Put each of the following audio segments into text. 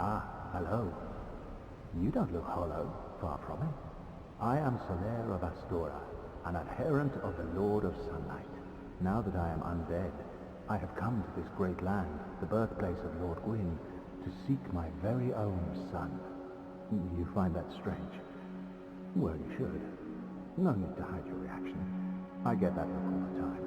Ah, hello. You don't look hollow, far from it. I am Soler of Astora, an adherent of the Lord of Sunlight. Now that I am undead, I have come to this great land, the birthplace of Lord Gwyn, to seek my very own son. You find that strange? Well, you should. No need to hide your reaction. I get that look all the time.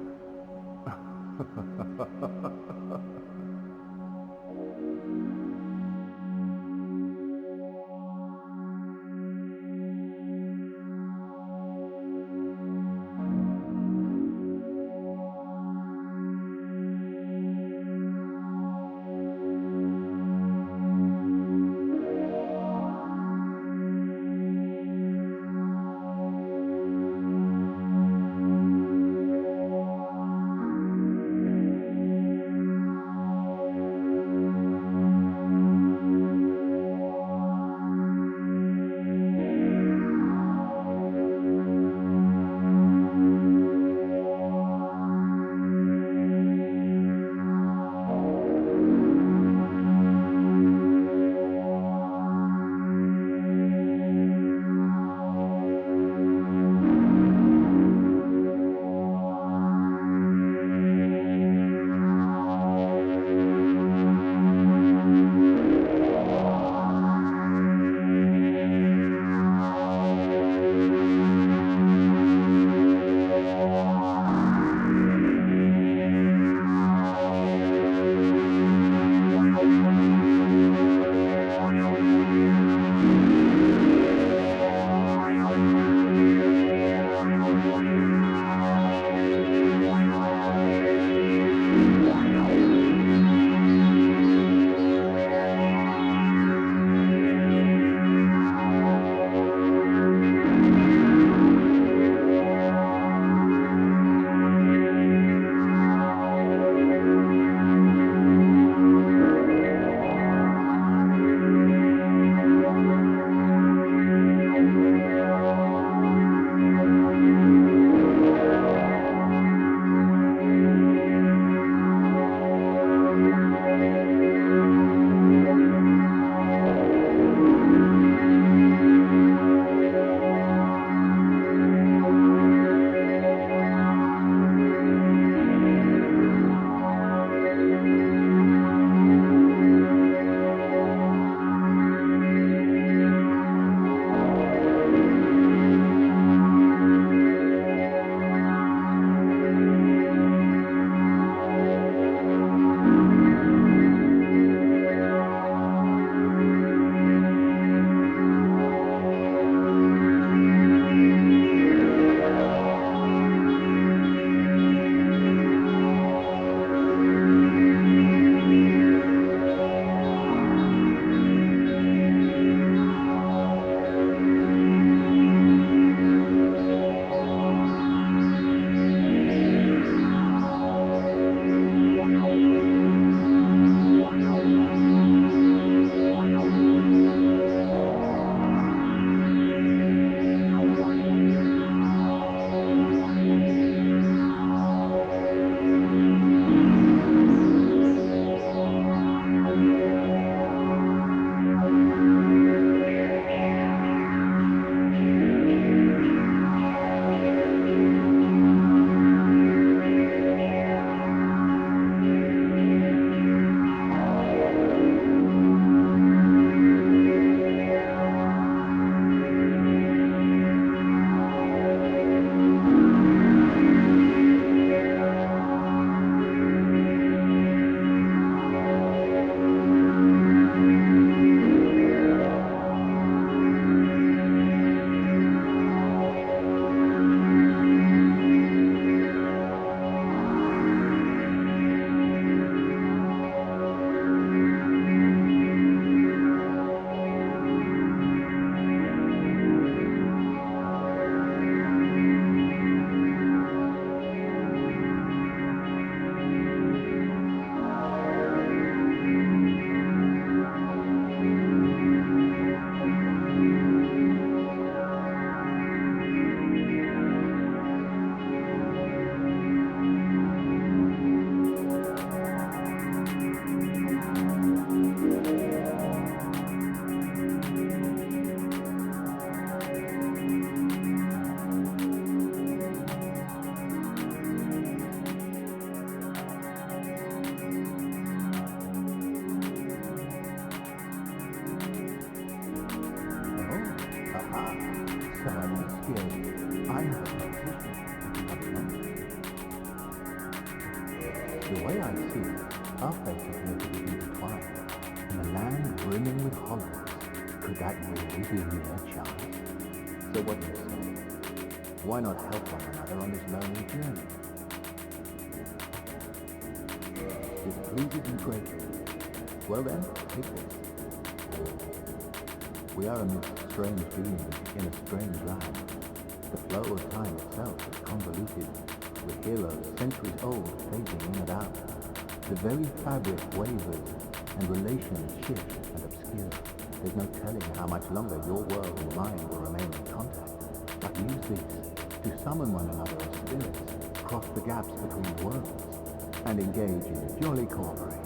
scared. I have a proposition to come along. The way I see it, our fates appear to be intertwined, and a land brimming with hollows. Could that really be mere chance? So what do you say? Why not help one another on this lonely journey? This pleases you greatly. Well then, take this. We are amidst strange beings in a strange land. The flow of time itself is convoluted, with heroes centuries old fading in and out. The very fabric wavers, and relations shift and obscure. There's no telling how much longer your world and mine will remain in contact. But use this to summon one another as spirits, cross the gaps between worlds, and engage in jolly cooperation.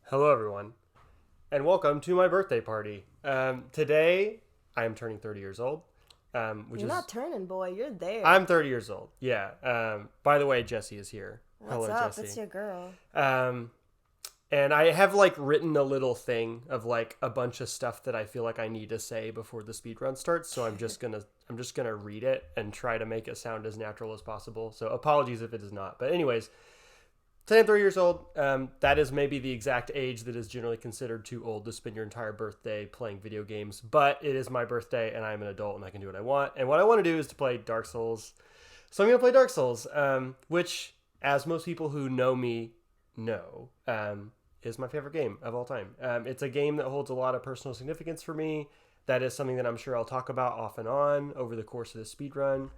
Hello, everyone, and welcome to my birthday party. Today, I am turning 30 years old. You're not turning, boy. You're there. I'm 30 years old. Yeah. By the way, Jessie is here. What's Hello, up? Jessie. It's your girl. And I have like written a little thing of like a bunch of stuff that I feel like I need to say before the speed run starts. So I'm just gonna read it and try to make it sound as natural as possible. So apologies if it is not. But anyways, today I'm 3 years old. That is maybe the exact age that is generally considered too old to spend your entire birthday playing video games. But it is my birthday and I'm an adult and I can do what I want. And what I want to do is to play Dark Souls. So I'm gonna play Dark Souls, which, as most people who know me know, is my favorite game of all time. It's a game that holds a lot of personal significance for me. That is something that I'm sure I'll talk about off and on over the course of the speedrun,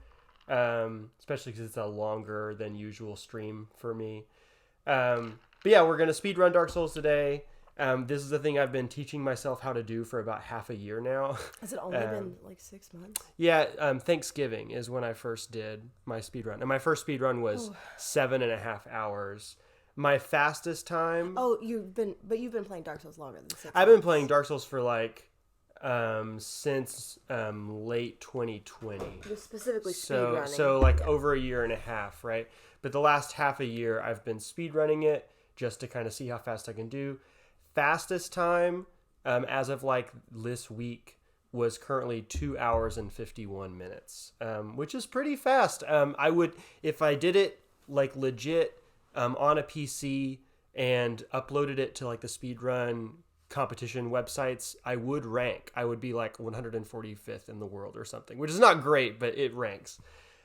especially because it's a longer than usual stream for me. But yeah, we're going to speedrun Dark Souls today. This is a thing I've been teaching myself how to do for about half a year now. Has it only been like 6 months? Yeah, Thanksgiving is when I first did my speedrun. And my first speedrun was 7.5 hours. My fastest time... Oh, you've been playing Dark Souls longer than 6 months. I've been playing Dark Souls for like since late 2020. You're specifically speedrunning. So like over a year and a half, right? But the last half a year I've been speedrunning it just to kind of see how fast I can do. Fastest time as of like this week was currently 2 hours and 51 minutes, which is pretty fast. I would, if I did it like legit on a PC and uploaded it to like the speedrun competition websites, I would rank. I would be like 145th in the world or something, which is not great, but it ranks.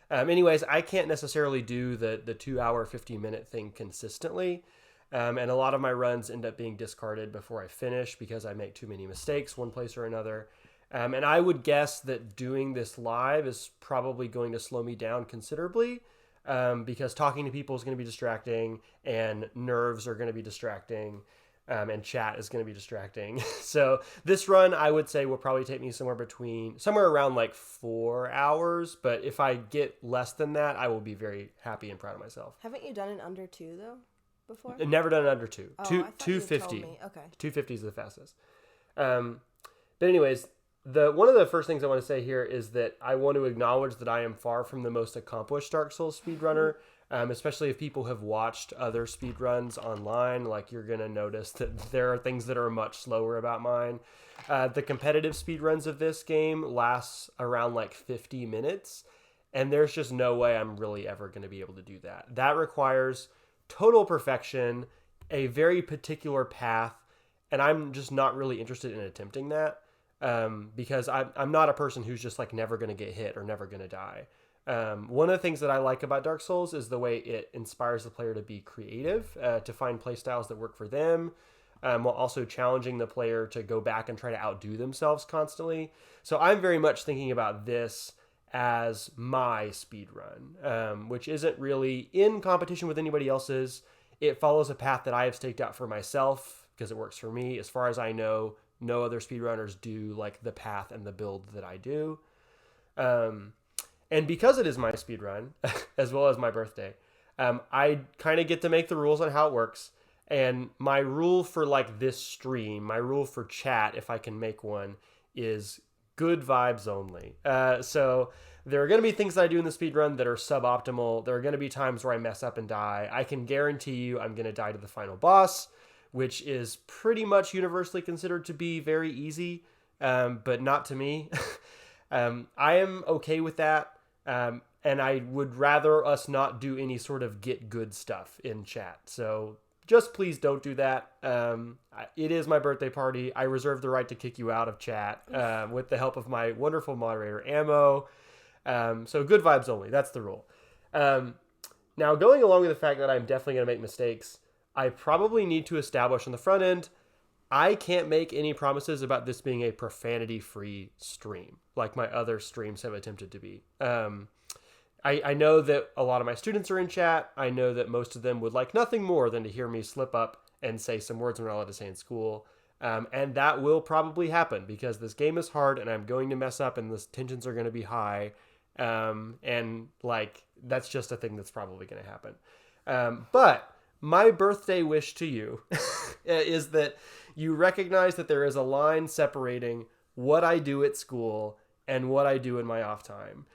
Anyways, I can't necessarily do the 2 hour, 50-minute thing consistently. And a lot of my runs end up being discarded before I finish because I make too many mistakes one place or another. And I would guess that doing this live is probably going to slow me down considerably. Because talking to people is going to be distracting and nerves are going to be distracting, and chat is going to be distracting. So this run, I would say, will probably take me somewhere around like 4 hours. But if I get less than that, I will be very happy and proud of myself. Haven't you done it under 2 though before? Never done it under 2. Oh, 250. Okay. 250 is the fastest. But anyways, one of the first things I want to say here is that I want to acknowledge that I am far from the most accomplished Dark Souls speedrunner, especially if people have watched other speedruns online. Like, you're going to notice that there are things that are much slower about mine. The competitive speedruns of this game lasts around like 50 minutes, and there's just no way I'm really ever going to be able to do that. That requires total perfection, a very particular path, and I'm just not really interested in attempting that. Because I'm not a person who's just like never going to get hit or never going to die. One of the things that I like about Dark Souls is the way it inspires the player to be creative, to find playstyles that work for them, while also challenging the player to go back and try to outdo themselves constantly. So I'm very much thinking about this as my speedrun, which isn't really in competition with anybody else's. It follows a path that I have staked out for myself because it works for me. As far as I know, no other speedrunners do like the path and the build that I do. And because it is my speedrun, as well as my birthday, I kind of get to make the rules on how it works. And my rule for like this stream, my rule for chat, if I can make one, is good vibes only. So there are going to be things that I do in the speedrun that are suboptimal. There are going to be times where I mess up and die. I can guarantee you I'm going to die to the final boss, which is pretty much universally considered to be very easy, but not to me. I am okay with that, and I would rather us not do any sort of get good stuff in chat. So just please don't do that. It is my birthday party. I reserve the right to kick you out of chat with the help of my wonderful moderator, Ammo. So good vibes only. That's the rule. Now, going along with the fact that I'm definitely going to make mistakes, I probably need to establish on the front end, I can't make any promises about this being a profanity-free stream, like my other streams have attempted to be. I know that a lot of my students are in chat. I know that most of them would like nothing more than to hear me slip up and say some words I'm not allowed to say in school. And that will probably happen because this game is hard and I'm going to mess up and the tensions are going to be high. And like, that's just a thing that's probably going to happen. But my birthday wish to you is that you recognize that there is a line separating what I do at school and what I do in my off time.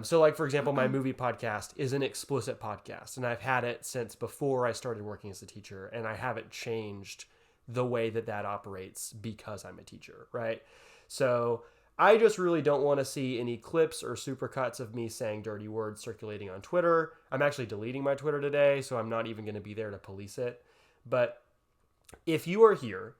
So like, for example, my movie podcast is an explicit podcast, and I've had it since before I started working as a teacher, and I haven't changed the way that operates because I'm a teacher, right? So I just really don't want to see any clips or supercuts of me saying dirty words circulating on Twitter. I'm actually deleting my Twitter today, so I'm not even going to be there to police it. But if you are here,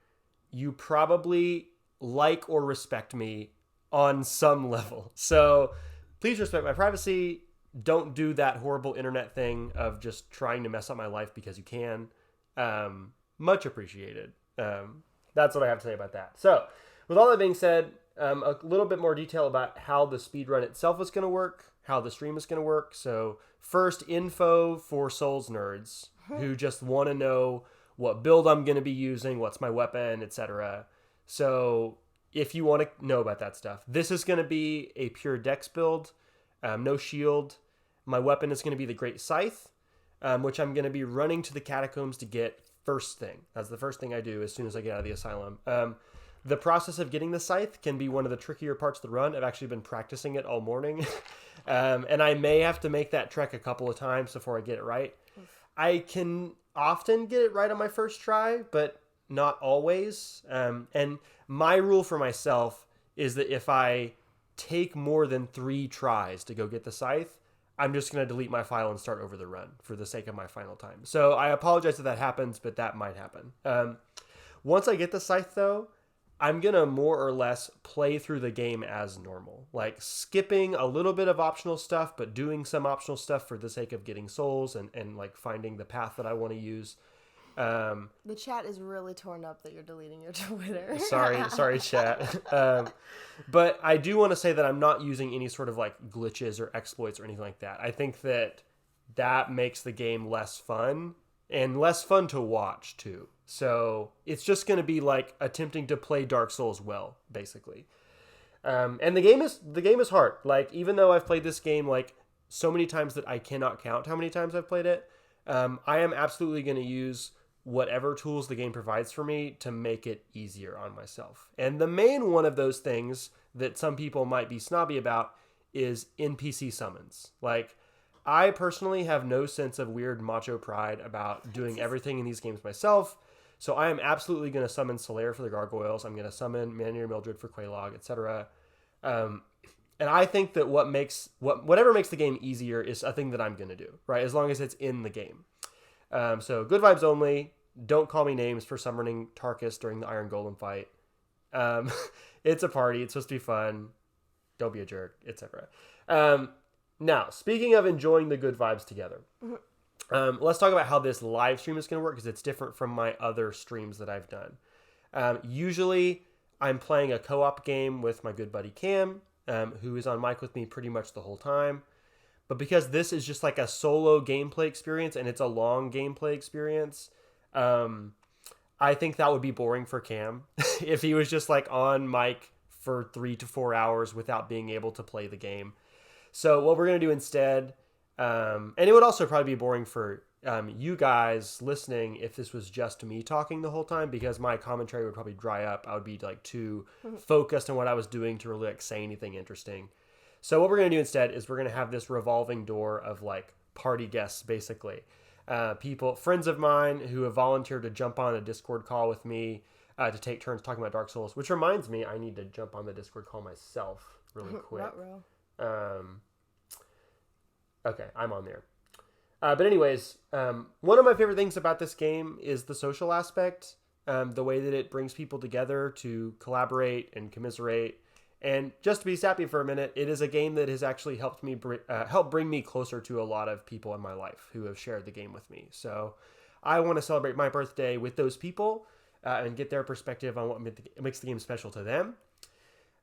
you probably like or respect me on some level. So please respect my privacy. Don't do that horrible internet thing of just trying to mess up my life because you can. Much appreciated. That's what I have to say about that. So with all that being said, a little bit more detail about how the speedrun itself is going to work, how the stream is going to work. So first, info for Souls nerds who just want to know what build I'm going to be using, what's my weapon, etc. So if you want to know about that stuff, this is going to be a pure dex build, no shield. My weapon is going to be the Great Scythe, which I'm going to be running to the catacombs to get first thing. That's the first thing I do as soon as I get out of the asylum. The process of getting the scythe can be one of the trickier parts of the run. I've actually been practicing it all morning. And I may have to make that trek a couple of times before I get it right. I can often get it right on my first try, but not always. And my rule for myself is that if I take more than 3 tries to go get the scythe, I'm just going to delete my file and start over the run for the sake of my final time. So I apologize if that happens, but that might happen. Once I get the scythe, though, I'm going to more or less play through the game as normal. Like skipping a little bit of optional stuff, but doing some optional stuff for the sake of getting souls and like finding the path that I want to use. The chat is really torn up that you're deleting your Twitter. Sorry, chat. But I do want to say that I'm not using any sort of like glitches or exploits or anything like that. I think that makes the game less fun and less fun to watch too. So it's just going to be like attempting to play Dark Souls well, basically. And the game is hard. Like, even though I've played this game like so many times that I cannot count how many times I've played it, I am absolutely going to use whatever tools the game provides for me to make it easier on myself. And the main one of those things that some people might be snobby about is NPC summons. Like, I personally have no sense of weird macho pride about doing everything in these games myself. So I am absolutely going to summon Solaire for the Gargoyles. I'm going to summon Manir Mildred for Quelaag, etc. And I think that whatever makes the game easier is a thing that I'm going to do, right? As long as it's in the game. So good vibes only. Don't call me names for summoning Tarkus during the Iron Golem fight. It's a party. It's supposed to be fun. Don't be a jerk, etc. Now, speaking of enjoying the good vibes together, let's talk about how this live stream is going to work, because it's different from my other streams that I've done. Usually, I'm playing a co-op game with my good buddy Cam, who is on mic with me pretty much the whole time. But because this is just like a solo gameplay experience, and it's a long gameplay experience, I think that would be boring for Cam if he was just like on mic for 3 to 4 hours without being able to play the game. So what we're going to do instead, and it would also probably be boring for you guys listening if this was just me talking the whole time, because my commentary would probably dry up. I would be like too focused on what I was doing to really like say anything interesting. So what we're going to do instead is we're going to have this revolving door of like party guests, basically. Friends of mine who have volunteered to jump on a Discord call with me to take turns talking about Dark Souls, which reminds me I need to jump on the Discord call myself really quick. Okay, I'm on there. But anyways, one of my favorite things about this game is the social aspect, the way that it brings people together to collaborate and commiserate. And just to be sappy for a minute, it is a game that has actually helped me help bring me closer to a lot of people in my life who have shared the game with me. So I want to celebrate my birthday with those people and get their perspective on what makes the game special to them.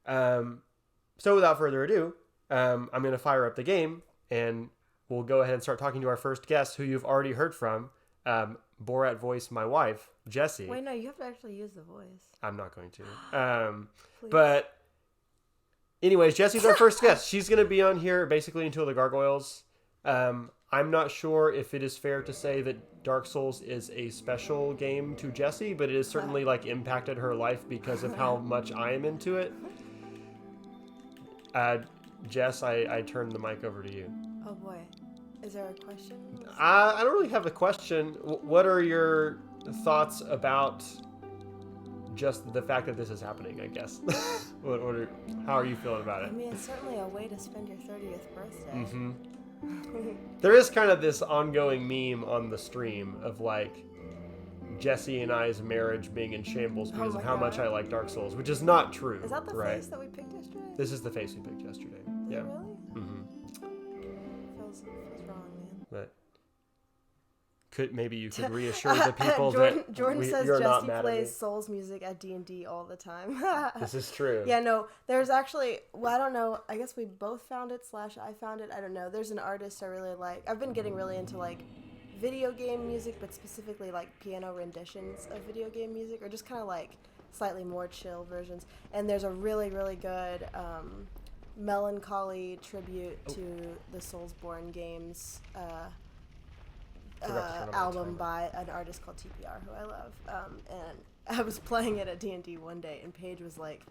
So without further ado, I'm going to fire up the game, and we'll go ahead and start talking to our first guest, who you've already heard from, Borat voice, my wife, Jessie. Wait, no, you have to actually use the voice. I'm not going to. But anyways, Jessie's our first guest. She's going to be on here basically until the Gargoyles. I'm not sure if it is fair to say that Dark Souls is a special game to Jessie, but it has certainly like impacted her life because of how much I am into it. Jess, I turn the mic over to you. Oh boy. Is there a question? I don't really have a question. What are your thoughts about just the fact that this is happening, I guess? How are you feeling about I it? mean, it's certainly a way to spend your 30th birthday. Mm-hmm. There is kind of this ongoing meme on the stream of like Jesse and I's marriage being in shambles because of how much I like Dark Souls, which is not true. Is that the right? face that we picked yesterday? This is the face we picked yesterday. Is Yeah. it really? Mm-hmm. Feels wrong, man. But maybe you could reassure the people Jordan says you're not Jesse mad at me. plays Souls music at D&D all the time. This is true. Yeah, no, there's actually, well, I don't know, I guess we both found it / I found it, I don't know. There's an artist I really like. I've been getting really into like video game music, but specifically like piano renditions of video game music, or just kind of like slightly more chill versions. And there's a really, really good melancholy tribute to the Soulsborne games album by an artist called TPR, who I love. And I was playing it at D&D one day, and Paige was like,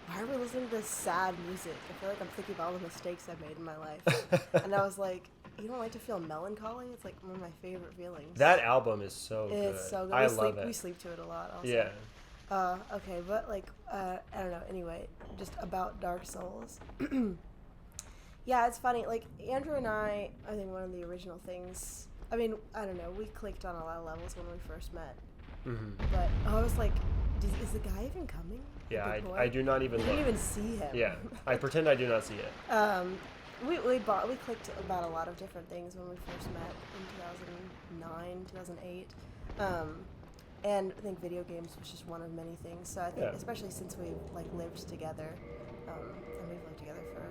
why are we listening to this sad music? I feel like I'm thinking of all the mistakes I've made in my life. And I was like, you don't like to feel melancholy? It's like one of my favorite feelings. That album is so good. It's so good. I love it. We sleep to it a lot also. Yeah. Okay, but like, I don't know. Anyway, just about Dark Souls. Yeah, it's funny. Like, Andrew and I think one of the original things, I mean, I don't know, we clicked on a lot of levels when we first met. Mm-hmm. But I was like, is the guy even coming? Yeah, I do not even I look. didn't even see him. Yeah, I pretend I do not see it. We clicked about a lot of different things when we first met in 2009, 2008. And I think video games was just one of many things. So I think, especially since we've like lived together, and we've lived together for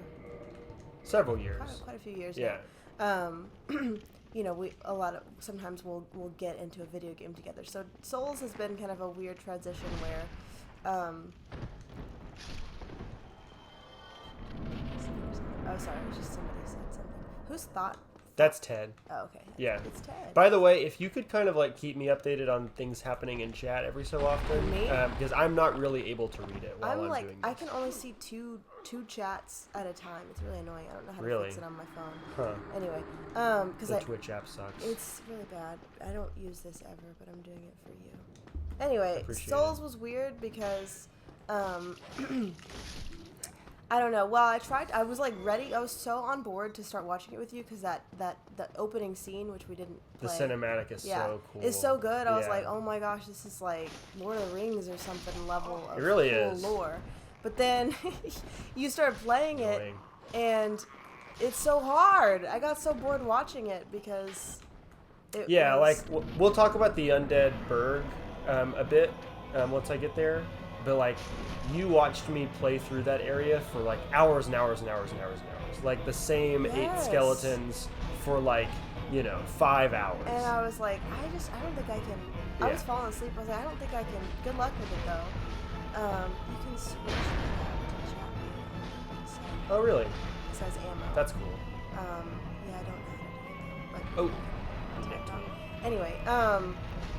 several years, quite a few years. Yeah. Now. You know, sometimes we'll get into a video game together. So Souls has been kind of a weird transition where, oh, sorry, it was just somebody said something. Whose thought? That's Ted. Oh, okay. Yeah. It's Ted. By the way, if you could kind of like keep me updated on things happening in chat every so often, Me? Because I'm not really able to read it while I'm like, doing this. I can only see two chats at a time. It's really annoying. I don't know how to fix it on my phone. Huh. Anyway, because the Twitch app sucks. It's really bad. I don't use this ever, but I'm doing it for you. Anyway, Appreciate Souls it. was weird because, I don't know. Well, I was like ready. I was so on board to start watching it with you because the opening scene, which we didn't play. The cinematic is so cool. It's so good. I was like, oh my gosh, this is like Lord of the Rings or something level of it really cool is. lore. But then you started playing it, and it's so hard. I got so bored watching it because it was... like we'll talk about the Undead Burg a bit once I get there. But like, you watched me play through that area for like hours and hours and hours and hours and hours. Like the same 8 skeletons for like, 5 hours. And I was like, I don't think I can. I was falling asleep. I was like, I don't think I can. Good luck with it though. You can switch to chat. So, Oh really? it says ammo. That's cool. Yeah, I don't know how to do it though. But anyway,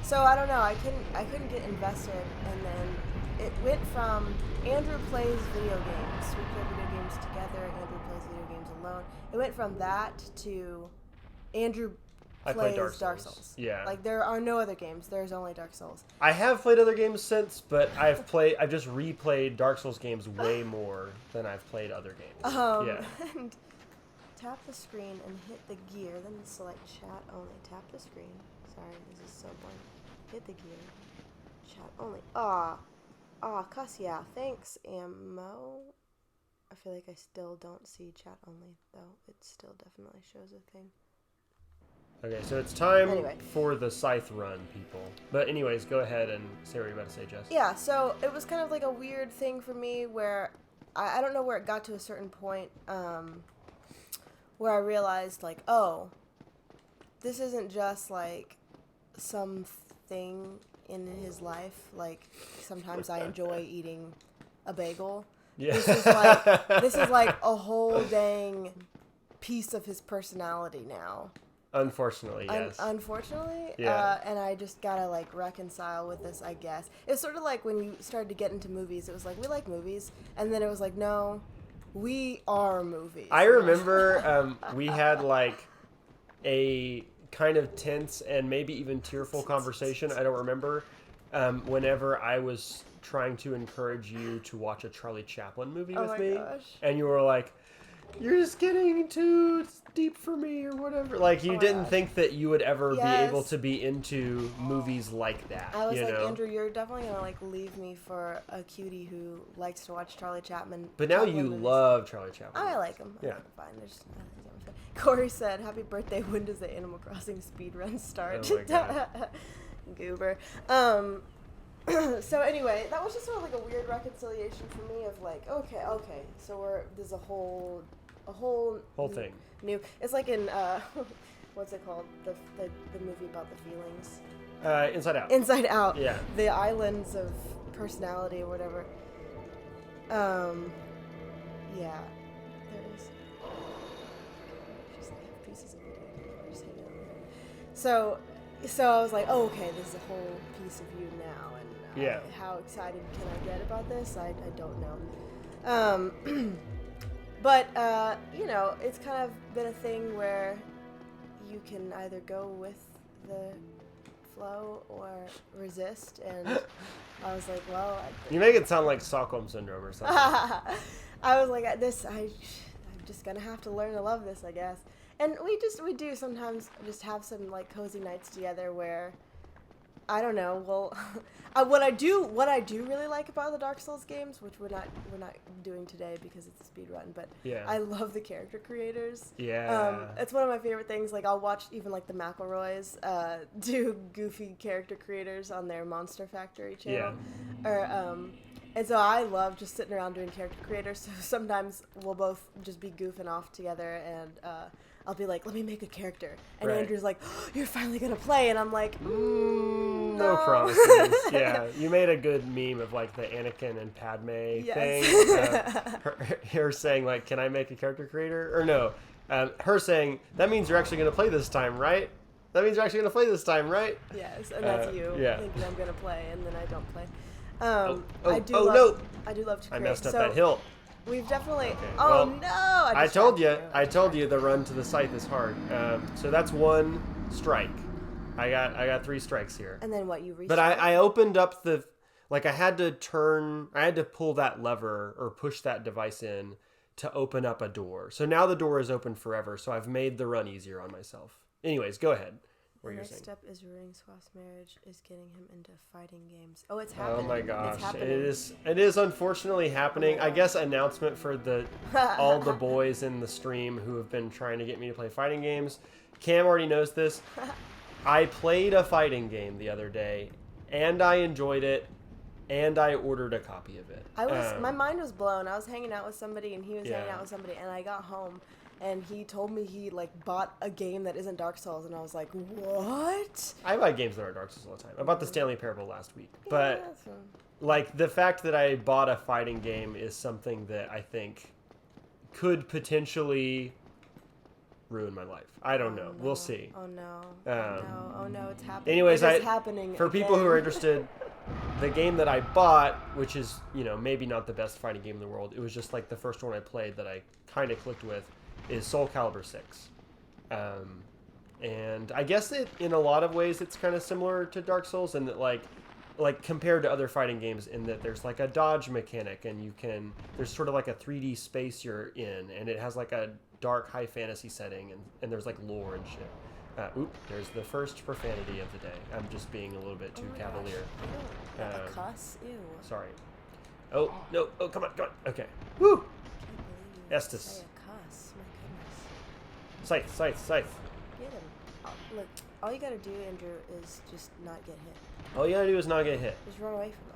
so I don't know. I couldn't get invested, and then it went from Andrew plays video games. We play video games together. Andrew plays video games alone. It went from that to Andrew plays Dark Souls. Yeah. Like there are no other games. There's only Dark Souls. I have played other games since, but I've just replayed Dark Souls games way more than I've played other games. Yeah. And tap the screen and hit the gear, then select chat only. Tap the screen. Sorry, this is so boring. Hit the gear. Chat only. Cuss, yeah. Thanks, Ammo. I feel like I still don't see chat only, though. It still definitely shows a thing. Okay, so it's time for the scythe run, people. But anyways, go ahead and say what you're about to say, Jess. Yeah, so it was kind of like a weird thing for me where I don't know where it got to a certain point where I realized, like, oh, this isn't just, like, something in his life. Like, sometimes I enjoy eating a bagel. Yeah. This is like a whole dang piece of his personality now. Unfortunately, yes. Unfortunately, yeah. And I just gotta like reconcile with this, I guess. It's sort of like when you started to get into movies. It was like, we like movies, and then it was like, no, we are movies. I remember we had like a kind of tense and maybe even tearful conversation. I don't remember. Whenever I was trying to encourage you to watch a Charlie Chaplin movie with me, and you were like, "You're just getting too deep for me," or whatever. Like you didn't think that you would ever be able to be into movies like that. I was like, Andrew, you're definitely gonna like leave me for a cutie who likes to watch Charlie Chaplin. But now you love Charlie Chaplin. I like him. Yeah. Fine. Corey said, "Happy birthday! When does the Animal Crossing speedrun start?" Oh my God. Goober. So anyway, that was just sort of like a weird reconciliation for me of like, okay, so there's a whole thing. New. It's like in what's it called? The movie about the feelings. Inside Out. Inside Out. Yeah. The islands of personality or whatever. Yeah. There is. Just like pieces of video. Just hanging out there. So I was like, oh, okay, this is a whole piece of you now, and how excited can I get about this? I don't know. But you know, it's kind of been a thing where you can either go with the flow or resist, and I was like, well, you make it sound like Stockholm Syndrome or something. I was like, I'm just gonna have to learn to love this, I guess. And we do sometimes just have some like cozy nights together where, I don't know. Well, what I do really like about the Dark Souls games, which we're not doing today because it's a speed run, but I love the character creators. Yeah. It's one of my favorite things. Like I'll watch even like the McElroys do goofy character creators on their Monster Factory channel. Yeah. Or and so I love just sitting around doing character creators. So sometimes we'll both just be goofing off together, and I'll be like, let me make a character. And Andrew's like, oh, you're finally going to play. And I'm like, no promises. Yeah, you made a good meme of like the Anakin and Padme thing. Her saying like, can I make a character creator? Or no, her saying, that means you're actually going to play this time, right? That means you're actually going to play this time, right? Yes, and that's you thinking I'm going to play, and then I don't play. I do love to create. I messed up that hill. We've definitely. Okay, oh well, no! I told you the run to the scythe is hard. So that's one strike. I got 3 strikes here. And then what you? But I opened up I had to pull that lever or push that device in to open up a door. So now the door is open forever. So I've made the run easier on myself. Anyways, go ahead. The next step is ruining Swaff's marriage is getting him into fighting games. Oh, it's happening. Oh my gosh, it's happening. It is unfortunately happening. I guess announcement for all the boys in the stream who have been trying to get me to play fighting games. Cam already knows this. I played a fighting game the other day, and I enjoyed it, and I ordered a copy of it. My mind was blown. I was hanging out with somebody, and he was hanging out with somebody, and I got home. And he told me he like bought a game that isn't Dark Souls, and I was like, "What?" I buy games that are Dark Souls all the time. I bought the Stanley Parable last week, but like the fact that I bought a fighting game is something that I think could potentially ruin my life. I don't know. No. We'll see. Oh no! Oh no! It's happening. Anyways, it's happening for again. people who are interested, the game that I bought, which is maybe not the best fighting game in the world, it was just like the first one I played that I kind of clicked with, is Soul Calibur 6. And I guess in a lot of ways it's kind of similar to Dark Souls in that like compared to other fighting games in that there's like a dodge mechanic, and there's sort of like a 3D space you're in, and it has like a dark high fantasy setting, and there's like lore and shit. There's the first profanity of the day. I'm just being a little bit too cavalier. A cuss? Ew. Sorry. Oh, no. Oh, come on. Okay. Woo! Estes. Scythe. Get him. Look, all you gotta do, Andrew, is just not get hit. All you gotta do is not get hit. Just run away from him.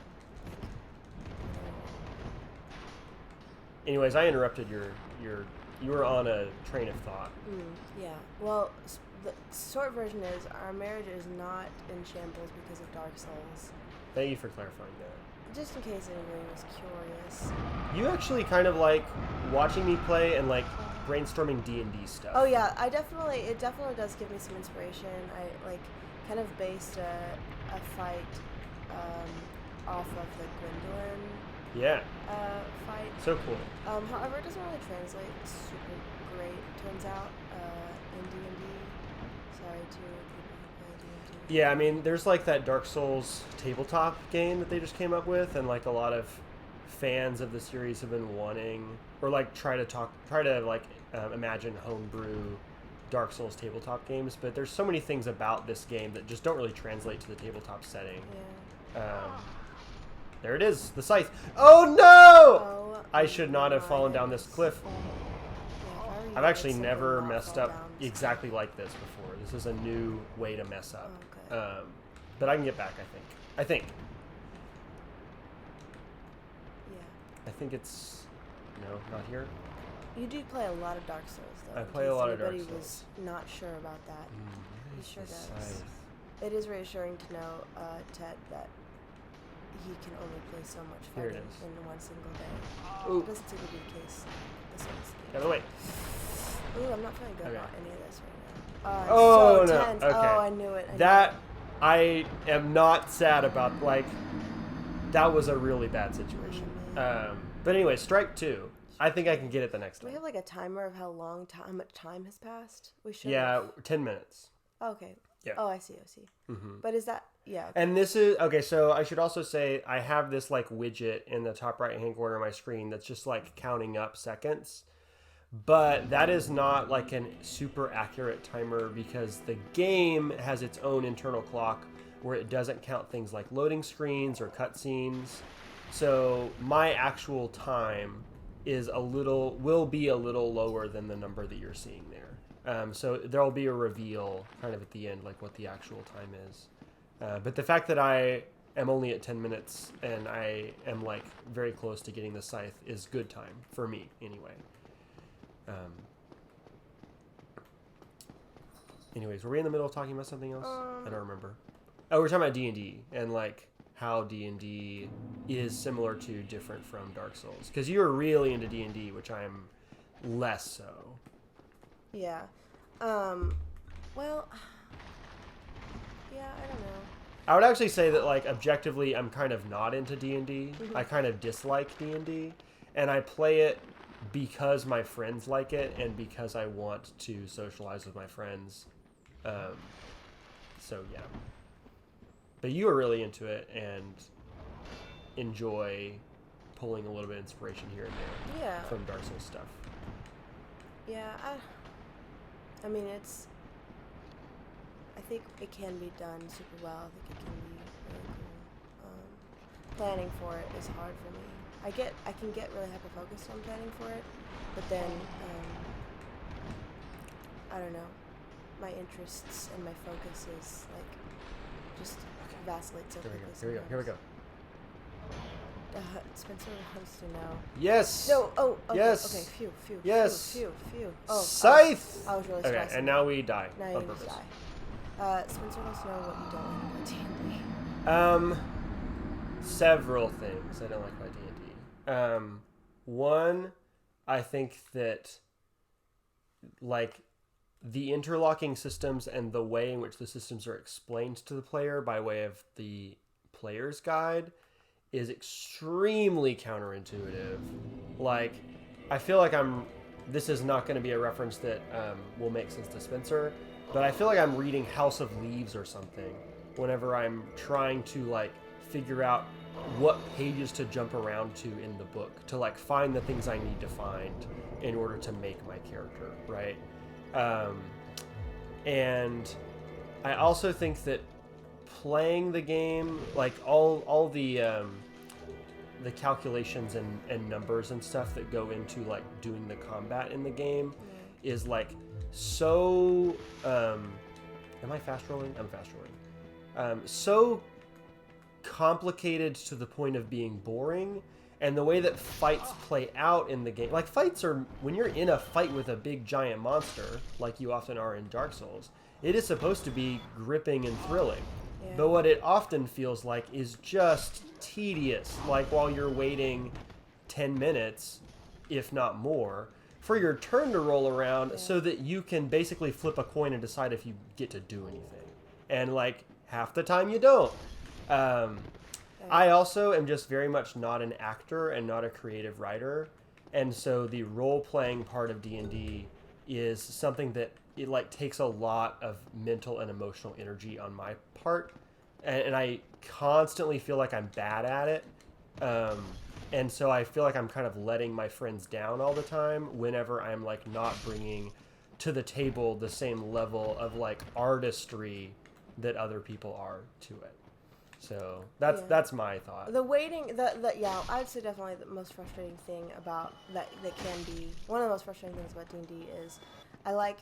Anyways, I interrupted you were on a train of thought. Yeah. Well, the short version is our marriage is not in shambles because of Dark Souls. Thank you for clarifying that. Just in case anybody was curious. You actually kind of like watching me play and like brainstorming D&D stuff. Oh yeah, it definitely does give me some inspiration. I like kind of based a fight off of the Gwendolyn Yeah. Fight. So cool. However, it doesn't really translate super great, turns out, in D&D. Sorry to people who play D&D. Yeah, I mean, there's like that Dark Souls tabletop game that they just came up with, and like a lot of fans of the series have been wanting, or like try to imagine homebrew Dark Souls tabletop games, but there's so many things about this game that just don't really translate to the tabletop setting. Yeah. There it is, the scythe. Oh no! I should not have fallen down this cliff. Yeah, I've actually never messed up exactly like this before. This is a new way to mess up. Oh, okay. But I can get back, I think. Yeah. I think it's... No, not here. You do play a lot of Dark Souls, though. I play a lot of Dark Anybody Souls. was not sure about that. He sure does. Scythe. It is reassuring to know, Ted, that he can only play so much Here it fighting is. in one single day. Ooh. It doesn't seem to be the case this one's Get out of the way. Ooh, I'm not feeling good Okay. about any of this right now. Oh, It's so no. tense. Okay. Oh, I knew it. I am not sad about, like, that was a really bad situation. But anyway, strike 2. I think I can get it the next Do we time. have like a timer of how much time has passed? We should. Yeah, 10 minutes. Oh, okay. Yeah. Oh, I see. Mm-hmm. But is that okay. And this is, okay, so I should also say I have this, like, widget in the top right-hand corner of my screen that's just, like, counting up seconds. But that is not, like, a super accurate timer because the game has its own internal clock where it doesn't count things like loading screens or cutscenes. So my actual time will be a little lower than the number that you're seeing there. So there'll be a reveal kind of at the end, like what the actual time is. But the fact that I am only at 10 minutes and I am like very close to getting the scythe is good time for me anyway. Anyways, were we in the middle of talking about something else? I don't remember. Oh, we're talking about D&D and like how D&D is similar to, different from Dark Souls. Because you're really into D&D, which I am less so. Yeah. Well. Yeah, I don't know. I would actually say that, like, objectively, I'm kind of not into D&D. Mm-hmm. I kind of dislike D&D. And I play it because my friends like it and because I want to socialize with my friends. So, yeah. But you are really into it and enjoy pulling a little bit of inspiration here and there from Dark Souls stuff. Yeah, I mean, I think it can be done super well. I think it can be really cool. Planning for it is hard for me. I can get really hyper-focused on planning for it, but then, I don't know, my interests and my focus is, like, just vacillates so quickly. Here we go. Spencer wants to know. Yes. No. Oh. Okay, yes. Okay. Phew. Yes. Phew. Oh. Scythe. I was really okay, stressing. and now we die. Now on you purpose. just die. Spencer wants to know what you don't like about D&D. Several things I don't like about D&D. One, I think that, like, the interlocking systems and the way in which the systems are explained to the player by way of the player's guide is extremely counterintuitive. Like, I feel like this is not going to be a reference that will make sense to Spencer, but I feel like I'm reading House of Leaves or something whenever I'm trying to, like, figure out what pages to jump around to in the book to, like, find the things I need to find in order to make my character, right? And I also think that playing the game, like, all the calculations and numbers and stuff that go into, like, doing the combat in the game is, like, so am I fast rolling? I'm fast rolling. So complicated to the point of being boring, and the way that fights play out in the game, like, fights are, when you're in a fight with a big giant monster like you often are in Dark Souls, it is supposed to be gripping and thrilling. But what it often feels like is just tedious, like while you're waiting 10 minutes, if not more, for your turn to roll around so that you can basically flip a coin and decide if you get to do anything. And, like, half the time you don't. I also am just very much not an actor and not a creative writer, and so the role-playing part of D&D is something that it like takes a lot of mental and emotional energy on my part, and I constantly feel like I'm bad at it, and so I feel like I'm kind of letting my friends down all the time whenever I'm like not bringing to the table the same level of like artistry that other people are to it. So that's my thought. The waiting, I'd say definitely the most frustrating thing about that can be one of the most frustrating things about D&D is I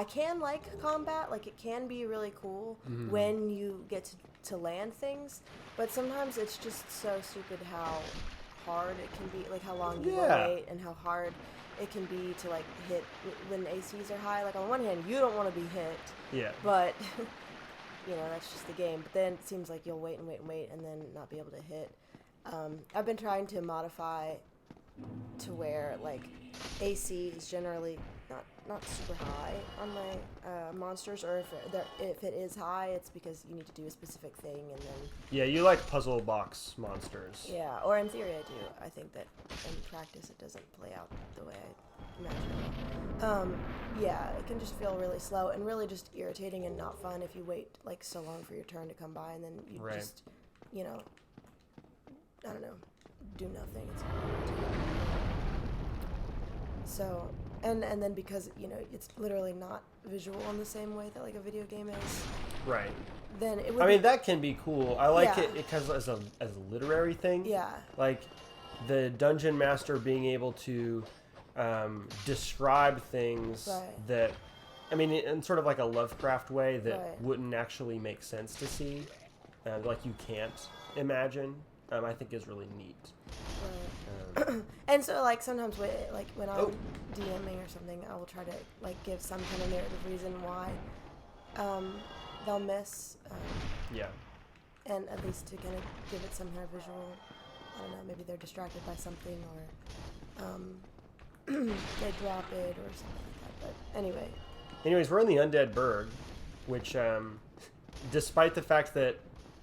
can like combat, like it can be really cool when you get to land things, but sometimes it's just so stupid how hard it can be, like how long you wait and how hard it can be to like hit when ACs are high. Like on one hand, you don't want to be hit, but you know, that's just the game. But then it seems like you'll wait and then not be able to hit. I've been trying to modify to where like AC is generally not super high on my monsters, or if it is high, it's because you need to do a specific thing, and then you like puzzle box monsters. Yeah, or in theory I do. I think that in practice it doesn't play out the way I imagine it. It can just feel really slow and really just irritating and not fun if you wait like so long for your turn to come by, and then you just, you know, I don't know, do nothing. It's so, and then because, you know, it's literally not visual in the same way that like a video game is. Right. Then it would I mean, that can be cool. I like it because as a literary thing. Yeah. Like the dungeon master being able to describe things that, I mean, in sort of like a Lovecraft way that wouldn't actually make sense to see, like you can't imagine, I think is really neat. Right. And so like sometimes when I'm DMing or something, I will try to like give some kind of narrative reason why they'll miss. And at least to kind of give it some kind of visual, I don't know, maybe they're distracted by something, or they drop it or something like that. But anyways, we're in the Undead Burg, which despite the fact that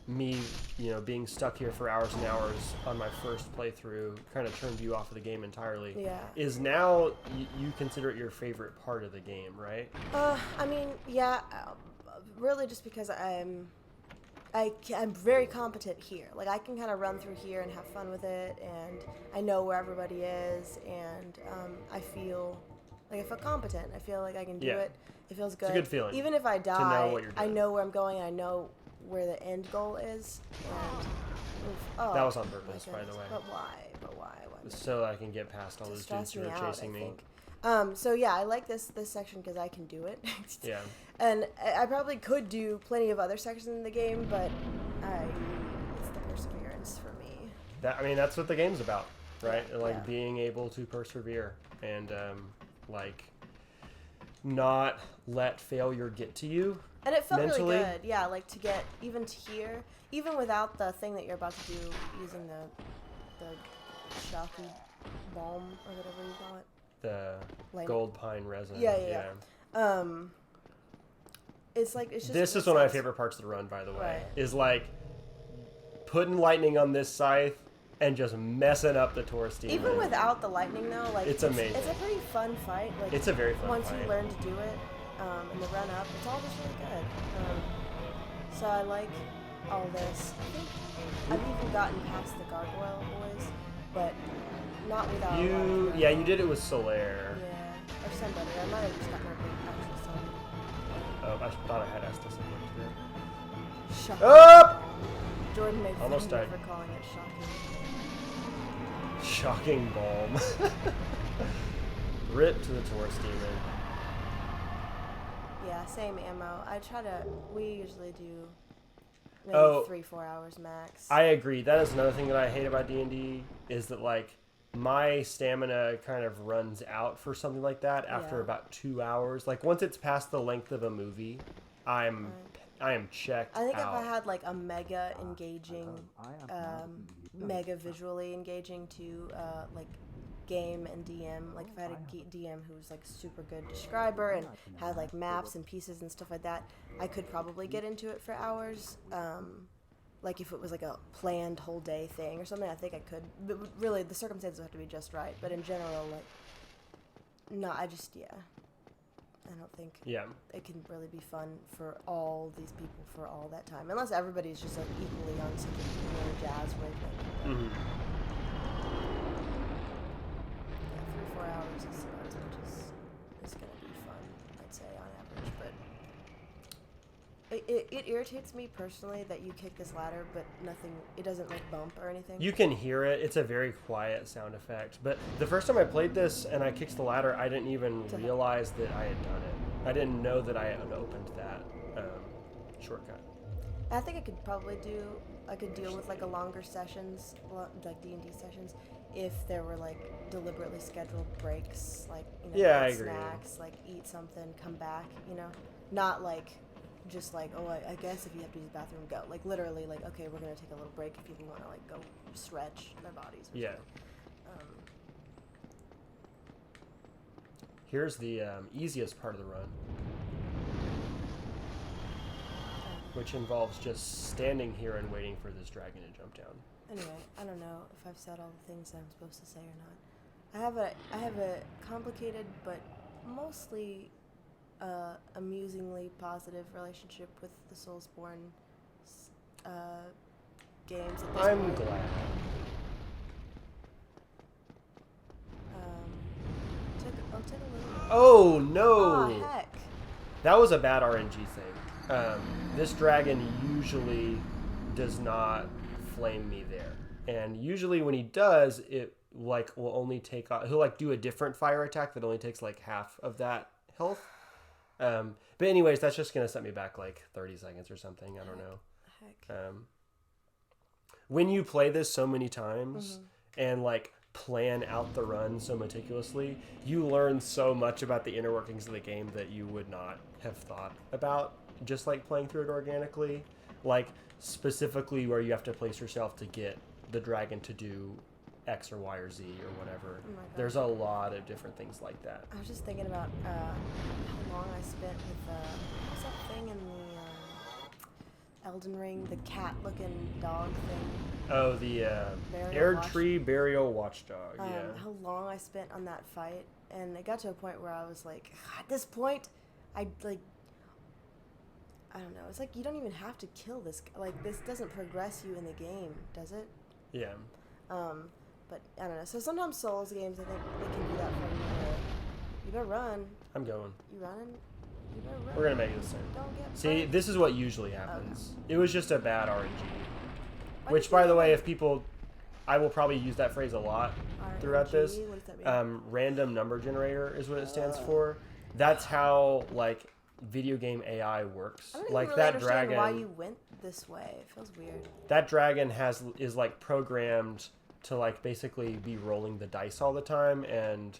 me, you know, being stuck here for hours and hours on my first playthrough kind of turned you off of the game entirely. Is now you consider it your favorite part of the game, right? I mean, really just because I'm very competent here. Like I can kind of run through here and have fun with it, and I know where everybody is, and I feel competent. I feel like I can do it. It feels good. It's a good feeling. Even if I die, to know what you're doing. I know where I'm going, and I know where the end goal is. And that was on purpose, by the way. But why? So I can get past all those dudes who are chasing me. So yeah, I like this section because I can do it. Yeah. And I probably could do plenty of other sections in the game, but it's the perseverance for me. That's what the game's about, right? Being able to persevere and not let failure get to you. And it felt mentally. really good, yeah, like to get even to here, even without the thing that you're about to do using the shocky balm or whatever you call it. The gold pine resin. Yeah. It's like it's just. This is one of my favorite parts of the run, by the way. Is like putting lightning on this scythe and just messing up the Taurus demon. Even without the lightning, though, like it's amazing. It's a pretty fun fight. Like it's a very fun once fight. you learn to do it, in the run up, it's all just really good. So I like all this. I think I've even gotten past the gargoyle boys, but not without. You did it with Solaire. Yeah, or somebody. I might have just gotten actual son. Oh, I thought I had Estes in there. Shocking. Up! Jordan made almost fun of died. me for calling it shocking. Shocking balm. Rip to the Taurus demon. Yeah, same ammo. We usually do maybe 3-4 hours max. I agree. That is another thing that I hate about D&D is that like my stamina kind of runs out for something like that after about 2 hours. Like once it's past the length of a movie, I am checked out. I think if I had like a mega engaging, mega visually engaging to like game and DM, like if I had a DM who was like super good describer and had like maps and pieces and stuff like that, I could probably get into it for hours. like if it was like a planned whole day thing or something, I think I could. But really, the circumstances have to be just right. But in general, like, no, I don't think it can really be fun for all these people for all that time, unless everybody's just like equally on such a jazz wavelength. Mm-hmm. Yeah, 3 or 4 hours is about as much as is gonna be fun, I'd say, on average. But it irritates me personally that you kick this ladder, but it doesn't like bump or anything. You can hear it. It's a very quiet sound effect. But the first time I played this and I kicked the ladder, I didn't even realize that I had done it. I didn't know that I had opened that shortcut. I think I could deal with like a longer sessions, like D&D sessions, if there were like deliberately scheduled breaks, like, you know, I agree. snacks, like eat something, come back, you know, not like just like, oh, I guess if you have to use the bathroom, go. Like literally, like, okay, we're gonna take a little break if people want to like go stretch their bodies. Or something. Here's the easiest part of the run, which involves just standing here and waiting for this dragon to jump down. Anyway, I don't know if I've said all the things that I'm supposed to say or not. I have a complicated but mostly amusingly positive relationship with the Soulsborne games at this I'm point. glad. I'll take a little. Oh no! Oh heck! That was a bad RNG thing. This dragon usually does not flame me there, and usually when he does, it like will only take off. He'll like do a different fire attack that only takes like half of that health. But anyways, that's just gonna set me back like 30 seconds or something. I don't know. Heck. When you play this so many times and like plan out the run so meticulously, you learn so much about the inner workings of the game that you would not have thought about just like playing through it organically, like specifically where you have to place yourself to get the dragon to do X or Y or Z or whatever. There's a lot of different things like that. I was just thinking about how long I spent with what's that thing in the Elden Ring, the cat-looking dog thing. Oh, the Erdtree Burial Watchdog. Yeah. How long I spent on that fight, and it got to a point where I was like, at this point, I don't know. It's like you don't even have to kill this. Like this doesn't progress you in the game, does it? Yeah. But I don't know. So sometimes Souls games, I think they can do that for you. You better run. I'm going. You running? You better run. We're gonna make this soon. Don't get See, bumped. this is what usually happens. Okay. It was just a bad RNG. Why Which, did by you the do way, that? if people, I will probably use that phrase a lot throughout RNG? this. What does that mean? Random number generator is what it stands for. That's how like video game AI works. I don't even Like really that understand dragon. why you went this way. It feels weird. That dragon is like programmed to like basically be rolling the dice all the time, and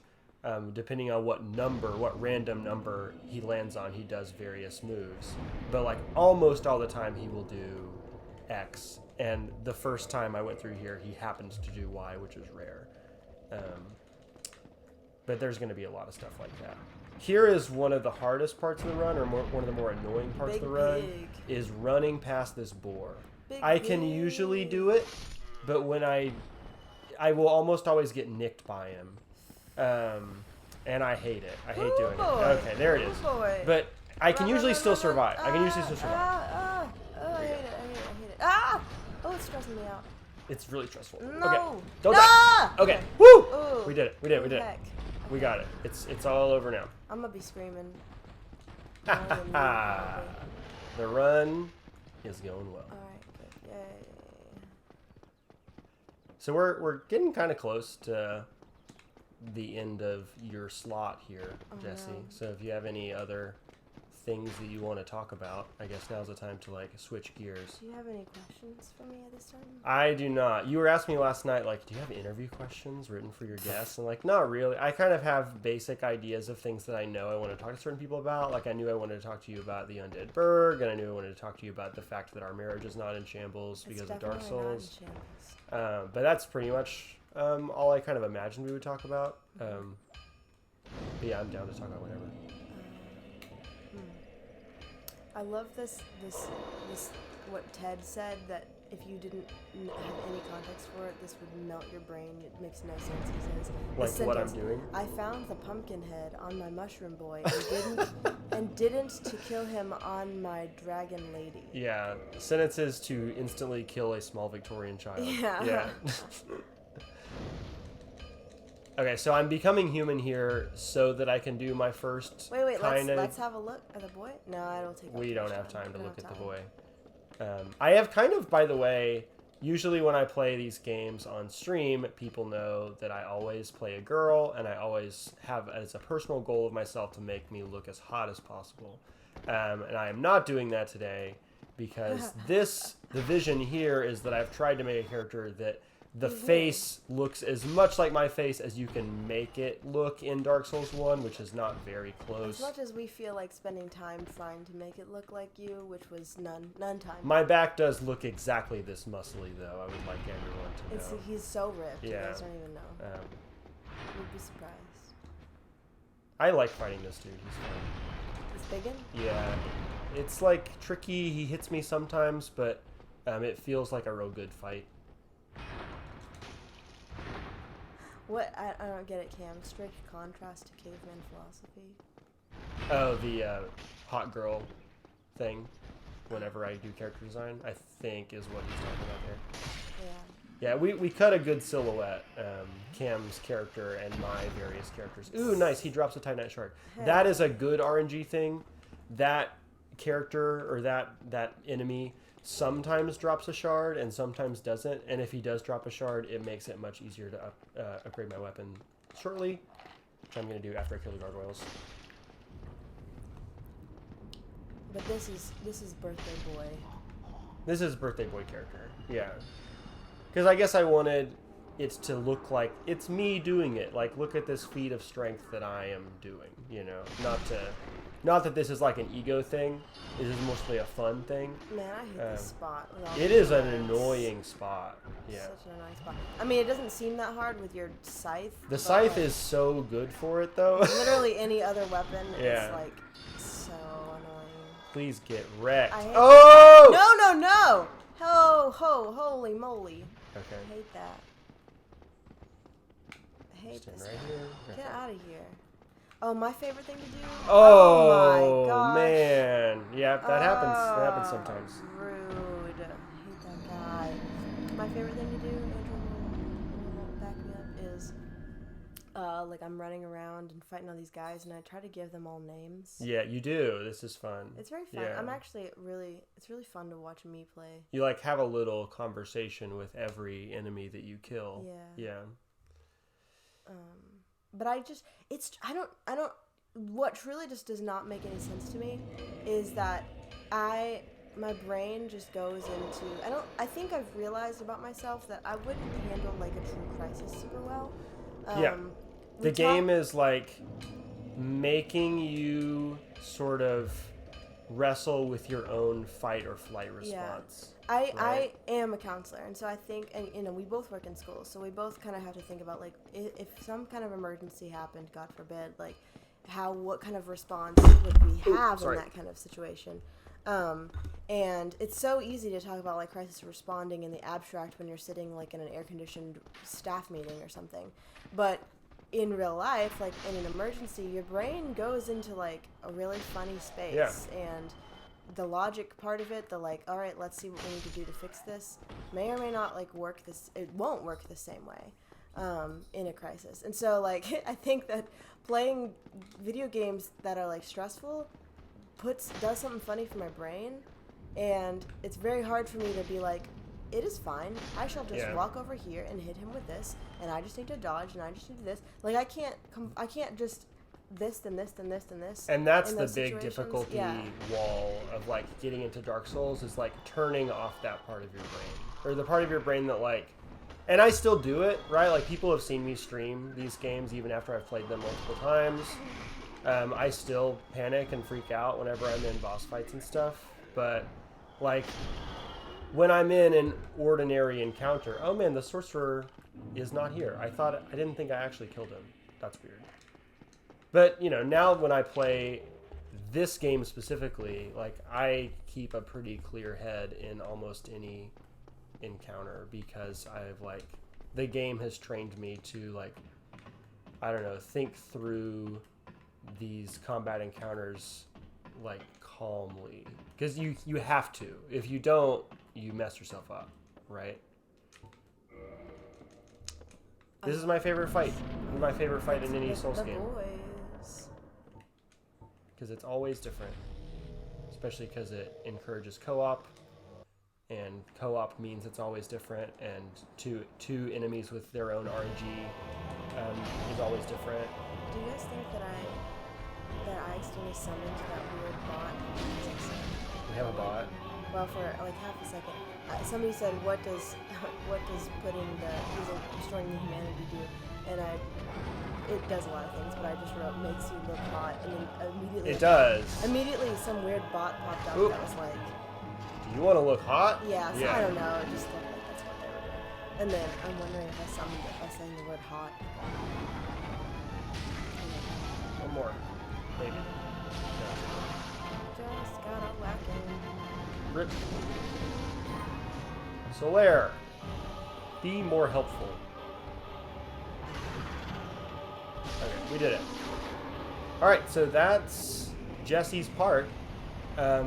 depending on what random number he lands on, he does various moves. But like almost all the time he will do X, and the first time I went through here he happens to do Y, which is rare. But there's going to be a lot of stuff like that. Here is one of the hardest parts of the run, or one of the more annoying parts of the run, is running past this boar. I can usually do it, but when I will almost always get nicked by him. And I hate it. I hate doing it. Okay, there it is. But I can usually still survive. I can usually still survive. I hate it. Ah! Oh, it's stressing me out. It's really stressful. No. Okay. Don't No! die. Okay. Woo! Ooh. We did it. We did it. We did it. Heck. We got it. It's all over now. I'm gonna be screaming. The run is going well. Alright, good. Yay. So we're getting kind of close to the end of your slot here, Jesse. No. So if you have any other things that you want to talk about, I guess now's the time to like switch gears. Do you have any questions for me at this time? I do not. You were asking me last night, like, do you have interview questions written for your guests? And like, not really. I kind of have basic ideas of things that I know I want to talk to certain people about. Like, I knew I wanted to talk to you about the Undead Berg, and I knew I wanted to talk to you about the fact that our marriage is not in shambles because of Dark Souls. But that's pretty much all I kind of imagined we would talk about. But yeah, I'm down to talk about whatever. I love this what Ted said, that if you didn't have any context for it, this would melt your brain. It makes no sense, he says. Like what I'm doing? I found the pumpkin head on my mushroom boy and didn't to kill him on my dragon lady. Yeah, sentences to instantly kill a small Victorian child. Yeah. Okay, so I'm becoming human here so that I can do my first Wait, let's have a look at the boy? No, it'll take We don't have time to look at the boy. I have kind of, by the way, usually when I play these games on stream, people know that I always play a girl, and I always have as a personal goal of myself to make me look as hot as possible. And I am not doing that today because the vision here is that I've tried to make a character that the face looks as much like my face as you can make it look in Dark Souls 1, which is not very close. As much as we feel like spending time trying to make it look like you, which was none time. My back does look exactly this muscly, though. I would like everyone to know. He's so ripped. Yeah. You guys don't even know. You'd be surprised. I like fighting this dude. He's fun. This biggin? Yeah. It's like tricky. He hits me sometimes, but it feels like a real good fight. What? I don't get it, Cam. Strict contrast to caveman philosophy. Oh, the hot girl thing. Whenever I do character design, I think is what he's talking about there. Yeah. Yeah, we cut a good silhouette. Cam's character and my various characters. Ooh, nice. He drops a Titanite shard. Hey. That is a good RNG thing. That character or that enemy sometimes drops a shard and sometimes doesn't, and if he does drop a shard, it makes it much easier to upgrade my weapon shortly, which I'm going to do after I kill the gargoyles. But this is birthday boy. This is birthday boy character, yeah, because I guess I wanted it to look like it's me doing it. Like, look at this feat of strength that I am doing, you know, not that this is like an ego thing. This is mostly a fun thing. Man, I hate this spot. It is an annoying spot. Yeah. Such an annoying spot. I mean, it doesn't seem that hard with your scythe. The scythe is so good for it, though. Literally any other weapon Yeah. is like so annoying. Please get wrecked. I hate Oh! No! Holy moly. Okay. I hate that. I hate Stand this. right here. Get out of here. Oh, my favorite thing to do? Oh, my gosh. man. Yeah, that happens. That happens sometimes. Rude. I hate that guy. My favorite thing to do, Andrew will back me up, is like I'm running around and fighting all these guys, and I try to give them all names. Yeah, you do. This is fun. It's very fun. Yeah. I'm actually it's really fun to watch me play. You like have a little conversation with every enemy that you kill. Yeah. Yeah. But I don't, what truly just does not make any sense to me is that my brain just goes into, I think I've realized about myself that I wouldn't handle like a true crisis super well. Yeah. The game is like making you sort of wrestle with your own fight or flight response. I am a counselor, and so I think, and you know, we both work in schools, so we both kind of have to think about like if some kind of emergency happened, God forbid, like what kind of response would we have in that kind of situation. And it's so easy to talk about like crisis responding in the abstract when you're sitting like in an air-conditioned staff meeting or something, but in real life, like in an emergency, your brain goes into like a really funny space, and the logic part of it, the like, all right, let's see what we need to do to fix this, may or may not like work it won't work the same way in a crisis. And so like I think that playing video games that are like stressful does something funny for my brain, and it's very hard for me to be like, it is fine, I shall just walk over here and hit him with this, and I just need to dodge, and I just need to do this. Like I can't just this, then this, then this, then this. And that's the big difficulty wall of like getting into Dark Souls, is like turning off that part of your brain, or the part of your brain that like, and I still do it, right? Like people have seen me stream these games even after I've played them multiple times. I still panic and freak out whenever I'm in boss fights and stuff, but like when I'm in an ordinary encounter, oh man, the sorcerer is not here. I didn't think I actually killed him. That's weird. But, you know, now when I play this game specifically, like, I keep a pretty clear head in almost any encounter because I've like the game has trained me to like, I don't know, think through these combat encounters like calmly, because you have to. If you don't, you mess yourself up, right? This is my favorite fight. My favorite fight in any Souls game. Boys. Because it's always different. Especially because it encourages co-op. And co-op means it's always different. And two enemies with their own RNG is always different. Do you guys think that I accidentally summoned that weird bot? We have a bot. Well, for like half a second, somebody said, "What does putting destroying the humanity do?" And it does a lot of things, but I just wrote makes you look hot, and then immediately it does. Immediately, some weird bot popped up that was like, "Do you want to look hot?" Yeah, so I don't know. It just looked like that's what they were doing. And then I'm wondering if I summoned it by saying the word hot. One more, maybe. Just got a whacking. Rip. Solaire, be more helpful. Okay, we did it. Alright, so that's Jesse's part. I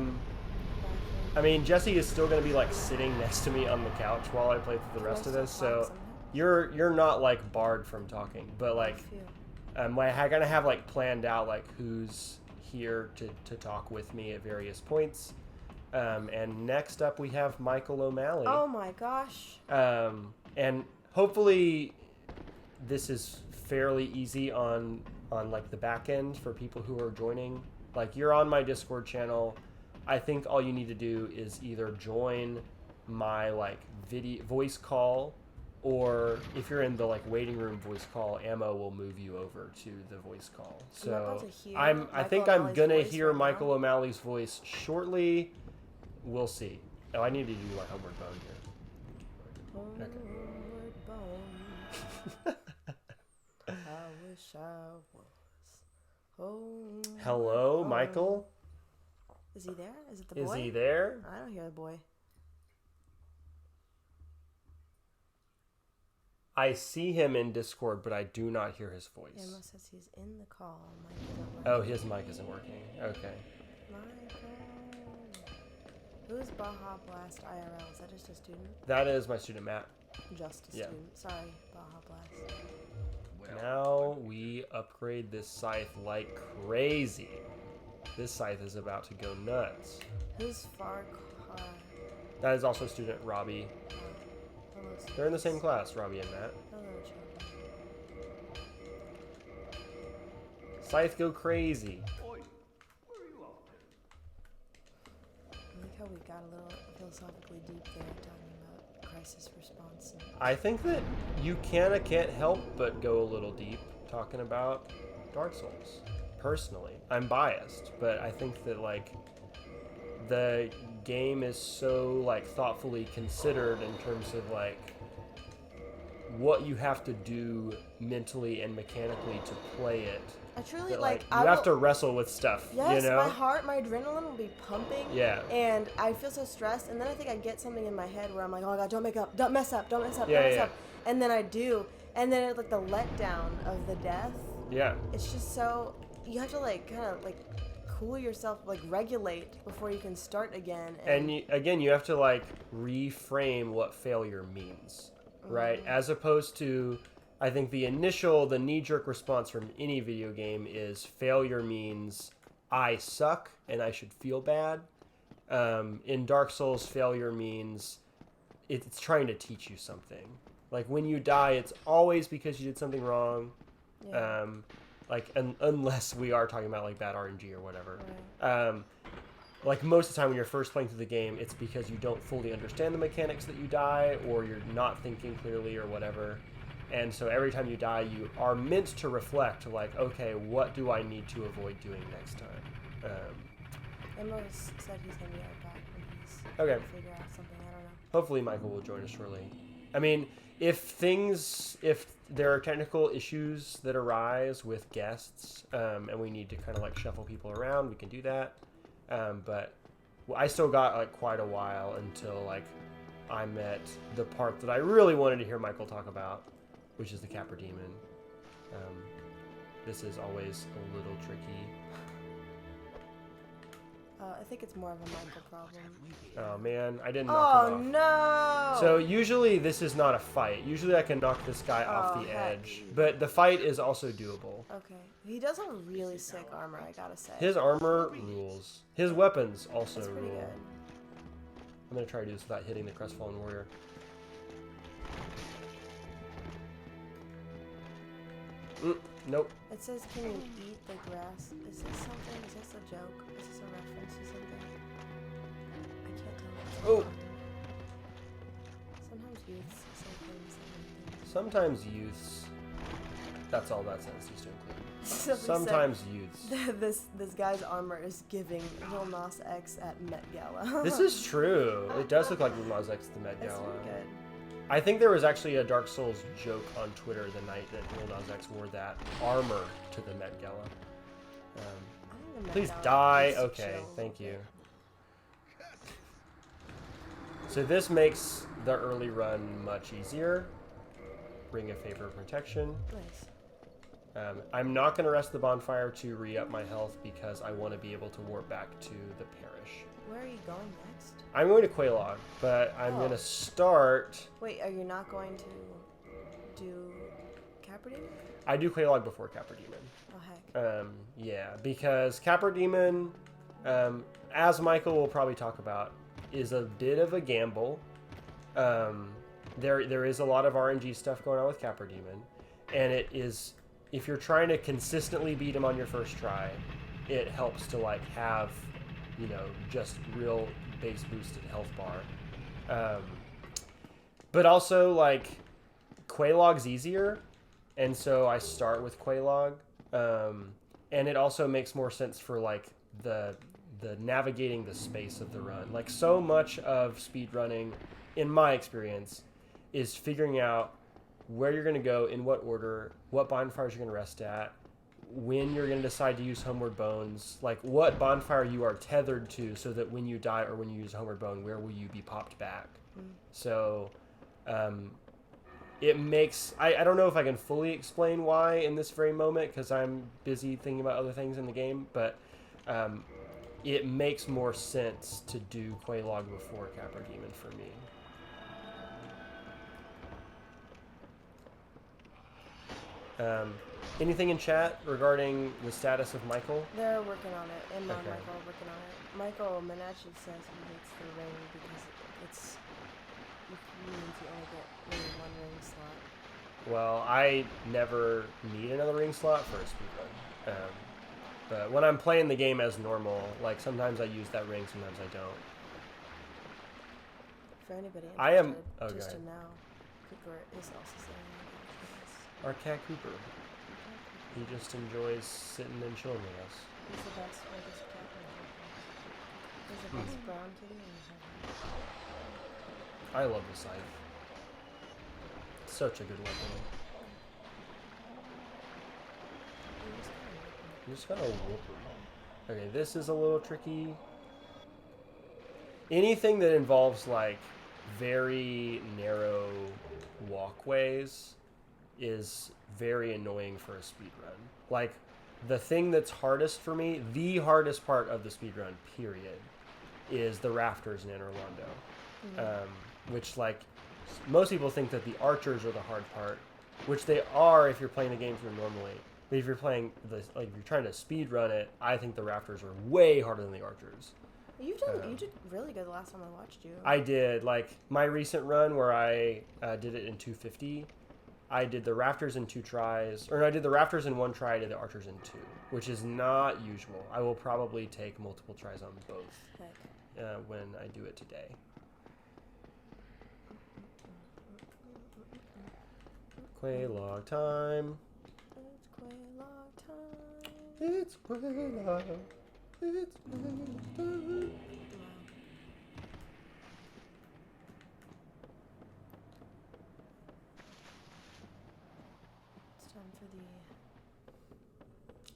mean, Jesse is still going to be like sitting next to me on the couch while I play through the rest of this, so you're not like barred from talking, but like I'm gonna have like planned out like who's here to talk with me at various points. And next up we have Michael O'Malley. Oh my gosh. And hopefully this is fairly easy on like the back end for people who are joining. Like, you're on my Discord channel. I think all you need to do is either join my like video voice call, or if you're in the like waiting room voice call, Ammo will move you over to the voice call. So I think I'm gonna hear Michael O'Malley's voice shortly. We'll see. Oh, I need to do like Homeward Bone here. Okay. I wish I was. Hello, Michael. Is he there? Is it the boy? Is he there? I don't hear the boy. I see him in Discord, but I do not hear his voice. Emma says he's in the call. Oh, his mic isn't working. Okay. Who's Baja Blast IRL? Is that just a student? That is my student, Matt. Just a student. Sorry, Baja Blast. Now we upgrade this scythe like crazy. This scythe is about to go nuts. Who's Far Cry? That is also student Robbie. They're in the same class, Robbie and Matt. Scythe go crazy. I like how we got a little philosophically deep there talking about crisis response. I think that you can't help but go a little deep talking about Dark Souls. Personally, I'm biased, but I think that like the game is so like thoughtfully considered in terms of like what you have to do mentally and mechanically to play it. I truly that, like. You have to wrestle with stuff. Yes, you know? my adrenaline will be pumping. Yeah. And I feel so stressed, and then I think I get something in my head where I'm like, oh my god, don't mess up, don't mess up, don't mess up. And then I do, and then it's like the letdown of the death. Yeah. It's just so you have to like kind of like cool yourself, like regulate before you can start again. And you have to like reframe what failure means, right? As opposed to, I think the knee-jerk response from any video game is failure means I suck and I should feel bad. In Dark Souls, failure means it's trying to teach you something. Like when you die, it's always because you did something wrong. Yeah. Unless we are talking about like bad RNG or whatever. Right. Like most of the time when you're first playing through the game, it's because you don't fully understand the mechanics that you die, or you're not thinking clearly or whatever. And so every time you die, you are meant to reflect, like, okay, what do I need to avoid doing next time? Emma said he's going to be right back when he's okay. Figure out something. I don't know. Hopefully Michael will join us shortly. I mean, if there are technical issues that arise with guests, and we need to kind of like shuffle people around, we can do that. But I still got like quite a while until like I'm at the part that I really wanted to hear Michael talk about, which is the Capra Demon. This is always a little tricky. I think it's more of a Michael problem. Oh man, I didn't knock him off. Oh no! So usually this is not a fight. Usually I can knock this guy off the edge. But the fight is also doable. Okay. He does have really sick armor, I gotta say. His armor rules. His weapons also That's pretty rule. good. I'm going to try to do this without hitting the Crestfallen Warrior. Nope. It says, can you eat the grass? Is this something? Is this a joke? Is this a reference to something? I can't tell. Oh! Sometimes youths say things that Sometimes youths... That's all that sentence used to include. Somebody Sometimes youths. said, this guy's armor is giving Lil Nas X at Met Gala. This is true. It does look like Lil Nas X at the Met That's Gala. pretty good. I think there was actually a Dark Souls joke on Twitter the night that Lil Nas X wore that armor to the Met Gala. I think the Met Please Gala die. is Okay, chill. thank you. So this makes the early run much easier. Ring of Favor Protection. Nice. I'm not going to rest the bonfire to re-up my health because I want to be able to warp back to the parish. Where are you going next? I'm going to Quelaag, but I'm going to start... Wait, are you not going to do Capra Demon? I do Quelaag before Capra Demon. Oh, heck. Yeah, because Capra Demon, as Michael will probably talk about, is a bit of a gamble. There is a lot of RNG stuff going on with Capra Demon, and it is, if you're trying to consistently beat him on your first try, it helps to like have, you know, just real base boosted health bar. But also like Quelaag's easier, and so I start with Quelaag, and it also makes more sense for like the navigating the space of the run. Like so much of speedrunning, in my experience, is figuring out where you're going to go, in what order, what bonfires you're going to rest at, when you're going to decide to use Homeward Bones, like what bonfire you are tethered to so that when you die or when you use Homeward Bone, where will you be popped back? So it makes... I don't know if I can fully explain why in this very moment because I'm busy thinking about other things in the game, but it makes more sense to do Quelaag before Capra Demon for me. Anything in chat regarding the status of Michael? They're working on it. And Okay. Michael are working on it. Michael Menachi says he hates the ring because it means you only get really one ring slot. Well, I never need another ring slot for a speedrun. But when I'm playing the game as normal, like sometimes I use that ring, sometimes I don't. For anybody interested, I am... Oh, just go ahead. to know, Cooper is also saying Our cat Cooper. He just enjoys sitting and chilling with us. he's the best oldest cat ever. He's the best brown kitty in heaven. I love the scythe. Such a good weapon. You just gotta whoop her. Okay, this is a little tricky. Anything that involves like very narrow walkways is very annoying for a speedrun. Like the thing that's hardest for me, the hardest part of the speedrun period, is the rafters in Anor Londo. Which like most people think that the archers are the hard part, which they are if you're playing the game through normally. But if you're playing if you're trying to speed run it, I think the rafters are way harder than the archers. You did really good the last time I watched you. I did, like my recent run where I did it in 250. I did the rafters in 2 tries, or no, I did the rafters in 1 try. I did the archers in 2, which is not usual. I will probably take multiple tries on both when I do it today. Quelaag time. It's Quelaag time. It's Quelaag. It's Quelaag time. It's time for the...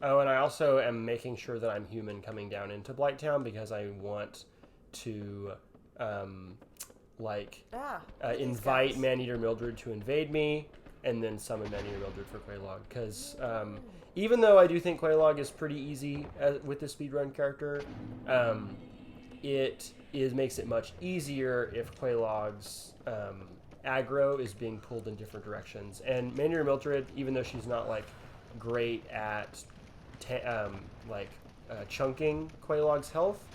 Oh, and I also am making sure that I'm human coming down into Blighttown because I want to like these invite guys. Maneater Mildred to invade me, and then summon Maneater Mildred for Quelaag. Because even though I do think Quelaag is pretty easy with the speedrun character, makes it much easier if Quelaag's aggro is being pulled in different directions. And Maneater Mildred, even though she's not like great at chunking Quelaag's health,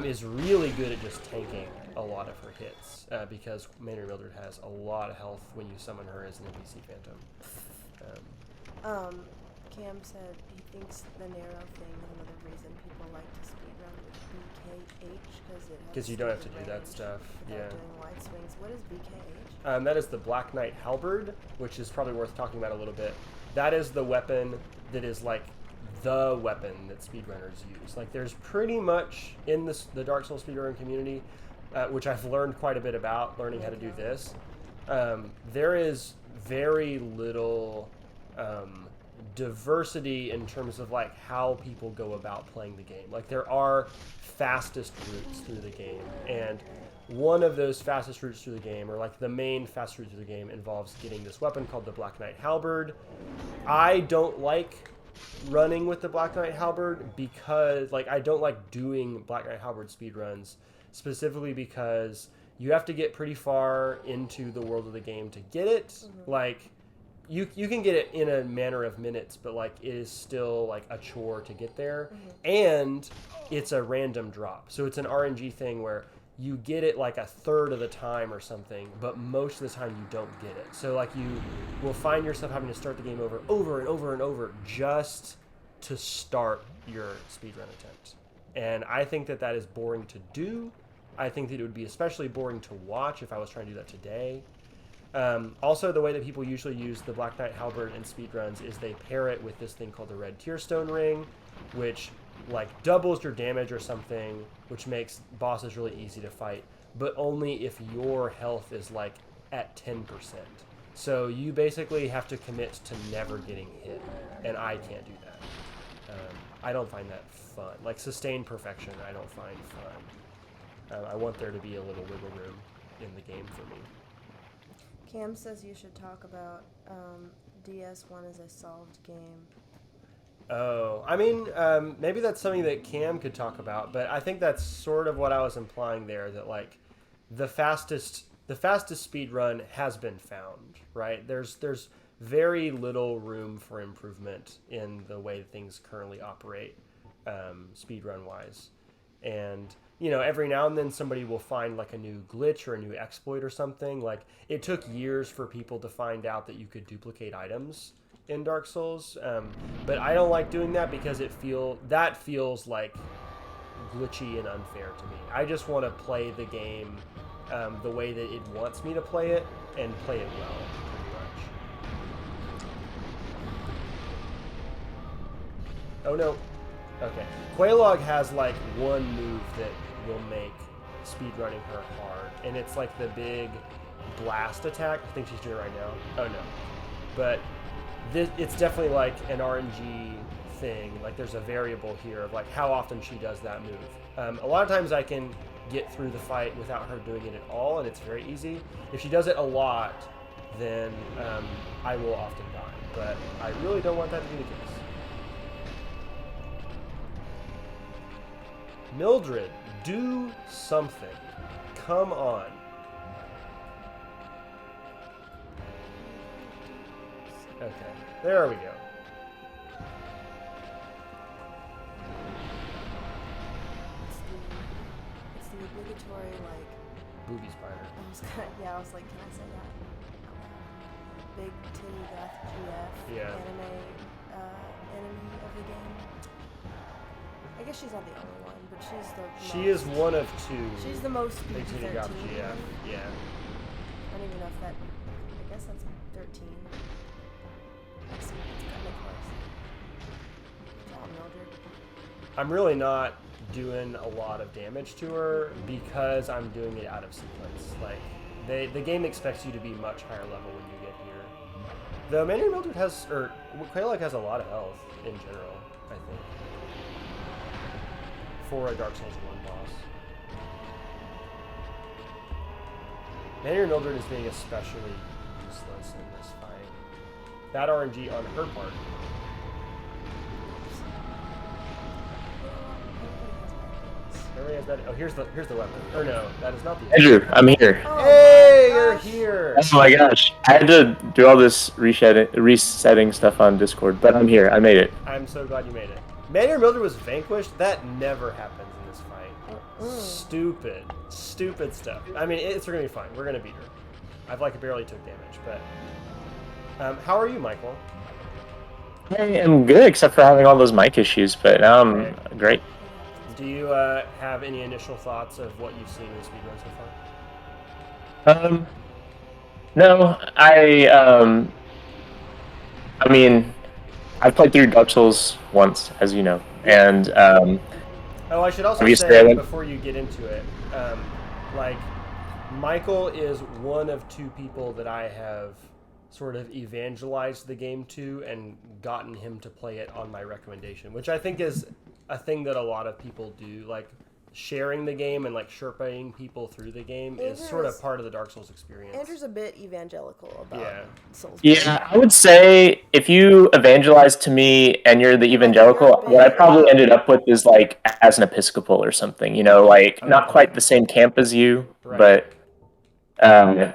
is really good at just tanking a lot of her hits because Maneater Mildred has a lot of health when you summon her as an NPC Phantom. Cam said he thinks the narrow thing is another reason people like to speedrun with BKH because you don't have to do that stuff. Yeah. Doing wide swings. What is BKH? That is the Black Knight Halberd, which is probably worth talking about a little bit. That is the weapon that is like the weapon that speedrunners use. Like there's pretty much in the Dark Souls speedrunning community, which I've learned quite a bit about, learning how to do this. There is very little diversity in terms of like how people go about playing the game. Like there are fastest routes through the game, and one of those fastest routes through the game, or like the main fast route through the game, involves getting this weapon called the Black Knight Halberd. I don't like running with the Black Knight Halberd because like I don't like doing Black Knight Halberd speedruns, specifically because you have to get pretty far into the world of the game to get it. Mm-hmm. Like you can get it in a matter of minutes, but like it is still like a chore to get there. Mm-hmm. And it's a random drop, so it's an RNG thing where you get it like a third of the time or something, but most of the time you don't get it. So like you will find yourself having to start the game over and over and over just to start your speedrun attempt. And I think that is boring to do. I think that it would be especially boring to watch if I was trying to do that today. Also, the way that people usually use the Black Knight Halberd in speedruns is they pair it with this thing called the Red Tearstone Ring, which like doubles your damage or something, which makes bosses really easy to fight, but only if your health is like at 10%. So you basically have to commit to never getting hit, and I can't do that. I don't find that fun. Like sustained perfection, I don't find fun. I want there to be a little wiggle room in the game for me. Cam says you should talk about DS1 as a solved game. Oh, I mean, maybe that's something that Cam could talk about, but I think that's sort of what I was implying there, that like the fastest speed run has been found, right? There's very little room for improvement in the way things currently operate, speed run wise. And you know, every now and then somebody will find like a new glitch or a new exploit or something. Like it took years for people to find out that you could duplicate items in Dark Souls, but I don't like doing that because that feels like glitchy and unfair to me. I just want to play the game the way that it wants me to play it, and play it well, pretty much. Oh no. Okay. Quelaag has like one move that will make speedrunning her hard, and it's like the big blast attack. I think she's doing it right now. Oh no. But it's definitely like an RNG thing. Like there's a variable here of like how often she does that move. A lot of times I can get through the fight without her doing it at all, and it's very easy. If she does it a lot, then I will often die. But I really don't want that to be the case. Mildred, do something. Come on. Okay, there we go. It's the obligatory, like... Booby spider. I was like, can I say that? Big titty death GF Yeah. enemy of the game. I guess she's not the only one, but she's the She is one of two. She's the most Big titty PG-13. goth GF. Yeah. I don't even know if that... I guess that's 13. It's kind of close. Good job, Mildred. I'm really not doing a lot of damage to her because I'm doing it out of sequence. Like, the game expects you to be much higher level when you get here. Though Maneater Mildred has, or Quelaag has a lot of health in general, I think, for a Dark Souls 1 boss. Mayor Mildred is being especially useless in this fight. Bad RNG on her part. Oh, here's the weapon. Or no, that is not the Andrew, I'm here. Oh hey, you're here! Oh my gosh. I had to do all this resetting stuff on Discord, but I'm here. I made it. I'm so glad you made it. Mayor Mildred was vanquished? That never happens in this fight. Stupid stuff. I mean, it's gonna be fine. We're gonna beat her. I've barely took damage, but... how are you, Michael? I am good, except for having all those mic issues, but now I'm great. Do you have any initial thoughts of what you've seen in the speedrun so far? No, I mean, I've played through Dark Souls once, as you know, and oh, I should also obviously say before you get into it, Michael is one of two people that I have sort of evangelized the game to and gotten him to play it on my recommendation, which I think is a thing that a lot of people do. Sharing the game and Sherpaing people through the game is sort of part of the Dark Souls experience. Andrew's a bit evangelical about Souls. Yeah, I would say if you evangelize to me and you're the evangelical, what I probably ended up with is as an Episcopal or something, not quite the same camp as you, but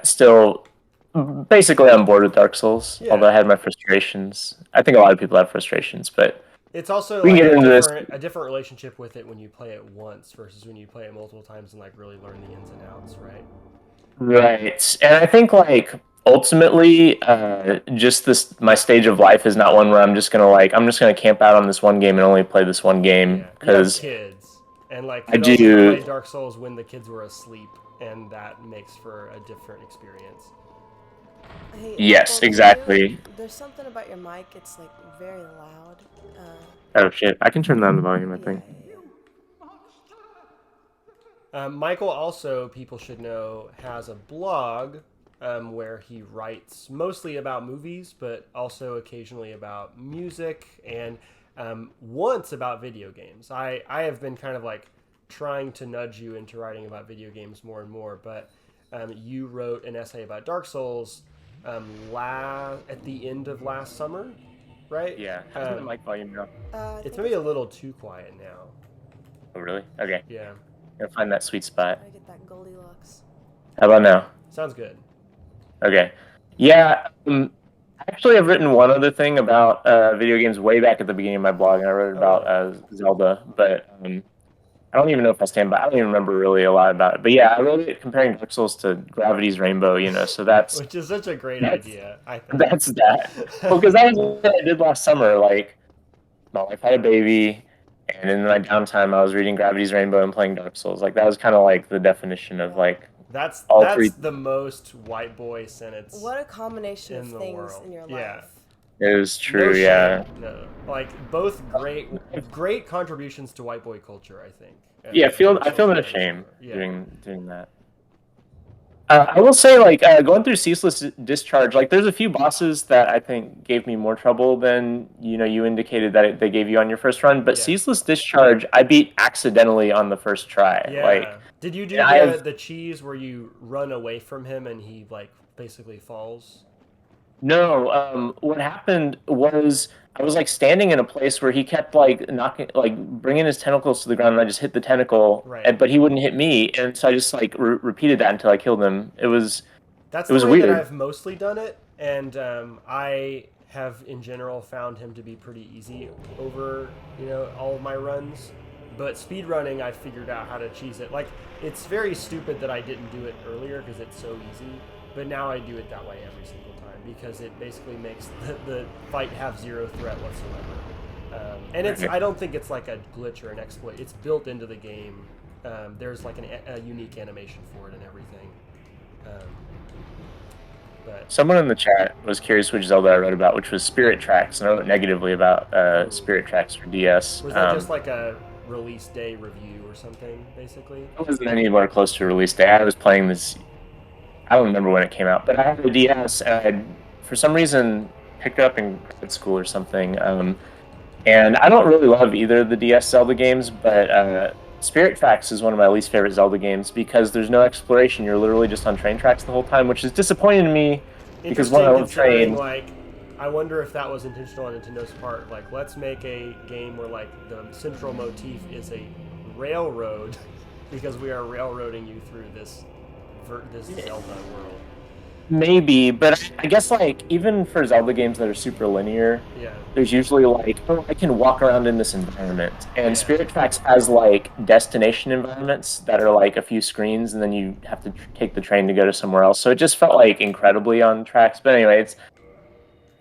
still basically on board with Dark Souls, although I had my frustrations. I think a lot of people have frustrations, but it's also a different relationship with it when you play it once versus when you play it multiple times and really learn the ins and outs, right? Right. And I think ultimately just my stage of life is not one where I'm just gonna camp out on this one game and only play this one game because kids and I do play Dark Souls when the kids were asleep, and that makes for a different experience. Hey, yes, exactly. There's something about your mic, it's very loud. Oh shit, I can turn down the volume, I think. Michael also, people should know, has a blog where he writes mostly about movies, but also occasionally about music, and once about video games. I have been kind of trying to nudge you into writing about video games more and more, but you wrote an essay about Dark Souls at the end of last summer, right? Yeah. How's the mic volume now? It's maybe a little too quiet now. Oh, really? Okay. Yeah. Gotta find that sweet spot. I get that Goldilocks. How about now? Sounds good. Okay. Yeah. Actually, I've written one other thing about video games way back at the beginning of my blog, and I wrote about Zelda, but I don't even know if I stand by. I don't even remember really a lot about it. But yeah, I wrote it comparing Dark Souls to Gravity's Rainbow, so that's... Which is such a great idea, I think. That's that. Well, because that was what I did last summer. My wife had a baby, and in my downtime, I was reading Gravity's Rainbow and playing Dark Souls. That was kind of the definition of, That's three. The most white boy sentence. What a combination of things in your life. Yeah. It was true, yeah. No, both great contributions to white boy culture, I think. Yeah, I feel no shame doing that. I will say, going through Ceaseless Discharge, there's a few bosses that I think gave me more trouble than, you indicated that they gave you on your first run. But Ceaseless Discharge, I beat accidentally on the first try. Yeah. Did you do the cheese where you run away from him and he, basically falls? No, what happened was I was standing in a place where he kept knocking, bringing his tentacles to the ground, and I just hit the tentacle, but he wouldn't hit me, and so I just repeated that until I killed him. That's the way that I've mostly done it, and I have in general found him to be pretty easy over all of my runs. But speedrunning, I figured out how to cheese it. It's very stupid that I didn't do it earlier because it's so easy, but now I do it that way every single time because it basically makes the fight have zero threat whatsoever. And I don't think it's a glitch or an exploit. It's built into the game. There's a unique animation for it and everything. But someone in the chat was curious which Zelda I wrote about, which was Spirit Tracks, and I wrote negatively about Spirit Tracks for DS. Was that just a release day review or something, basically? It wasn't anywhere close to release day. I was playing this... I don't remember when it came out, but I had a DS, and I had, for some reason, picked it up in grad school or something. And I don't really love either of the DS Zelda games, but Spirit Tracks is one of my least favorite Zelda games because there's no exploration. You're literally just on train tracks the whole time, which is disappointing to me because one, I love trains. Like, I wonder if that was intentional on Nintendo's part. Like, let's make a game where like the central motif is a railroad because we are railroading you through this Zelda world. Maybe, but I guess like even for Zelda games that are super linear, there's usually like, oh, I can walk around in this environment. And Spirit Tracks has like destination environments that are like a few screens, and then you have to take the train to go to somewhere else. So it just felt like incredibly on tracks. But anyway,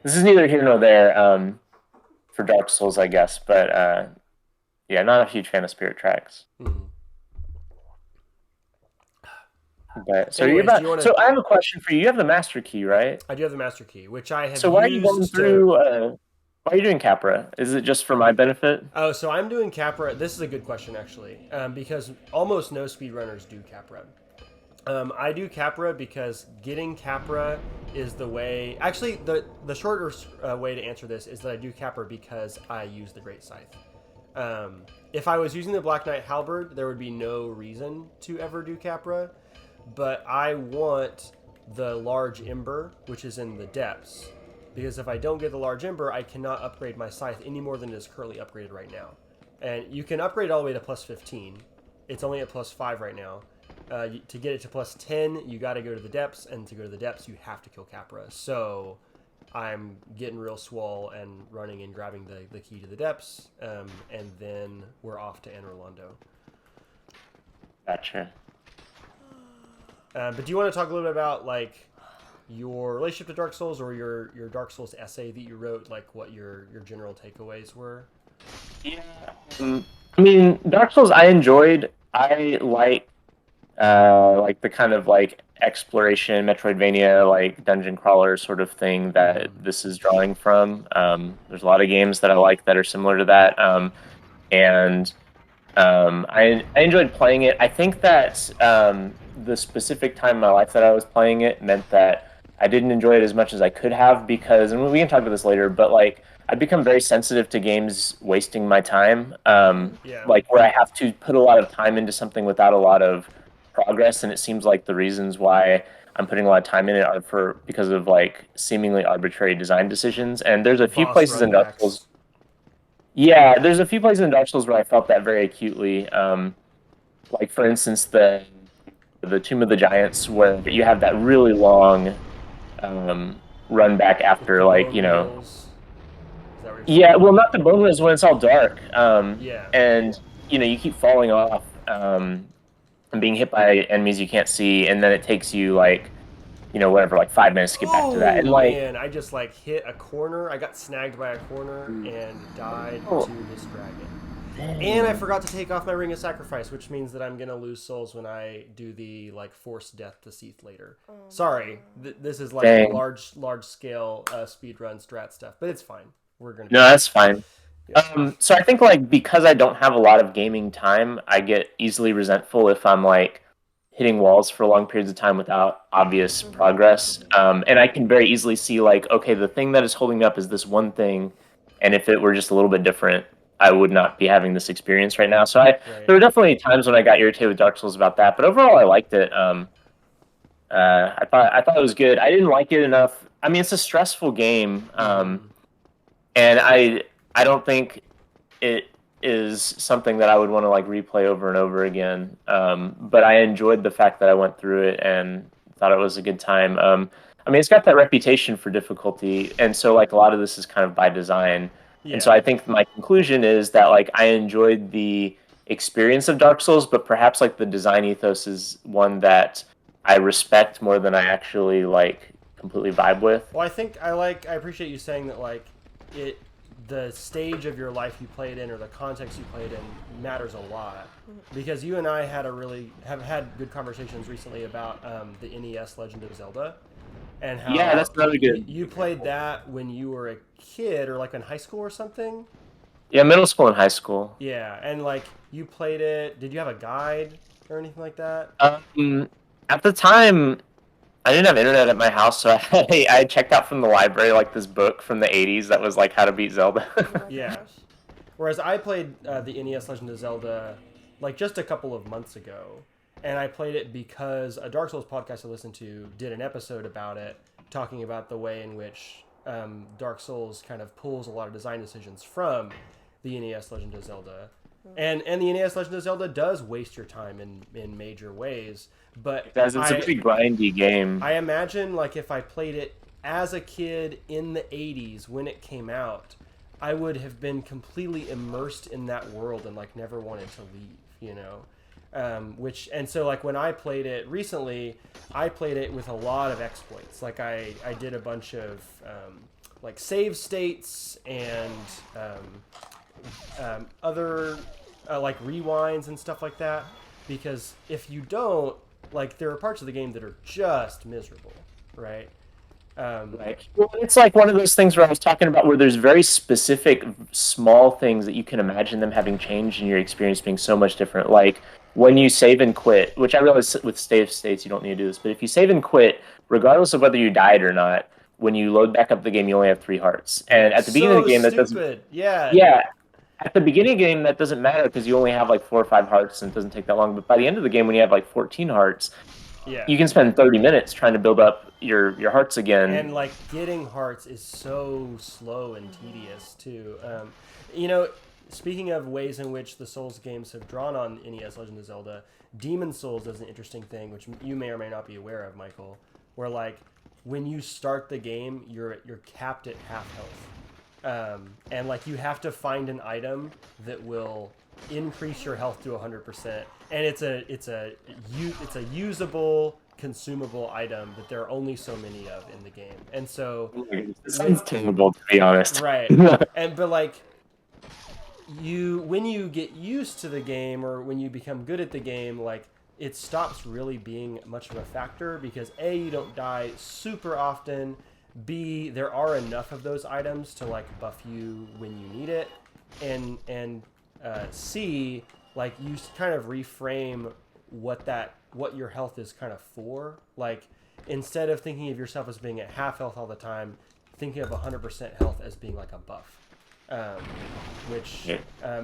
this is neither here nor there for Dark Souls, I guess. But yeah, not a huge fan of Spirit Tracks. Mm-hmm. But, so so I have a question for you. You have the Master Key, right? I do have the Master Key, which I have. So why are you going through? Why are you doing Capra? Is it just for my benefit? Oh, so I'm doing Capra. This is a good question, actually, because almost no speedrunners do Capra. I do Capra because getting Capra is the way. Actually, the shorter way to answer this is that I do Capra because I use the Great Scythe. If I was using the Black Knight Halberd, there would be no reason to ever do Capra. But I want the large ember, which is in the depths, because if I don't get the large ember, I cannot upgrade my scythe any more than it is currently upgraded right now. And you can upgrade all the way to plus 15. It's only at plus 5 right now. To get it to plus 10, you got to go to the depths, and to go to the depths, you have to kill Capra. So I'm getting real swole and running and grabbing the key to the depths, and then we're off to Anor Londo. Gotcha. But do you want to talk a little bit about like your relationship to Dark Souls or your Dark Souls essay that you wrote, like what your general takeaways were? Yeah. I mean, Dark Souls I enjoyed. I like the kind of like exploration, Metroidvania, like dungeon crawler sort of thing that this is drawing from. There's a lot of games that I like that are similar to that. And I enjoyed playing it. I think that the specific time in my life that I was playing it meant that I didn't enjoy it as much as I could have because, and we can talk about this later, but like I've become very sensitive to games wasting my time, like where I have to put a lot of time into something without a lot of progress, and it seems like the reasons why I'm putting a lot of time in it are because of like seemingly arbitrary design decisions. And there's a few places in Dark Souls. Yeah, there's a few places in Dark Souls where I felt that very acutely. Like for instance, the Tomb of the Giants, where you have that really long run back after, like, you know. Yeah, well, not the bone wheels when it's all dark. And you know, you keep falling off and being hit by enemies you can't see, and then it takes you like, you know, whatever, like 5 minutes to get back to that. And like, man, I just like hit a corner. I got snagged by a corner and died to this dragon. And I forgot to take off my Ring of Sacrifice, which means that I'm gonna lose souls when I do the like forced death to Seath later. Sorry, this is like large scale speedrun strat stuff, but it's fine. We're gonna. No, that's fine. So I think like because I don't have a lot of gaming time, I get easily resentful if I'm like hitting walls for long periods of time without obvious progress. And I can very easily see like, okay, the thing that is holding me up is this one thing, and if it were just a little bit different, I would not be having this experience right now. So there were definitely times when I got irritated with Dark Souls about that, but overall I liked it. I thought it was good. I didn't like it enough. I mean, it's a stressful game, and I don't think it is something that I would want to like replay over and over again. But I enjoyed the fact that I went through it and thought it was a good time. I mean, it's got that reputation for difficulty, and so like a lot of this is kind of by design. And so I think my conclusion is that like I enjoyed the experience of Dark Souls, but perhaps like the design ethos is one that I respect more than I actually like completely vibe with. Well, I appreciate you saying that like the stage of your life you played in or the context you played in matters a lot, because you and I have had good conversations recently about the NES Legend of Zelda. And how that's really good. You played that when you were a kid or like in high school or something? Yeah, middle school and high school. Yeah, and like you played it, did you have a guide or anything like that? At the time, I didn't have internet at my house, so I checked out from the library like this book from the 80s that was like How to Beat Zelda. Yeah. Whereas I played the NES Legend of Zelda like just a couple of months ago, and I played it because a Dark Souls podcast I listened to did an episode about it, talking about the way in which Dark Souls kind of pulls a lot of design decisions from the NES Legend of Zelda. And the NES Legend of Zelda does waste your time in major ways, but it's a pretty grindy game. I imagine like if I played it as a kid in the 80s when it came out, I would have been completely immersed in that world and like never wanted to leave, you know? So like when I played it recently, I played it with a lot of exploits. Like I did a bunch of like save states and other like rewinds and stuff like that, because if you don't, like, there are parts of the game that are just miserable, right? Right. Well, it's like one of those things where I was talking about where there's very specific small things that you can imagine them having changed and your experience being so much different. Like when you save and quit, which I realize with save states you don't need to do this, but if you save and quit, regardless of whether you died or not, when you load back up the game, you only have 3 hearts. And at the beginning of the game, that doesn't. Yeah. At the beginning of the game, that doesn't matter because you only have like 4 or 5 hearts and it doesn't take that long. But by the end of the game, when you have like 14 hearts, you can spend 30 minutes trying to build up your hearts again. And like getting hearts is so slow and tedious too. You know, speaking of ways in which the Souls games have drawn on NES Legend of Zelda, Demon Souls does an interesting thing, which you may or may not be aware of, Michael, where like when you start the game, you're capped at half health. And like you have to find an item that will increase your health to 100%, and it's a usable, consumable item that there are only so many of in the game. And so it sounds terrible, to be honest. Right. But like when you get used to the game, or when you become good at the game, like it stops really being much of a factor, because A, you don't die super often, B, there are enough of those items to like buff you when you need it, and C, like you kind of reframe what your health is kind of for. Like instead of thinking of yourself as being at half health all the time, thinking of 100% health as being like a buff.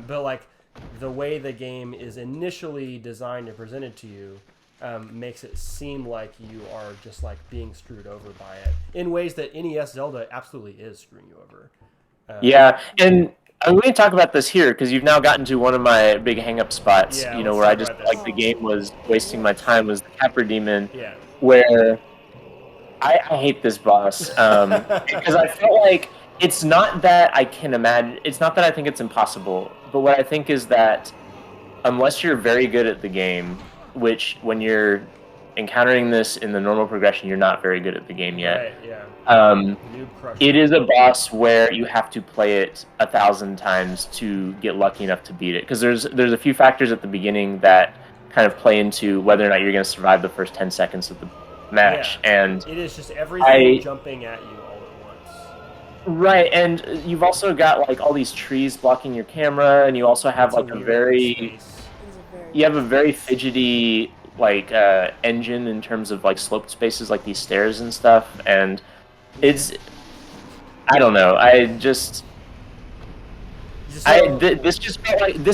But like the way the game is initially designed and presented to you makes it seem like you are just like being screwed over by it in ways that NES Zelda absolutely is screwing you over. Yeah, and I'm going to talk about this here because you've now gotten to one of my big hang-up spots, where I just like the game was wasting my time, was the Capra Demon, where I hate this boss because I felt like it's not that I can imagine, it's not that I think it's impossible, but what I think is that unless you're very good at the game, which when you're encountering this in the normal progression, you're not very good at the game yet. Right, yeah. It is a boss where you have to play it 1,000 times to get lucky enough to beat it. Because there's a few factors at the beginning that kind of play into whether or not you're going to survive the first 10 seconds of the match. Yeah. And it is just everything jumping at you all at once. Right, and you've also got like all these trees blocking your camera, and you also have like a very fidgety like engine in terms of like sloped spaces, like these stairs and stuff, and I don't know. This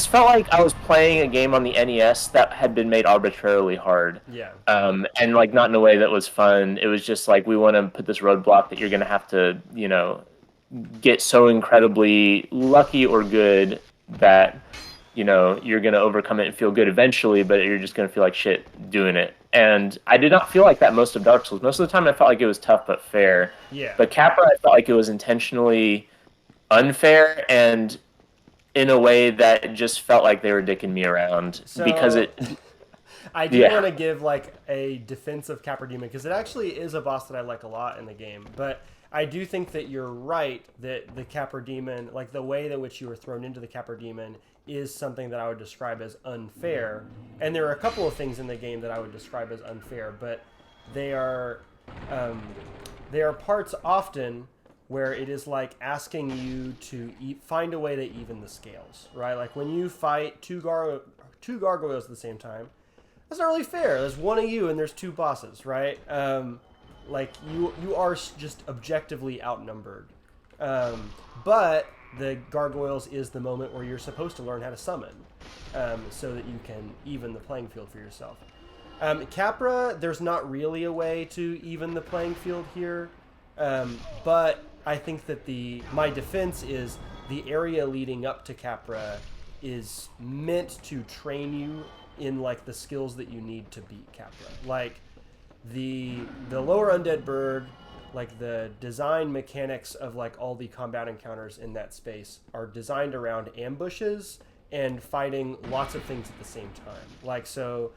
felt like I was playing a game on the NES that had been made arbitrarily hard. Yeah. And like not in a way that was fun. It was just like, we want to put this roadblock that you're gonna have to, get so incredibly lucky or good that you're going to overcome it and feel good eventually, but you're just going to feel like shit doing it. And I did not feel like that most of Dark Souls. Most of the time I felt like it was tough but fair. Yeah. But Capra, I felt like it was intentionally unfair, and in a way that just felt like they were dicking me around. Because I do want to give like a defense of Capra Demon, because it actually is a boss that I like a lot in the game. But I do think that you're right that the Capra Demon, like the way in which you were thrown into the Capra Demon, is something that I would describe as unfair. And there are a couple of things in the game that I would describe as unfair, but they are parts often where it is like asking you to find a way to even the scales, right? Like when you fight two gargoyles at the same time, that's not really fair. There's one of you and there's 2 bosses, right? Like you are just objectively outnumbered. But the gargoyles is the moment where you're supposed to learn how to summon, so that you can even the playing field for yourself. Capra, there's not really a way to even the playing field here, but I think that my defense is the area leading up to Capra is meant to train you in like the skills that you need to beat Capra. Like the lower undead bird, like the design mechanics of like all the combat encounters in that space are designed around ambushes and fighting lots of things at the same time. Like, so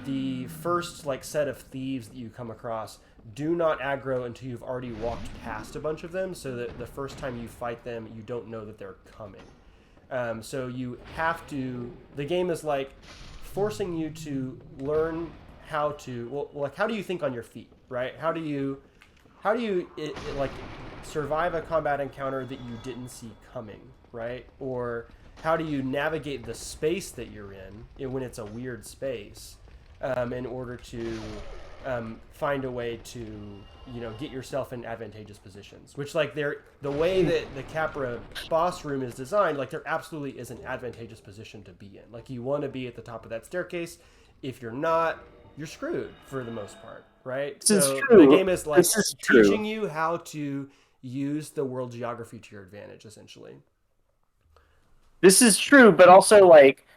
the first like set of thieves that you come across do not aggro until you've already walked past a bunch of them, so that the first time you fight them, you don't know that they're coming. So you have to, the game is like forcing you to learn how to, like how do you think on your feet, right? How do you like survive a combat encounter that you didn't see coming, right? Or how do you navigate the space that you're in when it's a weird space, in order to find a way to, get yourself in advantageous positions? Which, like, the way that the Capra boss room is designed, like, there absolutely is an advantageous position to be in. Like, you want to be at the top of that staircase. If you're not, you're screwed for the most part, right? This so is true. The game is like true. teaching you how to use the world geography to your advantage, essentially. This is true, but also, like,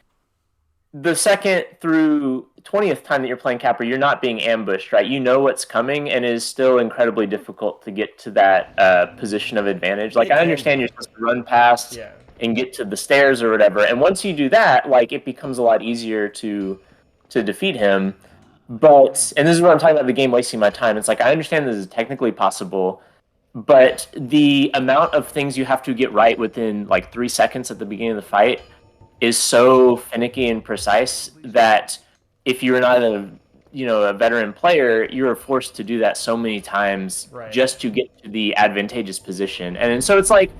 the second through 20th time that you're playing Capra, you're not being ambushed, right? You know what's coming, and it is still incredibly difficult to get to that position of advantage. Like, I understand you're supposed to run past and get to the stairs or whatever, and once you do that, like, it becomes a lot easier to defeat him. But, and this is what I'm talking about, the game wasting my time. It's like, I understand this is technically possible, but the amount of things you have to get right within like 3 seconds at the beginning of the fight is so finicky and precise that if you're not a veteran player, you're forced to do that so many times just to get to the advantageous position. And so it's like,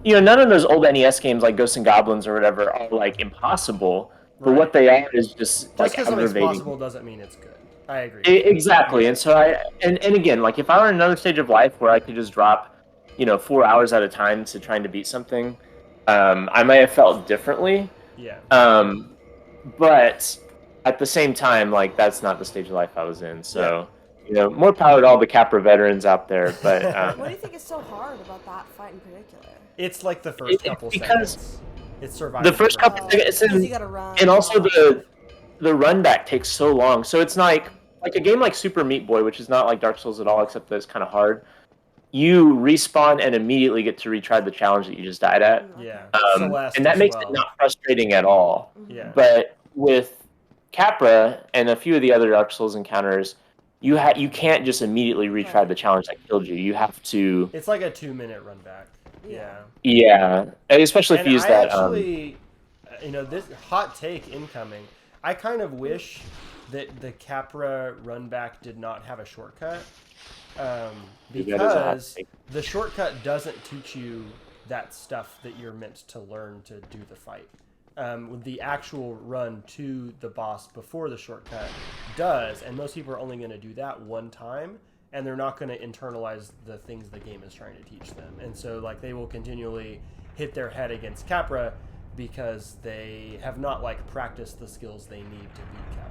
none of those old NES games like Ghosts and Goblins or whatever are like impossible, but what they are is just like because it's possible doesn't mean it's good. I agree. Exactly. And so and again, like if I were in another stage of life where I could just drop, 4 hours at a time to trying to beat something, I might have felt differently. Yeah. But at the same time, like that's not the stage of life I was in. So, more power to all the Capra veterans out there. But what do you think is so hard about that fight in particular? It's like the first couple seconds. It's survival. The first couple seconds, you gotta run, and also the run back takes so long. So it's like a game like Super Meat Boy, which is not like Dark Souls at all, except that it's kind of hard. You respawn and immediately get to retry the challenge that you just died at. Yeah. And that makes it not frustrating at all. Yeah. But with Capra and a few of the other Dark Souls encounters, you can't just immediately retry the challenge that killed you. You have to. It's like a 2-minute run back. Yeah. Yeah. Especially if you use that. Actually, this hot take incoming. I kind of wish that the Capra run back did not have a shortcut, because the shortcut doesn't teach you that stuff that you're meant to learn to do the fight. The actual run to the boss before the shortcut does, and most people are only going to do that one time, and they're not going to internalize the things the game is trying to teach them. And so, like, they will continually hit their head against Capra because they have not, like, practiced the skills they need to beat Capra.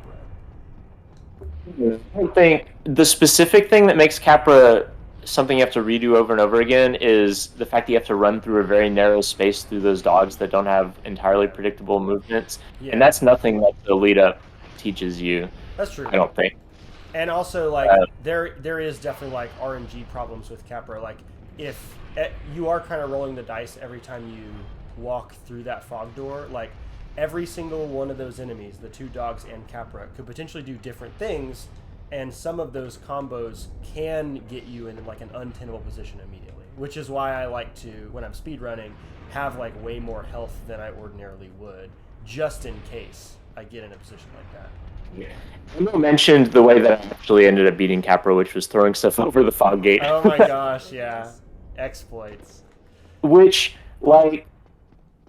I think the specific thing that makes Capra something you have to redo over and over again is the fact that you have to run through a very narrow space through those dogs that don't have entirely predictable movements. Yeah. And that's nothing that the lead up teaches you. That's true. I don't think. And also, like, there is definitely, like, RNG problems with Capra. Like, if you are kind of rolling the dice every time you walk through that fog door, like, every single one of those enemies, the 2 dogs and Capra, could potentially do different things, and some of those combos can get you in, like, an untenable position immediately. Which is why I like to, when I'm speedrunning, have, like, way more health than I ordinarily would, just in case I get in a position like that. Yeah. Emil mentioned the way that I actually ended up beating Capra, which was throwing stuff over the fog gate. Oh my gosh, yeah. Exploits. Which, like,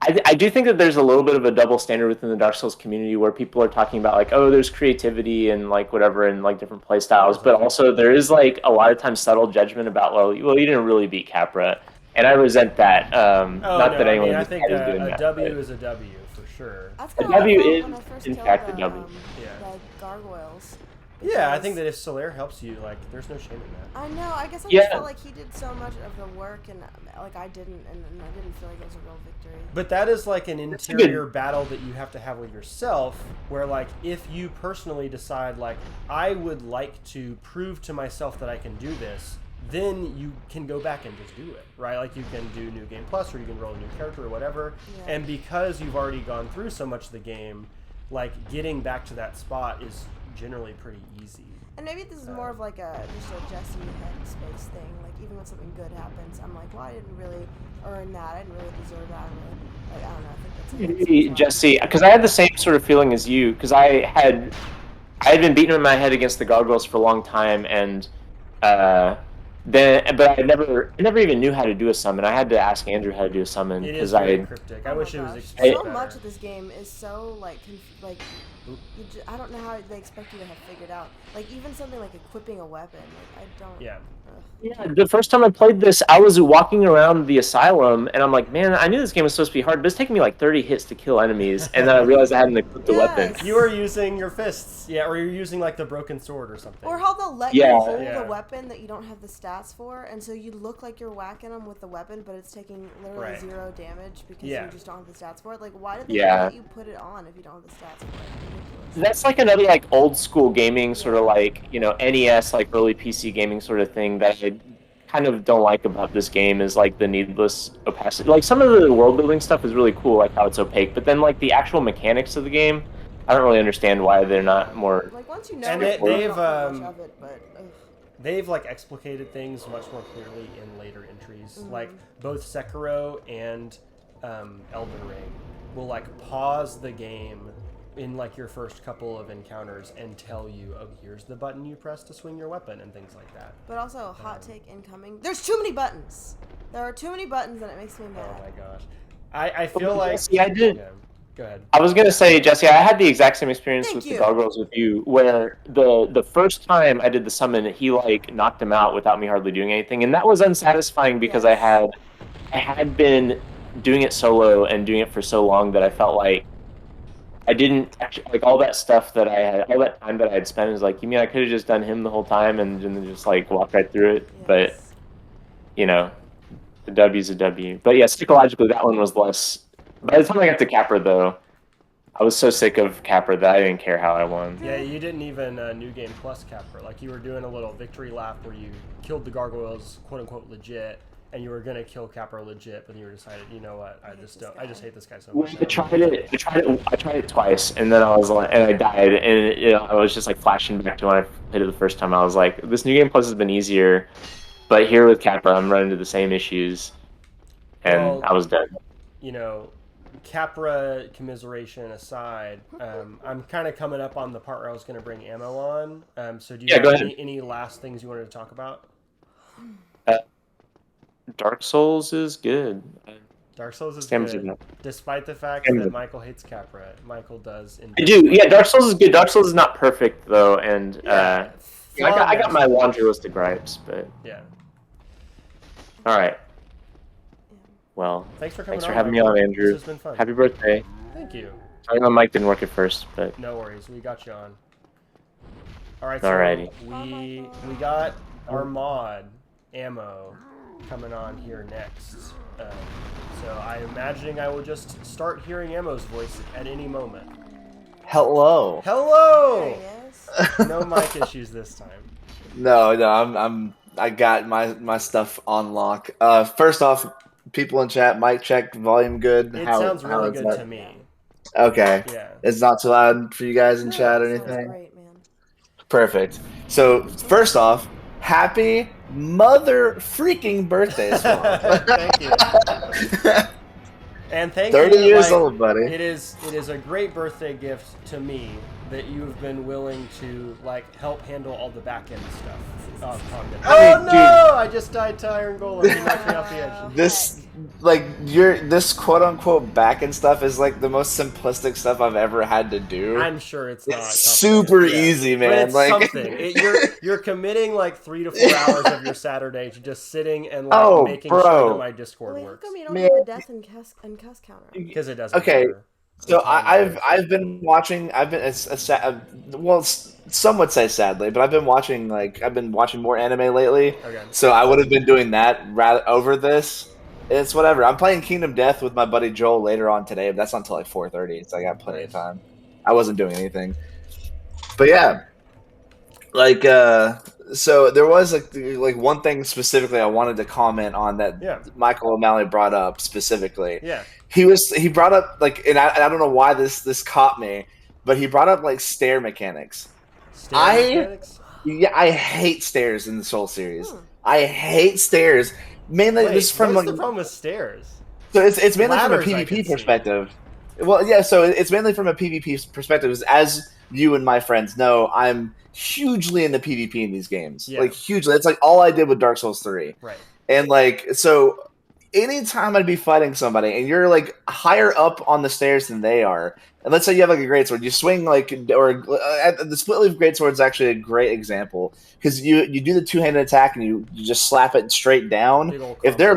I do think that there's a little bit of a double standard within the Dark Souls community where people are talking about, like, oh, there's creativity and, like, whatever, and, like, different play styles, but also there is, like, a lot of times subtle judgment about, well, you didn't really beat Capra. and I resent that. Oh, not no, that anyone I think is doing a that. W but is a W for sure. That's a kind of W how I felt is, when I first in killed fact, a the, W. the gargoyles. Yeah, I because- think that if Solaire helps you, like, there's no shame in that. I know. I guess I Yeah. just felt like he did so much of the work, and like I didn't, and I didn't feel like it was a real victory. But that is like an interior battle that you have to have with yourself, where like if you personally decide like I would like to prove to myself that I can do this, then you can go back and just do it, right? Like you can do New Game Plus, or you can roll a new character or whatever. Yeah. And because you've already gone through so much of the game, like getting back to that spot is generally pretty easy. And maybe this is more of like just a Jesse headspace thing. Like even when something good happens, I'm like, well, I didn't really earn that. I didn't really deserve that. Like I don't know. I think that's a headspace Jesse, because I had the same sort of feeling as you, because I had been beaten in my head against the gargoyles for a long time, and but I never even knew how to do a summon. I had to ask Andrew how to do a summon It is because very cryptic. I Oh my wish it was gosh. explained So better. much of this game is so like I don't know how they expect you to have figured out. Like even something like equipping a weapon. Like I don't. Yeah. Yeah, the first time I played this, I was walking around the asylum, and I'm like, man, I knew this game was supposed to be hard, but it's taking me like 30 hits to kill enemies, and then I realized I hadn't equipped the weapon. Yes. You were using your fists, yeah, or you're using like the broken sword or something. Or how they'll let Yeah. you hold Yeah. a weapon that you don't have the stats for, and so you look like you're whacking them with the weapon, but it's taking literally Right. 0 damage because Yeah. you just don't have the stats for it. Like, why did they Yeah. let you put it on if you don't have the stats for it? Ridiculous. That's like another like old school gaming sort of like, NES, like early PC gaming sort of thing that I kind of don't like about this game is like the needless opacity. Like some of the world building stuff is really cool, like how it's opaque, but then like the actual mechanics of the game, I don't really understand why they're not more. Like once you know, And it, they've, you don't think much of it, but They've like explicated things much more clearly in later entries. Like both Sekiro and Elden Ring will like pause the game in like your first couple of encounters and tell you, oh, here's the button you press to swing your weapon and things like that. But also, hot take incoming. There's too many buttons. There are too many buttons, and it makes me mad. Oh my gosh, I feel like See, I did. Yeah. Go ahead. I was gonna say, Jesse, I had the exact same experience Thank with you. the gargoyles with you, where the first time I did the summon, he like knocked him out without me hardly doing anything, and that was unsatisfying because Yes. I had been doing it solo and doing it for so long that I felt like I didn't actually like all that stuff that all that time that I had spent is like, you mean I could have just done him the whole time and then just like walked right through it, but Yes. the W's a W. But yeah, psychologically that one was less. By the time I got to Capra though, I was so sick of Capra that I didn't care how I won. Yeah, you didn't even New Game Plus Capra. Like you were doing a little victory lap where you killed the gargoyles, quote unquote legit, and you were gonna kill Capra legit, but you were decided, you know what, I just hate this guy so much. I tried it twice, and then I was like, and I died, and I was just like flashing back to when I played it the first time. I was like, this New Game Plus has been easier, but here with Capra, I'm running into the same issues, and Well, I was done. You know, Capra commiseration aside, I'm kind of coming up on the part where I was going to bring ammo on. So do you Yeah, go have ahead. any last things you wanted to talk about? Dark Souls is good. Dark Souls is Stands good, enough. despite the fact Stands that enough. Michael hates Capra. Michael does. I do. Yeah, Dark Souls is good. Dark Souls is not perfect though, and I got my laundry list of gripes, but Yeah. all right. Well, Thanks for coming thanks for on, having me Michael. on, Andrew. This has been fun. Happy birthday. Thank you. Sorry my mic didn't work at first, but No worries. We got you on. All right. So Alrighty. we got our mod ammo coming on here next. So I'm imagining I will just start hearing Ammo's voice at any moment. Hello. Hello. Yes. No mic issues this time. No, I got my stuff on lock. First off, people in chat, mic check, volume good. It How sounds really is good that? to me. Okay. Yeah. It's not too loud for you guys in No, chat or it sounds anything? Great, man. Perfect. So, first off, happy mother freaking birthday, Swaff. Thank you. And thank 30 you. years like, old, buddy. It is a great birthday gift to me that you've been willing to like help handle all the back end stuff. I mean, dude, I just died to Iron Golem. He knocked me off the edge. This quote unquote back end stuff is like the most simplistic stuff I've ever had to do. I'm sure it's not super easy, man. But it's like something. You're committing like 3 to 4 hours of your Saturday to just sitting and like making sure that my Discord Wait, works. how come you don't have a death and cast counter? Because it doesn't. Okay. Matter. So I've been watching. Some would say sadly, but I've been watching more anime lately. Okay. So I would have been doing that rather over this. It's whatever. I'm playing Kingdom Death with my buddy Joel later on today, but that's not until like 4:30. So I got plenty of time. I wasn't doing anything, but yeah, so there was like one thing specifically I wanted to comment on that Michael O'Malley brought up specifically. Yeah. He brought up like, and I don't know why this caught me, but he brought up like stair mechanics. Mechanics? Yeah, I hate stairs in the Soul series. I hate stairs. Mainly just from what's the problem with stairs? So it's mainly Ladders, from a PvP perspective. Well, yeah, so it's mainly from a PvP perspective. As you and my friends know, I'm hugely into PvP in these games. Yeah. Like hugely. It's like all I did with Dark Souls 3. Right. And like so anytime I'd be fighting somebody and you're like higher up on the stairs than they are, and let's say you have like a greatsword, you swing the split leaf greatsword is actually a great example because you do the two-handed attack and you just slap it straight down. If they're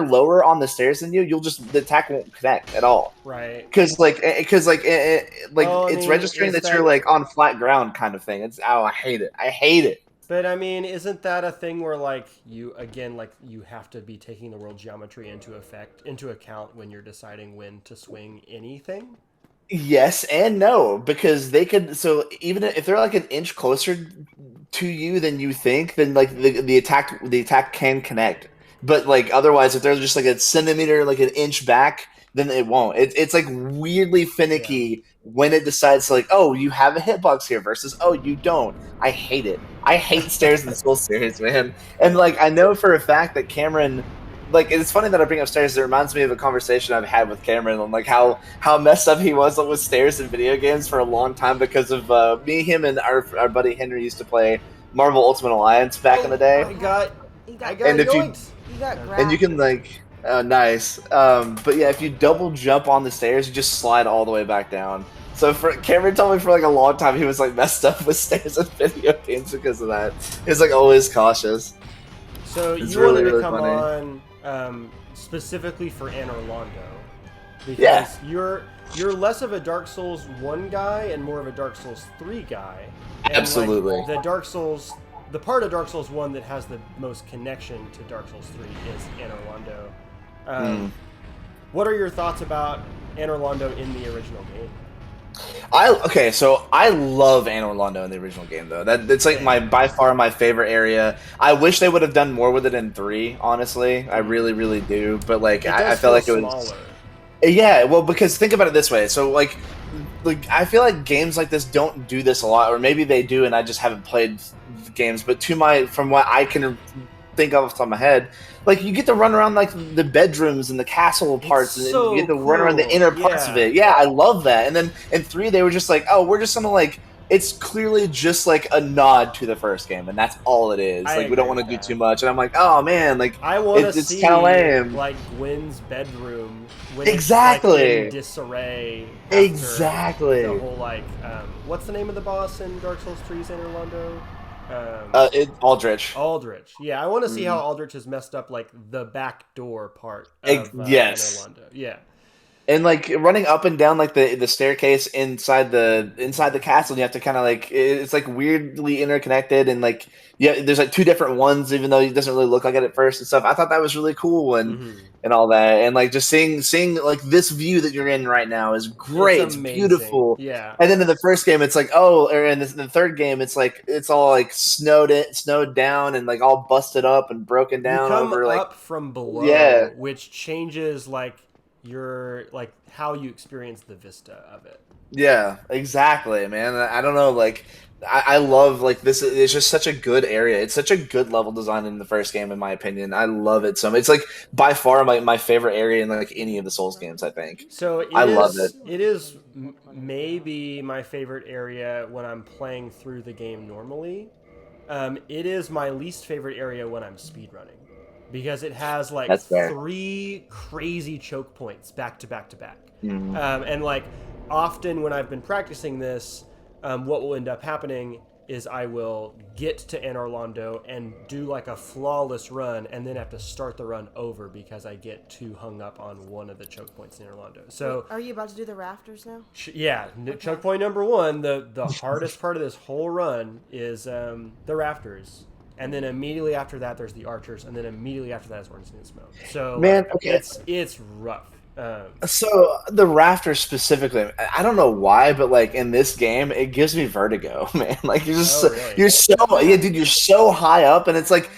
lower on the stairs than you, the attack won't connect at all. Right. Because it's registering that you're like on flat ground kind of thing. I hate it. But I mean, isn't that a thing where like you have to be taking the world geometry into account when you're deciding when to swing anything? Yes and no, because they could. So even if they're like an inch closer to you than you think, then like the attack can connect. But like otherwise, if they're just like a centimeter, like an inch back, then it won't. It's like weirdly finicky when it decides to like, oh, you have a hitbox here versus oh, you don't. I hate it. I hate stairs in the Soul series, man. And like I know for a fact that Cameron, like it's funny that I bring up stairs. It reminds me of a conversation I've had with Cameron on like how messed up he was with stairs in video games for a long time because of me, him, and our buddy Henry used to play Marvel Ultimate Alliance back in the day. He got yoinked. You got grabbed. And you can like. Oh, nice. But yeah, if you double jump on the stairs, you just slide all the way back down. So Cameron told me for like a long time he was like messed up with stairs in video games because of that. He was like always cautious. So you wanted to come on specifically for Anor Londo because you're less of a Dark Souls 1 guy and more of a Dark Souls 3 guy. And absolutely. Like, the part of Dark Souls 1 that has the most connection to Dark Souls 3 is Anor Londo. What are your thoughts about Anor Londo in the original game? So I love Anor Londo in the original game though. It's like by far my favorite area. I wish they would have done more with it in 3, honestly. I really, really do. But like I felt like it was smaller. Yeah, well, because think about it this way. So like I feel like games like this don't do this a lot, or maybe they do and I just haven't played games, but from what I can think of off the top of my head, like you get to run around like the bedrooms and the castle parts, and you get to run around the inner parts of it. Yeah, I love that. And then in 3, they were just like, oh, we're just gonna like. It's clearly just like a nod to the first game, and that's all it is. Like we don't want to do too much. And I'm like, oh man, like I want to see kind of lame. Like Gwen's bedroom. When exactly. It's, like, in disarray. Exactly. The whole like, what's the name of the boss in Dark Souls 3's Anor Londo? Aldrich. Aldrich. Yeah, I want to see how Aldrich has messed up like the back door part of yes. Anor Londo. Yeah. And like running up and down like the staircase inside the castle, you have to kind of like it's like weirdly interconnected, and like there's like 2 different ones, even though it doesn't really look like it at first and stuff. I thought that was really cool and all that, and like just seeing like this view that you're in right now is great. It's beautiful. Yeah. And then in the first game, it's like or in the third game, it's like it's all like snowed down and like all busted up and broken down. You come over like up from below, which changes like your like how you experience the vista of it. Yeah, exactly, man. I don't know, like I love like this. It's just such a good area. It's such a good level design in the first game, in my opinion. I love it so much. It's like by far my favorite area in like any of the Souls games. I think. So I love it. It is maybe my favorite area when I'm playing through the game normally. It is my least favorite area when I'm speedrunning because it has like That's fair. 3 crazy choke points back to back to back. Mhm. And like often when I've been practicing this, what will end up happening is I will get to Anor Londo and do like a flawless run and then have to start the run over because I get too hung up on one of the choke points in Anor Londo. So are you about to do the rafters now? Choke point number 1, the hardest part of this whole run is the rafters. And then immediately after that, there's the archers, and then immediately after that is Ornstein and Smoke. So Man, okay. it's rough. So the rafters specifically, I don't know why, but like in this game, it gives me vertigo, man. Like you're just really? you're so dude, you're so high up, and it's like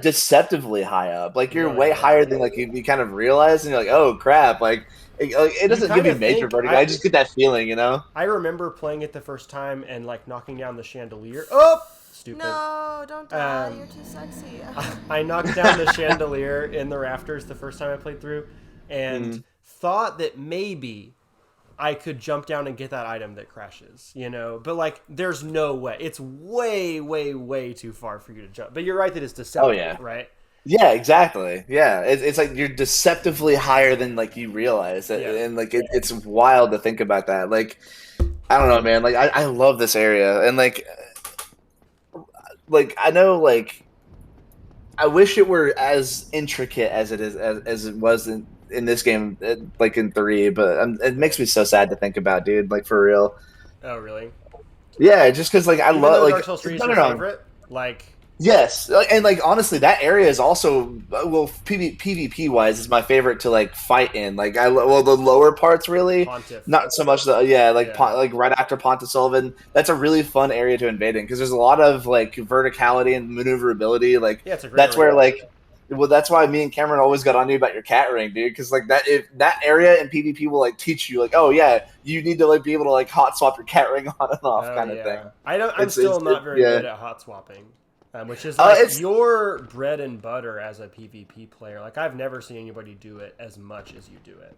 deceptively high up. Like you're way higher than like you kind of realize, and you're like, oh crap, like it doesn't give me major vertigo. I just get that feeling, you know. I remember playing it the first time and like knocking down the chandelier. Oh, stupid! No, don't die. You're too sexy. I knocked down the chandelier in the rafters the first time I played through, and thought that maybe I could jump down and get that item that crashes, you know? But, like, there's no way. It's way, way, way too far for you to jump. But you're right that it's deceptive, right? Yeah, exactly. Yeah, it's like you're deceptively higher than, like, you realize. And, like, it's wild to think about that. Like, I don't know, man. Like, I love this area. And, like, I know, like, I wish it were as intricate as it is, as it was in this game, like in 3, but it makes me so sad to think about, dude. Like for real. Oh, really? Yeah, just because like I love like Dark Souls 3 is your favorite. Like yes, and like honestly, that area is also well PvP wise is my favorite to like fight in. Like the lower parts really, Pontiff. Not so much like right after Pontiff Sullivan. That's a really fun area to invade in because there's a lot of like verticality and maneuverability. Like it's a great that's area. where like. Well, that's why me and Cameron always got on you about your cat ring, dude. Because like that area in PvP will like teach you, like, oh yeah, you need to like be able to like hot swap your cat ring on and off, kind of thing. I'm still not very good at hot swapping, which is like your bread and butter as a PvP player. Like I've never seen anybody do it as much as you do it.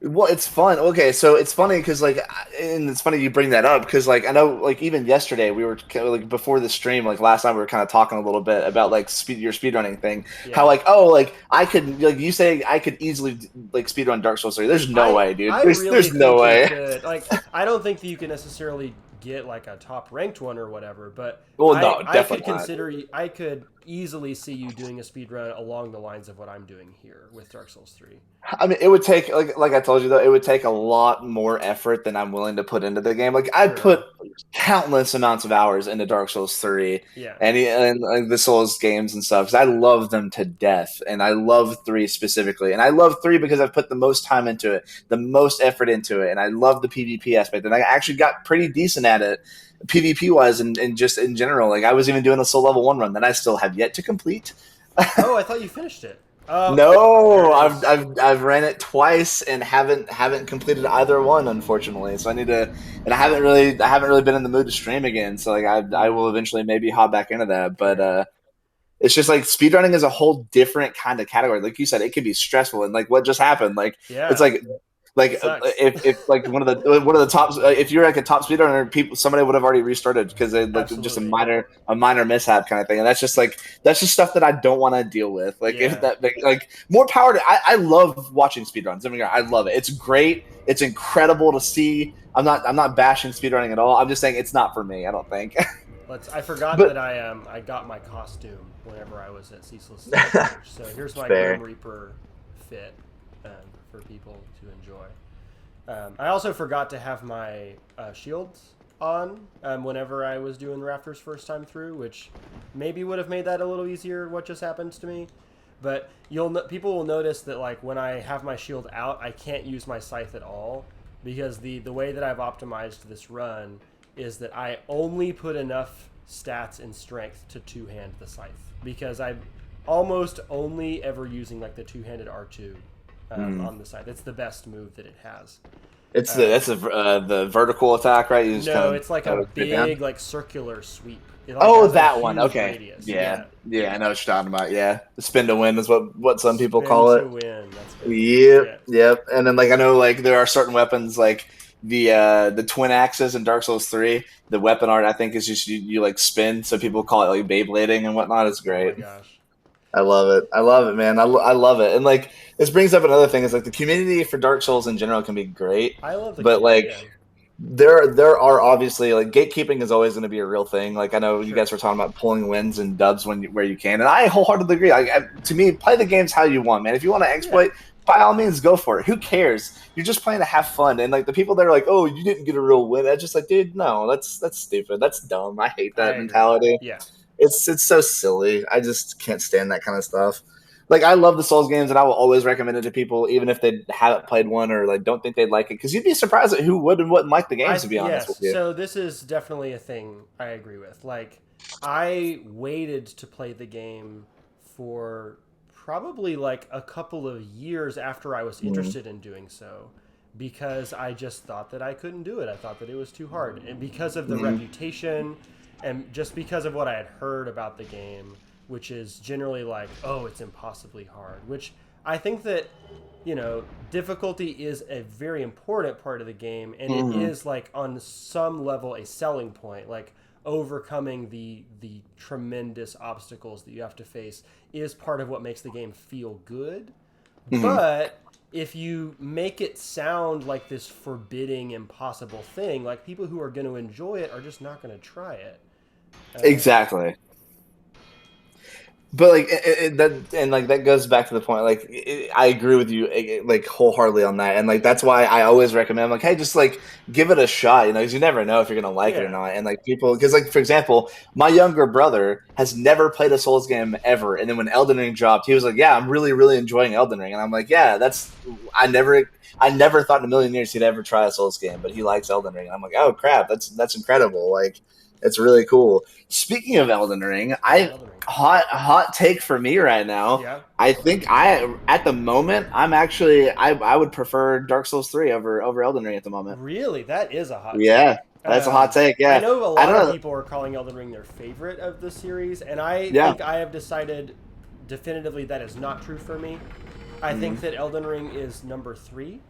Well, it's fun. Okay, so it's funny because like, and it's funny you bring that up because like I know like even yesterday we were like before the stream like last night we were kind of talking a little bit about like your speedrunning thing. Yeah. How like like I could like you say I could easily like speedrun Dark Souls 3. There's no way, dude. There's no way. Like I don't think that you can necessarily get like a top ranked one or whatever, but I could easily see you doing a speedrun along the lines of what I'm doing here with Dark Souls 3. I mean, it would take like I told you though, it would take a lot more effort than I'm willing to put into the game. Like I put countless amounts of hours into Dark Souls 3 and the Souls games and stuff because I love them to death, and I love 3 specifically, and I love 3 because I've put the most time into it, the most effort into it, and I love the PvP aspect, and I actually got pretty decent at it. PvP wise and just in general, like I was even doing a soul level 1 run that I still have yet to complete. Oh, I thought you finished it. No, I've ran it twice and haven't completed either one, unfortunately. So I need to, and I haven't really been in the mood to stream again. So like I will eventually maybe hop back into that, but it's just like speedrunning is a whole different kind of category. Like you said, it can be stressful, and like what just happened, like it's like if like one of the top if you're like a top speedrunner, somebody would have already restarted because they like just a minor mishap kind of thing, and that's just stuff that I don't want to deal with. Like if that like more power to I love watching speedruns. I mean, I love it. It's great. It's incredible to see. I'm not bashing speedrunning at all. I'm just saying it's not for me. I don't think. I forgot that I got my costume whenever I was at Ceaseless Stage. So here's my Grim Reaper fit for people to enjoy. I also forgot to have my shields on whenever I was doing Rafters first time through, which maybe would have made that a little easier. What just happened to me, but people will notice that like when I have my shield out, I can't use my scythe at all because the way that I've optimized this run is that I only put enough stats and strength to two-hand the scythe because I'm almost only ever using like the two-handed R2 on the scythe. It's the best move that it has. It's the vertical attack, right? You just No, it's like a big like circular sweep. It, like, has that a one. huge Okay. radius. Yeah, I know what you're talking about. Yeah, the spin to win is what some people Spin call it. to win. That's good. Yep. And then like I know like there are certain weapons like the twin axes in Dark Souls 3. The weapon art I think is just you like spin, so people call it like Beyblading and whatnot. It's great. Oh my gosh. I love it, man. I love it. And like this brings up another thing is like the community for Dark Souls in general can be great. I love the but community, like there are obviously like gatekeeping is always going to be a real thing. Like I know you guys were talking about pulling wins and dubs where you can, and I wholeheartedly agree. Like to me, play the games how you want, man. If you want to exploit, by all means, go for it. Who cares? You're just playing to have fun. And like the people that are like, oh, you didn't get a real win. I just like, dude, no, that's stupid. That's dumb. I hate that mentality. Yeah, it's so silly. I just can't stand that kind of stuff. Like I love the Souls games, and I will always recommend it to people, even if they haven't played one or like don't think they'd like it, because you'd be surprised at who would and wouldn't like the games. To be honest with you, so this is definitely a thing I agree with. Like, I waited to play the game for probably like a couple of years after I was interested in doing so, because I just thought that I couldn't do it. I thought that it was too hard, and because of the reputation, and just because of what I had heard about the game, which is generally like, oh, it's impossibly hard, which I think that, you know, difficulty is a very important part of the game, and it is like on some level a selling point. Like overcoming the tremendous obstacles that you have to face is part of what makes the game feel good. But if you make it sound like this forbidding, impossible thing, like people who are going to enjoy it are just not going to try it. Exactly. But like that goes back to the point. Like I agree with you like wholeheartedly on that, and like that's why I always recommend. I'm like, hey, just like give it a shot, you know, because you never know if you're gonna like it or not. And like people, because like for example, my younger brother has never played a Souls game ever, and then when Elden Ring dropped, he was like, yeah, I'm really enjoying Elden Ring, and I'm like, yeah, I never thought in a million years he'd ever try a Souls game, but he likes Elden Ring, and I'm like, oh crap, that's incredible, like. It's really cool. Speaking of Elden Ring, hot take for me right now. Yeah. I think at the moment I would prefer Dark Souls 3 over Elden Ring at the moment. Really, that is a hot take. Yeah, that's a hot take. Yeah, I know a lot of people are calling Elden Ring their favorite of the series, and I think I have decided definitively that is not true for me. I think that Elden Ring is number 3.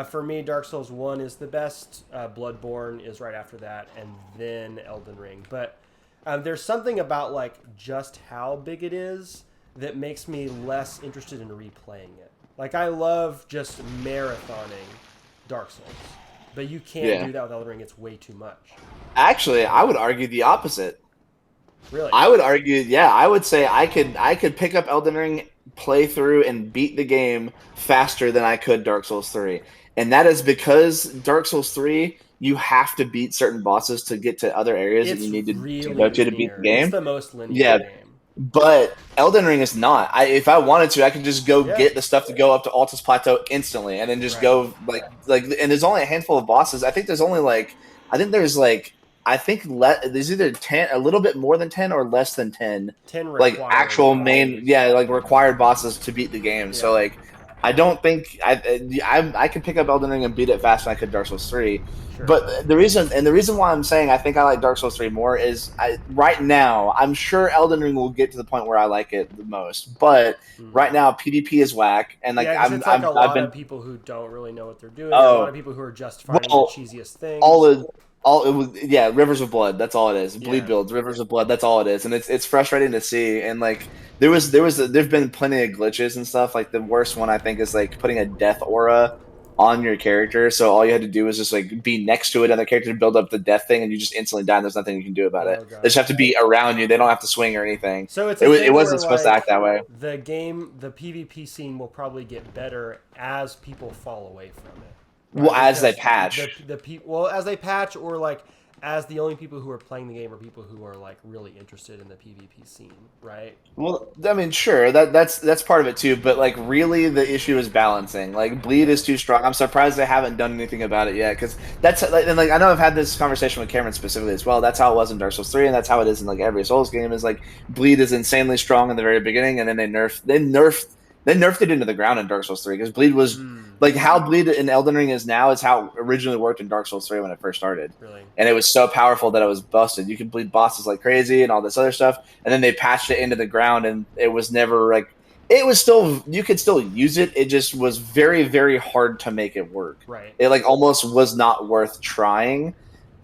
For me, Dark Souls 1 is the best. Bloodborne is right after that, and then Elden Ring. But there's something about like just how big it is that makes me less interested in replaying it. Like I love just marathoning Dark Souls, but you can't do that with Elden Ring. It's way too much. Actually, I would argue the opposite. Really? I would argue, I would say I could pick up Elden Ring, play through, and beat the game faster than I could Dark Souls 3. And that is because Dark Souls 3, you have to beat certain bosses to get to other areas that you need to go to beat the game. It's the most linear game. But Elden Ring is not. If I wanted to, I could just go get the stuff to go up to Altus Plateau instantly, and then just go like. And there's only a handful of bosses. I think there's either 10, a little bit more than 10 or less than 10 like actual main, like required bosses to beat the game. Yeah. So like, I don't think I could pick up Elden Ring and beat it faster than I could Dark Souls 3. Sure. But the reason why I'm saying I think I like Dark Souls 3 more is right now I'm sure Elden Ring will get to the point where I like it the most. But right now PvP is whack, and like I've been a lot of people who don't really know what they're doing. A lot of people who are just finding the cheesiest things. Rivers of Blood. That's all it is. Bleed builds, Rivers of Blood. That's all it is, and it's frustrating to see. And like there've been plenty of glitches and stuff. Like the worst one I think is like putting a death aura on your character. So all you had to do is just like be next to another character to build up the death thing, and you just instantly die. And there's nothing you can do about it. God. They just have to be around you. They don't have to swing or anything. So it wasn't supposed to act that way. The PvP scene will probably get better as people fall away from it. Right? Well, as they patch. As they patch, or like as the only people who are playing the game are people who are like really interested in the PvP scene, right? Well, I mean, sure, that's part of it too, but like really the issue is balancing. Like Bleed is too strong. I'm surprised they haven't done anything about it yet, because that's like, and like I know I've had this conversation with Cameron specifically as well. That's how it was in Dark Souls 3, and that's how it is in like every Souls game. Is like Bleed is insanely strong in the very beginning, and then they nerfed They nerfed it into the ground in Dark Souls 3 because bleed was like how bleed in Elden Ring is now is how it originally worked in Dark Souls 3 when it first started. Really? And it was so powerful that it was busted. You could bleed bosses like crazy and all this other stuff. And then they patched it into the ground, and it was never like it was still you could still use it. It just was very, very hard to make it work. Right. It like almost was not worth trying.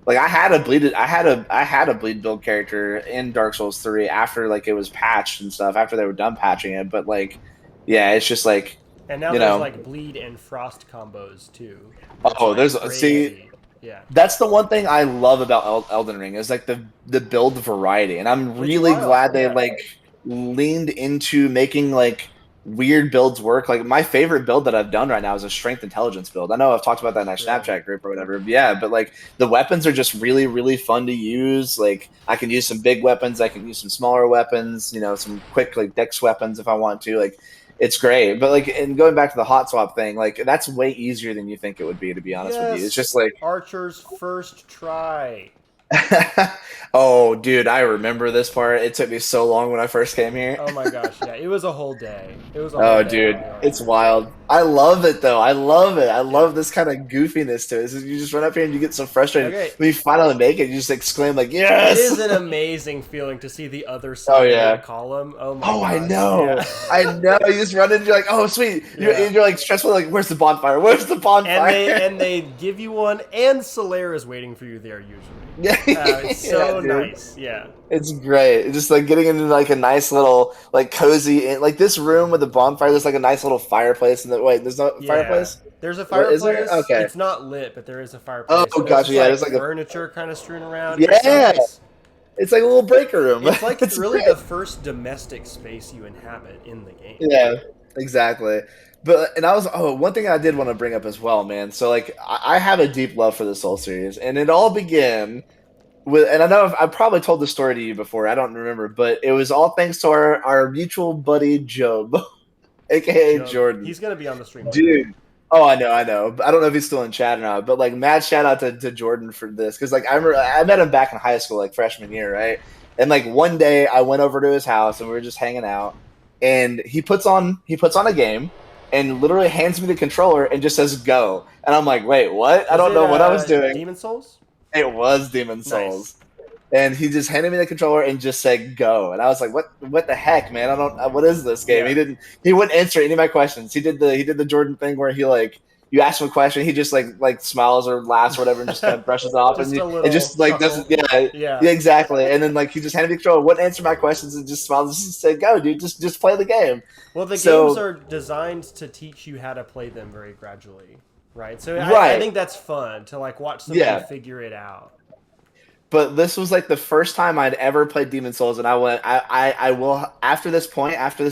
Like I had a bleed build character in Dark Souls 3 after like it was patched and stuff, after they were done patching it, but like yeah, it's just like and now there's like bleed and frost combos too. Oh, there's crazy. Yeah. That's the one thing I love about Elden Ring is like the build variety, and I'm really glad they like leaned into making like weird builds work. Like my favorite build that I've done right now is a strength intelligence build. I know I've talked about that in our Snapchat group or whatever. But yeah, but like the weapons are just really, really fun to use. Like I can use some big weapons, I can use some smaller weapons, you know, some quick like dex weapons if I want to. Like it's great. But like and going back to the hot swap thing, like that's way easier than you think it would be to be honest with you. It's just like Archer's first try. Oh, dude, I remember this part. It took me so long when I first came here. Oh my gosh, yeah, it was a whole day. It was a whole day. Dude, it's wild. I love it though. I love it. I love this kind of goofiness to it. You just run up here and you get so frustrated. Okay. When you finally make it, you just exclaim like, "Yes!" It is an amazing feeling to see the other side of the column. Oh my gosh. I know. Yeah. I know. You just run in and you're like, "Oh, sweet." You're like stressful. Like, where's the bonfire? Where's the bonfire? And they give you one, and Solaire is waiting for you there usually. Yeah, it's so nice. Yeah, it's great. It's just like getting into like a nice little like cozy like this room with the bonfire. There's like a nice little fireplace. And there's no fireplace. There's a fireplace. Is there? Okay, it's not lit, but there is a fireplace. Oh gotcha, yeah. There's like furniture kind of strewn around. Yeah, nice. It's like a little breaker room. It's like it's really the first domestic space you inhabit in the game. Yeah, exactly. But one thing I did want to bring up as well, man. So like I have a deep love for the Soul series, and it all began with, and I know I've probably told the story to you before. I don't remember, but it was all thanks to our mutual buddy Job, aka Jordan. He's gonna be on the stream, dude. Oh, I know. But I don't know if he's still in chat or not. But like, mad shout out to Jordan for this because like I met him back in high school, like freshman year, right? And like one day I went over to his house and we were just hanging out, and he puts on a game. And literally hands me the controller and just says "go," and I'm like, "Wait, what? I don't know what I was doing." Demon Souls? It was Demon Souls, and he just handed me the controller and just said "go," and I was like, "What the heck, man? I don't. What is this game?" Yeah. He wouldn't answer any of my questions. He did the Jordan thing where he like you ask him a question, he just like smiles or laughs or whatever, and just kind of brushes it off, and just like doesn't. Yeah, exactly. And then like he just handed me the controller, wouldn't answer my questions, and just smiled and just said, "Go, dude, just play the game." Well, the games are designed to teach you how to play them very gradually, right? So I think that's fun to like watch somebody figure it out. But this was like the first time I'd ever played Demon Souls, and I will after this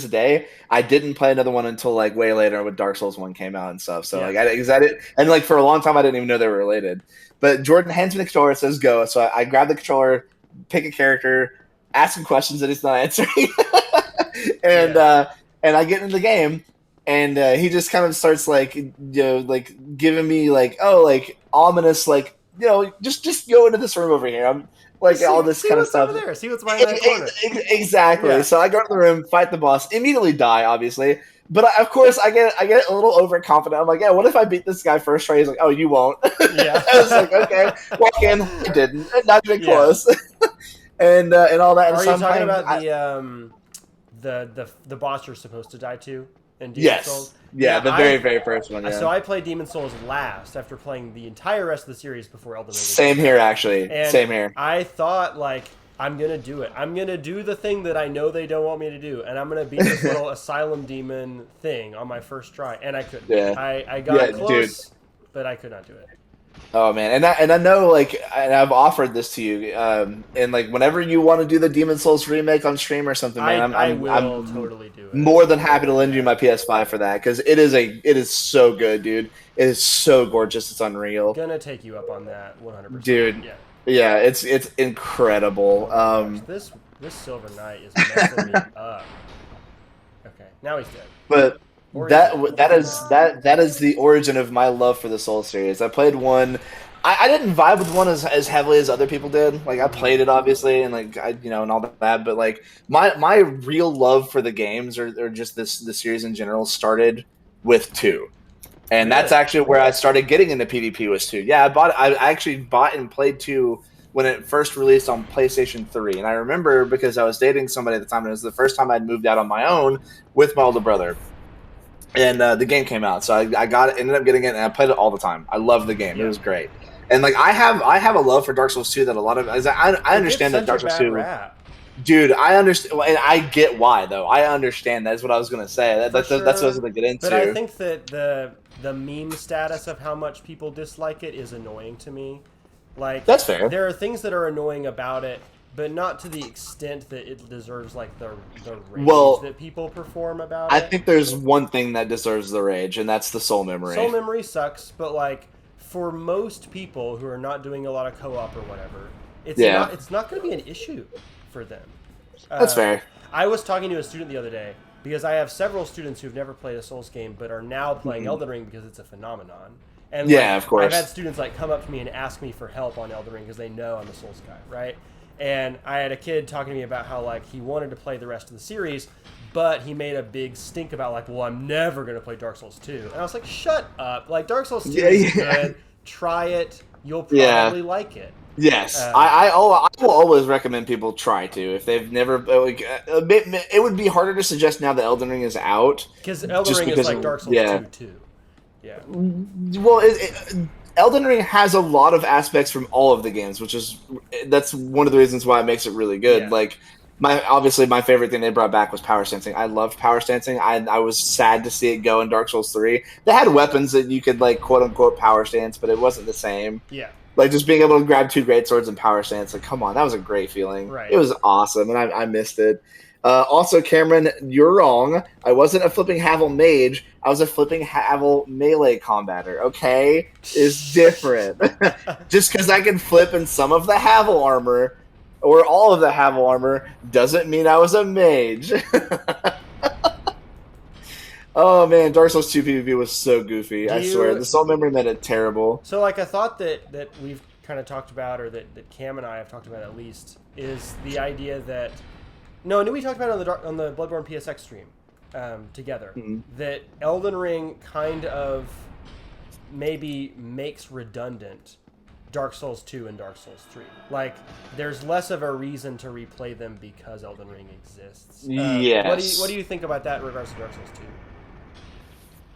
day, I didn't play another one until like way later when Dark Souls 1 came out and stuff. So like and like for a long time I didn't even know they were related. But Jordan hands me the controller, says "go," so I grab the controller, pick a character, ask him questions that he's not answering, and I get into the game, and he just kind of starts like like giving me like ominous like just go into this room over here. I'm like all this kind of stuff. Over there. See what's behind that corner. Exactly. Yeah. So I go to the room, fight the boss, immediately die, obviously. But of course, I get a little overconfident. I'm like, yeah, what if I beat this guy first try? He's like, oh, you won't. Yeah. I was like, okay, walk in. I didn't. Not even close. and all that. Are you talking about the boss you're supposed to die to in Demon Souls? Yeah, the very, very first one. Yeah. So I played Demon Souls last after playing the entire rest of the series before Elden Ring. Same here, actually. And same here. I thought like, I'm gonna do it. I'm gonna do the thing that I know they don't want me to do, and I'm gonna beat this little asylum demon thing on my first try, and I couldn't. Yeah. I got close, but I could not do it. Oh man, and I know like, and I've offered this to you, and like whenever you want to do the Demon Souls remake on stream or something, man, I'm totally do it. More than happy to lend you my PS5 for that because it is so good, dude. It is so gorgeous, it's unreal. Gonna take you up on that 100%, dude. Yeah, it's incredible. This Silver Knight is messing me up. Okay, now he's dead. But that is the origin of my love for the Soul series. I played one. I didn't vibe with one as heavily as other people did. Like I played it obviously, and like and all that. But like my real love for the games or just the series in general started with 2. And that's Really? actually where I started getting into PvP was 2. Yeah, I actually bought and played 2 when it first released on PlayStation 3. And I remember because I was dating somebody at the time, and it was the first time I'd moved out on my own with my older brother. And the game came out, so I got it, ended up getting it, and I played it all the time. I love the game; it was great. And like I have a love for Dark Souls 2 that a lot of I understand that Dark Souls 2. Rap. Dude, I understand, and I get why though. I understand. That's what I was gonna say. That's what I was gonna get into. But I think that the meme status of how much people dislike it is annoying to me. Like that's fair. There are things that are annoying about it, but not to the extent that it deserves like the rage that people perform about it. I think there's one thing that deserves the rage, and that's the soul memory. Soul memory sucks, but like for most people who are not doing a lot of co-op or whatever, it's not going to be an issue for them. That's fair. I was talking to a student the other day because I have several students who've never played a Souls game but are now playing Elden Ring because it's a phenomenon. And of course. I've had students like come up to me and ask me for help on Elden Ring because they know I'm a Souls guy, right? And I had a kid talking to me about how like he wanted to play the rest of the series, but he made a big stink about like, well, I'm never going to play Dark Souls 2. And I was like, shut up. Like Dark Souls 2 is good. Try it. You'll probably like it. Yes, I will always recommend people try to if they've never. Like, it would be harder to suggest now that Elden Ring is out because Elden Ring is like Dark Souls 2 too. Yeah. Well, Elden Ring has a lot of aspects from all of the games, that's one of the reasons why it makes it really good. Yeah. Like obviously my favorite thing they brought back was power stancing. I loved power stancing. I was sad to see it go in Dark Souls 3. They had weapons that you could like quote unquote power stance, but it wasn't the same. Yeah. Like just being able to grab 2 great swords and power stance, like come on, that was a great feeling. Right. It was awesome, and I missed it. Also, Cameron, you're wrong. I wasn't a flipping Havel mage. I was a flipping Havel melee combatter. Okay, is different. Just because I can flip in some of the Havel armor or all of the Havel armor doesn't mean I was a mage. Oh man, Dark Souls 2 PvP was so goofy. I swear, the soul memory made it terrible. So, like, a thought that we've kind of talked about, or that Cam and I have talked about at least, is the idea that we talked about it on the Bloodborne PSX stream together. Mm-hmm. That Elden Ring kind of maybe makes redundant Dark Souls 2 and Dark Souls 3. Like, there's less of a reason to replay them because Elden Ring exists. Yes. What do you think about that in regards to Dark Souls 2?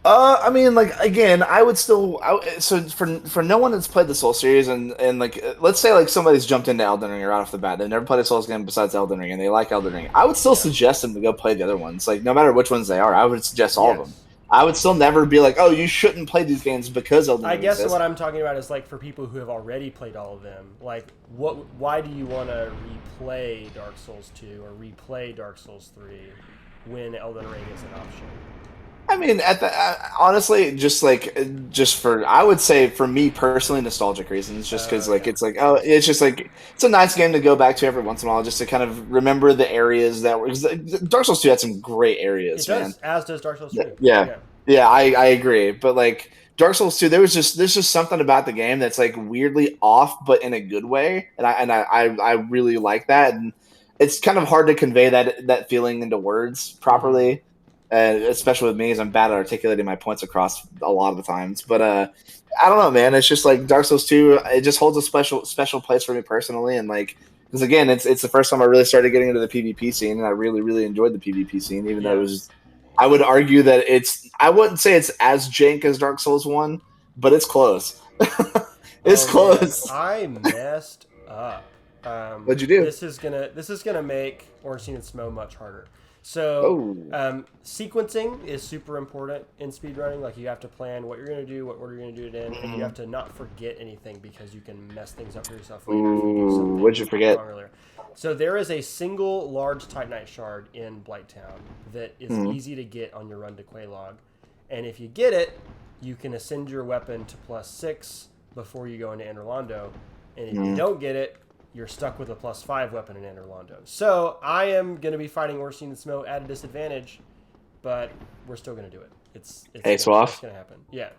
I mean, like again, I would still. So for no one that's played the Soul series, and like let's say like somebody's jumped into Elden Ring right off the bat, they've never played a Souls game besides Elden Ring, and they like Elden Ring. I would still suggest them to go play the other ones. Like no matter which ones they are, I would suggest all of them. I would still never be like, oh, you shouldn't play these games because Elden Ring. I guess what I'm talking about is like for people who have already played all of them. Like, why do you want to replay Dark Souls 2 or replay Dark Souls 3 when Elden Ring is an option? I mean, honestly, I would say for me personally, nostalgic reasons, just because it's just like it's a nice game to go back to every once in a while, just to kind of remember the areas that were. Dark Souls 2 had some great areas, man. As does Dark Souls 3. Yeah, I agree, but like Dark Souls 2, there's just something about the game that's like weirdly off, but in a good way, and I really like that, and it's kind of hard to convey that feeling into words properly. Mm-hmm. Especially with me, as I'm bad at articulating my points across a lot of the times. But I don't know, man. It's just like Dark Souls 2. It just holds a special place for me personally, and like because again, it's the first time I really started getting into the PvP scene, and I really really enjoyed the PvP scene, even though it was. I would argue that I wouldn't say it's as jank as Dark Souls 1, but it's close. It's close. Man, I messed up. What'd you do? This is gonna make Ornstein and Smo much harder. So sequencing is super important in speedrunning. Like you have to plan what you're going to do, what order you're going to do it in, and you have to not forget anything because you can mess things up for yourself later. What'd you forget? So there is a single large Titanite shard in Blighttown that is easy to get on your run to Quelaag. And if you get it, you can ascend your weapon to +6 before you go into Anor. And if you don't get it, you're stuck with a +5 weapon in Anor. So I am going to be fighting Ornstein and Smo at a disadvantage, but we're still going to do it. It's Swaff. going to happen. Yeah.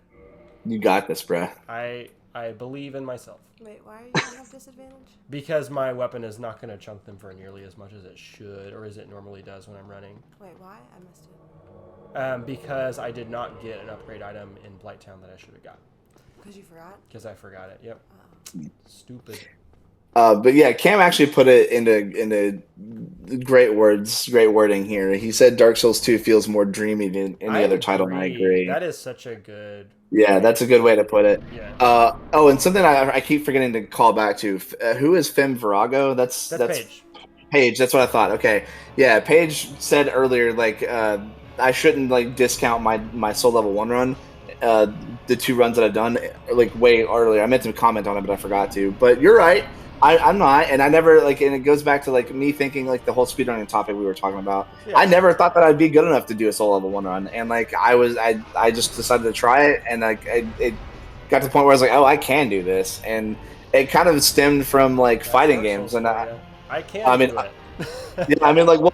You got this, bruh. I I believe in myself. Wait, why are you going to have disadvantage? Because my weapon is not going to chunk them for nearly as much as it should, or as it normally does when I'm running. Wait, why? I missed it. Because I did not get an upgrade item in Blighttown that I should have got. Because you forgot? Because I forgot it, yep. Stupid. But yeah, Cam actually put it into great words, great wording here. He said Dark Souls 2 feels more dreamy than any other title, and I agree. That is such a good... Yeah, that's a good way to put it. Yeah. And something I keep forgetting to call back to. Who is Fem Virago? That's Paige. Paige, that's what I thought. Okay. Yeah, Paige said earlier, like, I shouldn't, like, discount my Soul Level 1 run. The 2 runs that I've done, like, way earlier. I meant to comment on it, but I forgot to. But you're right. I'm not, and I never, like, and it goes back to, like, me thinking, like, the whole speedrunning topic we were talking about. Yeah. I never thought that I'd be good enough to do a Soul Level 1 run, and, like, I just decided to try it, and, like, it got to the point where I was like, oh, I can do this, and it kind of stemmed from, like, fighting games, and I can do it. Yeah, I mean, like, well,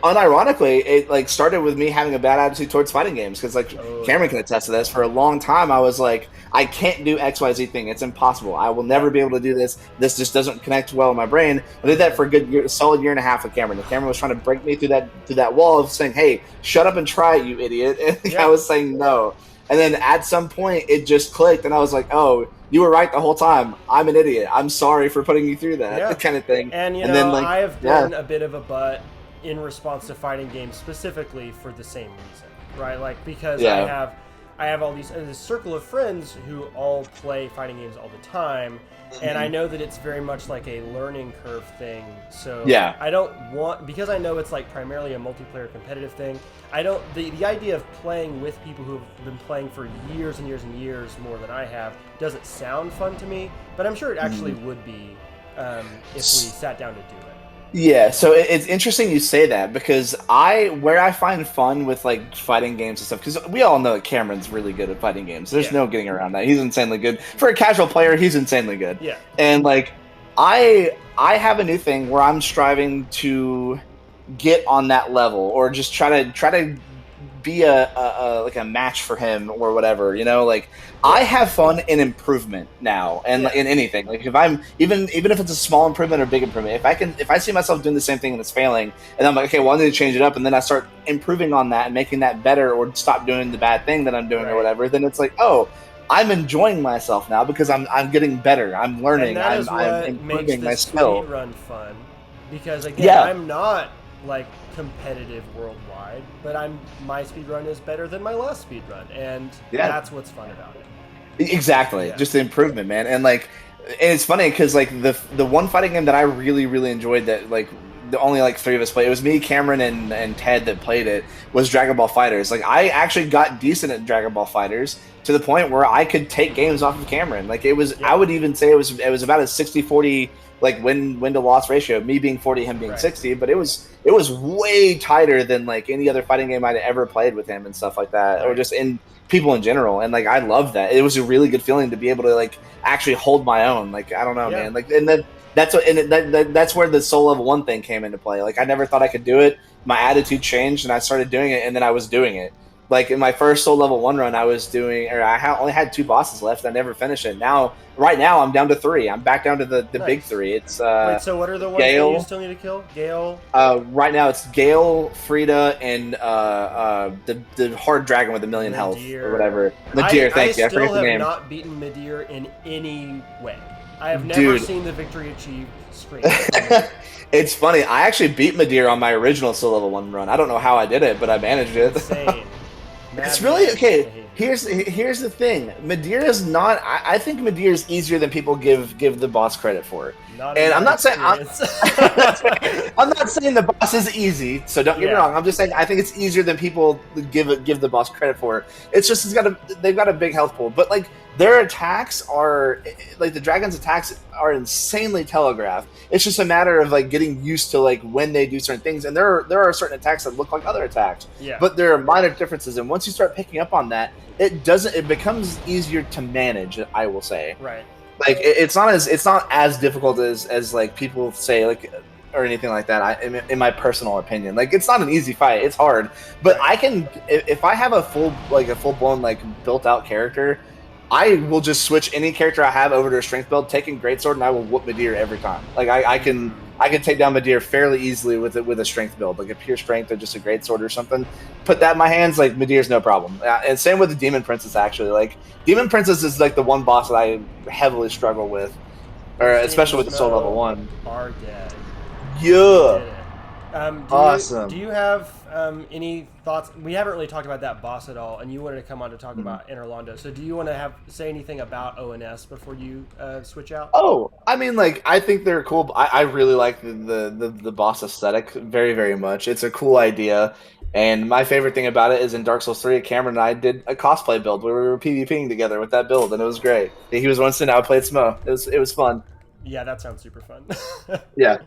unironically, it like started with me having a bad attitude towards fighting games because, like, Cameron can attest to this. For a long time, I was like, I can't do XYZ thing. It's impossible. I will never be able to do this. This just doesn't connect well in my brain. I did that for a solid year and a half with Cameron. And Cameron was trying to break me through that wall of saying, "Hey, shut up and try it, you idiot." And I was saying no. And then at some point, it just clicked, and I was like, "Oh, you were right the whole time. I'm an idiot. I'm sorry for putting you through that," kind of thing. And you know, then, like, I have been a bit of a butt in response to fighting games specifically for the same reason, right? Like, because I have all this circle of friends who all play fighting games all the time, and I know that it's very much like a learning curve thing. So I don't want, because I know it's like primarily a multiplayer competitive thing. The idea of playing with people who have been playing for years and years and years more than I have doesn't sound fun to me, but I'm sure it actually would be if we sat down to do it. Yeah, so it's interesting you say that, because where I find fun with, like, fighting games and stuff, because we all know that Cameron's really good at fighting games. There's no getting around that. He's insanely good. For a casual player, he's insanely good. Yeah. And, like, I have a new thing where I'm striving to get on that level, or just try to be a match for him or whatever, you know. Like, I have fun in improvement now, and in anything. Like, if I'm even if it's a small improvement or big improvement, if I see myself doing the same thing and it's failing, and I'm like, okay, well, I need to change it up, and then I start improving on that and making that better, or stop doing the bad thing that I'm doing or whatever, then it's like, oh, I'm enjoying myself now because I'm getting better. I'm learning. I'm improving my skill. Speedrun fun, because again, I'm not like competitive worldwide, but my speedrun is better than my last speedrun, and that's what's fun about it. Exactly, just the improvement, man. And, like, and it's funny because, like, the one fighting game that I really, really enjoyed, that, like, the only, like, 3 of us played, it was me, Cameron, and Ted that played it, was Dragon Ball FighterZ. Like, I actually got decent at Dragon Ball FighterZ to the point where I could take games off of Cameron. Like, it was, I would even say it was about a 60-40, like, win to loss ratio, me being 40, him being 60, but it was way tighter than, like, any other fighting game I'd ever played with him and stuff like that, or just in people in general. And, like, I love that. It was a really good feeling to be able to, like, actually hold my own. Like, I don't know, man. Like, and then that's where the Soul Level 1 thing came into play. Like, I never thought I could do it. My attitude changed, and I started doing it, and then I was doing it. Like, in my first Soul Level 1 run, I only had 2 bosses left. I never finished it. Right now, I'm down to 3. I'm back down to the big 3. It's wait, so what are the ones that you still need to kill? Gale? Right now, it's Gale, Frida, and the hard dragon with 1,000,000 health, or whatever. Midir, thank you. I forget the name. I still have not beaten Midir in any way. I have never seen the victory achieved screen. It's funny. I actually beat Midir on my original Soul Level 1 run. I don't know how I did it, but I managed it. Insane. It's really okay. Here's the thing. Midir is not. I think Midir is easier than people give the boss credit for. I'm not saying the boss is easy. So don't get me wrong. I'm just saying I think it's easier than people give the boss credit for. It's just they've got a big health pool, but, like, their attacks are, like, the dragon's attacks are insanely telegraphed. It's just a matter of, like, getting used to, like, when they do certain things, and there are certain attacks that look like other attacks. Yeah. But there are minor differences, and once you start picking up on that, it becomes easier to manage, I will say. Right. Like, it's not as difficult as like people say, like, or anything like that. In my personal opinion, like, it's not an easy fight. It's hard, but I can, if I have a full blown, like, built out character, I will just switch any character I have over to a strength build, taking greatsword, and I will whoop Midir every time. Like I can take down Midir fairly easily with a strength build, like a pure strength or just a greatsword or something. Put that in my hands, like Midir's no problem. And same with the Demon Princess. Actually, like Demon Princess is like the one boss that I heavily struggle with, or especially with the soul level 1. Are dead. Yeah. Awesome. Do you have any thoughts? We haven't really talked about that boss at all, and you wanted to come on to talk about Anor Londo. So do you want to say anything about ONS before you switch out? Oh, I mean, like, I think they're cool. I really like the boss aesthetic very, very much. It's a cool idea. And my favorite thing about it is in Dark Souls 3, Cameron and I did a cosplay build where we were PvPing together with that build, and it was great. He was Winston, I played Smo. It was fun. Yeah, that sounds super fun. Yeah.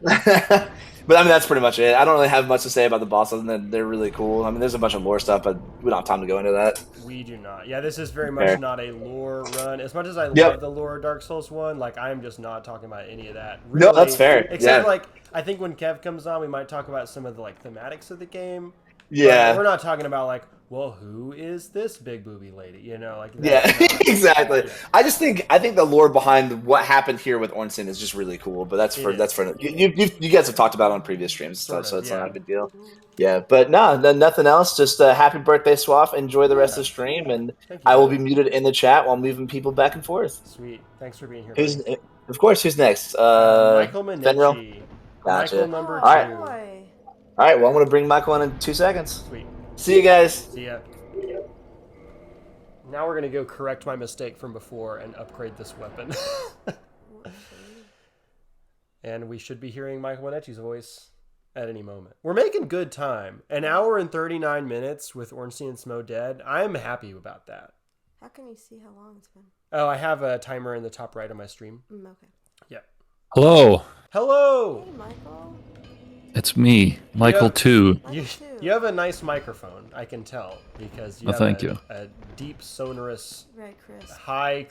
But I mean, that's pretty much it. I don't really have much to say about the bosses, and then they're really cool. I mean, there's a bunch of lore stuff, but we don't have time to go into that. We do not. Yeah, this is very much not a lore run. As much as I love the lore of Dark Souls 1, like, I'm just not talking about any of that. Really, no, that's fair. Except, like, I think when Kev comes on, we might talk about some of the, like, thematics of the game. Yeah. But we're not talking about, like, well, who is this big booby lady? You know, like exactly. Yeah. I think the lore behind what happened here with Ornstein is just really cool. But that's for you guys have talked about it on previous streams, so it's not a big deal. Yeah, but no, nothing else. Just happy birthday, Swaff. Enjoy the rest of the stream, and I will be muted in the chat while moving people back and forth. Sweet, thanks for being here. Of course, who's next? Michael Manetti. Gotcha. Michael number 2. All right. Well, I'm gonna bring Michael in 2 seconds. Sweet. See you guys. See ya. Now we're going to go correct my mistake from before and upgrade this weapon. And we should be hearing Michael Wanetti's voice at any moment. We're making good time. An hour and 39 minutes with Ornstein and Smo dead. I'm happy about that. How can you see how long it's been? Oh, I have a timer in the top right of my stream. Okay. Yeah. Hello. Hello. Hey, Michael. It's me, Michael 2. You have a nice microphone, I can tell, because you have a deep, sonorous, high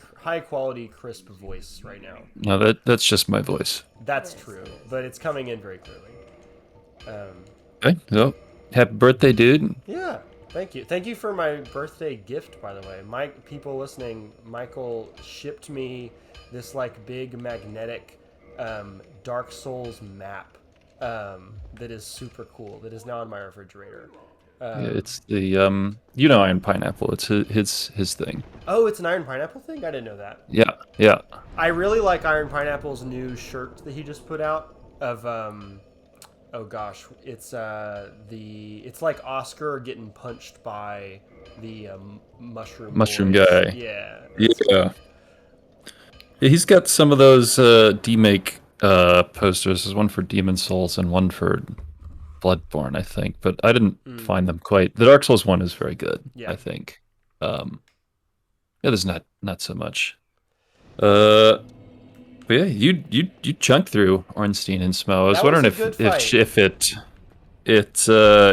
quality, crisp voice right now. No, that's just my voice. That's true, but it's coming in very clearly. Okay, so happy birthday, dude. Yeah, thank you. Thank you for my birthday gift, by the way. People listening, Michael shipped me this like big magnetic Dark Souls map. That is super cool. That is now in my refrigerator. It's the Iron Pineapple. It's his thing. Oh, it's an Iron Pineapple thing? I didn't know that. Yeah. I really like Iron Pineapple's new shirt that he just put out of oh gosh, it's like Oscar getting punched by the mushroom guy. Yeah. He's got some of those demake posters. There's one for Demon Souls and one for Bloodborne, I think, but I didn't find them quite. The Dark Souls one is very good, I think. There's not so much. But yeah, you chunked through Ornstein and Smo. I was wondering if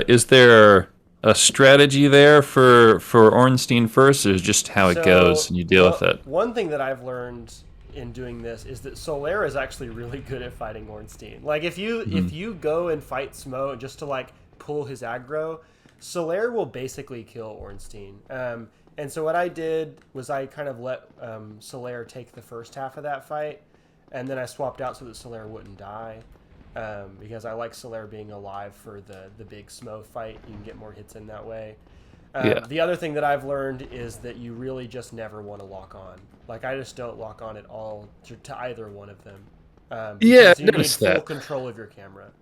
is there a strategy there for Ornstein first, or just how it goes and you deal with it? One thing that I've learned in doing this is that Solaire is actually really good at fighting Ornstein. Like if you go and fight Smo just to like pull his aggro, Solaire will basically kill Ornstein. And so what I did was I kind of let Solaire take the first half of that fight, and then I swapped out so that Solaire wouldn't die. Because I like Solaire being alive for the big Smo fight. You can get more hits in that way. The other thing that I've learned is that you really just never want to lock on. Like, I just don't lock on at all to either one of them. You need full control of your camera.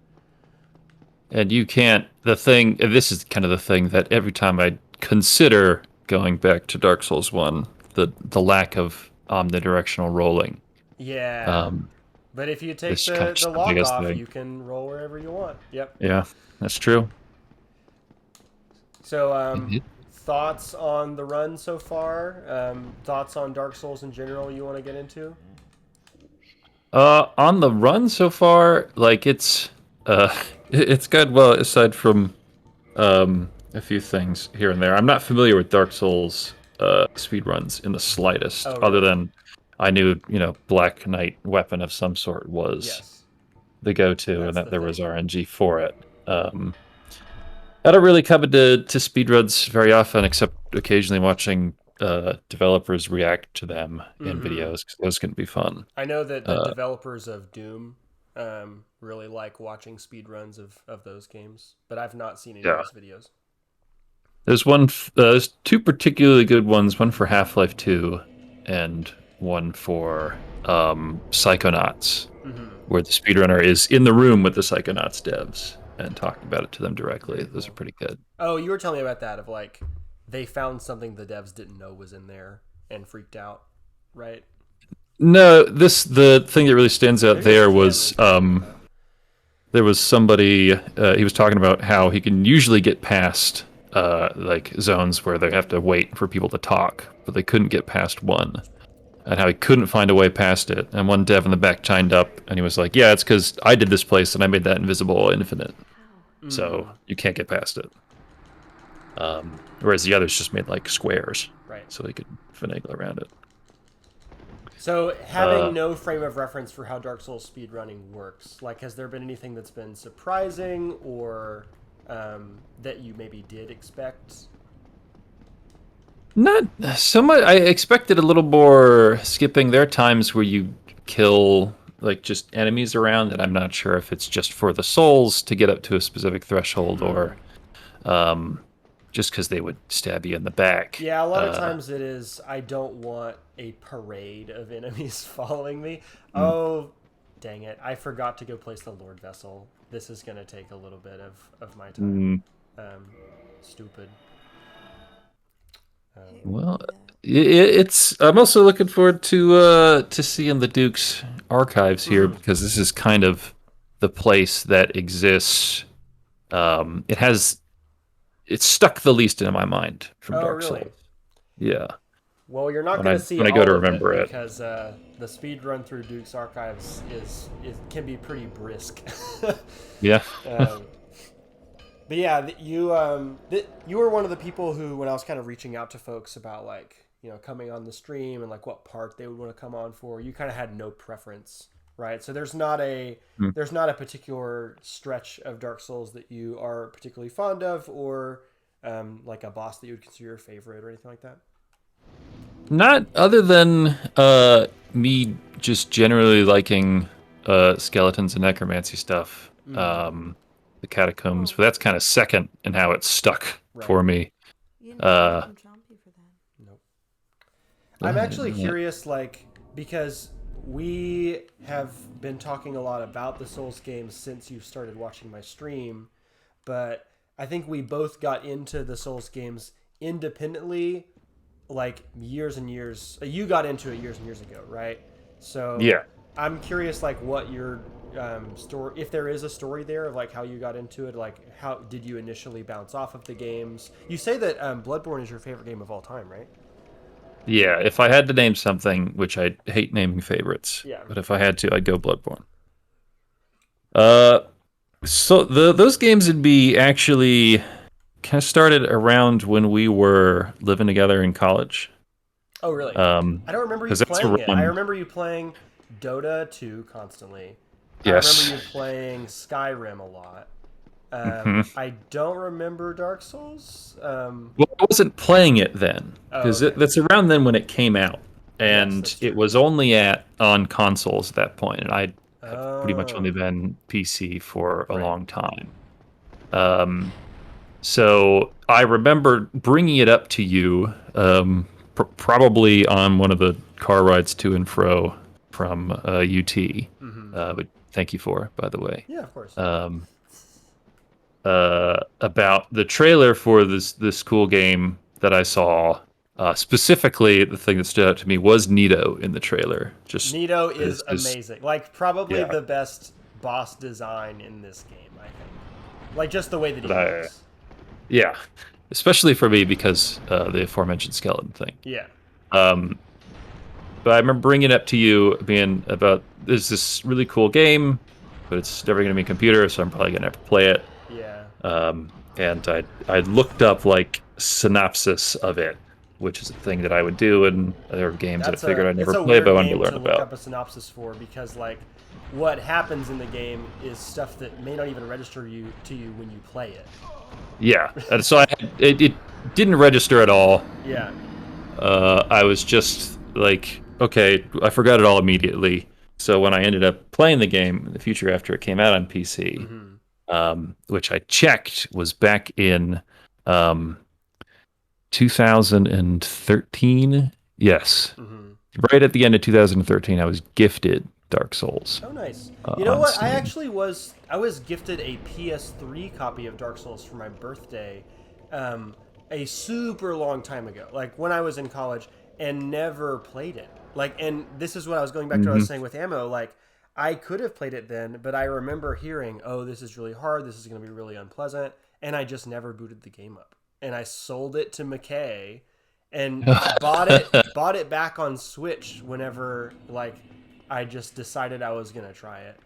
And you can't, this is kind of the thing that every time I consider going back to Dark Souls 1, the lack of omnidirectional rolling. Yeah. But if you take the lock off, you can roll wherever you want. Yep. Yeah, that's true. So, thoughts on the run so far? Thoughts on Dark Souls in general you want to get into? On the run so far, like it's good. Well, aside from a few things here and there, I'm not familiar with Dark Souls speedruns in the slightest. Other than I knew, Black Knight weapon of some sort was the go-to, and that there was RNG for it. I don't really come into speedruns very often, except occasionally watching developers react to them in videos, because those can be fun. I know that the developers of Doom really like watching speedruns of those games, but I've not seen any of those videos. There's two particularly good ones, one for Half-Life 2 and one for Psychonauts, where the speedrunner is in the room with the Psychonauts devs and talking about it to them directly. Those are pretty good. Oh, you were telling me about that, of like they found something the devs didn't know was in there and freaked out, right? No, the thing that really stands out there was there was somebody he was talking about how he can usually get past like zones where they have to wait for people to talk, but they couldn't get past one, and how he couldn't find a way past it. And one dev in the back chimed up, and he was like, "Yeah, it's because I did this place and I made that invisible infinite, so you can't get past it." Whereas the others just made like squares, right? So they could finagle around it. So having no frame of reference for how Dark Souls speedrunning works, like, has there been anything that's been surprising or that you maybe did expect? Not so much. I expected a little more skipping. There are times where you kill like just enemies around, and I'm not sure if it's just for the souls to get up to a specific threshold or just because they would stab you in the back. Yeah, a lot of times it is, I don't want a parade of enemies following me. Oh, dang it. I forgot to go place the Lord Vessel. This is going to take a little bit of my time. Stupid. Well, it's. I'm also looking forward to seeing the Duke's archives here, because this is kind of the place that exists. It's stuck the least in my mind from Dark Souls. Yeah. Well, you're not going to see when I go to remember it, because the speed run through Duke's archives can be pretty brisk. Yeah. But yeah, you were one of the people who, when I was kind of reaching out to folks about like, you know, coming on the stream and like what part they would want to come on for, you kind of had no preference, right? So there's not a particular stretch of Dark Souls that you are particularly fond of, or like a boss that you would consider your favorite or anything like that. Not other than me just generally liking skeletons and necromancy stuff. The catacombs, but that's kind of second in how it's stuck for me. Nope. I'm actually curious, like, because we have been talking a lot about the Souls games since you started watching my stream, but I think we both got into the Souls games independently, like years and years. You got into it years and years ago, right? So yeah, I'm curious, like, what your story, if there is a story there of like how you got into it, like how did you initially bounce off of the games? You say that Bloodborne is your favorite game of all time, right? Yeah, if I had to name something, which I hate naming favorites, but if I had to, I'd go Bloodborne. So those games would be actually kind of started around when we were living together in college. Oh, really? I don't remember you playing it. I remember you playing Dota 2 constantly. Yes. I remember you playing Skyrim a lot. I don't remember Dark Souls. Well, I wasn't playing it then, because that's around then when it came out, and it was only on consoles at that point, and I've pretty much only been PC for a long time. So I remember bringing it up to you, probably on one of the car rides to and fro from UT. But thank you for, by the way. Yeah, of course. About the trailer for this cool game that I saw. Specifically, the thing that stood out to me was Nito in the trailer. Just Nito is amazing. Like, probably the best boss design in this game, I think. Like, just the way that he looks. Yeah, especially for me because the aforementioned skeleton thing. Yeah. But I remember bringing it up to you, being about, there's this really cool game, but it's never going to be a computer, so I'm probably going to never play it. Yeah. And I looked up like synopsis of it, which is a thing that I would do, and there were games that I figured I'd never play, but I wanted to learn about. Look up a synopsis for, because like what happens in the game is stuff that may not even register to you when you play it. Yeah, and so it didn't register at all. Yeah. I was just like, okay, I forgot it all immediately. So when I ended up playing the game in the future after it came out on PC, which I checked was back in 2013. Yes. Right at the end of 2013, I was gifted Dark Souls. Oh, nice. You know what? Steam. I was gifted a PS3 copy of Dark Souls for my birthday a super long time ago, like when I was in college, and never played it. Like, and this is what I was going back to what I was saying with Ammo. Like, I could have played it then, but I remember hearing, oh, this is really hard. This is going to be really unpleasant. And I just never booted the game up. And I sold it to McKay and bought it back on Switch whenever, like, I just decided I was going to try it.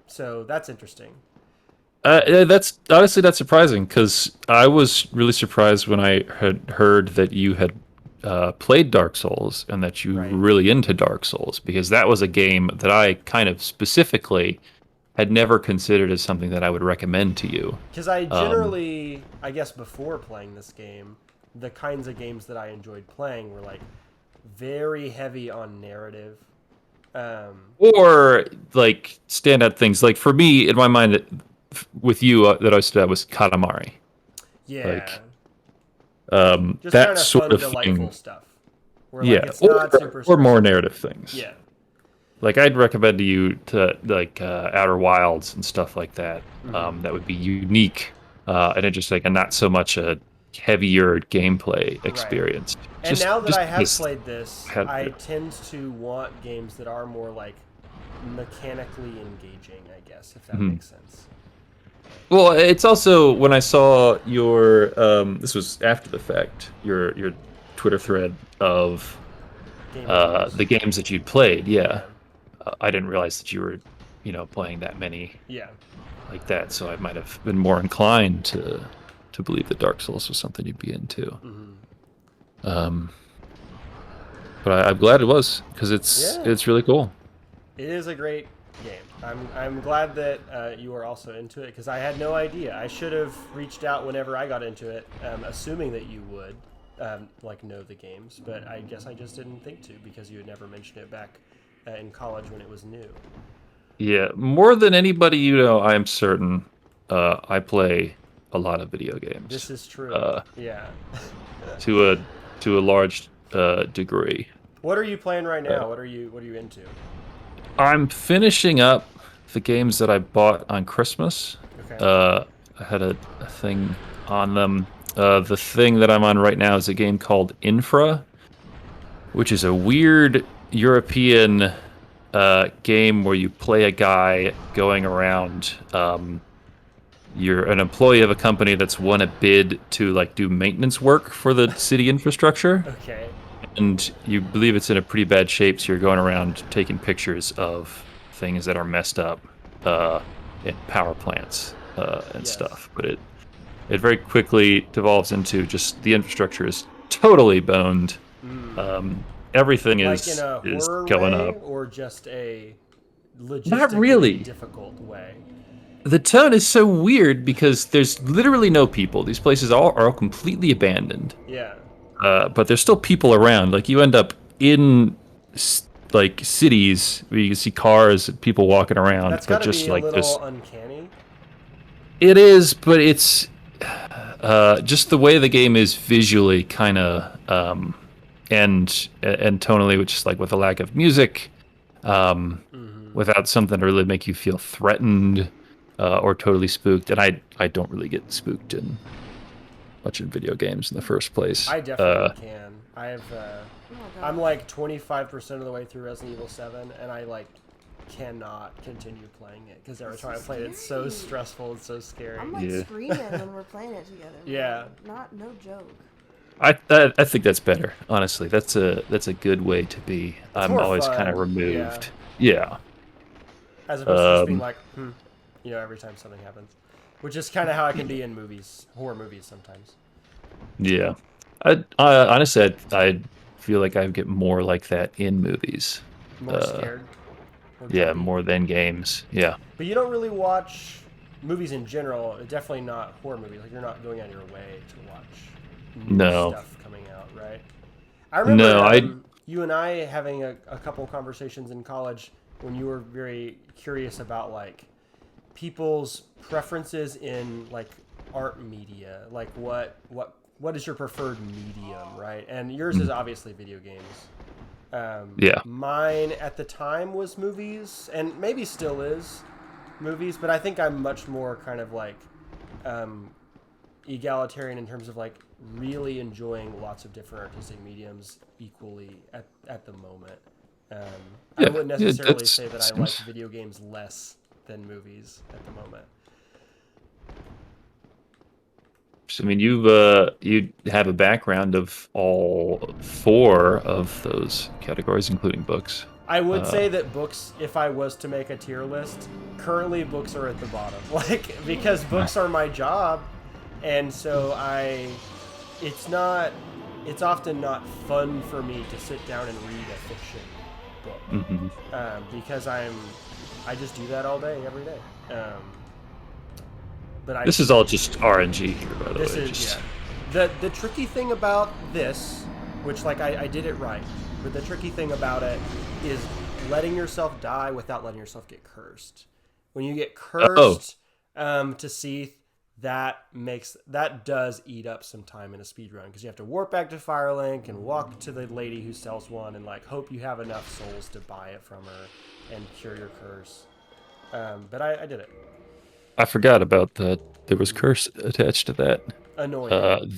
So that's interesting. That's honestly not surprising, because I was really surprised when I had heard that you had played Dark Souls and that you were really into Dark Souls, because that was a game that I kind of specifically had never considered as something that I would recommend to you. Because I generally, I guess before playing this game, the kinds of games that I enjoyed playing were like very heavy on narrative. Or like standout things. Like for me, in my mind, with you, that I stood out was Katamari. Yeah. Like, just that kind of sort fun, of delightful thing. stuff. Where, Yeah, like, it's not super or more narrative things. Yeah. Like I'd recommend to you to like Outer Wilds and stuff like that. That would be unique and interesting, and not so much a heavier gameplay experience. And now that I have played this, I tend to want games that are more like mechanically engaging, I guess, if that makes sense. Well, it's also when I saw your this was after the fact, your Twitter thread of the games that you'd played. Yeah. I didn't realize that you were, playing that many. Yeah. Like that, so I might have been more inclined to believe that Dark Souls was something you'd be into. But I'm glad it was, because it's really cool. It is a great game. I'm glad that you are also into it, because I had no idea. I should have reached out whenever I got into it, assuming that you would know the games, but I guess I just didn't think to, because you had never mentioned it back in college when it was new. Yeah, more than anybody I am certain I play a lot of video games. This is true. Yeah. to a large degree. What are you playing right now? What are you into? I'm finishing up the games that I bought on Christmas. Okay. I had a thing on them. The thing that I'm on right now is a game called Infra, which is a weird European game where you play a guy going around. You're an employee of a company that's won a bid to do maintenance work for the city infrastructure. Okay. And you believe it's in a pretty bad shape, so you're going around taking pictures of things that are messed up in power plants and stuff. But it very quickly devolves into just the infrastructure is totally boned. Everything is going up. Or just a logistically not really difficult way. The tone is so weird because there's literally no people. These places are completely abandoned. Yeah. But there's still people around. Like you end up in cities where you can see cars and people walking around. That's gotta just be a little uncanny. It is, but it's just the way the game is visually, kind of, and tonally, which is with a lack of music, without something to really make you feel threatened or totally spooked. And I don't really get spooked much in video games in the first place. I definitely can. I have. I'm 25% of the way through Resident Evil 7, and I cannot continue playing it because every time I play it, it's so stressful and so scary. I'm screaming when we're playing it together. Yeah. No joke. I think that's better. Honestly, that's a good way to be. I'm always kind of removed. Yeah. As opposed to just being every time something happens, which is kind of how I can be in horror movies sometimes. Yeah. I honestly, I feel like I get more like that in movies. More scared. Yeah, more than games. Yeah. But you don't really watch movies in general. Definitely not horror movies. You're not going out of your way to watch new No. stuff coming out, right? I remember No, you and I having a couple conversations in college when you were very curious about like people's preferences in like art media, like what is your preferred medium, right? And yours is obviously video games. Yeah. Mine at the time was movies, and maybe still is movies, but I think I'm much more kind of like egalitarian in terms of like really enjoying lots of different artistic mediums equally at the moment. I wouldn't necessarily say that I like video games less than movies at the moment. I mean, you have a background of all 4 of those categories, including books. I would say that books, if I was to make a tier list, currently books are at the bottom. Like, because books are my job, and so it's often not fun for me to sit down and read a fiction book. Because I just do that all day, every day. But this is all just RNG here, by the way. The tricky thing about this, which like I did it right, but the tricky thing about it is letting yourself die without letting yourself get cursed. When you get cursed to Seath, that does eat up some time in a speedrun, because you have to warp back to Firelink and walk to the lady who sells one and like hope you have enough souls to buy it from her and cure your curse. But I did it. I forgot about that. There was curse attached to that. Annoying.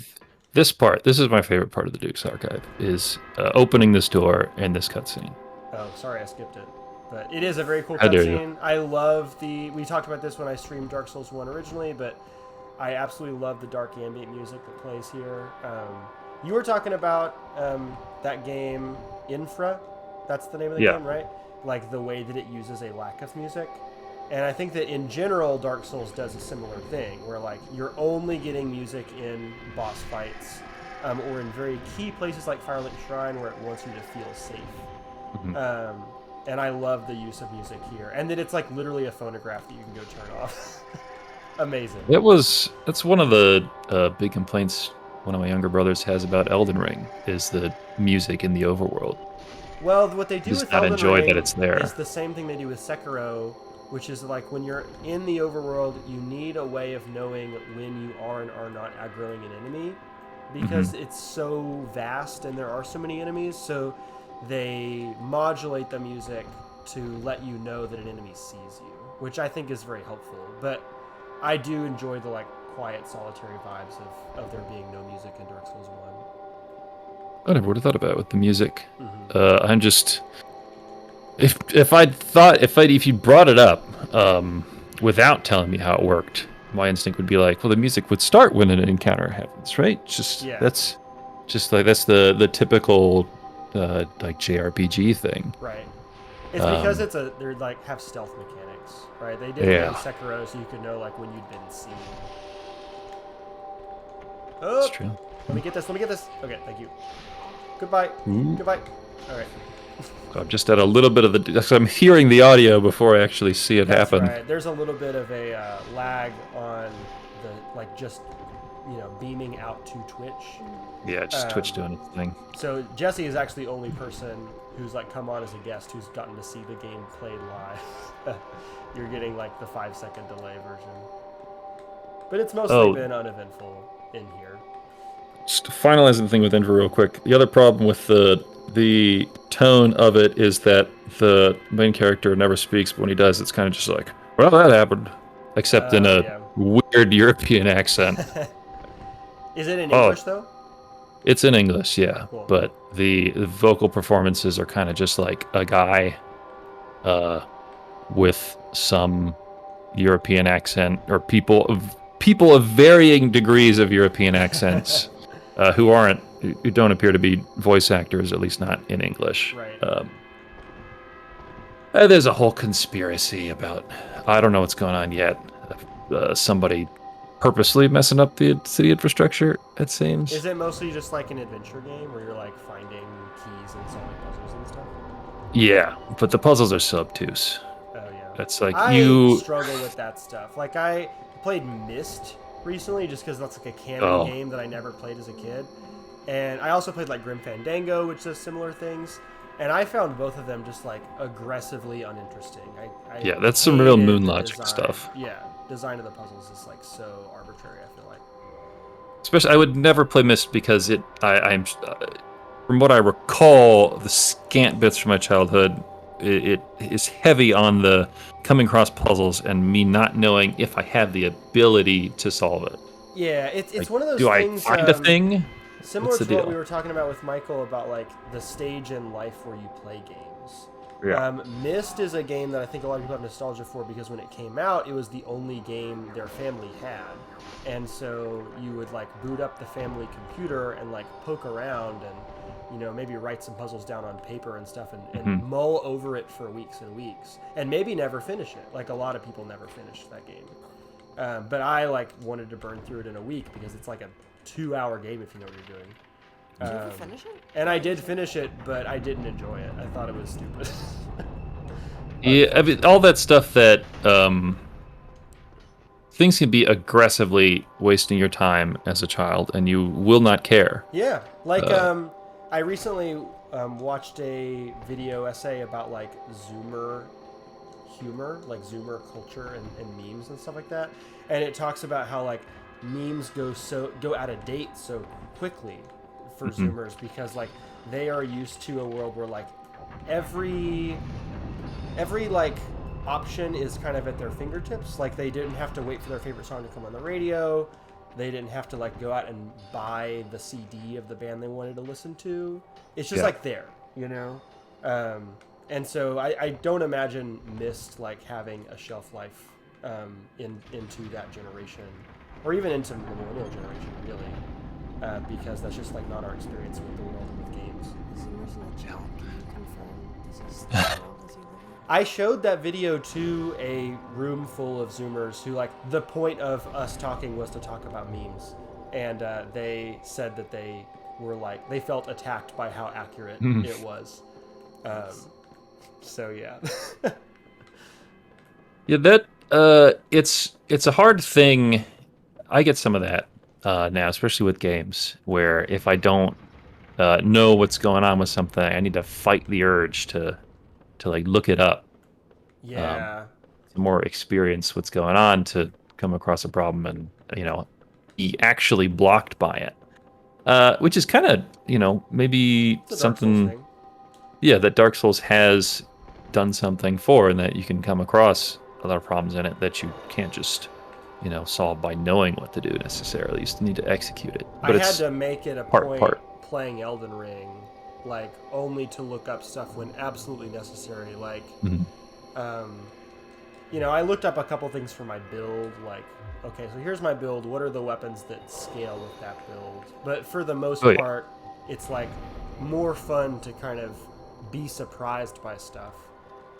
This is my favorite part of the Duke's Archive, is opening this door and this cutscene. Oh, sorry, I skipped it. But it is a very cool How dare cutscene. I love we talked about this when I streamed Dark Souls 1 originally, but I absolutely love the dark ambient music that plays here. You were talking about that game, Infra. That's the name of the game, right? Like the way that it uses a lack of music. And I think that in general, Dark Souls does a similar thing, where like you're only getting music in boss fights, or in very key places like Firelink Shrine, where it wants you to feel safe. And I love the use of music here, and that it's like literally a phonograph that you can go turn off. Amazing. That's one of the big complaints one of my younger brothers has about Elden Ring, is the music in the overworld. Well, what they do with not Elden enjoy Ring that it's there. is the same thing they do with Sekiro, which is like when you're in the overworld, you need a way of knowing when you are and are not aggroing an enemy, because it's so vast and there are so many enemies, so they modulate the music to let you know that an enemy sees you, which I think is very helpful. But I do enjoy the like quiet, solitary vibes of there being no music in Dark Souls 1. I never would have thought about it with the music. I'm just... If you brought it up without telling me how it worked, my instinct would be like, well, the music would start when an encounter happens, right? That's the typical like JRPG thing. Right. It's because they're like have stealth mechanics, right? They did it in Sekiro so you could know like when you'd been seen. Oh, That's true. Let me get this. Okay, thank you. Goodbye. Goodbye. All right. I'm just at a little bit of the... I'm hearing the audio before I actually see it happen. Right. There's a little bit of a lag on the like just beaming out to Twitch. Yeah, just Twitch doing its thing. So Jesse is actually the only person who's like come on as a guest who's gotten to see the game played live. You're getting like the 5-second delay version, but it's mostly been uneventful in here. Just finalizing the thing with Enver real quick. The other problem with the tone of it is that the main character never speaks, but when he does, it's kind of just like, well, that happened, except in a weird European accent. Is it in English though? It's in English, yeah. Cool. But the vocal performances are kind of just like a guy with some European accent, or people of varying degrees of European accents who don't appear to be voice actors, at least not in English. Right. There's a whole conspiracy about, I don't know what's going on yet, somebody purposely messing up the city infrastructure, it seems. Is it mostly just like an adventure game where you're like finding keys and solving puzzles and stuff? Yeah, but the puzzles are so obtuse. Oh yeah. It's like I struggle with that stuff. Like I played Myst recently, just because that's like a canon Oh. game that I never played as a kid. And I also played like Grim Fandango, which does similar things. And I found both of them just like aggressively uninteresting. I Yeah, that's some real hated moon the logic design. stuff. Yeah, design of the puzzles is like so arbitrary, I feel like. Especially, I would never play Myst because I'm from what I recall, the scant bits from my childhood, it is heavy on the coming across puzzles and me not knowing if I have the ability to solve it. Yeah, it's Like, one of those do things. I find a thing? Similar What's to the what deal? we were talking about with Michael about like the stage in life where you play games. Yeah. Myst is a game that I think a lot of people have nostalgia for because when it came out, it was the only game their family had. And so you would like boot up the family computer and like poke around and, you know, maybe write some puzzles down on paper and stuff and mull over it for weeks and weeks and maybe never finish it. Like a lot of people never finished that game. But I like wanted to burn through it in a week because it's like a 2-hour game if you know what you're doing. Did you ever finish it? And I did finish it, but I didn't enjoy it. I thought it was stupid. Yeah, I mean, all that stuff that things can be aggressively wasting your time as a child, and you will not care. Yeah, like I recently watched a video essay about like Zoomer humor, like Zoomer culture and memes and stuff like that, and it talks about how like memes go out of date so quickly for Zoomers because like they are used to a world where like every like option is kind of at their fingertips. Like they didn't have to wait for their favorite song to come on the radio. They didn't have to like go out and buy the CD of the band they wanted to listen to. It's just like there, you know? And so I don't imagine Myst like having a shelf life into that generation or even into the millennial generation really, because that's just like not our experience with the world and with games. Zoomers in the chat, can you confirm this is the world as you live in? I showed that video to a room full of Zoomers who, like, the point of us talking was to talk about memes. And they said that they were, like, they felt attacked by how accurate it was. So, yeah. Yeah, that it's a hard thing. I get some of that now, especially with games, where if I don't know what's going on with something, I need to fight the urge to like look it up. Yeah. To more experience what's going on to come across a problem and be actually blocked by it, which is kind of maybe It's a Dark Souls something. thing. Yeah, that Dark Souls has done something for, and that you can come across a lot of problems in it that you can't just solve by knowing what to do necessarily. You still need to execute it. But I had it's to make it a point playing Elden Ring, like, only to look up stuff when absolutely necessary. Like, I looked up a couple things for my build, like, okay, so here's my build. What are the weapons that scale with that build? But for the most part, it's, like, more fun to kind of be surprised by stuff.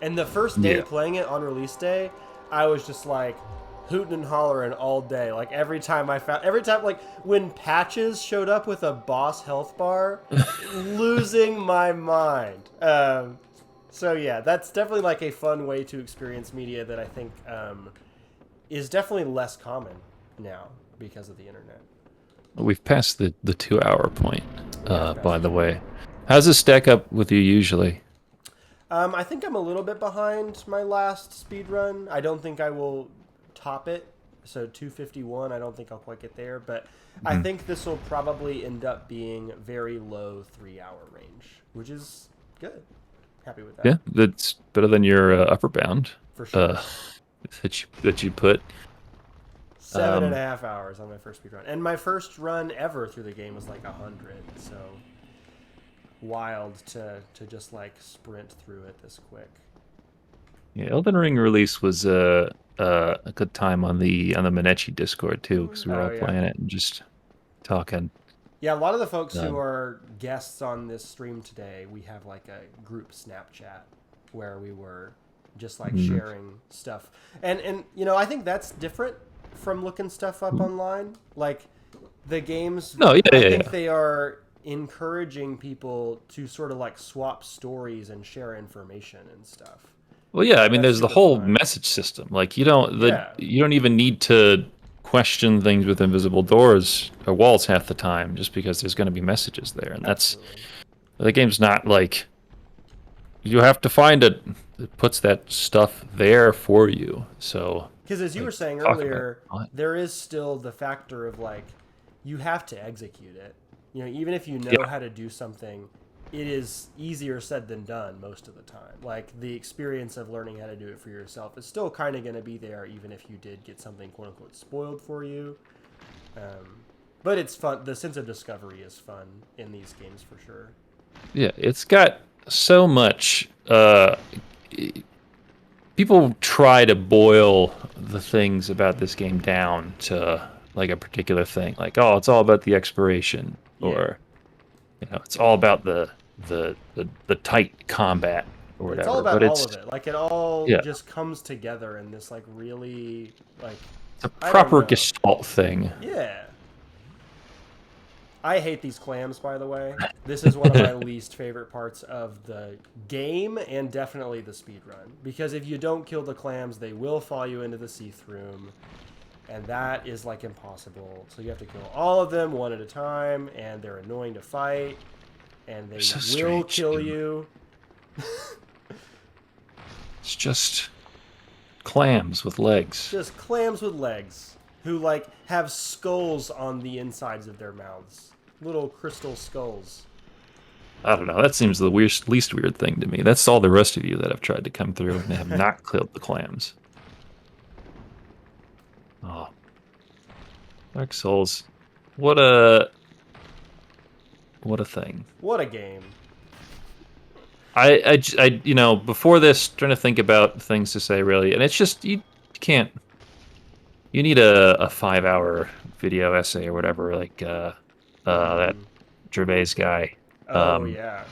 And the first day playing it on release day, I was just, like, hooting and hollering all day. Like, every time, like, when patches showed up with a boss health bar, losing my mind. So yeah, that's definitely like a fun way to experience media that I think is definitely less common now because of the internet. We've passed the 2-hour point, by the way. How's this stack up with you usually? I think I'm a little bit behind my last speed run. I don't think I will top it. So 251, I don't think I'll quite get there, but I think this will probably end up being very low 3-hour range, which is good. Happy with that. Yeah, that's better than your upper bound. For sure. That you put 7.5 hours on my first speed run, and my first run ever through the game was like 100. So wild to just like sprint through it this quick. Yeah, Elden Ring release was a good time on the Manechi Discord too, because we were all playing it and just talking. Yeah, a lot of the folks who are guests on this stream today, we have like a group Snapchat where we were just like sharing stuff. And I think that's different from looking stuff up online. Like the games, I think they are encouraging people to sort of like swap stories and share information and stuff. Well, yeah, I mean, there's the whole message system. Like you don't even need to question things with invisible doors or walls half the time, just because there's going to be messages there, and that's the game's not like you have to find it. It puts that stuff there for you. So because as you were saying talk earlier, about it. there is still the factor of like you have to execute it. You know, even if you know how to do something, it is easier said than done most of the time. Like the experience of learning how to do it for yourself is still kind of going to be there, even if you did get something quote unquote spoiled for you. But it's fun. The sense of discovery is fun in these games for sure. Yeah, it's got so much. People try to boil the things about this game down to like a particular thing, like oh, it's all about the exploration, or it's all about the tight combat or whatever. It's all about all of it. Like it all just comes together in this like really like a proper Gestalt thing. Yeah. I hate these clams, by the way. This is one of my least favorite parts of the game, and definitely the speedrun. Because if you don't kill the clams, they will fall you into the Seath Room, and that is, like, impossible. So you have to kill all of them one at a time, and they're annoying to fight, and they will kill you. It's just clams with legs. Just clams with legs, who, like, have skulls on the insides of their mouths. Little crystal skulls. I don't know. That seems the least weird thing to me. That's all the rest of you that have tried to come through and have not killed the clams. Oh. Dark Souls. What a thing. What a game. I before this, trying to think about things to say, really, and it's just, you can't, you need a 5-hour video essay or whatever, like, that Gervais guy. Yeah.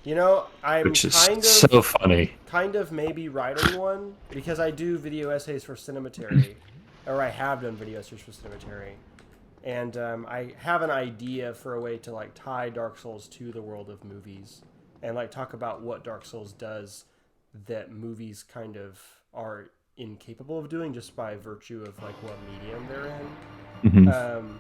You know, I'm which is so funny. Kind of maybe writing one, because I do video essays for Cinematary, or I have done video essays for Cinematary, and I have an idea for a way to like tie Dark Souls to the world of movies, and like talk about what Dark Souls does that movies kind of are incapable of doing just by virtue of like what medium they're in. Mm-hmm.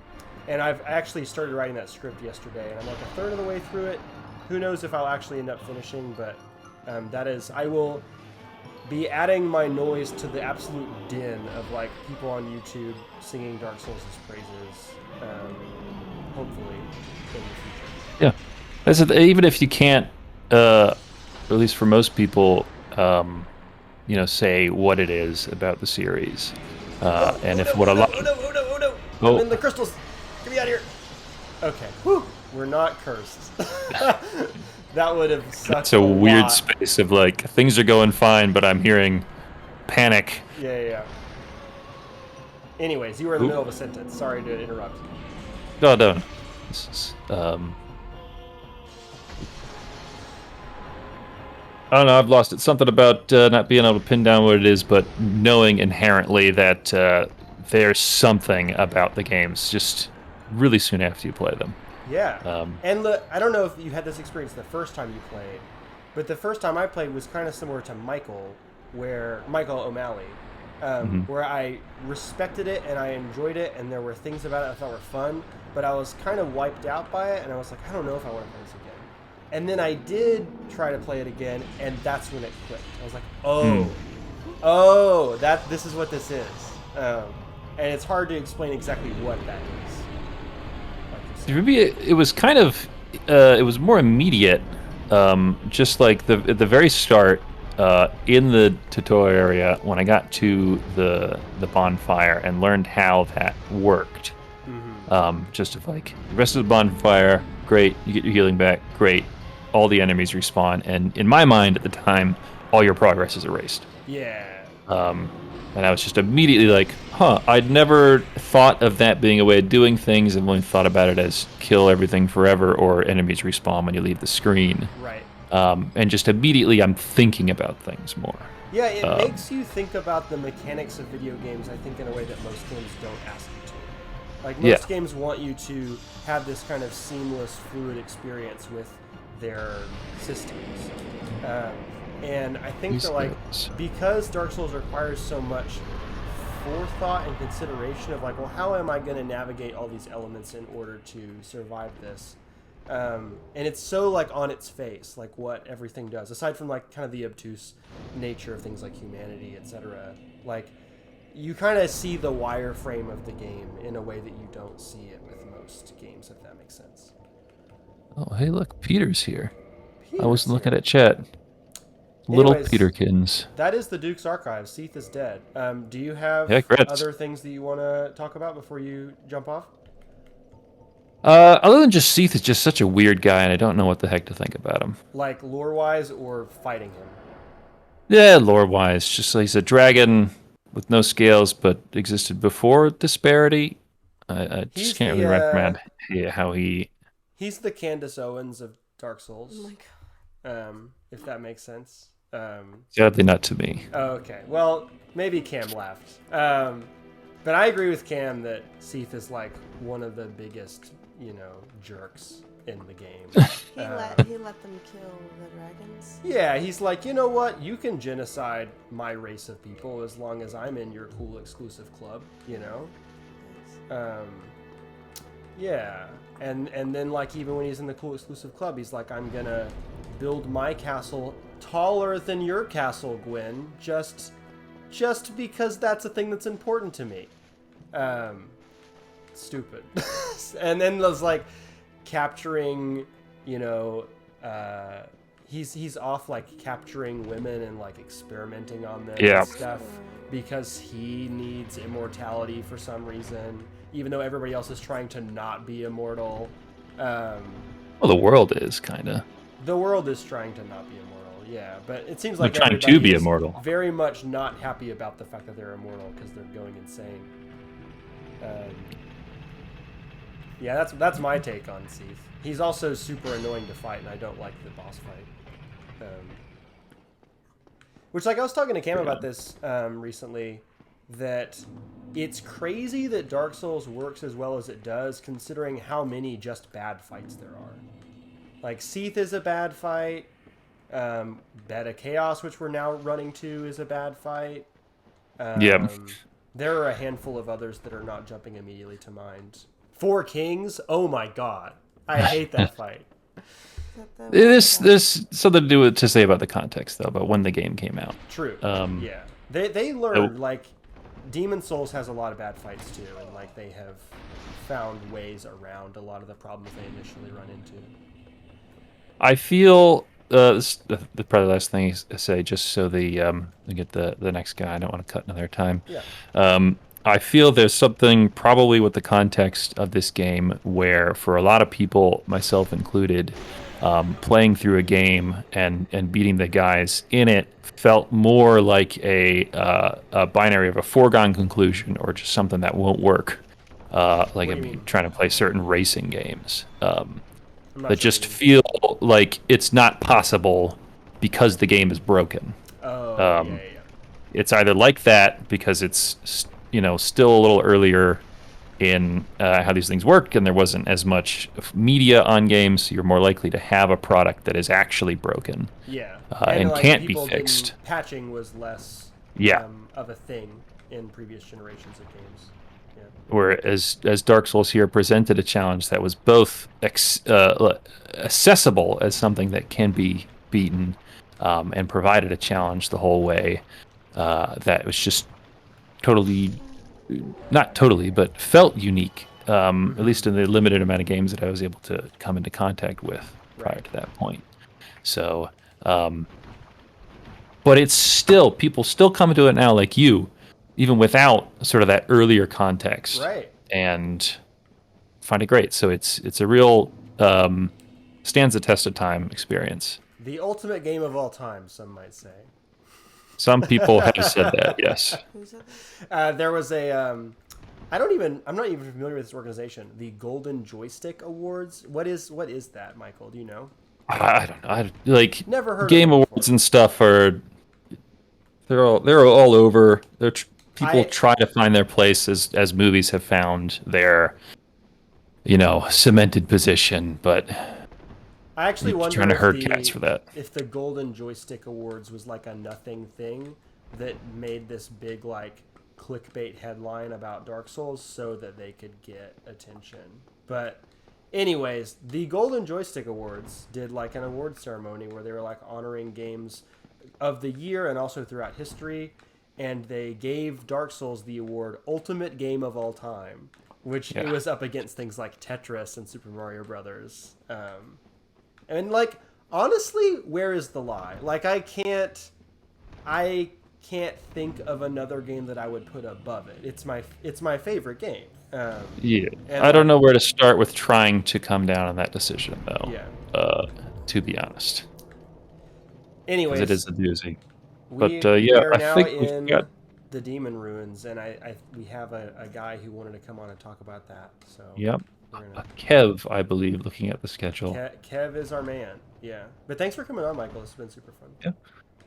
And I've actually started writing that script yesterday, and I'm like a third of the way through it. Who knows if I'll actually end up finishing, but I will be adding my noise to the absolute din of like people on YouTube singing Dark Souls' praises, hopefully in the future. Yeah, even if you can't, at least for most people, say what it is about the series, and if what a lot. I'm in the crystals. Get me out of here. Okay. Whew. We're not cursed. That would have sucked. It's a weird space of like things are going fine, but I'm hearing panic. Yeah. Anyways, you were in the middle of a sentence. Sorry to interrupt. No. This is, I don't know. I've lost it. Something about not being able to pin down what it is, but knowing inherently that there's something about the games just really soon after you play them. Yeah. And I don't know if you had this experience the first time you played, but the first time I played was kind of similar to Michael O'Malley, where I respected it and I enjoyed it, and there were things about it I thought were fun, but I was kind of wiped out by it, and I was like, I don't know if I want to play this again. And then I did try to play it again, and that's when it clicked. I was like, this is what this is. And it's hard to explain exactly what that is. Maybe it was kind of, it was more immediate, just like the at the very start, in the tutorial area when I got to the bonfire and learned how that worked. Just of like, the rest of the bonfire, great, you get your healing back, great, all the enemies respawn, and in my mind at the time, all your progress is erased. Yeah. And I was just immediately like, I'd never thought of that being a way of doing things. I've only thought about it as kill everything forever or enemies respawn when you leave the screen. Right. And just immediately I'm thinking about things more. Yeah, it makes you think about the mechanics of video games, I think, in a way that most games don't ask you to. Like, most games want you to have this kind of seamless, fluid experience with their systems. And I think that, like, because Dark Souls requires so much forethought and consideration of like, well, how am I going to navigate all these elements in order to survive this? And it's so like on its face, like what everything does, aside from like kind of the obtuse nature of things like humanity, etc. Like you kind of see the wireframe of the game in a way that you don't see it with most games, if that makes sense. Oh, hey, look, Peter's here. Peter's I wasn't looking here. at chat. Little Anyways, Peterkins. That is the Duke's Archive. Seath is dead. Do you have Yeah, congrats. other things that you want to talk about before you jump off? Other than just Seath is just such a weird guy, and I don't know what the heck to think about him. Like lore-wise or fighting him? Yeah, lore-wise, just he's a dragon with no scales, but existed before Disparity. I He's just can't the, really recommend how he... He's the Candace Owens of Dark Souls. Oh my god. If that makes sense. Sadly, not to me. Okay. Well, maybe Cam laughed. But I agree with Cam that Seath is like one of the biggest, jerks in the game. He let them kill the dragons. Yeah, he's like, you know what? You can genocide my race of people as long as I'm in your cool exclusive club, Yeah. And then like even when he's in the cool exclusive club, he's like, I'm gonna build my castle taller than your castle, Gwen, just because that's a thing that's important to me. Stupid. And then there's like capturing, he's off like capturing women and like experimenting on them and stuff because he needs immortality for some reason, even though everybody else is trying to not be immortal. Well, the world is kind of. The world is trying to not be immortal, yeah, but it seems like they're trying everybody to be is immortal. very much not happy about the fact that they're immortal because they're going insane. Yeah, that's my take on Seath. He's also super annoying to fight, and I don't like the boss fight. Which, like, I was talking to Cam about this recently, that it's crazy that Dark Souls works as well as it does, considering how many just bad fights there are. Like, Seath is a bad fight. Beta Chaos, which we're now running to, is a bad fight. There are a handful of others that are not jumping immediately to mind. Four Kings? Oh my god. I hate that fight. There's something to say about the context, though, about when the game came out. True. Yeah. They learned, like, Demon Souls has a lot of bad fights, too, and, like, they have found ways around a lot of the problems they initially run into. I feel... this is probably the last thing I say, just so we get the next guy. I don't want to cut another time. Yeah. I feel there's something probably with the context of this game where, for a lot of people, myself included, playing through a game and beating the guys in it felt more like a binary of a foregone conclusion or just something that won't work. Trying to play certain racing games. That just feel like it's not possible because the game is broken. Yeah. It's either like that because it's still a little earlier in how these things work, and there wasn't as much media on games, so you're more likely to have a product that is actually broken. Yeah. And like, can't be fixed. Patching was less of a thing in previous generations of games. Yeah. Whereas Dark Souls here presented a challenge that was both accessible as something that can be beaten, and provided a challenge the whole way that was just not totally, but felt unique, at least in the limited amount of games that I was able to come into contact with prior to that point. So, but it's still, people still come to it now like you, even without sort of that earlier context, and find it great. So it's a real stands the test of time experience. The ultimate game of all time, some might say. Some people have said that, yes. Who said that? There was a I'm not even familiar with this organization, the Golden Joystick Awards. What is that, Michael? Do you know? I don't know. Never heard Game of Awards and stuff they're all over. People try to find their place as movies have found their cemented position, but I actually wonder trying to herd cats for that. If the Golden Joystick Awards was like a nothing thing that made this big like clickbait headline about Dark Souls so that they could get attention. But anyways, the Golden Joystick Awards did like an award ceremony where they were like honoring games of the year and also throughout history, and they gave Dark Souls the award Ultimate Game of All Time, which it was up against things like Tetris and Super Mario Brothers. And like, honestly, where is the lie? Like, I can't think of another game that I would put above it. It's my favorite game. I don't know where to start with trying to come down on that decision, though. Yeah. To be honest. Anyways, it is a doozy. We are now in the Demon Ruins, and we have a guy who wanted to come on and talk about that. So yep. Kev, I believe, looking at the schedule. Kev is our man. Yeah. But thanks for coming on, Michael. It's been super fun. Yeah.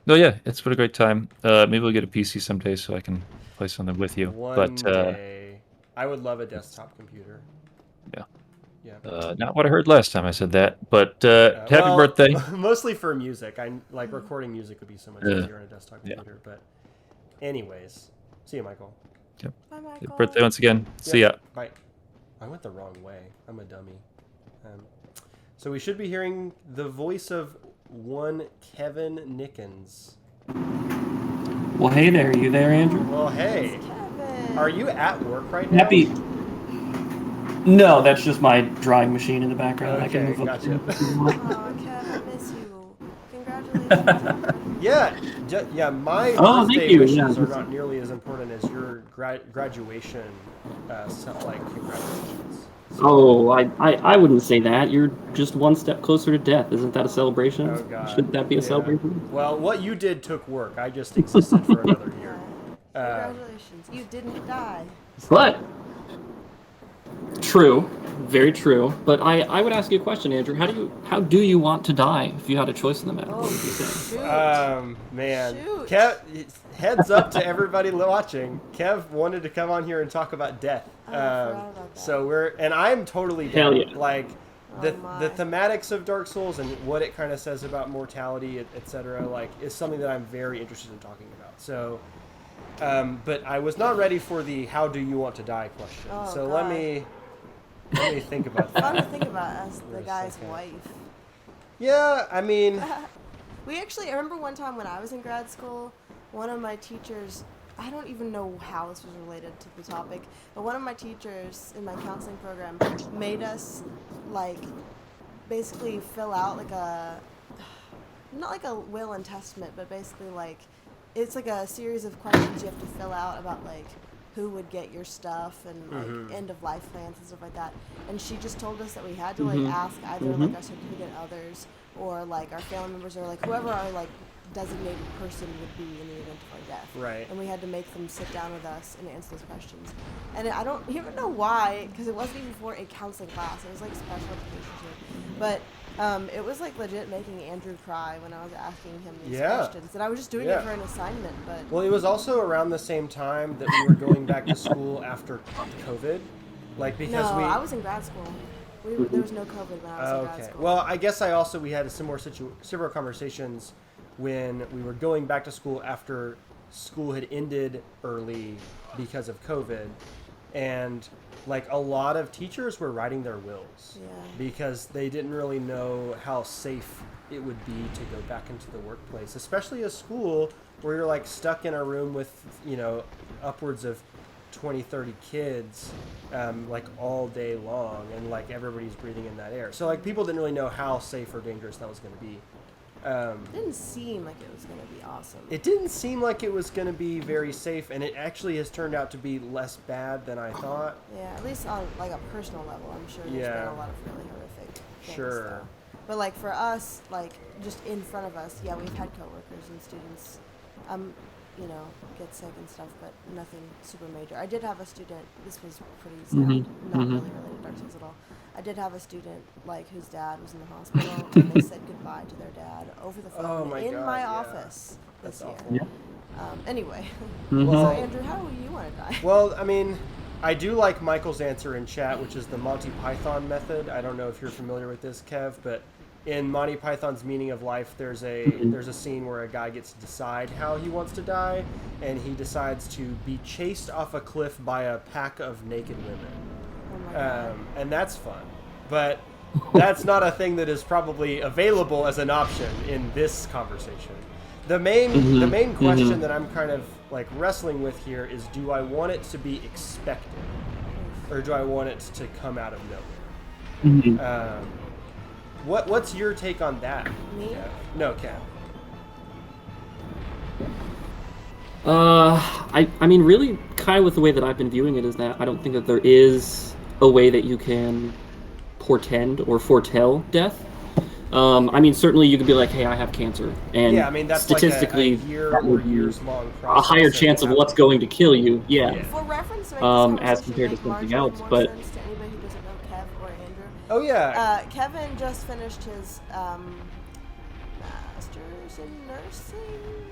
No, yeah, it's been a great time. Maybe we'll get a PC someday so I can play something with you. One day. I would love a desktop computer. Yeah. Yeah. Not what I heard last time I said that, but happy birthday. Mostly for music. I like recording music would be so much easier on a desktop computer. But anyways, see you, Michael. Yep. Bye, Michael. Happy birthday once again. See ya. Bye. I went the wrong way. I'm a dummy. So we should be hearing the voice of one Kevin Nickens. Well, hey there. You there, Andrew? Well, hey. Kevin. Are you at work right now? Happy. No, that's just my drawing machine in the background. Okay, I can move gotcha. up. Oh, Kevin, I miss you. Congratulations. Yeah, my Oh, birthday thank you. wishes Yeah, are that's- not nearly as important as your graduation, congratulations. Oh, I wouldn't say that. You're just one step closer to death. Isn't that a celebration? Oh, God. Shouldn't that be a celebration? Well, what you did took work. I just existed for another year. Congratulations. You didn't die. But true, very true. But I would ask you a question, Andrew. How do you want to die if you had a choice in the matter? What would you say? Shoot. Man. Shoot. Kev, heads up to everybody watching. Kev wanted to come on here and talk about death. I forgot about that. So I'm totally down. Hell yeah. Like the my. thematics of Dark Souls and what it kind of says about mortality, etc. Like is something that I'm very interested in talking about. So, but I was not ready for the "How do you want to die?" question. Oh, so God. let me think about Fun to that. think about as For the a guy's second. wife. Yeah, I mean, I remember one time when I was in grad school, one of my teachers, I don't even know how this was related to the topic, but one of my teachers in my counseling program made us, like, basically fill out, like, not like a will and testament, but basically, like, it's like a series of questions you have to fill out about, like, who would get your stuff and like end of life plans and stuff like that. And she just told us that we had to like ask either like our significant others or like our family members or like whoever our like designated person would be in the event of our death. Right. And we had to make them sit down with us and answer those questions. And I don't even know why, because it wasn't even for a counseling class. It was like special education too. But it was like legit making Andrew cry when I was asking him these questions. And I was just doing it for an assignment. But well, it was also around the same time that we were going back to school after COVID, like because I was in grad school. There was no COVID when I was in grad school. Well, I guess we had a similar conversations when we were going back to school after school had ended early because of COVID, and like a lot of teachers were writing their wills because they didn't really know how safe it would be to go back into the workplace, especially a school where you're like stuck in a room with, upwards of 20, 30 kids, like all day long, and like everybody's breathing in that air. So like people didn't really know how safe or dangerous that was going to be. It didn't seem like it was going to be awesome. It didn't seem like it was going to be very safe, and it actually has turned out to be less bad than I thought. Yeah, at least on like a personal level, I'm sure there's been a lot of really horrific things. Though. But like for us, like just in front of us, we've had coworkers and students, get sick and stuff, but nothing super major. I did have a student. This was pretty sad, not really related to Dark Souls at all. I did have a student like whose dad was in the hospital, and they said goodbye to their dad over the phone my office this year. Yeah. Anyway, Well, so Andrew, how do you want to die? Well, I mean, I do like Michael's answer in chat, which is the Monty Python method. I don't know if you're familiar with this, Kev, but in Monty Python's Meaning of Life, there's a scene where a guy gets to decide how he wants to die, and he decides to be chased off a cliff by a pack of naked women. Oh my God. And that's fun, but that's not a thing that is probably available as an option in this conversation. The main question that I'm kind of like wrestling with here is, do I want it to be expected, or do I want it to come out of nowhere? What's your take on that? Me? Kev? No, Kev. I mean, really, kind of with the way that I've been viewing it is that I don't think that there is a way that you can portend or foretell death. I mean, certainly you could be like, hey, I have cancer, and Yeah, I mean that's statistically, like a year that or would be years long a process. higher chance of what's going to kill you. Yeah. For reference, to make As this compared to conversation something make else, marginally but- more sense to anybody who doesn't know Kev or Andrew. Oh yeah. Kevin just finished his master's in nursing.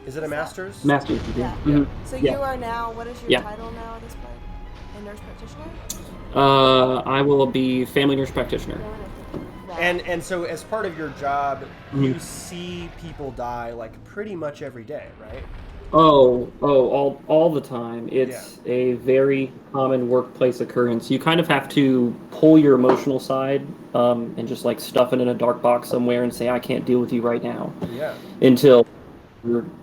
Is it a master's? Master's. Yeah. Mhm. So Yeah. you are now. What is your Yeah. title now at this point? A nurse practitioner. I will be family nurse practitioner. And so as part of your job, Mm-hmm. you see people die like pretty much every day, right? All the time. It's a very common workplace occurrence. You kind of have to pull your emotional side and just like stuff it in a dark box somewhere and say, I can't deal with you right now. Yeah. Until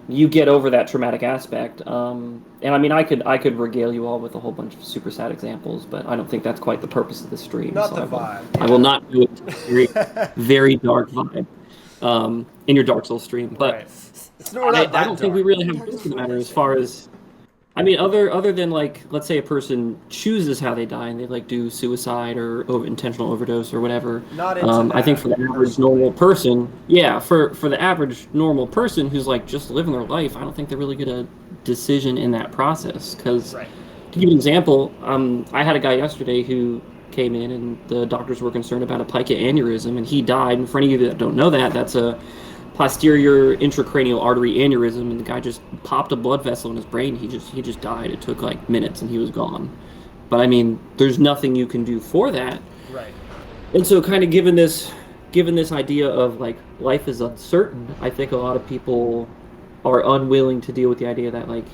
you get over that traumatic aspect. And I mean, I could regale you all with a whole bunch of super sad examples, but I don't think that's quite the purpose of the stream. Not so the I will, vibe. I will not do it. Very, very dark vibe in your Dark Souls stream. But Right. It's not that I don't think we dark. really have a choice in the matter as far as. I mean, other than like, let's say a person chooses how they die and they like do suicide or intentional overdose or whatever. Not into I think that, for the average normal person, for the average normal person who's like just living their life, I don't think they're really get a decision in that process. Because Right. to give you an example, I had a guy yesterday who came in and the doctors were concerned about a pica aneurysm and he died. And for any of you that don't know that, that's a posterior intracranial artery aneurysm, and the guy just popped a blood vessel in his brain. He just died. It took like minutes, and he was gone. But I mean, there's nothing you can do for that. Right. And so, kind of given this idea of like life is uncertain, I think a lot of people are unwilling to deal with the idea that like,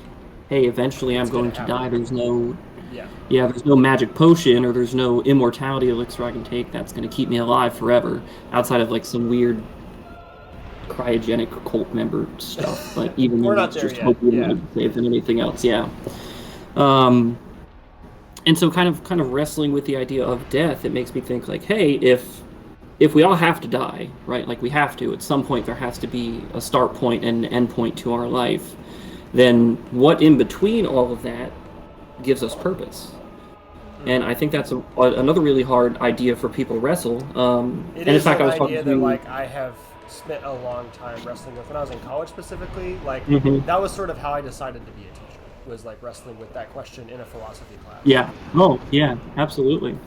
hey, eventually I'm going to die. There's no there's no magic potion or there's no immortality elixir I can take that's going to keep me alive forever outside of like some weird cryogenic cult member stuff, but even We're though not it's there just yet, hopefully yeah. more safe than anything else, and so kind of wrestling with the idea of death, it makes me think like, hey, if we all have to die, right? Like we have to, at some point there has to be a start point and an end point to our life. Then what in between all of that gives us purpose? And I think that's another really hard idea for people to wrestle. It and in is fact, an I was talking idea to that like I have spent a long time wrestling with when I was in college specifically. Like that was sort of how I decided to be a teacher, was like wrestling with that question in a philosophy class. Yeah. Oh, yeah, absolutely.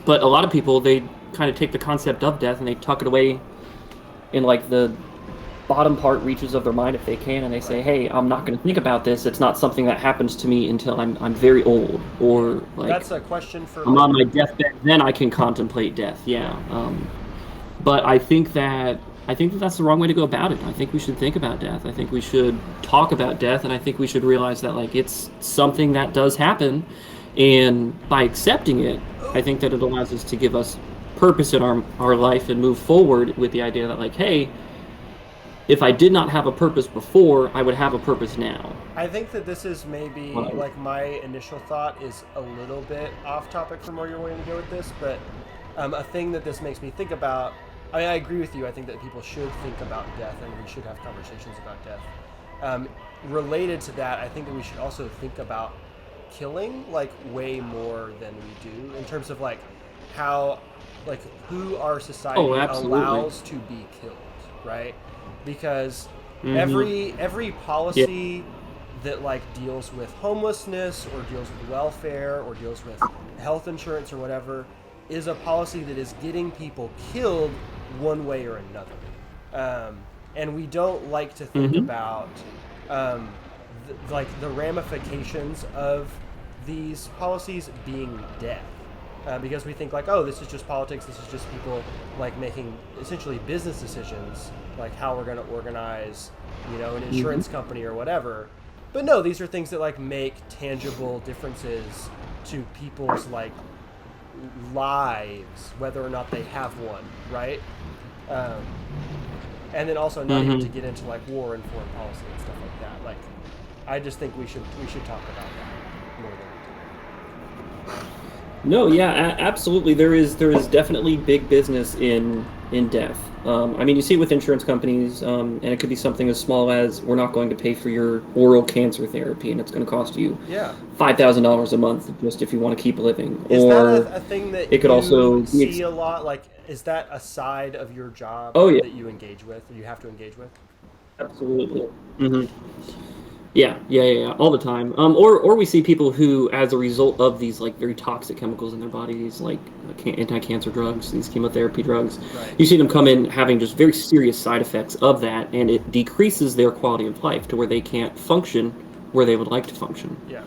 But a lot of people, they kind of take the concept of death and they tuck it away in like the bottom part reaches of their mind if they can, and they say, hey, I'm not going to think about this. It's not something that happens to me until I'm very old, or like That's a question for I'm on my deathbed, then I can contemplate death. But I think that's the wrong way to go about it. I think we should think about death. I think we should talk about death, and I think we should realize that like it's something that does happen, and by accepting it, I think that it allows us to give us purpose in our life and move forward with the idea that like, hey, if I did not have a purpose before, I would have a purpose now. I think that this is maybe like my initial thought is a little bit off topic from where you're wanting to go with this, but a thing that this makes me think about. I mean, I agree with you. I think that people should think about death, and we should have conversations about death. Related to that, I think that we should also think about killing like way more than we do in terms of like how, like who our society allows to be killed, right? Because every policy that like deals with homelessness or deals with welfare or deals with health insurance or whatever is a policy that is getting people killed one way or another. And we don't like to think about like the ramifications of these policies being death. because we think like, oh, this is just politics. This is just people like making essentially business decisions, like how we're going to organize, you know, an insurance company or whatever. But no, these are things that like make tangible differences to people's like lives, whether or not they have one, right? And then also not even to get into like war and foreign policy and stuff like that. Like, I just think we should talk about that more than we do. No, yeah, absolutely. There is definitely big business in death. I mean, you see it with insurance companies, and it could be something as small as we're not going to pay for your oral cancer therapy, and it's going to cost you $5,000 a month just if you want to keep living. Is or that a thing that it could you also see a lot? Like, is that a side of your job that you engage with, or you have to engage with? Absolutely. Yeah, all the time. Or we see people who, as a result of these like very toxic chemicals in their bodies, like anti-cancer drugs, these chemotherapy drugs, you see them come in having just very serious side effects of that, and it decreases their quality of life to where they can't function where they would like to function. Yeah.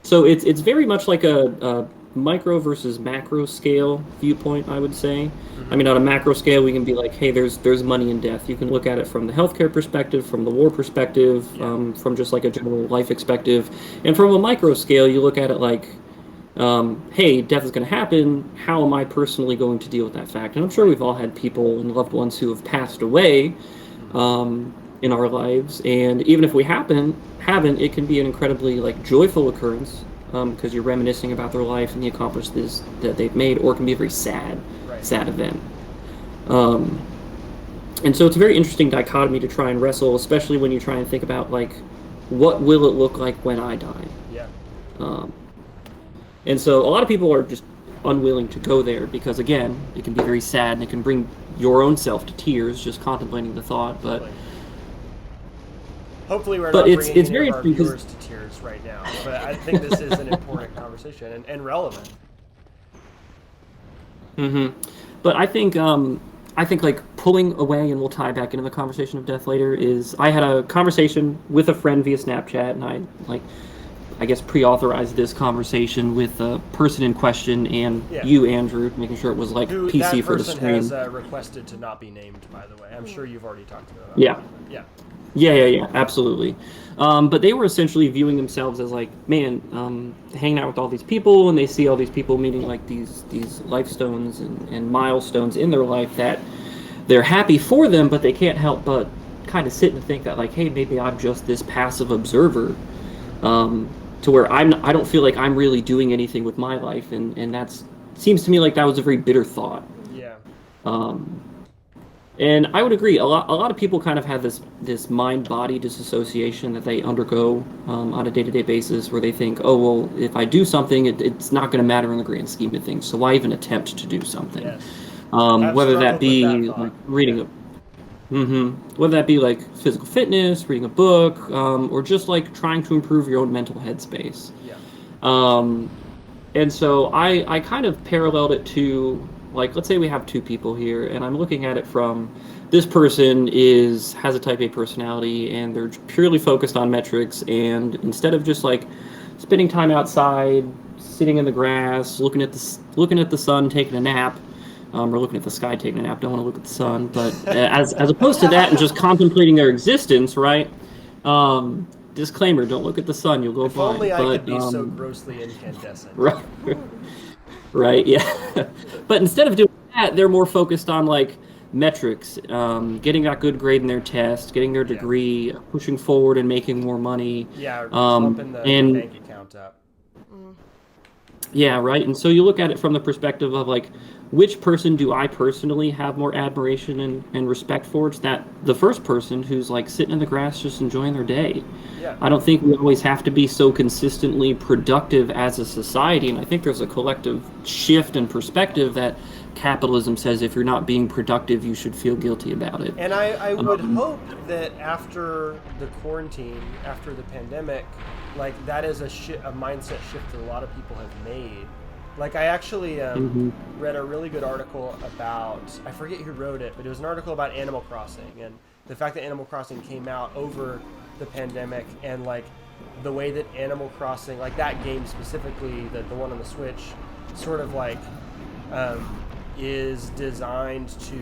So it's very much like a micro versus macro scale viewpoint, I would say. I mean, on a macro scale, we can be like, hey, there's money in death. You can look at it from the healthcare perspective, from the war perspective, from just like a general life perspective. And from a micro scale, you look at it like, hey, death is going to happen. How am I personally going to deal with that fact? And I'm sure we've all had people and loved ones who have passed away in our lives. And even if we haven't, it can be an incredibly like joyful occurrence, because you're reminiscing about their life and the accomplishments that they've made, or it can be a very sad event. And so it's a very interesting dichotomy to try and wrestle, especially when you try and think about, like, what will it look like when I die? Yeah. And so a lot of people are just unwilling to go there because, again, it can be very sad and it can bring your own self to tears just contemplating the thought. But hopefully we're not bringing it's very our viewers to tears right now. But I think this is an important conversation and relevant. But I think like pulling away, and we'll tie back into the conversation of death later, is I had a conversation with a friend via Snapchat, and I guess pre-authorized this conversation with the person in question and you, Andrew, making sure it was like PC for the stream. That person has requested to not be named, by the way. I'm sure you've already talked to them about that. Yeah, absolutely. But they were essentially viewing themselves as like, man, hanging out with all these people, and they see all these people meeting like these life stones and milestones in their life that they're happy for them, but they can't help but kind of sit and think that like, hey, maybe I'm just this passive observer, to where I don't feel like I'm really doing anything with my life, and that's seems to me like that was a very bitter thought. Yeah. And I would agree. A lot of people kind of have this mind-body disassociation that they undergo on a day-to-day basis, where they think, oh, well, if I do something, it's not going to matter in the grand scheme of things, so why even attempt to do something? Yes. Whether that be like reading whether that be like physical fitness, reading a book, or just like trying to improve your own mental headspace. Yeah. And so I kind of paralleled it to, like, let's say we have two people here, and I'm looking at it from, this person has a type A personality, and they're purely focused on metrics, and instead of just like spending time outside, sitting in the grass, looking at the sun, taking a nap, or looking at the sky, taking a nap, don't want to look at the sun, but as opposed to that and just contemplating their existence, right? Disclaimer, don't look at the sun, you'll go blind. If only I could be so grossly incandescent. Right, yeah. But instead of doing that, they're more focused on like metrics, getting that good grade in their test, getting their degree, pushing forward and making more money. Yeah, bumping the bank account up. Yeah, right. And so you look at it from the perspective of like, which person do I personally have more admiration and respect for? It's that the first person who's like sitting in the grass just enjoying their day. Yeah. I don't think we always have to be so consistently productive as a society, and I think there's a collective shift in perspective that capitalism says if you're not being productive, you should feel guilty about it. And I would hope that after the quarantine, after the pandemic, like that is a mindset shift that a lot of people have made. Like I actually read a really good article about, I forget who wrote it, but it was an article about Animal Crossing and the fact that Animal Crossing came out over the pandemic, and like the way that Animal Crossing, like that game specifically, the one on the Switch, sort of like is designed to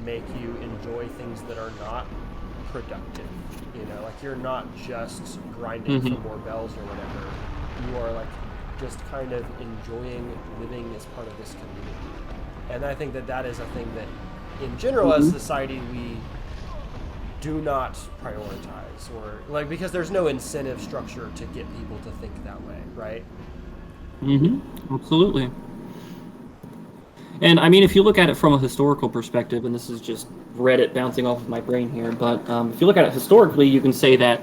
make you enjoy things that are not productive. You know, like you're not just grinding for more bells or whatever. You are like just kind of enjoying living as part of this community. And I think that that is a thing that, in general, as a society, we do not prioritize, or like, because there's no incentive structure to get people to think that way, right? Absolutely. And I mean, if you look at it from a historical perspective, and this is just Reddit bouncing off of my brain here, but if you look at it historically, you can say that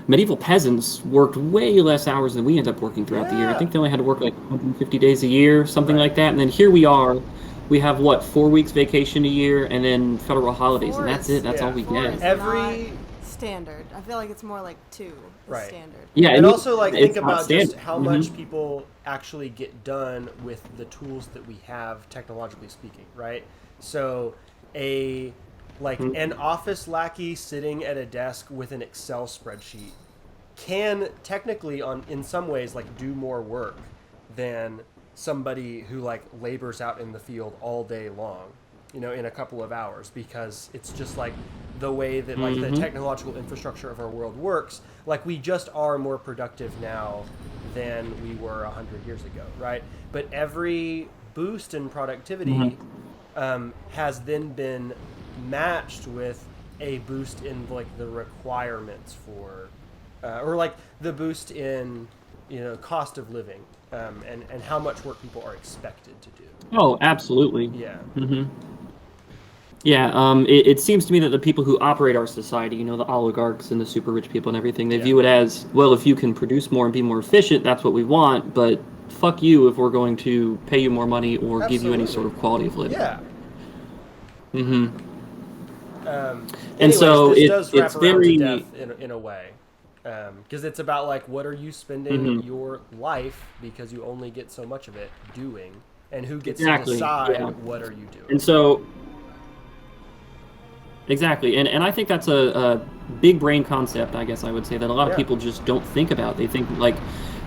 medieval peasants worked way less hours than we end up working throughout the year. I think they only had to work like 150 days a year, something like that. And then here we are, we have what, 4 weeks vacation a year, and then federal holidays, and that's it. That's all we get. Every standard. I feel like it's more like 2 right. standard. Yeah, and also like think about just how much people actually get done with the tools that we have, technologically speaking, right? So an office lackey sitting at a desk with an Excel spreadsheet can technically in some ways like do more work than somebody who like labors out in the field all day long, you know, in a couple of hours, because it's just like the way that like the technological infrastructure of our world works. Like we just are more productive now than we were 100 years ago, right? But every boost in productivity has then been matched with a boost in like the requirements for or like the boost in, you know, cost of living, and how much work people are expected to do. Oh, absolutely. Yeah. Yeah, it seems to me that the people who operate our society, you know, the oligarchs and the super rich people and everything, they view it as, well, if you can produce more and be more efficient, that's what we want, but fuck you if we're going to pay you more money or give you any sort of quality of living. Yeah. And so this does wrap it's around very... to death in a way. Because it's about like, what are you spending your life, because you only get so much of it, doing, and who gets to decide what are you doing. And so... Exactly, and I think that's a big brain concept, I guess I would say, that a lot of people just don't think about. They think, like,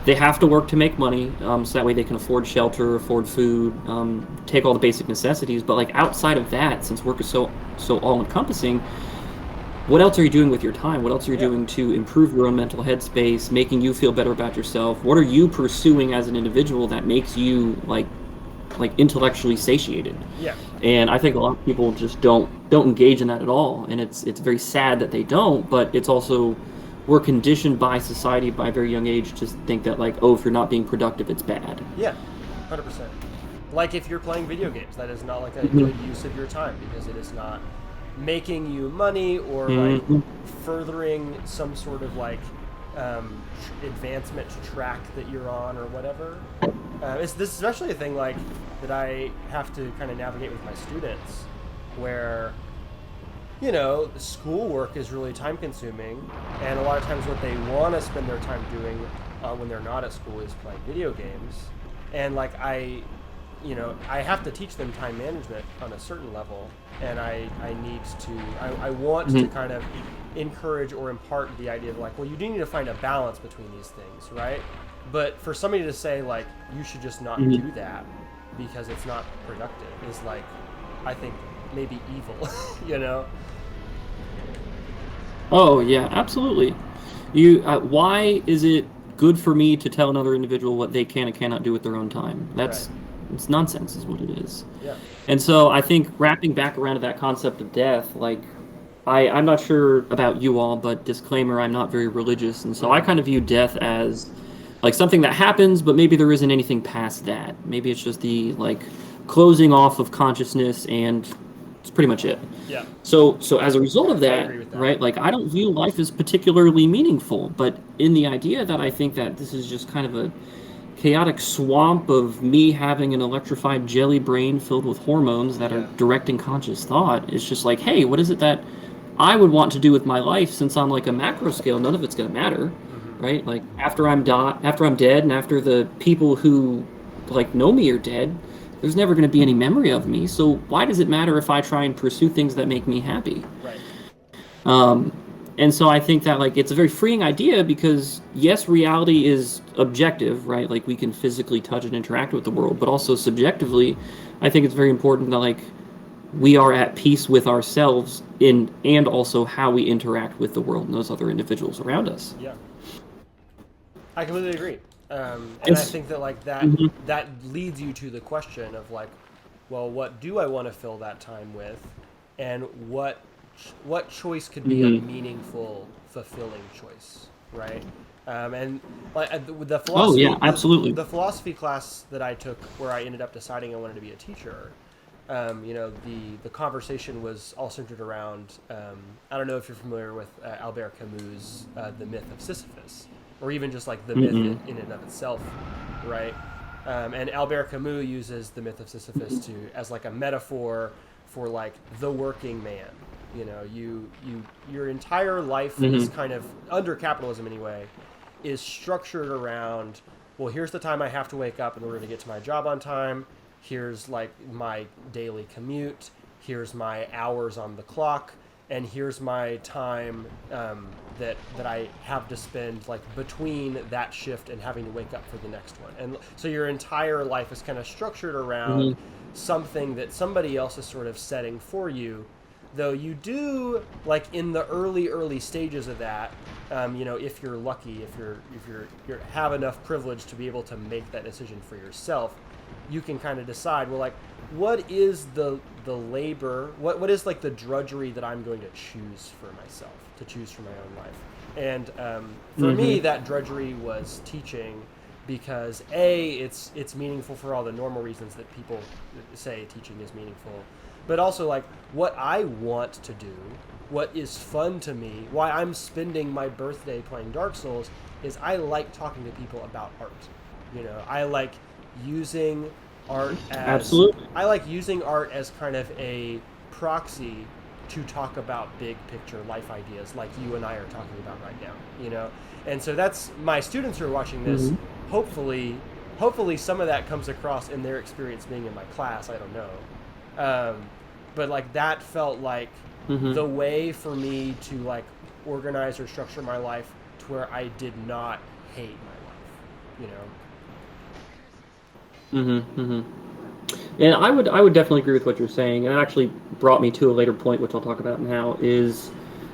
they have to work to make money, so that way they can afford shelter, afford food, take all the basic necessities, but, like, outside of that, since work is so all-encompassing, what else are you doing with your time? What else are you doing to improve your own mental headspace, making you feel better about yourself? What are you pursuing as an individual that makes you, like intellectually satiated? And I think a lot of people just don't engage in that at all, and it's very sad that they don't. But it's also, we're conditioned by society by a very young age to think that, like, oh, if you're not being productive, it's bad. 100%. Like if you're playing video games, that is not like a good use of your time, because it is not making you money or like furthering some sort of like advancement track that you're on or whatever. This is especially a thing like that I have to kind of navigate with my students, where, you know, schoolwork is really time consuming, and a lot of times what they want to spend their time doing when they're not at school is playing video games. And like I have to teach them time management on a certain level, and I want to kind of encourage or impart the idea of like, well, you do need to find a balance between these things, right? But for somebody to say like, you should just not do that because it's not productive is like, I think maybe evil, you know? Oh yeah, absolutely. Why is it good for me to tell another individual what they can and cannot do with their own time? It's nonsense is what it is. And so I think wrapping back around to that concept of death, like, I'm not sure about you all, but disclaimer, I'm not very religious, and so I kind of view death as like something that happens, but maybe there isn't anything past that. Maybe it's just the like closing off of consciousness, and it's pretty much it. So as a result of that, right, like, I don't view life as particularly meaningful, but in the idea that I think that this is just kind of a chaotic swamp of me having an electrified jelly brain filled with hormones that are directing conscious thought, it's just like, hey, what is it that I would want to do with my life? Since on like a macro scale, none of it's going to matter, right? Like after I'm dead, and after the people who like know me are dead, there's never going to be any memory of me. So why does it matter if I try and pursue things that make me happy? And so I think that like it's a very freeing idea because yes, reality is objective, right? Like we can physically touch and interact with the world, but also subjectively, I think it's very important that like we are at peace with ourselves in and also how we interact with the world and those other individuals around us. Yeah, I completely agree. And I think that like that leads you to the question of like, well, what do I want to fill that time with, and what choice could be a meaningful, fulfilling choice, right? And like the philosophy, absolutely. the philosophy class that I took, where I ended up deciding I wanted to be a teacher. The conversation was all centered around. I don't know if you're familiar with Albert Camus' The Myth of Sisyphus, or even just like the myth in and of itself, right? And Albert Camus uses the myth of Sisyphus as like a metaphor for like the working man. You know, your entire life is kind of, under capitalism anyway, is structured around, well, here's the time I have to wake up in order to get to my job on time. Here's like my daily commute. Here's my hours on the clock. And here's my time that I have to spend like between that shift and having to wake up for the next one. And so your entire life is kind of structured around something that somebody else is sort of setting for you. Though you do, like in the early stages of that, if you're lucky, if you have enough privilege to be able to make that decision for yourself, you can kind of decide, well, like, what is the labor, what is like the drudgery that I'm going to choose for myself, to choose for my own life. And for me, that drudgery was teaching, because it's meaningful for all the normal reasons that people say teaching is meaningful, but also like what I want to do, what is fun to me, why I'm spending my birthday playing Dark Souls, is I like talking to people about art. You know, I like using art as kind of a proxy to talk about big picture life ideas like you and I are talking about right now, you know? And so that's, my students who are watching this, hopefully some of that comes across in their experience being in my class, I don't know. But like that felt like the way for me to like organize or structure my life to where I did not hate my life, you know? And I would definitely agree with what you're saying, and it actually brought me to a later point, which I'll talk about now, is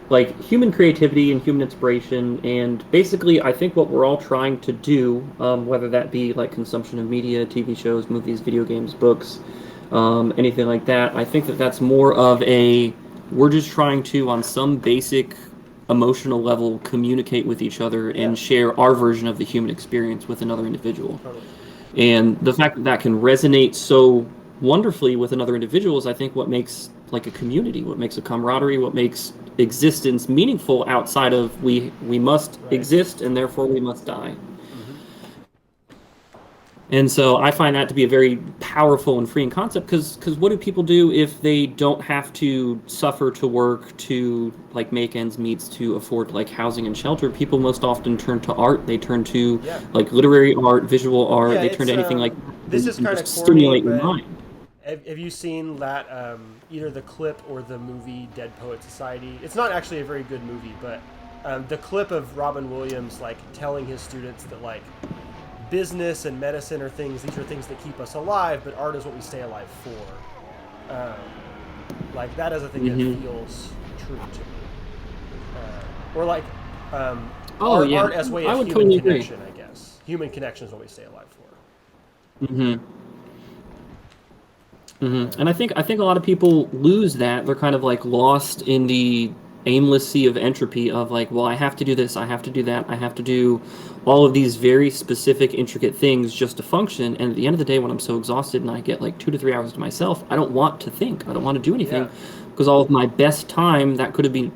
like human creativity and human inspiration. And basically, I think what we're all trying to do, whether that be like consumption of media, TV shows, movies, video games, books, anything like that, I think that that's more of we're just trying to, on some basic emotional level, communicate with each other and share our version of the human experience with another individual. Totally. And the fact that that can resonate so wonderfully with another individual is, I think, what makes like a community, what makes a camaraderie, what makes existence meaningful outside of we must exist and therefore we must die. And so I find that to be a very powerful and freeing concept, because what do people do if they don't have to suffer to work to like make ends meet, to afford like housing and shelter? People most often turn to art. They turn to like literary art, visual art. They turn to anything like this is kind of stimulate your mind. Have you seen that either the clip or the movie Dead Poet Society? It's not actually a very good movie, but the clip of Robin Williams like telling his students that like business and medicine are things, these are things that keep us alive, but art is what we stay alive for. Like that is a thing that feels true to me. Or like art as a way of human connection, I guess. Human connection is what we stay alive for. And I think a lot of people lose that. They're kind of like lost in the aimless sea of entropy of like, well, I have to do this, I have to do that, I have to do all of these very specific, intricate things just to function. And at the end of the day, when I'm so exhausted and I get like 2 to 3 hours to myself, I don't want to think, I don't want to do anything, because all of my best time that could have been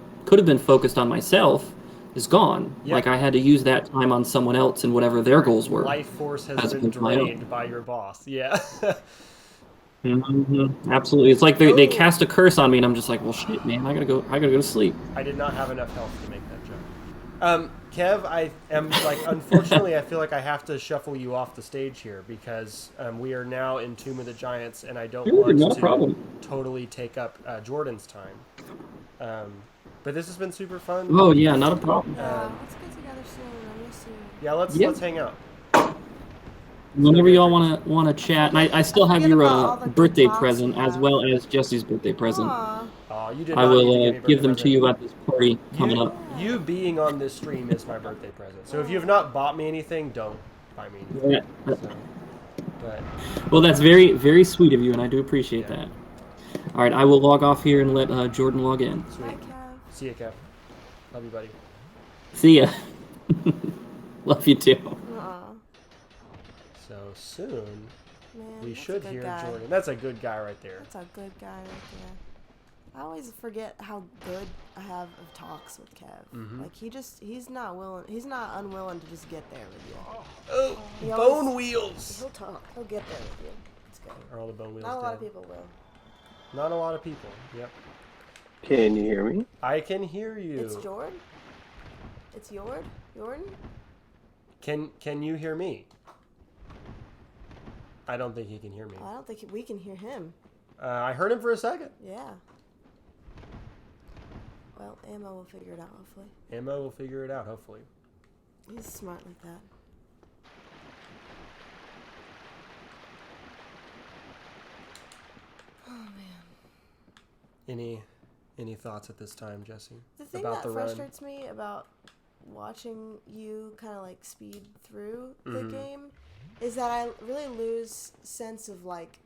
focused on myself is gone. Like I had to use that time on someone else and whatever their goals were. Life force has been drained by your boss. Absolutely. It's like they cast a curse on me, and I'm just like, well, shit, man, I gotta go to sleep. I did not have enough health to make that joke. Kev, I am like, unfortunately, I feel like I have to shuffle you off the stage here because we are now in Tomb of the Giants, and I don't want to totally take up Jordan's time. But this has been super fun. Oh yeah, not a problem. Yeah, let's get together soon. I miss you. Yeah, let's hang out. Whenever y'all wanna chat, and I still have Forget your about all the birthday talks present we as have. well as Jesse's birthday present. Aw. Oh, you did I not need to will give me a give them birthday to you at this party coming up. You being on this stream is my birthday present. So if you have not bought me anything, don't buy me anything. Yeah. So, but Well, that's very, very sweet of you, and I do appreciate that. All right, I will log off here and let sweet. Jordan log in. Bye, Kev. See ya, Kev. Love you, buddy. See ya. Love you too. Aw. So soon Man, we that's a should good hear guy. Jordan. That's a good guy right there. That's a good guy right there. I always forget how good I have of talks with Kev. Mhm. Like he's not unwilling to just get there with you. Oh, He bone always- wheels. He'll talk. He'll get there with you. It's good. Are all the bone wheels Not a lot of dead? people will. Not a lot of people. Yep. Can you hear me? I can hear you. It's Jordan. It's Jordan. Can you hear me? I don't think he can hear me. I don't think we can hear him. I heard him for a second. Yeah. Well, Emma will figure it out, hopefully. Emma will figure it out, hopefully. He's smart like that. Oh, man. Any thoughts at this time, Jesse? The thing about that the run? frustrates me about watching you kind of like speed through the game is that I really lose sense of like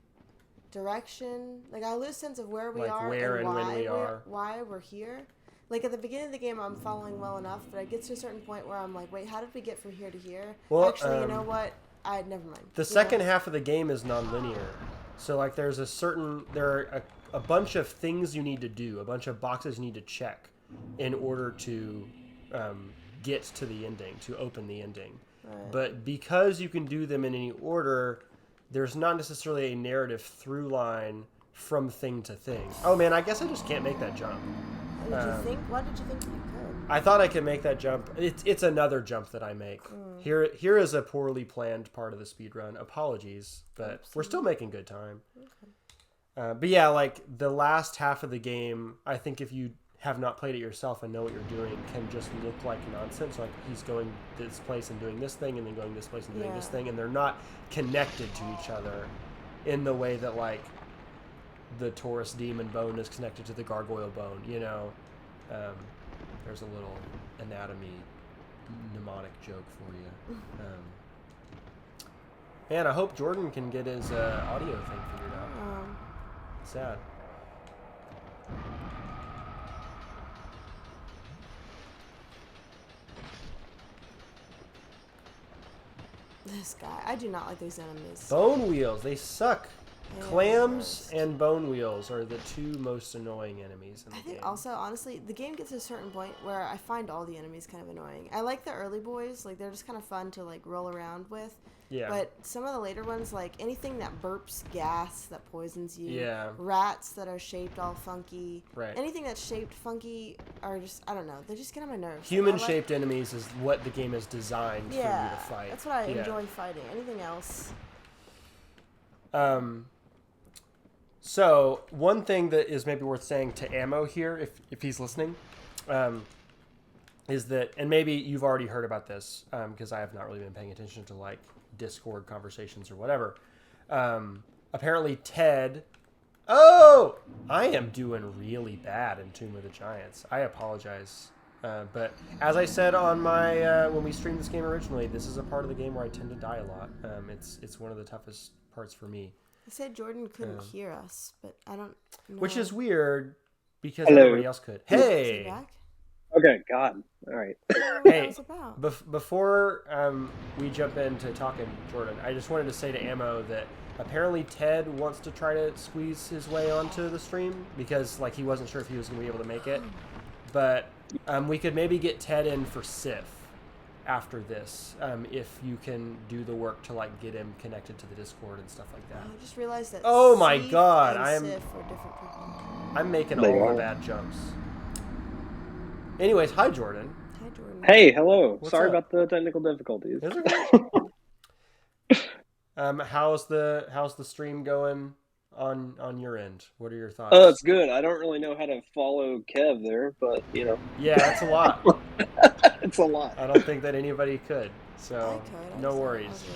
direction. Like I lose sense of where we Like are where and and why when we are. why we're here. Like at the beginning of the game, I'm following well enough, but I get to a certain point where I'm like, wait, how did we get from here to here? Well, Actually, you know what? Never mind. The second half of the game is non-linear. So like there are a bunch of things you need to do, a bunch of boxes you need to check in order to get to the ending, to open the ending. Right. But because you can do them in any order, there's not necessarily a narrative through line from thing to thing. Oh man, I guess I just can't make that jump. Why did you think you could? I thought I could make that jump. It's another jump that I make. Here is a poorly planned part of the speed run. Apologies, but we're still making good time. Okay. But yeah, like the last half of the game, I think if you have not played it yourself and know what you're doing, can just look like nonsense. Like he's going this place and doing this thing, and then going this place and doing this thing, and they're not connected to each other in the way that like the Taurus demon bone is connected to the gargoyle bone. You know, there's a little anatomy mnemonic joke for you. Man, I hope Jordan can get his audio thing figured out. Sad. This guy, I do not like these enemies. Bone wheels, they suck. They are Clams the worst. and bone wheels are the two most annoying enemies in the I think game. also, honestly, the game gets to a certain point where I find all the enemies kind of annoying. I like the early boys, like they're just kind of fun to like roll around with. Yeah. But some of the later ones, like anything that burps gas that poisons you, Yeah. rats that are shaped all funky, Right. anything that's shaped funky are just, I don't know, they just get on my nerves. Like, I Human-shaped enemies is what the game is designed for you yeah, to fight. that's what I Yeah. enjoy fighting. Anything else? So one thing that is maybe worth saying to Ammo here, if he's listening, is that, and maybe you've already heard about this, because I have not really been paying attention to like Discord conversations or whatever. Apparently Ted, I am doing really bad in Tomb of the Giants. I apologize. But as I said on my, when we streamed this game originally, this is a part of the game where I tend to die a lot. It's one of the toughest parts for me. I said Jordan couldn't hear us, but I don't know. Which is weird because Hello. everybody else could. Is he Hey, back? Okay, God. All right. I don't know what Hey. that was about. before we jump into talking, Jordan, I just wanted to say to Ammo that apparently Ted wants to try to squeeze his way onto the stream because like he wasn't sure if he was going to be able to make it. But we could maybe get Ted in for Sif after this, if you can do the work to like get him connected to the Discord and stuff like that. I just realized that. Oh my Sif God, and I am- Sif are different people. I'm making They all are. the bad jumps. Anyways, hi Jordan. Hi, Jordan. Hey, hello. What's Sorry up? about the technical difficulties. Is it? How's the stream going? on your end? What are your thoughts? Oh, it's good. I don't really know how to follow Kev there, but Yeah, that's a lot. it's a lot. I don't think that anybody could. So I could. no I was worries. there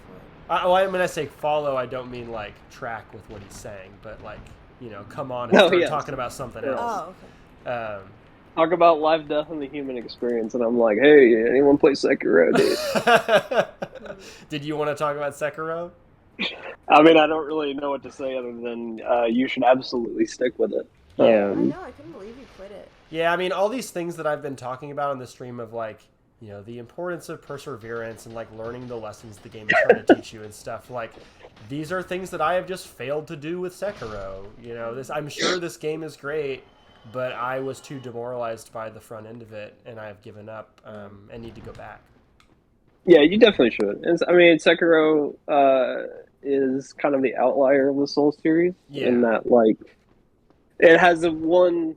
for it. Well, when I say follow, I don't mean like track with what he's saying, but like come on and start talking about something else. Oh, okay. Talk about life, death, and the human experience, and I'm like, hey, anyone play Sekiro, dude? Did you want to talk about Sekiro? I mean, I don't really know what to say other than you should absolutely stick with it. Yeah. I know. I couldn't believe you quit it. Yeah, I mean, all these things that I've been talking about on the stream of like, the importance of perseverance and like learning the lessons the game is trying to teach you and stuff. Like, these are things that I have just failed to do with Sekiro. I'm sure this game is great, but I was too demoralized by the front end of it, and I have given up and need to go back. Yeah, you definitely should. I mean, Sekiro is kind of the outlier of the Souls series in that, like, it has one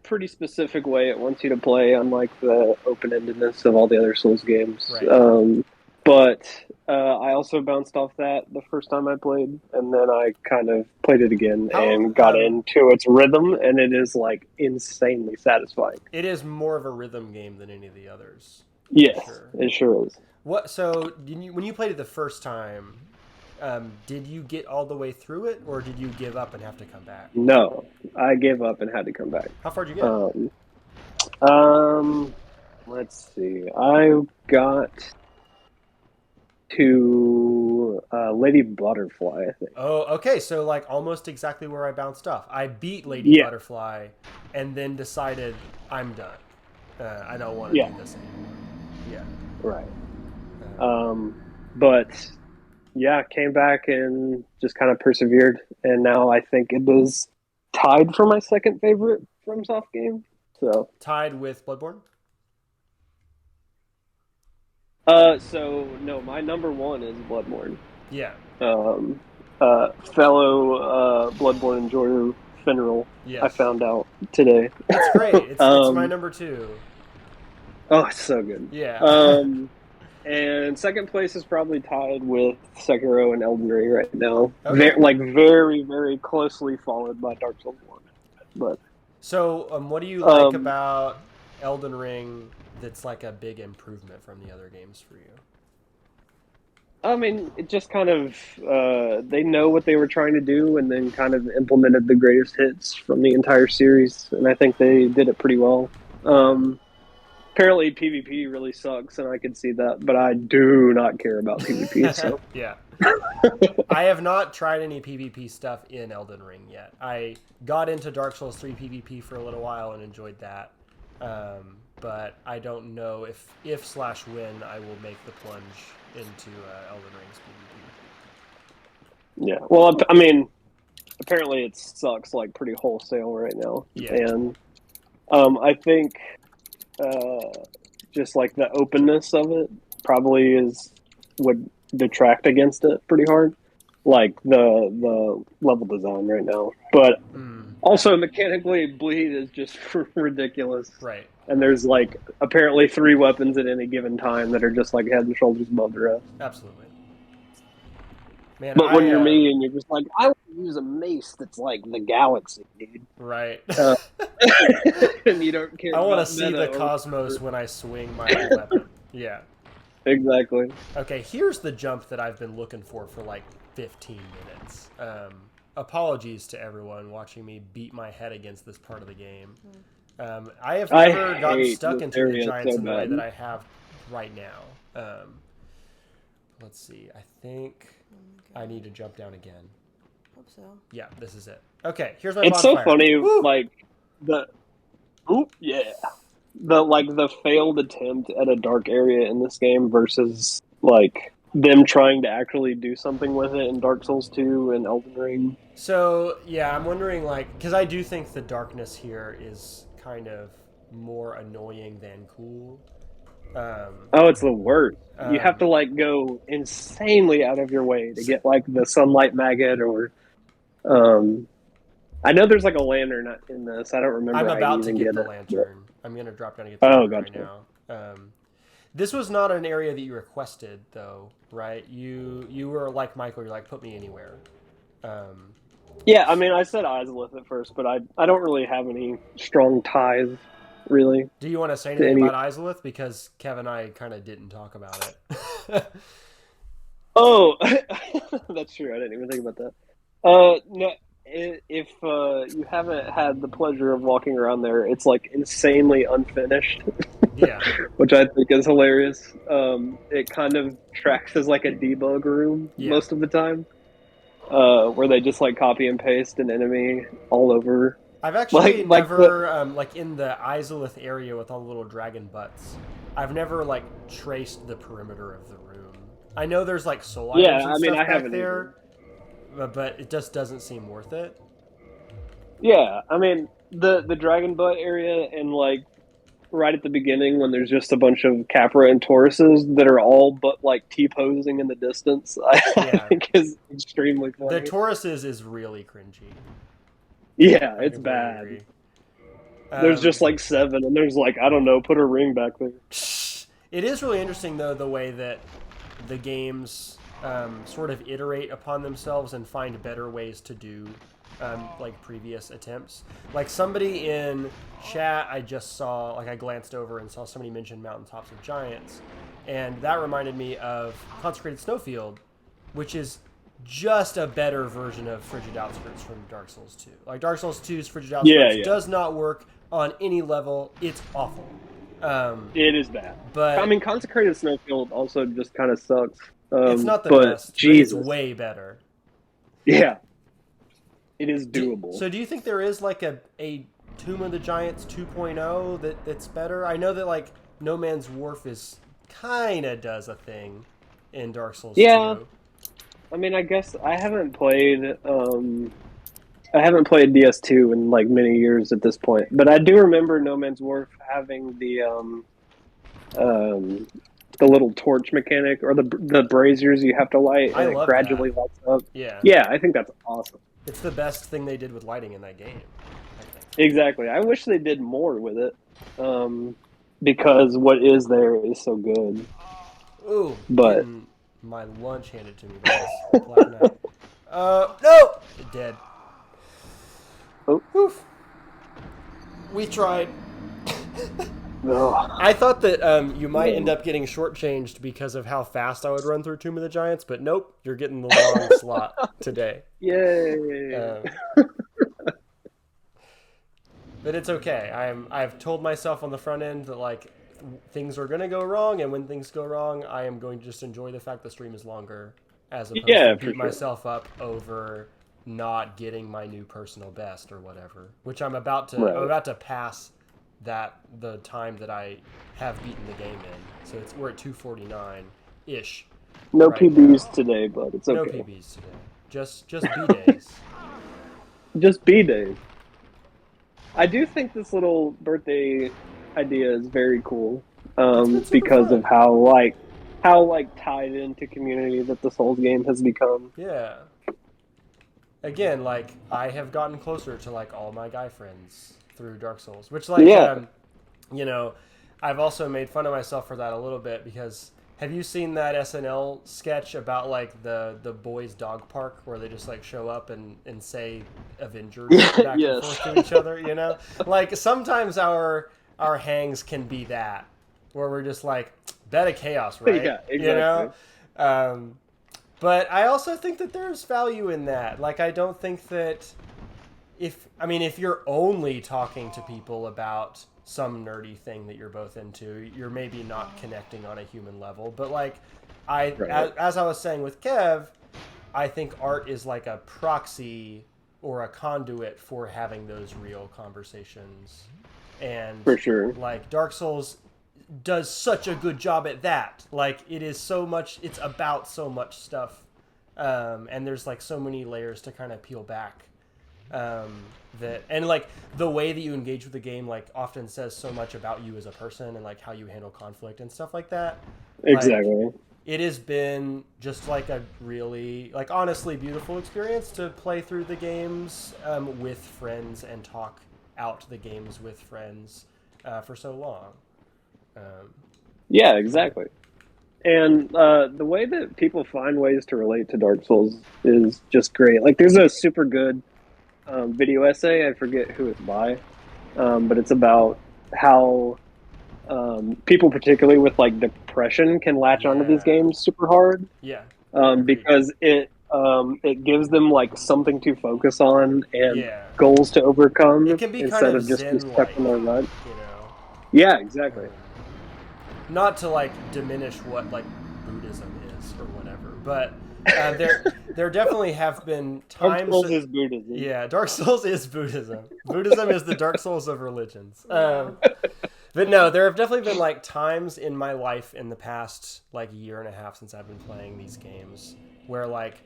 pretty specific way it wants you to play, unlike the open-endedness of all the other Souls games. Right. But I also bounced off that the first time I played, and then I kind of played it again and got into its rhythm, and it is, like, insanely satisfying. It is more of a rhythm game than any of the others. Yes, it sure is. So, when you played it the first time, did you get all the way through it, or did you give up and have to come back? No, I gave up and had to come back. How far did you get? Let's see. I got to Lady Butterfly, I think. Oh, okay. So, like, almost exactly where I bounced off. I beat Lady Butterfly, and then decided I'm done. I don't want to do this anymore. Yeah. Right. But yeah, came back and just kind of persevered, and now I think it is tied for my second favorite FromSoft game. So tied with Bloodborne? So no, my number one is Bloodborne. Yeah. Fellow Bloodborne enjoyer Finral. Yes. I found out today. That's great. It's my number two. Oh, it's so good. Yeah. And second place is probably tied with Sekiro and Elden Ring right now. Okay. Very, very closely followed by Dark Souls 1. But so, what do you like about Elden Ring that's like a big improvement from the other games for you? I mean, it just kind of they know what they were trying to do, and then kind of implemented the greatest hits from the entire series, and I think they did it pretty well. Apparently PvP really sucks, and I can see that, but I do not care about PvP. So yeah, I have not tried any PvP stuff in Elden Ring yet. I got into Dark Souls 3 PvP for a little while and enjoyed that, but I don't know if/when I will make the plunge into Elden Ring's PvP. Yeah, well, I mean, apparently it sucks like pretty wholesale right now, and I think. Just like the openness of it probably would detract against it pretty hard, like the level design right now. But also mechanically, bleed is just ridiculous. Right. And there's like apparently 3 weapons at any given time that are just like head and shoulders above the rest. Absolutely. Man, but when you're me and you're just like, I want to use a mace that's like the galaxy, dude. Right. And you don't care. I want to see the cosmos when I swing my weapon. Yeah. Exactly. Okay, here's the jump that I've been looking for like 15 minutes. Apologies to everyone watching me beat my head against this part of the game. I have never gotten stuck into the giants in the way that I have right now. Let's see. I think I need to jump down again. Hope so. Yeah, this is it. Okay, here's my It's bonfire. so funny, Woo! like the failed attempt at a dark area in this game versus like them trying to actually do something with it in Dark Souls 2 and Elden Ring. So yeah, I'm wondering because I do think the darkness here is kind of more annoying than cool. It's the worst. You have to like go insanely out of your way to get like the sunlight maggot or I know there's like a lantern in this. I don't remember. I'm about to get the lantern. I'm gonna drop down and get the lantern right now. This was not an area that you requested though, right? You were like Michael, you're like, put me anywhere. Yeah, I mean, I said Izalith at first, but I don't really have any strong ties, really. Do you want to say anything about Izalith? Because Kev and I kind of didn't talk about it. Oh, that's true. I didn't even think about that. No, if you haven't had the pleasure of walking around there, it's like insanely unfinished. Yeah, which I think is hilarious. It kind of tracks as like a debug room most of the time, where they just like copy and paste an enemy all over. I've actually never like in the Izalith area with all the little dragon butts. I've never like traced the perimeter of the room. I know there's like soul items and stuff back there, but it just doesn't seem worth it. Yeah, I mean the dragon butt area and like right at the beginning when there's just a bunch of Capra and Tauruses that are all but like T-posing in the distance, I think is extremely funny. The Tauruses is really cringy. Yeah, it's bad. There's just like 7, and there's like, I don't know, put a ring back there. It is really interesting, though, the way that the games sort of iterate upon themselves and find better ways to do like previous attempts. Like somebody in chat I just saw, like I glanced over and saw somebody mention Mountaintops of Giants, and that reminded me of Consecrated Snowfield, which is just a better version of Frigid Outskirts from Dark Souls 2. Like Dark Souls 2's Frigid Outskirts does not work on any level. It's awful. It is bad. But I mean, Consecrated Snowfield also just kind of sucks. It's not the best, but it's way better. Yeah. It is doable. So do you think there is like a Tomb of the Giants 2.0 that's better? I know that like No Man's Wharf is kind of does a thing in Dark Souls 2. I mean, I guess I haven't played DS2 in like many years at this point, but I do remember No Man's Wharf having the little torch mechanic or the braziers you have to light and it gradually lights up. Yeah, I think that's awesome. It's the best thing they did with lighting in that game, I think. Exactly. I wish they did more with it, because what is there is so good. Ooh, but my lunch handed to me. No, dead. Oh, oof. We tried. Oh. I thought that you might end up getting shortchanged because of how fast I would run through Tomb of the Giants, but nope, you're getting the long slot today. Yay! But it's okay. I've told myself on the front end that like things are going to go wrong, and when things go wrong, I am going to just enjoy the fact the stream is longer, as opposed to beat myself up over not getting my new personal best or whatever. Which I'm about to. I'm about to pass the time that I have beaten the game in. So we're at 2:49 ish. No PBs today, but it's okay. No PBs today. Just B days. Just B days. I do think this little birthday idea is very cool, because of how tied into community that the Souls game has become. Yeah. Again, like I have gotten closer to like all my guy friends through Dark Souls, which like you know, I've also made fun of myself for that a little bit because have you seen that SNL sketch about like the boys' dog park where they just like show up and say Avengers back and forth to each other, you know? Like sometimes our hangs can be that where we're just like bet of chaos, right? Yeah, exactly. You know? But I also think that there's value in that. Like I don't think that if you're only talking to people about some nerdy thing that you're both into, you're maybe not connecting on a human level. But like as I was saying with Kev, I think art is like a proxy or a conduit for having those real conversations. And for sure, like Dark Souls does such a good job at that. Like it is so much, it's about so much stuff. And there's like so many layers to kind of peel back. And like the way that you engage with the game like often says so much about you as a person and like how you handle conflict and stuff like that. Exactly. Like, it has been just like a really like honestly beautiful experience to play through the games with friends and talk out the games with friends for so long. Yeah, exactly. And the way that people find ways to relate to Dark Souls is just great. Like, there's a super good video essay. I forget who it's by, but it's about how people, particularly with like depression, can latch onto these games super hard. Yeah. Because it gives them like something to focus on and goals to overcome It can be instead kind of just be stuck zen-like, in their rut. you know. Yeah, exactly. Not to like diminish what like Buddhism is or whatever, but there definitely have been times. Dark Souls is Buddhism. Yeah, Dark Souls is Buddhism. Buddhism is the Dark Souls of religions. But no, there have definitely been like times in my life in the past like year and a half since I've been playing these games where like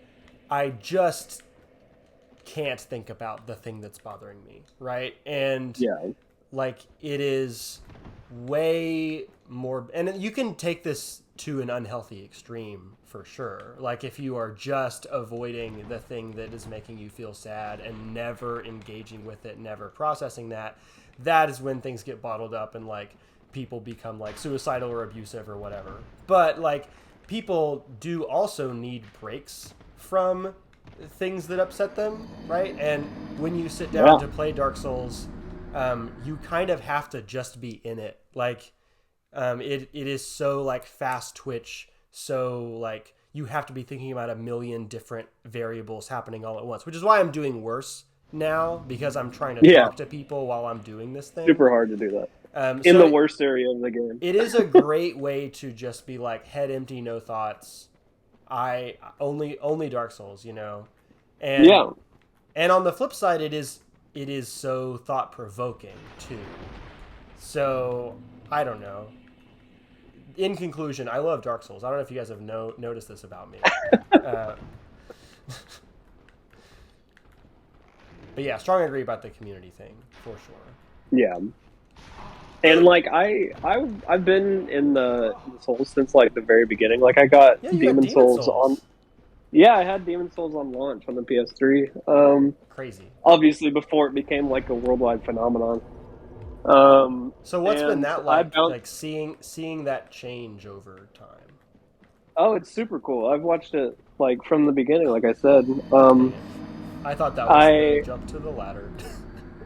I just can't think about the thing that's bothering me, right? And like it is way more, and you can take this to an unhealthy extreme for sure. Like if you are just avoiding the thing that is making you feel sad and never engaging with it, never processing that, that is when things get bottled up and like people become like suicidal or abusive or whatever. But like people do also need breaks from things that upset them, right? And when you sit down to play Dark Souls, you kind of have to just be in it. Like it is so like fast twitch, so like you have to be thinking about a million different variables happening all at once, which is why I'm doing worse now, because I'm trying to talk to people while I'm doing this thing. Super hard to do that. In the worst area of the game. It is a great way to just be like head empty, no thoughts. I only Dark Souls, you know. And and on the flip side, it is so thought provoking too. So I don't know. In conclusion, I love Dark Souls. I don't know if you guys have noticed this about me. But yeah, strong agree about the community thing for sure. Yeah, and like I've been in the Souls since like the very beginning. Like I got Demon Souls on. Yeah, I had Demon Souls on launch on the PS3. Crazy. Obviously, before it became like a worldwide phenomenon. So what's been that like? Like seeing that change over time. Oh, it's super cool. I've watched it like from the beginning. Like I said. I thought that was the jump to the ladder.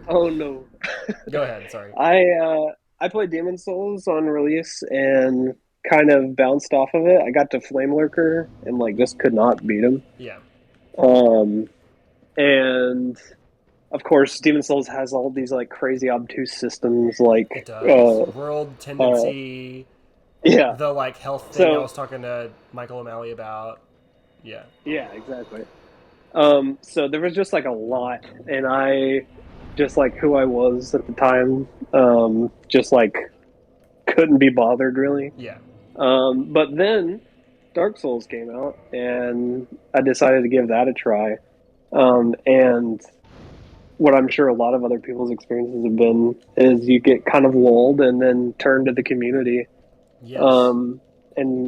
Oh no. Go ahead, sorry. I played Demon Souls on release and kind of bounced off of it. I got to Flame Lurker and like just could not beat him. Yeah. And of course Demon Souls has all these like crazy obtuse systems like it does. World tendency. The like health thing I was talking to Michael O'Malley about. Yeah. Yeah, exactly. So there was just like a lot, and I just like who I was at the time, just like couldn't be bothered really. Yeah. But then Dark Souls came out, and I decided to give that a try. And what I'm sure a lot of other people's experiences have been is you get kind of lulled and then turn to the community, and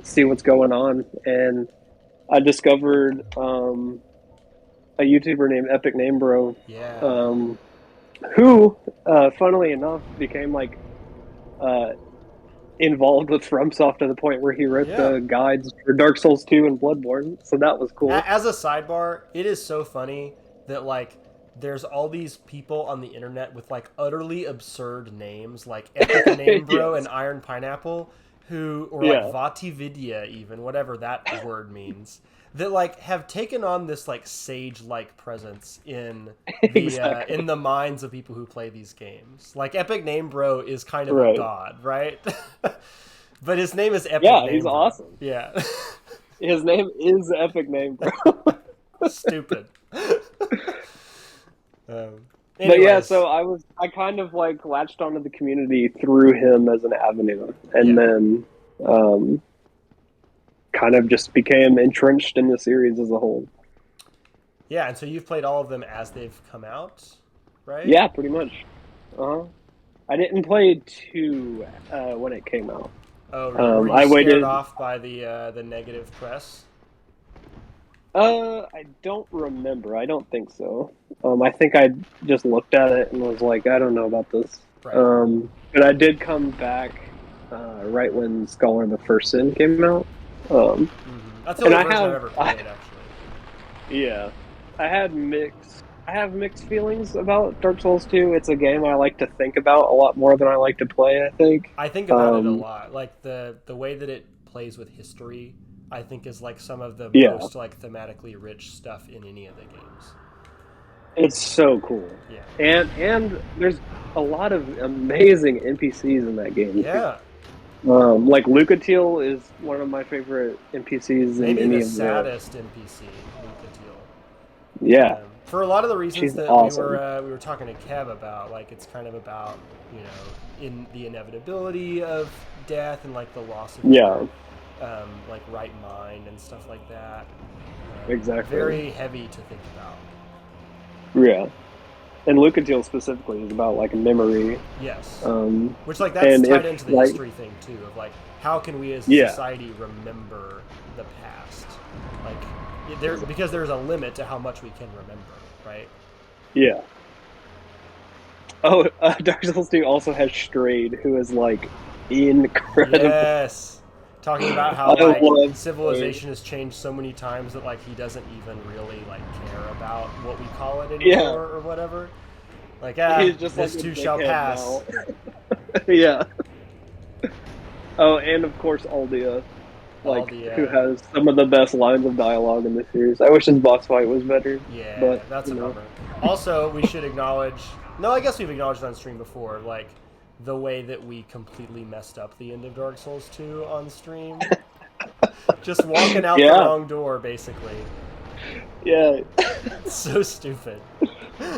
see what's going on. And I discovered a YouTuber named Epic Name Bro, who, funnily enough, became like involved with FromSoft to the point where he wrote the guides for Dark Souls 2 and Bloodborne. So that was cool. As a sidebar, it is so funny that like there's all these people on the internet with like utterly absurd names like Epic Name Bro and Iron Pineapple, or like Vatividya, even whatever that word means, that like have taken on this like sage-like presence in the in the minds of people who play these games. Like Epic Name Bro is kind of a god, right? But his name is Epic Name Bro. Yeah, he's awesome. Yeah. His name is Epic Name Bro. Stupid. But yeah, so I kind of like latched onto the community through him as an avenue, and then kind of just became entrenched in the series as a whole. Yeah, and so you've played all of them as they've come out, right? Yeah, pretty much. I didn't play 2 when it came out. Oh, really? Were you scared off by the negative press? I don't remember. I don't think so. I think I just looked at it and was like, I don't know about this. Right. But I did come back right when Scholar of the First Sin came out. That's the only and I version I've have- ever played, actually. Yeah, I have mixed feelings about Dark Souls 2. It's a game I like to think about a lot more than I like to play, I think. I think about it a lot. Like the way that it plays with history, I think is like some of the Yeah. most like thematically rich stuff in any of the games. It's so cool. Yeah. And there's a lot of amazing NPCs in that game. Yeah. Like Lucatiel is one of my favorite NPCs Maybe in any the of saddest NPC, Lucatiel. Yeah. For a lot of the reasons She's that awesome. we were talking to Kev about, like it's kind of about, you know, in the inevitability of death and like the loss of your, like right mind and stuff like that. Exactly. Very heavy to think about. Yeah. And Lucatiel specifically is about like memory. Yes. Um, Which like that's and tied if, into the like- history thing too, of like how can we as a Yeah. society remember the past? Like because there's a limit to how much we can remember, right? Yeah. Oh, Dark Souls 2 also has Strayed, who is like incredible. Yes. Talking about how I like love civilization has changed so many times that like he doesn't even really like care about what we call it anymore Yeah. or whatever. Like He's just this like a too shall dickhead pass. now. Yeah. Oh, and of course Aldia, like Aldia. who has some of the best lines of dialogue in the series. I wish his boss fight was better. Yeah, but, that's a you know. bummer. Also, we should acknowledge. No, I guess we've acknowledged on stream before, like the way that we completely messed up the end of Dark Souls 2 on stream. Just walking out the wrong door, basically. Yeah. It's so stupid.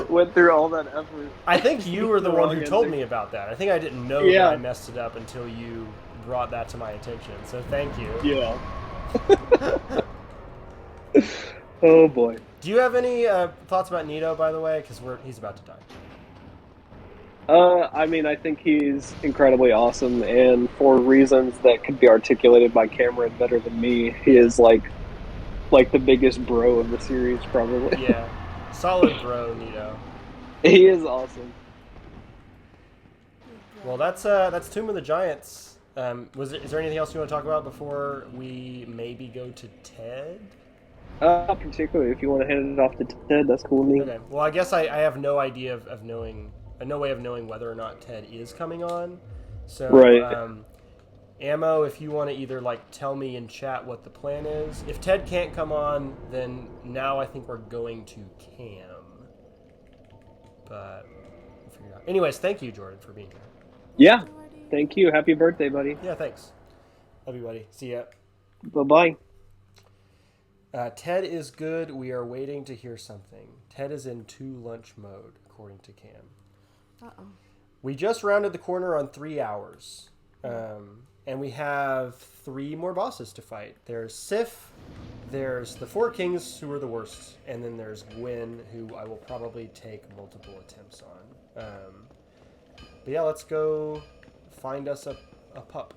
Went through all that effort. I think you were the The one wrong who told ending. me about that. I think I didn't know Yeah. that I messed it up until you brought that to my attention. So thank you. Yeah. Oh boy. Do you have any thoughts about Nito, by the way? Because he's about to die. I mean, I think he's incredibly awesome, and for reasons that could be articulated by Cameron better than me, he is like the biggest bro of the series, probably. Yeah. Solid bro, Nito. He is awesome. Well, that's Tomb of the Giants. Is there anything else you want to talk about before we maybe go to Ted? Particularly if you want to hand it off to Ted, that's cool with me. Okay. Well, I guess I have no idea of knowing, no way of knowing whether or not Ted is coming on. So, Right. Ammo, if you want to either like tell me in chat what the plan is. If Ted can't come on, then now I think we're going to Cam. But we'll figure it out. Anyways, thank you, Jordan, for being here. Yeah. Thank you. Happy birthday, buddy. Yeah, thanks. Love you, buddy. See ya. Bye-bye. Ted is good. We are waiting to hear something. Ted is in 2 lunch mode, according to Cam. Uh-oh. We just rounded the corner on 3 hours. And we have 3 more bosses to fight. There's Sif, there's the 4 kings, who are the worst, and then there's Gwen, who I will probably take multiple attempts on. But yeah, let's go find us a pup.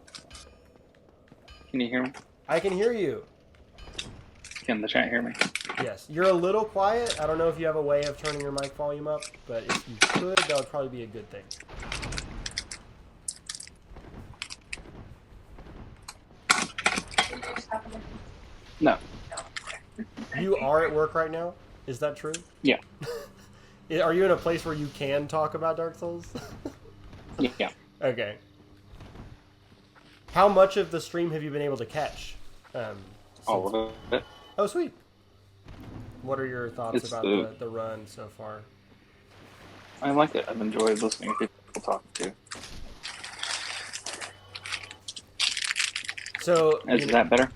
Can you hear me? I can hear you. Can the chat hear me? Yes. You're a little quiet. I don't know if you have a way of turning your mic volume up, but if you could, that would probably be a good thing. No. You are at work right now? Is that true? Yeah. Are you in a place where you can talk about Dark Souls? Yeah. Okay. How much of the stream have you been able to catch? All of it. Oh, sweet. What are your thoughts It's about the run so far? I like it. I've enjoyed listening to people talk too. So Is that better?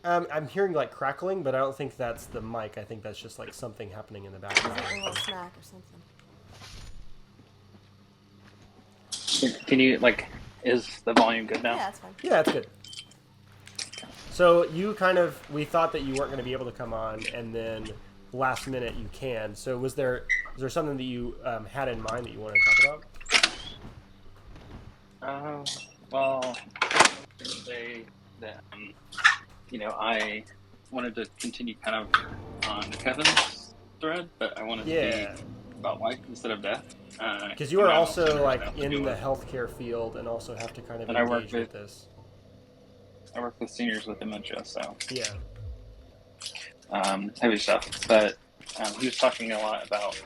I'm hearing like crackling, but I don't think that's the mic. I think that's just like something happening in the background. A little snack or something. Can you, like, is the volume good now? Yeah, that's fine. Yeah, that's good. So we thought that you weren't going to be able to come on, and then last minute you can. So is there something that you had in mind that you wanted to talk about? Well, say that, I wanted to continue kind of on Kevin's thread, but I wanted to be about life instead of death. Because you are also like in the healthcare field and also have to kind of engage with this. I work with seniors with dementia, so Yeah. Heavy stuff. But he was talking a lot about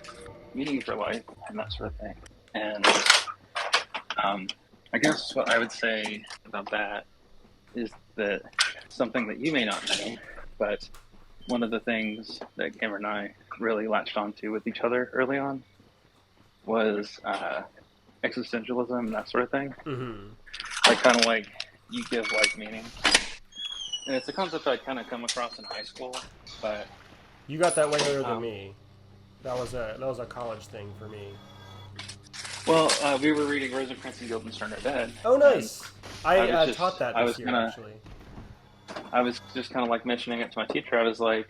meaning for life and that sort of thing. And I guess what I would say about that is that something that you may not know, but one of the things that Cameron and I really latched onto with each other early on was existentialism and that sort of thing. Mm-hmm. Like, kind of like you give life meaning. And it's a concept I kind of come across in high school, but You got that way earlier than me. That was a college thing for me. well, we were reading Rosencrantz and Guildenstern are Dead. Oh, nice! I just- taught that I this was year, kinda- actually. I was just kind of like mentioning it to my teacher. I was like,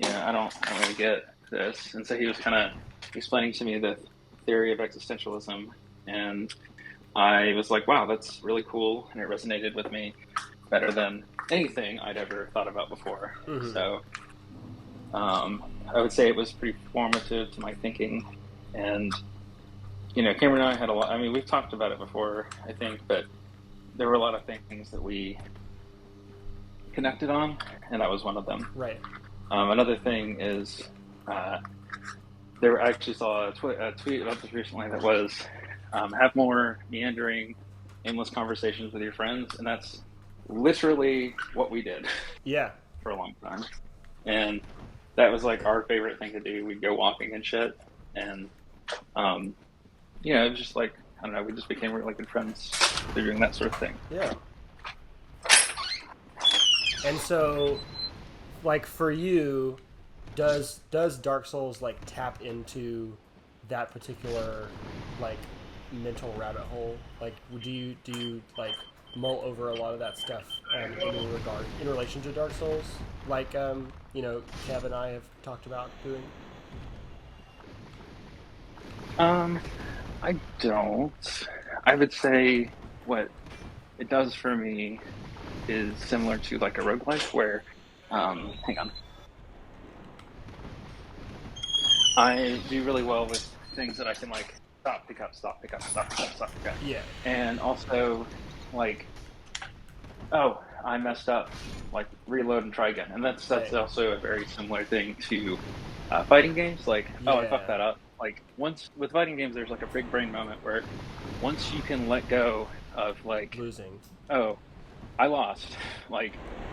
I don't really get this. And so he was kind of explaining to me the theory of existentialism. And I was like, wow, that's really cool. And it resonated with me better than anything I'd ever thought about before. Mm-hmm. So I would say it was pretty formative to my thinking. And, Cameron and I had a lot, I mean, we've talked about it before, I think, but there were a lot of things that we connected on, and that was one of them. Right. Another thing is, I actually saw a tweet about this recently that was, have more meandering, aimless conversations with your friends, and that's literally what we did. Yeah. For a long time, and that was like our favorite thing to do. We'd go walking and shit, and it was just like, I don't know, we just became really good friends through doing that sort of thing. Yeah. And so, like, for you, does Dark Souls like tap into that particular like mental rabbit hole? Like, do you like mull over a lot of that stuff in relation to Dark Souls, like Kev and I have talked about doing? I don't. I would say what it does for me is similar to like a roguelike where, hang on. I do really well with things that I can like stop, pick up, stop, pick up, stop, pick up, stop, pick up. Yeah. And also, like, oh, I messed up, like reload and try again. And that's Right. also a very similar thing to fighting games. Like, oh, I Yeah. fucked that up. Like, once with fighting games, there's like a big brain moment where once you can let go of like Losing. oh, I lost. Like,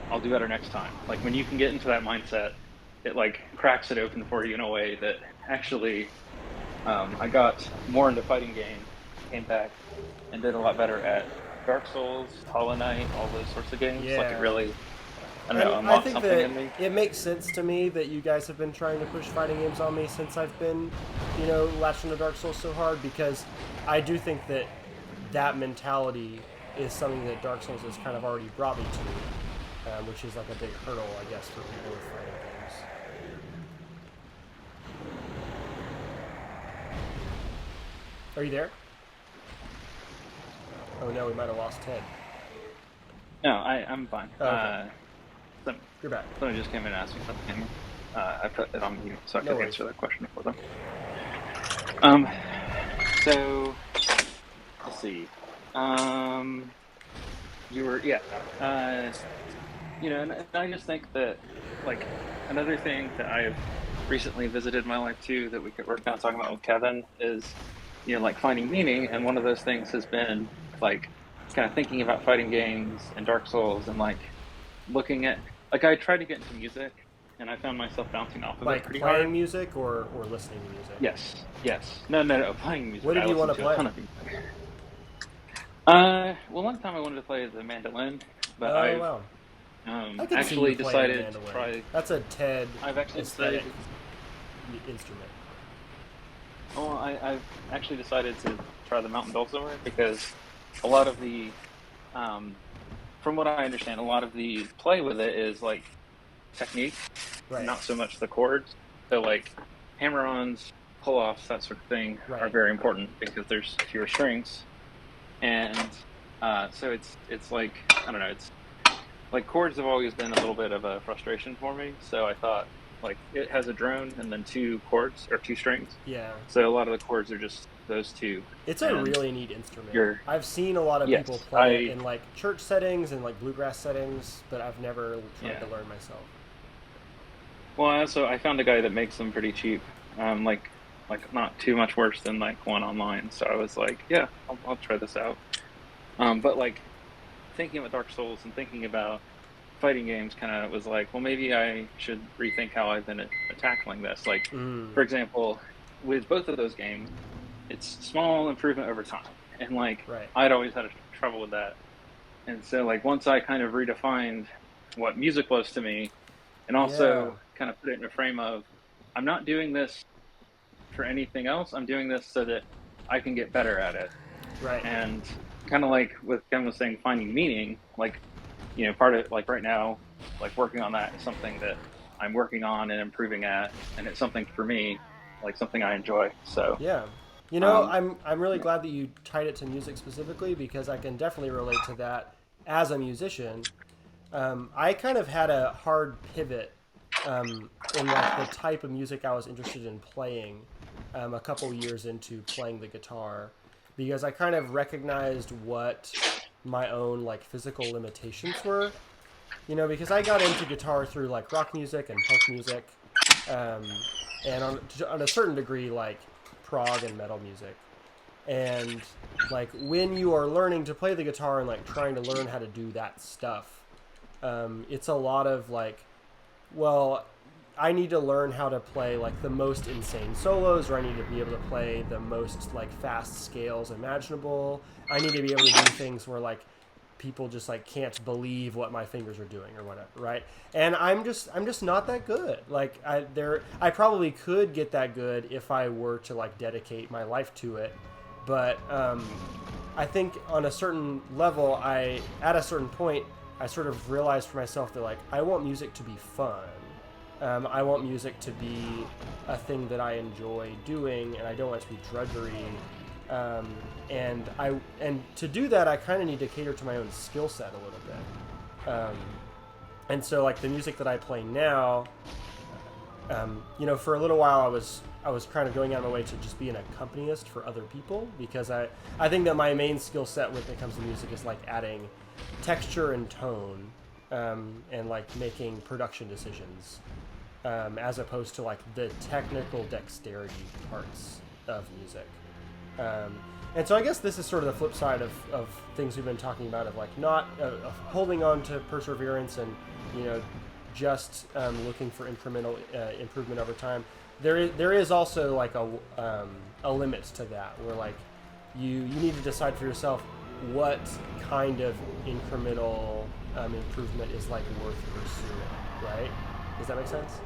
I'll do better next time. Like, when you can get into that mindset, it like cracks it open for you in a way that actually, I got more into fighting games, came back, and did a lot better at Dark Souls, Hollow Knight, all those sorts of games. Yeah. Like, it really, I don't And know, I unlocked think something that in me. it makes sense to me that you guys have been trying to push fighting games on me since I've been, latched into Dark Souls so hard, because I do think that mentality is something that Dark Souls has kind of already brought me to, which is like a big hurdle, I guess, for people with fighting games. Are you there? Oh no, we might have lost Ted. No, I'm fine. Oh, okay. You're back. Someone just came in and asked me something. I put it on mute so I No could worries. answer that question for them. So let's see. You were and I just think that like another thing that I've recently visited in my life too that we're kind of talking about with Kevin is like finding meaning, and one of those things has been like kind of thinking about fighting games and Dark Souls and like looking at like I tried to get into music and I found myself bouncing off of Like it pretty playing hard. music or listening to music? Yes. No, playing music. What did I you listen want to a play? ton of music. Well, one time I wanted to play the mandolin, but Oh, wow. I can see actually you playing the decided to mandolin. try. That's a Ted I've actually aesthetic decided. instrument. Well, I've actually decided to try the mountain dulcimer because a lot of the, from what I understand, a lot of the play with it is like technique, Right. not so much the chords. So like hammer-ons, pull-offs, that sort of thing are Right. very important because there's fewer strings, and so it's like I don't know, it's like chords have always been a little bit of a frustration for me. So I thought like it has a drone and then 2 chords or 2 strings. Yeah. So a lot of the chords are just those 2. It's a really neat instrument. You're- I've seen a lot of Yes, people play it I- in like church settings and like bluegrass settings, but I've never tried Yeah. to learn myself. Well, I found a guy that makes them pretty cheap, like not too much worse than like one online. So I was like, yeah, I'll try this out. But like thinking about Dark Souls and thinking about fighting games, kind of was like, well, maybe I should rethink how I've been tackling this. Like, for example, with both of those games, it's small improvement over time, and like Right. I'd always had trouble with that. And so like once I kind of redefined what music was to me, and also kind of put it in a frame of, I'm not doing this for anything else. I'm doing this so that I can get better at it. Right. And kind of like what Ken was saying, finding meaning, like, you know, part of like right now, like working on that is something that I'm working on and improving at, and it's something for me, like something I enjoy. So yeah, you know, I'm really glad that you tied it to music specifically, because I can definitely relate to that as a musician. I kind of had a hard pivot in like the type of music I was interested in playing a couple years into playing the guitar, because I kind of recognized what my own like physical limitations were, you know, because I got into guitar through like rock music and punk music, and on a certain degree like prog and metal music. And like when you are learning to play the guitar and like trying to learn how to do that stuff, it's a lot of like, well, I need to learn how to play like the most insane solos, or I need to be able to play the most like fast scales imaginable. I need to be able to do things where like people just like can't believe what my fingers are doing or whatever, right? And I'm just not that good. Like I probably could get that good if I were to like dedicate my life to it, but I think on a certain level, at a certain point, I sort of realized for myself that like I want music to be fun. I want music to be a thing that I enjoy doing, and I don't want it to be drudgery. And to do that, I kind of need to cater to my own skill set a little bit. And so, like the music that I play now, you know, for a little while I was kind of going out of my way to just be an accompanist for other people, because I think that my main skill set when it comes to music is like adding texture and tone, and like making production decisions. As opposed to like the technical dexterity parts of music. And so I guess this is sort of the flip side of things we've been talking about, of like not of holding on to perseverance and, you know, just looking for incremental improvement over time. There is also like a limit to that, where like you need to decide for yourself what kind of incremental improvement is like worth pursuing, right? Does that make sense?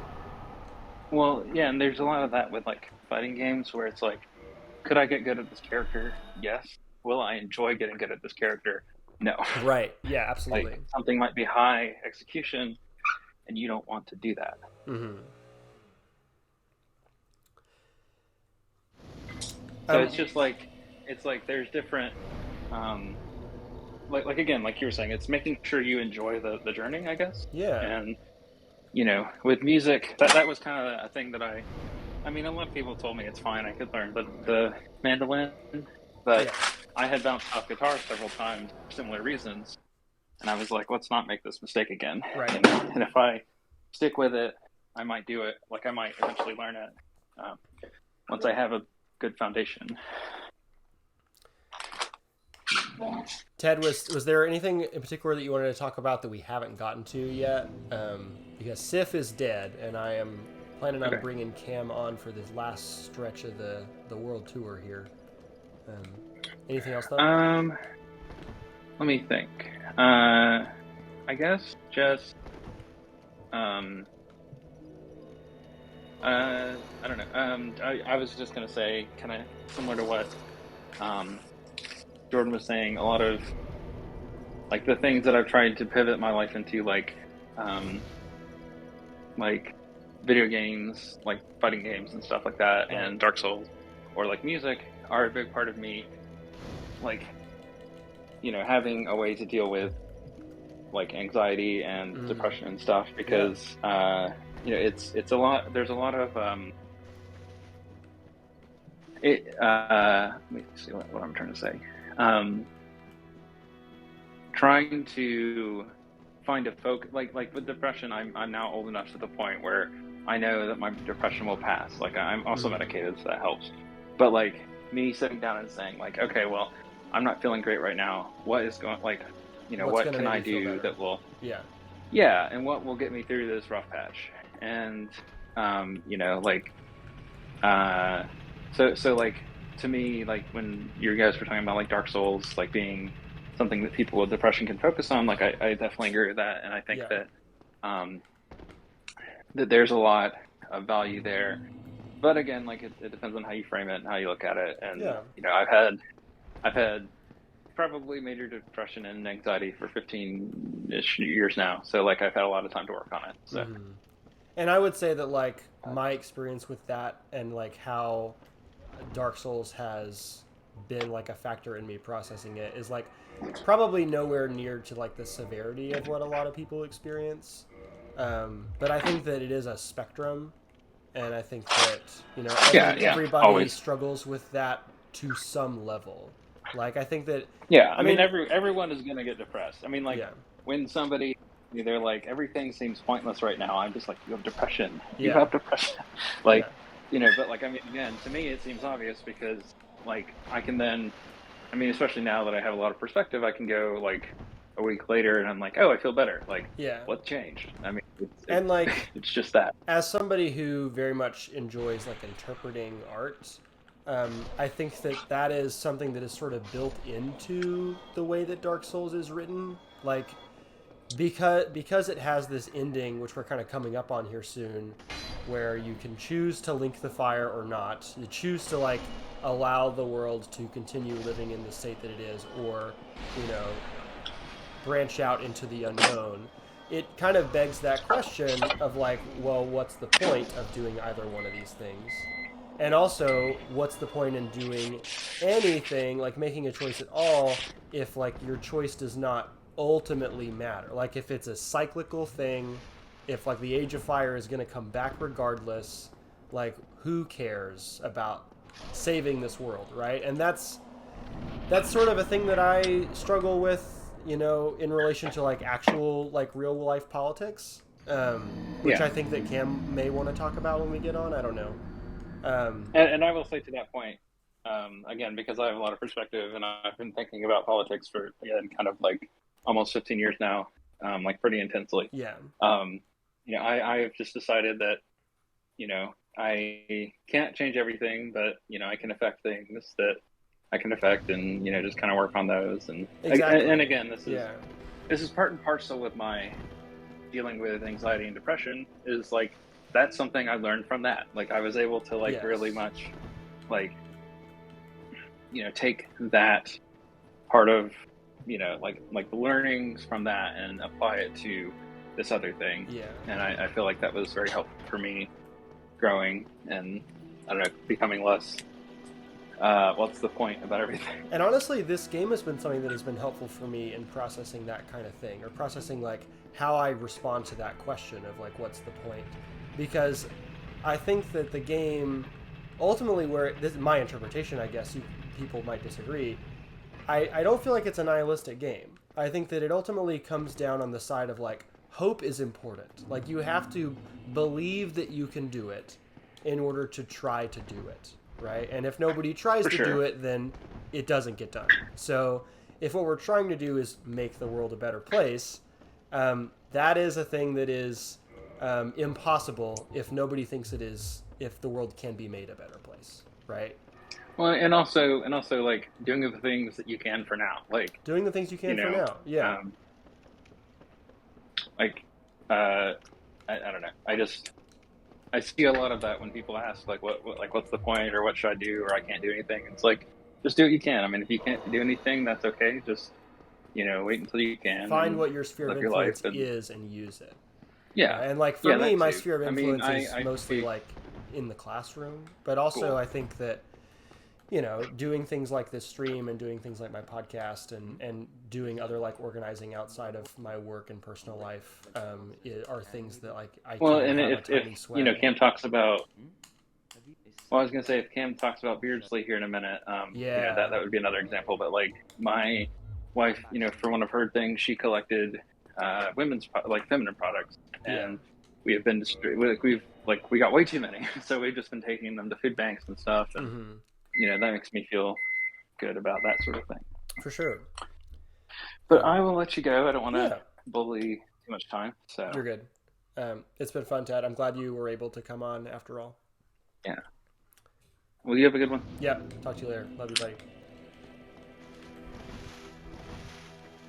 Well, yeah, and there's a lot of that with like fighting games where it's like, could I get good at this character? Yes. Will I enjoy getting good at this character? No. Right. Yeah, absolutely. Like, something might be high execution, and you don't want to do that. Mm-hmm. So it's just like, there's different, like again, like you were saying, it's making sure you enjoy the journey, I guess. Yeah. And, you know, with music, that was kind of a thing that I mean, a lot of people told me it's fine, I could learn, but the mandolin, but I had bounced off guitar several times for similar reasons, and I was like, let's not make this mistake again. Right. And if I stick with it, I might do it. Like, I might eventually learn it once I have a good foundation. Ted, was there anything in particular that you wanted to talk about that we haven't gotten to yet? Because Sif is dead, and I am planning on bringing Cam on for this last stretch of the world tour here. Anything else, though? Let me think. I guess just I don't know. I was just gonna say, kind of similar to what Jordan was saying, a lot of like the things that I've tried to pivot my life into, like video games, like fighting games and stuff like that, and Dark Souls, or like music, are a big part of me, like, you know, having a way to deal with like anxiety and depression and stuff, because it's a lot. There's a lot of let me see what I'm trying to say. Trying to find a focus, like with depression, I'm now old enough to the point where I know that my depression will pass. Like I'm also medicated, so that helps. But like me sitting down and saying like, okay, well, I'm not feeling great right now. What is going what can I do that will and what will get me through this rough patch? And so like to me, like when you guys were talking about like Dark Souls like being something that people with depression can focus on, like I definitely agree with that, and I think that that there's a lot of value there. But again, like it depends on how you frame it and how you look at it. And I've had probably major depression and anxiety for 15-ish years now, so like I've had a lot of time to work on it. So and I would say that like my experience with that and like how Dark Souls has been like a factor in me processing it is like probably nowhere near to like the severity of what a lot of people experience, but I think that it is a spectrum, and I think that everybody always struggles with that to some level. Like I think that I mean everyone is gonna get depressed. I mean like when somebody they're like everything seems pointless right now, I'm just like, you have depression. You have depression. Like but like I mean again, to me it seems obvious because like I can then, I mean, especially now that I have a lot of perspective, I can go like a week later and I'm like, oh, I feel better. Like, what changed? I mean, it's just that. As somebody who very much enjoys like interpreting art, I think that is something that is sort of built into the way that Dark Souls is written. Like, because it has this ending, which we're kind of coming up on here soon, where you can choose to link the fire or not. You choose to like allow the world to continue living in the state that it is, or branch out into the unknown. It kind of begs that question of like, well, what's the point of doing either one of these things? And also, what's the point in doing anything, like making a choice at all, if like your choice does not ultimately matter? Like if it's a cyclical thing, if like the Age of Fire is going to come back regardless, like who cares about saving this world, right? And that's sort of a thing that I struggle with, in relation to like actual like real life politics, which I think that Cam may want to talk about when we get on. I don't know. And I will say to that point, again, because I have a lot of perspective and I've been thinking about politics for kind of like almost 15 years now, like pretty intensely. I have just decided that I can't change everything, but I can affect things that I can affect, and just kind of work on those. And and again, this is part and parcel with my dealing with anxiety and depression. Is like that's something I learned from that. Like I was able to like really much like take that part of like the learnings from that and apply it to this other thing. And I feel like that was very helpful for me growing and I don't know, becoming less what's the point about everything. And honestly, this game has been something that has been helpful for me in processing that kind of thing, or processing like how I respond to that question of like what's the point, because I think that the game ultimately, where this is my interpretation, I guess people might disagree, I don't feel like it's a nihilistic game. I think that it ultimately comes down on the side of like hope is important. Like you have to believe that you can do it in order to try to do it, right? And if nobody tries to do it, then it doesn't get done. So if what we're trying to do is make the world a better place, that is a thing that is impossible if nobody thinks it is, if the world can be made a better place, right? Well, and also like doing the things that you can for now, like doing the things you can for now. Yeah. I don't know. I see a lot of that when people ask like what's the point, or what should I do, or I can't do anything. It's like just do what you can. I mean, if you can't do anything, that's okay. Just wait until you can. Find what your sphere of influence is and use it. Yeah. And like for me, my sphere of influence is mostly like in the classroom, but also I think that you know, doing things like this stream and doing things like my podcast and doing other like organizing outside of my work and personal life are things that like I Well, can and have a if tiny swag. you know, Cam talks about. Well, I was gonna say if Cam talks about Beardsley here in a minute, you know, that would be another example. But like my wife, you know, for one of her things, she collected feminine products, and we have been we got way too many, so we've just been taking them to food banks and stuff, and you know, that makes me feel good about that sort of thing. For sure. But I will let you go. I don't want to bully too much time. So you're good. It's been fun, Ted. I'm glad you were able to come on after all. Yeah. Well, you have a good one. Yeah. Talk to you later. Love you, buddy.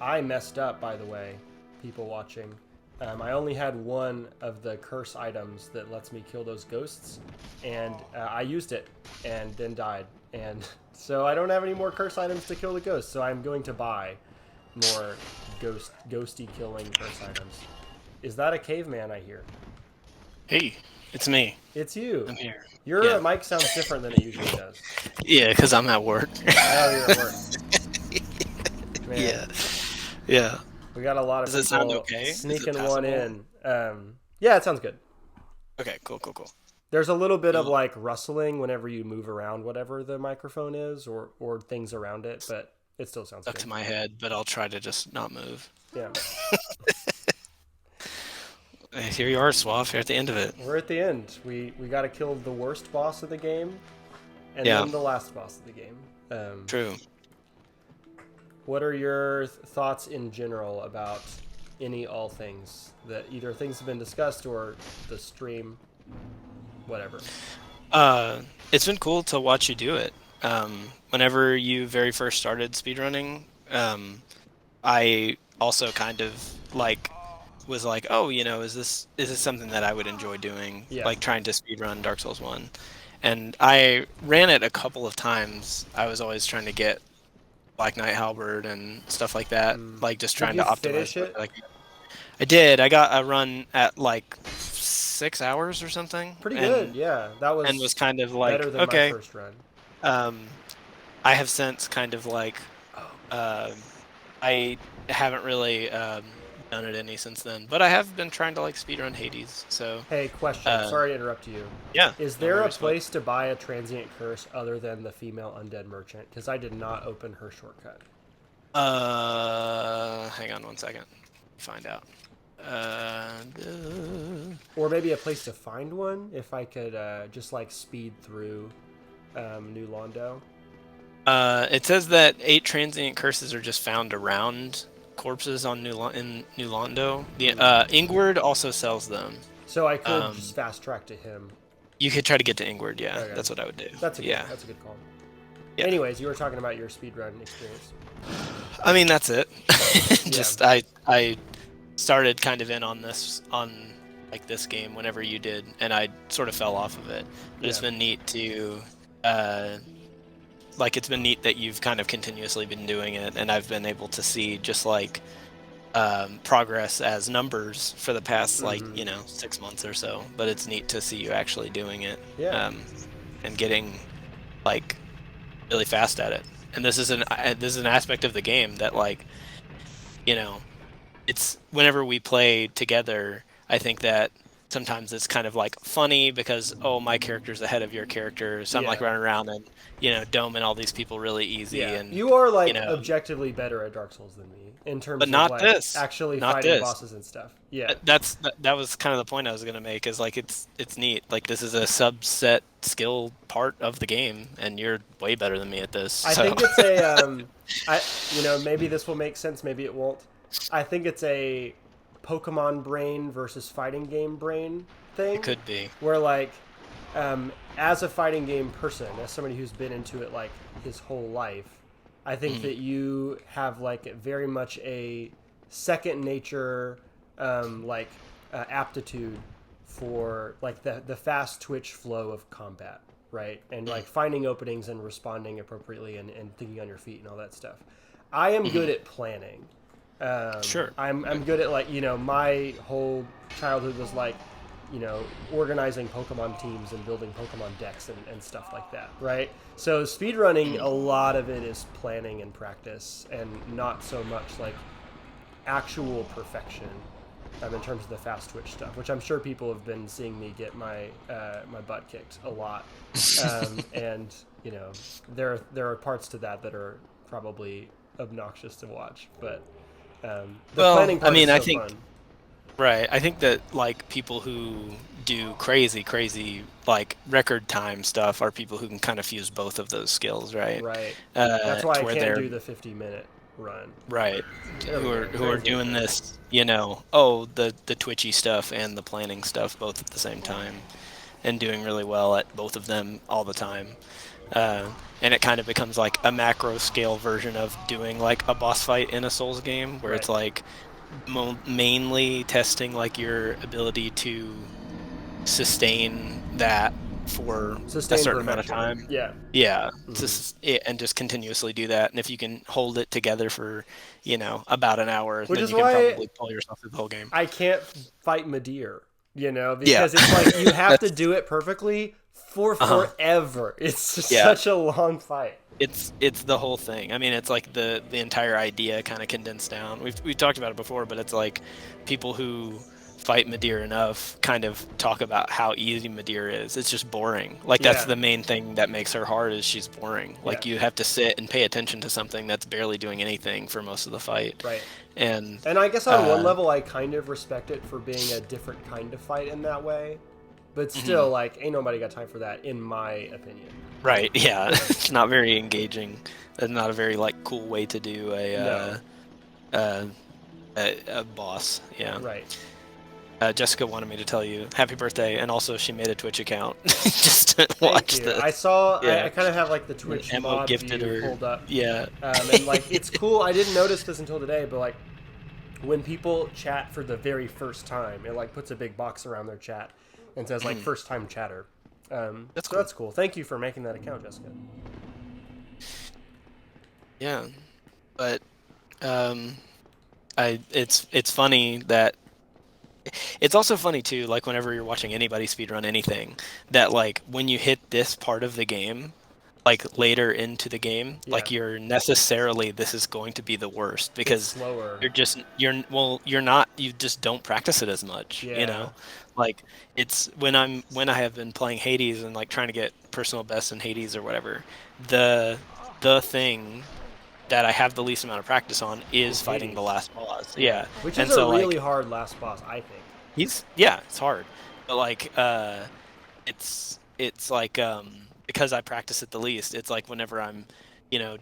I messed up, by the way, people watching. I only had one of the curse items that lets me kill those ghosts, and I used it and then died. And so I don't have any more curse items to kill the ghosts, so I'm going to buy more ghosty killing curse items. Is that a caveman I hear? Hey, it's me. It's you. I'm here. Your mic sounds different than it usually does. Yeah, because I'm at work. Oh, you're at work. Man. Yeah. We got a lot of Does it sound people okay? sneaking one in. Yeah, it sounds good. Okay, cool. There's a little bit of like rustling whenever you move around whatever the microphone is or things around it, but it still sounds stuck good. to my head, but I'll try to just not move. Yeah. Here you are, Swaff. You're at the end of it. We're at the end. We got to kill the worst boss of the game, and then the last boss of the game. True. What are your thoughts in general about all things that either things have been discussed or the stream, whatever? It's been cool to watch you do it. Whenever you very first started speedrunning, I also kind of like was like, oh, you know, is this something that I would enjoy doing? Yeah. Like trying to speedrun Dark Souls 1. And I ran it a couple of times. I was always trying to get Black Knight Halberd and stuff like that, like just trying to optimize it. Like, I did. I got a run at like 6 hours or something. Pretty good, yeah. That was and was kind of like better than okay. my first run. I have since kind of like I haven't really done it any since then, but I have been trying to like speedrun Hades. So hey, question. Sorry to interrupt you. Yeah. Is there a place to buy a transient curse other than the female undead merchant? Because I did not open her shortcut. Hang on one second. Find out. Or maybe a place to find one if I could just like speed through New Londo. It says that 8 transient curses are just found around corpses on New Londo. The Ingward also sells them. So I could just fast track to him. You could try to get to Ingward, yeah. Okay. That's what I would do. That's a good call. Yeah. Anyways, you were talking about your speedrun experience. I mean, that's it. Just I started kind of in on this game whenever you did, and I sort of fell off of it. But it's been neat to it's been neat that you've kind of continuously been doing it, and I've been able to see just like progress as numbers for the past 6 months or so. But it's neat to see you actually doing it, and getting like really fast at it. And this is an aspect of the game that it's whenever we play together, I think that sometimes it's kind of like funny because my character's ahead of your character, so I'm like running around and doming all these people really easy. Yeah. And you are like objectively better at Dark Souls than me in terms but not of this. Actually not fighting this. bosses and stuff. Yeah, that was kind of the point I was gonna make. Is like it's neat. Like this is a subset skill part of the game, and you're way better than me at this. I think it's a maybe this will make sense, maybe it won't. I think it's a Pokemon brain versus fighting game brain thing. It could be. Where like, as a fighting game person, as somebody who's been into it like his whole life, I think that you have like very much a second nature, aptitude for like the fast twitch flow of combat, right? And like finding openings and responding appropriately and thinking on your feet and all that stuff. I am good at planning. Sure. I'm good at my whole childhood was like organizing Pokemon teams and building Pokemon decks and stuff like that, right? So speedrunning, a lot of it is planning and practice, and not so much like actual perfection in terms of the fast twitch stuff, which I'm sure people have been seeing me get my my butt kicked a lot. And there are parts to that are probably obnoxious to watch, but the planning part is so fun. Right. I think that like people who do crazy like record time stuff are people who can kind of fuse both of those skills, right? Right. That's why I can't do the 50-minute run. Right. Who are doing this, the twitchy stuff and the planning stuff both at the same time, and doing really well at both of them all the time. And it kind of becomes like a macro scale version of doing like a boss fight in a Souls game, where it's like mainly testing like your ability to sustain that for a certain amount of time. Yeah. And just continuously do that. And if you can hold it together for about an hour, which then is you can why probably pull yourself through the whole game. I can't fight Madir, because it's like you have to do it perfectly for forever. It's just such a long fight. It's the whole thing. I mean, it's like the entire idea kind of condensed down. We've talked about it before, but it's like people who fight Madir enough kind of talk about how easy Madir is. It's just boring. Like that's the main thing that makes her hard, is she's boring. Like you have to sit and pay attention to something that's barely doing anything for most of the fight. Right. And I guess on one level I kind of respect it for being a different kind of fight in that way. But still, like, ain't nobody got time for that, in my opinion. Right, yeah. It's not very engaging. It's not a very, like, cool way to do a boss. Yeah. Right. Jessica wanted me to tell you happy birthday, and also she made a Twitch account just to watch this. I saw, I kind of have, like, the Twitch mod gifted view her pulled up. Yeah. And, like, it's cool. I didn't notice this until today, but, like, when people chat for the very first time, it, like, puts a big box around their chat and says like first time chatter. That's cool. Thank you for making that account, Jessica. Yeah, but it's funny that it's also funny too. Like whenever you're watching anybody speedrun anything, that like when you hit this part of the game, like later into the game, like you're necessarily this is going to be the worst because you just don't practice it as much. Like it's when I have been playing Hades and like trying to get personal best in Hades or whatever, the thing that I have the least amount of practice on is fighting the last boss. Yeah, which is a really hard last boss, I think. It's hard, but like it's like because I practice it the least. It's like whenever I'm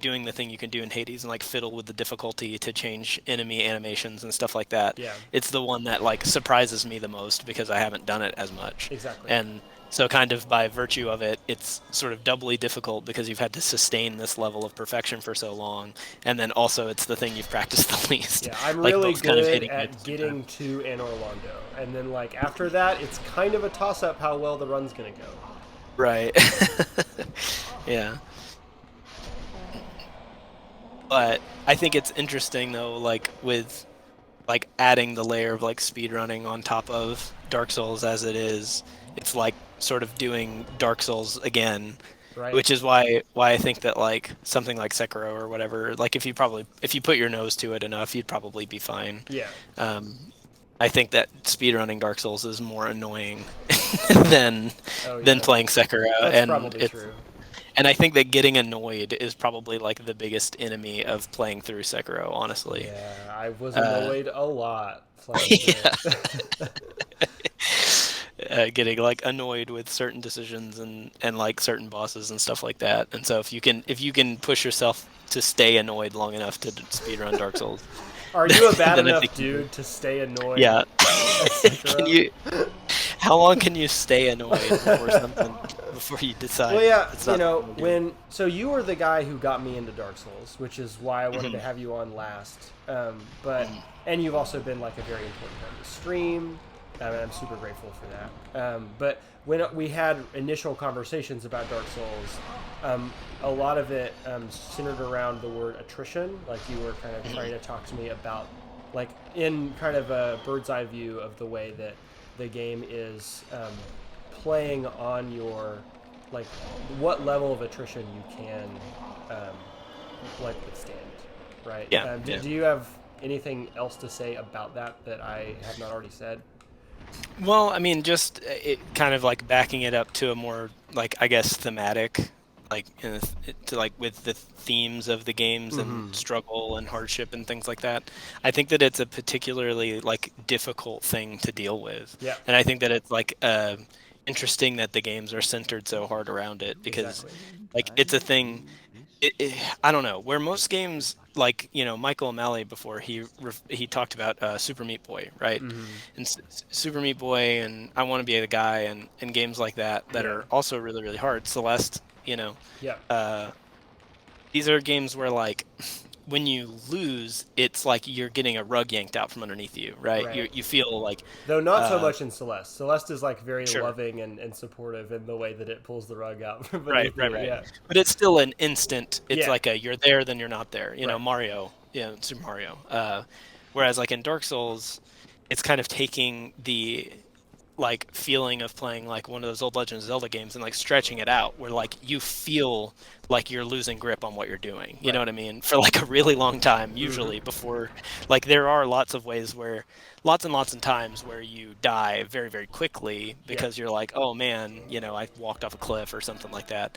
doing the thing you can do in Hades and like fiddle with the difficulty to change enemy animations and stuff like that. Yeah. It's the one that like surprises me the most because I haven't done it as much. Exactly. And so kind of by virtue of it, it's sort of doubly difficult because you've had to sustain this level of perfection for so long. And then also it's the thing you've practiced the least. Yeah, I'm really good at getting to Anor Londo. And then like after that, it's kind of a toss-up how well the run's going to go. Right. Yeah. But I think it's interesting though, like with like adding the layer of like speedrunning on top of Dark Souls as it is, it's like sort of doing Dark Souls again. Right. Which is why I think that like something like Sekiro or whatever, like if you put your nose to it enough, you'd probably be fine. Yeah. I think that speedrunning Dark Souls is more annoying than playing Sekiro. That's probably true. And I think that getting annoyed is probably like the biggest enemy of playing through Sekiro, honestly. Yeah, I was annoyed a lot playing through it. Getting like annoyed with certain decisions and like certain bosses and stuff like that. And so if you can push yourself to stay annoyed long enough to speedrun Dark Souls. Are you a bad enough dude to stay annoyed? Yeah. How long can you stay annoyed before you decide? Well, yeah, so you were the guy who got me into Dark Souls, which is why I wanted to have you on last. And you've also been like a very important part of the stream. And I'm super grateful for that. But when we had initial conversations about Dark Souls, a lot of it centered around the word attrition. Like you were kind of trying to talk to me about, like in kind of a bird's eye view of the way that the game is playing on your, like, what level of attrition you can like withstand, right? Yeah, Do you have anything else to say about that I have not already said? Well, I mean, just it kind of like backing it up to a more like, I guess, thematic, like to like with the themes of the games and struggle and hardship and things like that. I think that it's a particularly like difficult thing to deal with. Yeah. And I think that it's like interesting that the games are centered so hard around it because like it's a thing. I don't know, where most games, like, you know, Michael O'Malley before he talked about Super Meat Boy, right? And Super Meat Boy and I Want to Be the Guy and games like that are also really, really hard. Celeste, you know, these are games where, like, when you lose, it's like you're getting a rug yanked out from underneath you, right? You feel like... Though not so much in Celeste. Celeste is, like, very loving and supportive in the way that it pulls the rug out from underneath you. Yeah. But it's still an instant. It's like a you're there, then you're not there. You know, Mario, Super Mario. Whereas, like, in Dark Souls, it's kind of taking the... like feeling of playing like one of those old Legend of Zelda games and like stretching it out where like you feel like you're losing grip on what you're doing. You know what I mean? For like a really long time, usually before, like there are lots and lots of times where you die very, very quickly because you're like, oh man, you know, I walked off a cliff or something like that.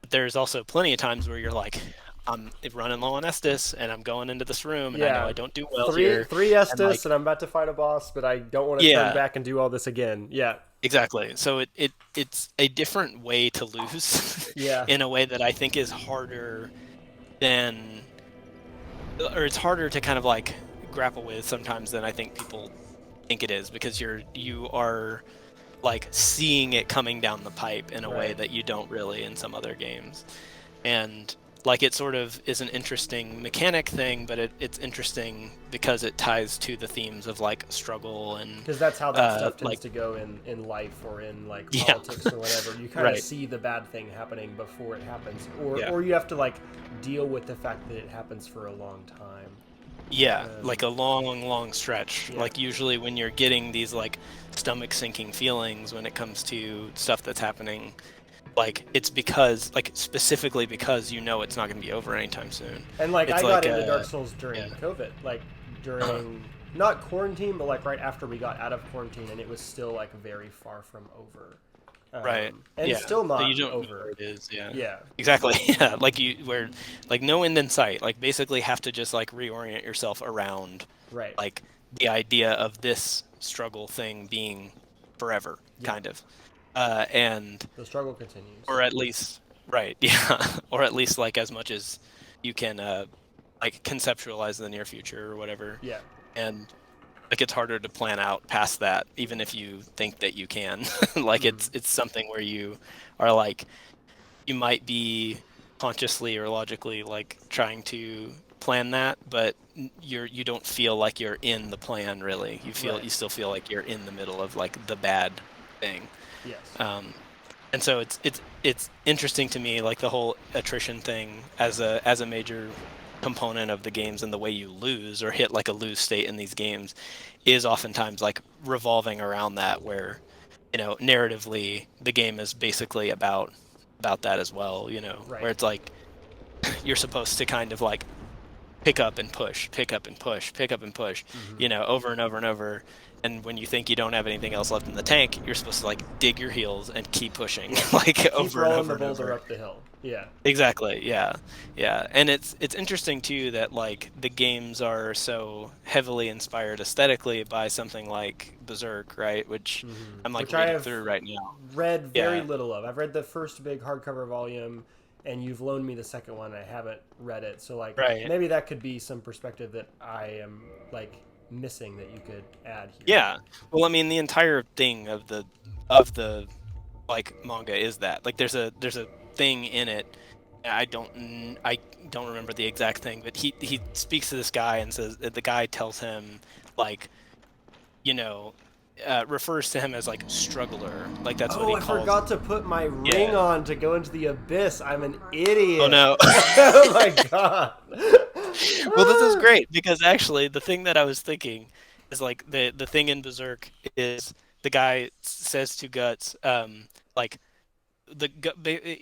But there's also plenty of times where you're like, I'm running low on Estus, and I'm going into this room, and I know I don't do well here. Three Estus, and I'm about to fight a boss, but I don't want to turn back and do all this again. Yeah. Exactly. So it's a different way to lose in a way that I think is harder than... or it's harder to kind of like grapple with sometimes than I think people think it is, because you are like seeing it coming down the pipe in a way that you don't really in some other games. And... like it sort of is an interesting mechanic thing, but it's interesting because it ties to the themes of like struggle and because that's how that stuff tends to go in life or in like politics or whatever. You kind of see the bad thing happening before it happens, or you have to like deal with the fact that it happens for a long time. Yeah, like a long stretch. Like usually when you're getting these like stomach sinking feelings when it comes to stuff that's happening. Like it's because, like specifically because you know it's not going to be over anytime soon. And like I got into Dark Souls during COVID, like during not quarantine, but like right after we got out of quarantine, and it was still like very far from over. And still not you don't over. Know where it is. Yeah. Exactly. Yeah. Like where like no end in sight. Like basically have to just like reorient yourself around. Right. Like the idea of this struggle thing being forever, kind of. And the struggle continues, or at least or at least like as much as you can like conceptualize the near future or whatever. And like it's harder to plan out past that, even if you think that you can. Like it's something where you are like, you might be consciously or logically like trying to plan that, but you don't feel like you're in the plan really. You you still feel like you're in the middle of like the bad thing. Yes. And so it's interesting to me, like the whole attrition thing as a major component of the games, and the way you lose or hit like a lose state in these games is oftentimes like revolving around that, where, you know, narratively the game is basically about that as well, you know, where it's like you're supposed to kind of like pick up and push, you know, over and over and over. And when you think you don't have anything else left in the tank, you're supposed to like dig your heels and keep pushing, like keep over and over and over. Up the hill. Yeah. Exactly. Yeah. And it's interesting too that like the games are so heavily inspired aesthetically by something like Berserk, right? Which I'm like reading through right now. Read very little of. I've read the first big hardcover volume, and you've loaned me the second one. I haven't read it, so like maybe that could be some perspective that I am like missing that you could add here. Yeah. Well, I mean, the entire thing of the like manga is that like there's a thing in it. I don't remember the exact thing, but he speaks to this guy and says that the guy tells him like, you know, refers to him as like struggler, like that's what he calls. I forgot to put my ring on to go into the abyss. I'm an idiot. Oh no. Oh my god. Well, this is great because actually the thing that I was thinking is like the thing in Berserk is the guy says to Guts, like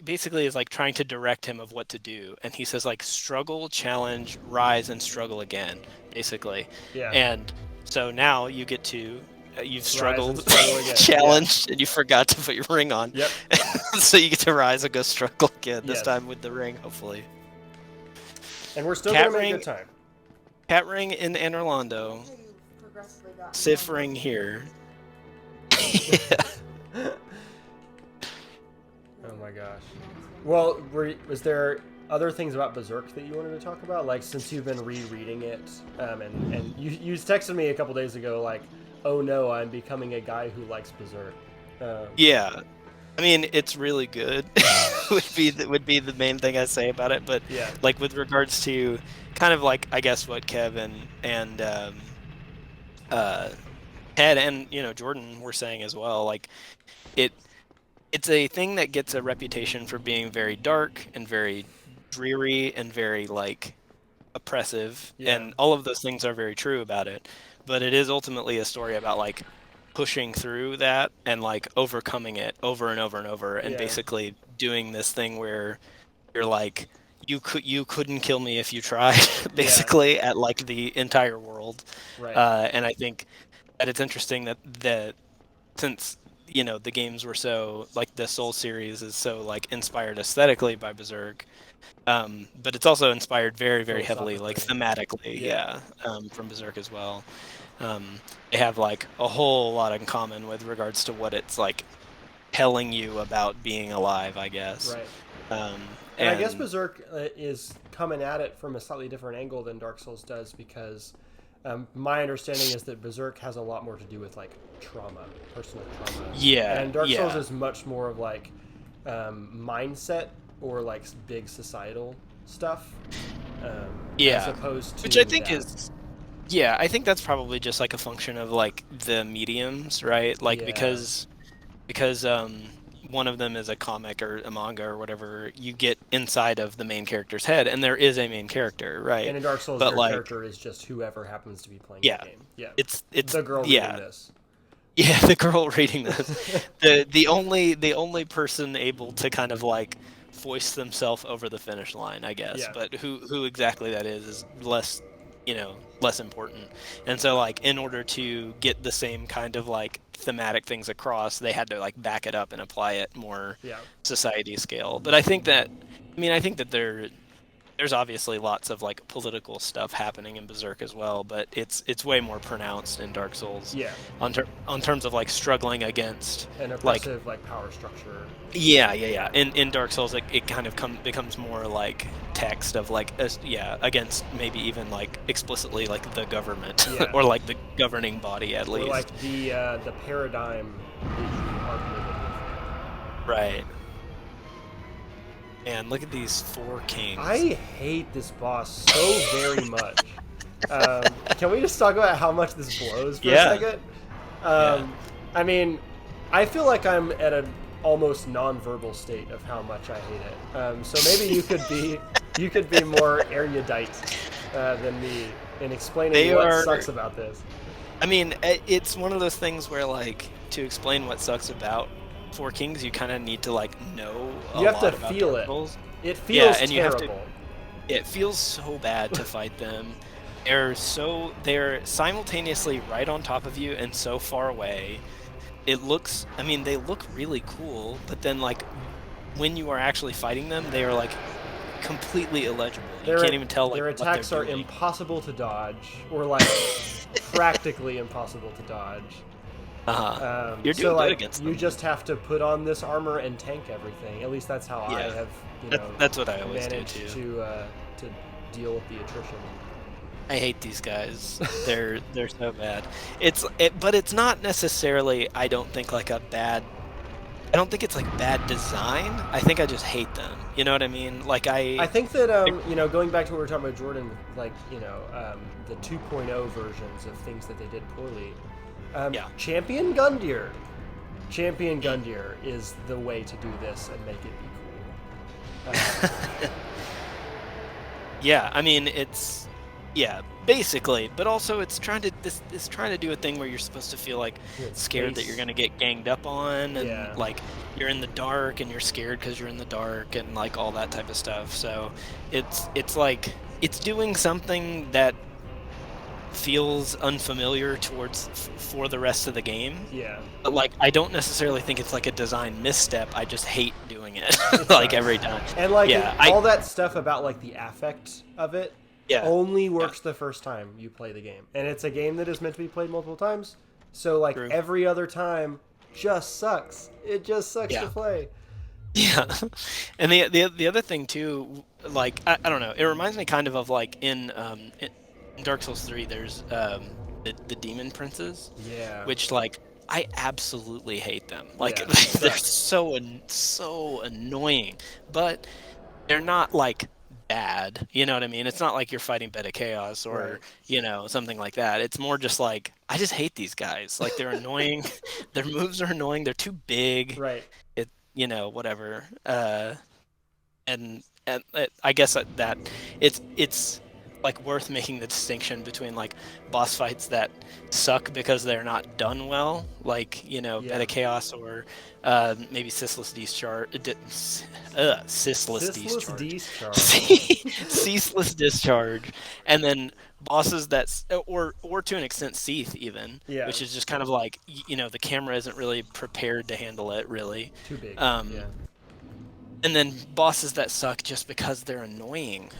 basically is like trying to direct him of what to do, and he says like struggle, challenge, rise, and struggle again, basically. Yeah. And so now you get to you've struggled, struggle again. challenged, and you forgot to put your ring on. Yep. So you get to rise and go struggle again. This Yes. time with the ring, hopefully. And we're still Cat gonna make ring- good time. Cat ring in Anor Londo, Progressively got Sif ring here. Oh my gosh. Well, was there other things about Berserk that you wanted to talk about? Like, since you've been rereading it, and you texted me a couple days ago, like, oh no, I'm becoming a guy who likes Berserk. Yeah, I mean it's really good. would be the main thing I say about it. But Yeah. like with regards to kind of like I guess what Kevin and Ted and Jordan were saying as well, like it's a thing that gets a reputation for being very dark and very dreary and very like oppressive, Yeah. and all of those things are very true about it. But it is ultimately a story about like pushing through that and like overcoming it over and over and over, and Yeah. basically doing this thing where you're like you couldn't kill me if you tried, basically at like the entire world. Right. And I think that it's interesting that since the games were so like the Soul series is so like inspired aesthetically by Berserk, but it's also inspired very very heavily like thematically, from Berserk as well. They have like a whole lot in common with regards to what it's like telling you about being alive, I guess. Right. And I guess Berserk is coming at it from a slightly different angle than Dark Souls does, because my understanding is that Berserk has a lot more to do with like trauma, personal trauma. Yeah. And Dark yeah. Souls is much more of like mindset or like big societal stuff. As opposed to which I think that. is. Yeah, I think that's probably just like a function of like the mediums, right? Like because one of them is a comic or a manga or whatever, you get inside of the main character's head, and there is a main character, right? And in Dark Souls, but your like, character is just whoever happens to be playing yeah, the game. Yeah, it's the girl reading this. Yeah, the girl reading this. the only person able to kind of like foist themselves over the finish line, I guess. Yeah. But who exactly that is less important. And so like in order to get the same kind of like thematic things across, they had to like back it up and apply it more society scale. But I think that there's obviously lots of like political stuff happening in Berserk as well, but it's way more pronounced in Dark Souls. Yeah. On terms of like struggling against an oppressive like power structure. Yeah. In Dark Souls, it kind of becomes more like text of like against maybe even like explicitly like the government or like the governing body at least. Or like the paradigm that you are living with. Right. And look at these 4 kings. I hate this boss so very much. Can we just talk about how much this blows for a second? I mean, I feel like I'm at an almost non-verbal state of how much I hate it. So maybe you could be more erudite than me in explaining what sucks about this. I mean, it's one of those things where like to explain what sucks about 4 Kings, you kind of need to like know a you have lot to about feel Dark it. Souls. It feels and terrible. you have to. It feels so bad to fight them. They're simultaneously right on top of you and so far away. They look really cool, but then like when you are actually fighting them, they are like completely illegible. You can't even tell like their attacks what are they're doing. impossible to dodge, or like practically impossible to dodge. You're doing so, good against them. You just have to put on this armor and tank everything. At least that's how I have, that's what I always do managed too. to deal with the attrition. I hate these guys. They're so bad. But it's not necessarily. I don't think it's like bad design. I think I just hate them. You know what I mean? Like I think that going back to what we were talking about Jordan, like the 2.0 versions of things that they did poorly. Champion Gundyr is the way to do this and make it be cool. Yeah, I mean Basically, but also it's trying to do a thing where you're supposed to feel like scared that you're gonna get ganged up on, and like you're in the dark and you're scared because you're in the dark and like all that type of stuff. So it's like it's doing something that feels unfamiliar for the rest of the game. Yeah. But like I don't necessarily think it's like a design misstep. I just hate doing it like every time. And like all that stuff about like the affect of it. Yeah. Only works the first time you play the game. And it's a game that is meant to be played multiple times. So like every other time just sucks. It just sucks to play. Yeah. And the other thing too, like I don't know, it reminds me kind of like in Dark Souls 3 there's the demon princes. Yeah. Which like I absolutely hate them. Like they're so annoying. But they're not like bad, you know what I mean? It's not like you're fighting Beta Chaos or you know, something like that. It's more just like I just hate these guys. Like they're annoying. Their moves are annoying. They're too big. Right. It, you know, whatever. And I guess that it's like worth making the distinction between like boss fights that suck because they're not done well, like, you know, Beta Chaos or maybe Ceaseless Discharge, and then bosses that's or to an extent Seath even, which is just kind of like, you know, the camera isn't really prepared to handle it really. Too big. And then bosses that suck just because they're annoying,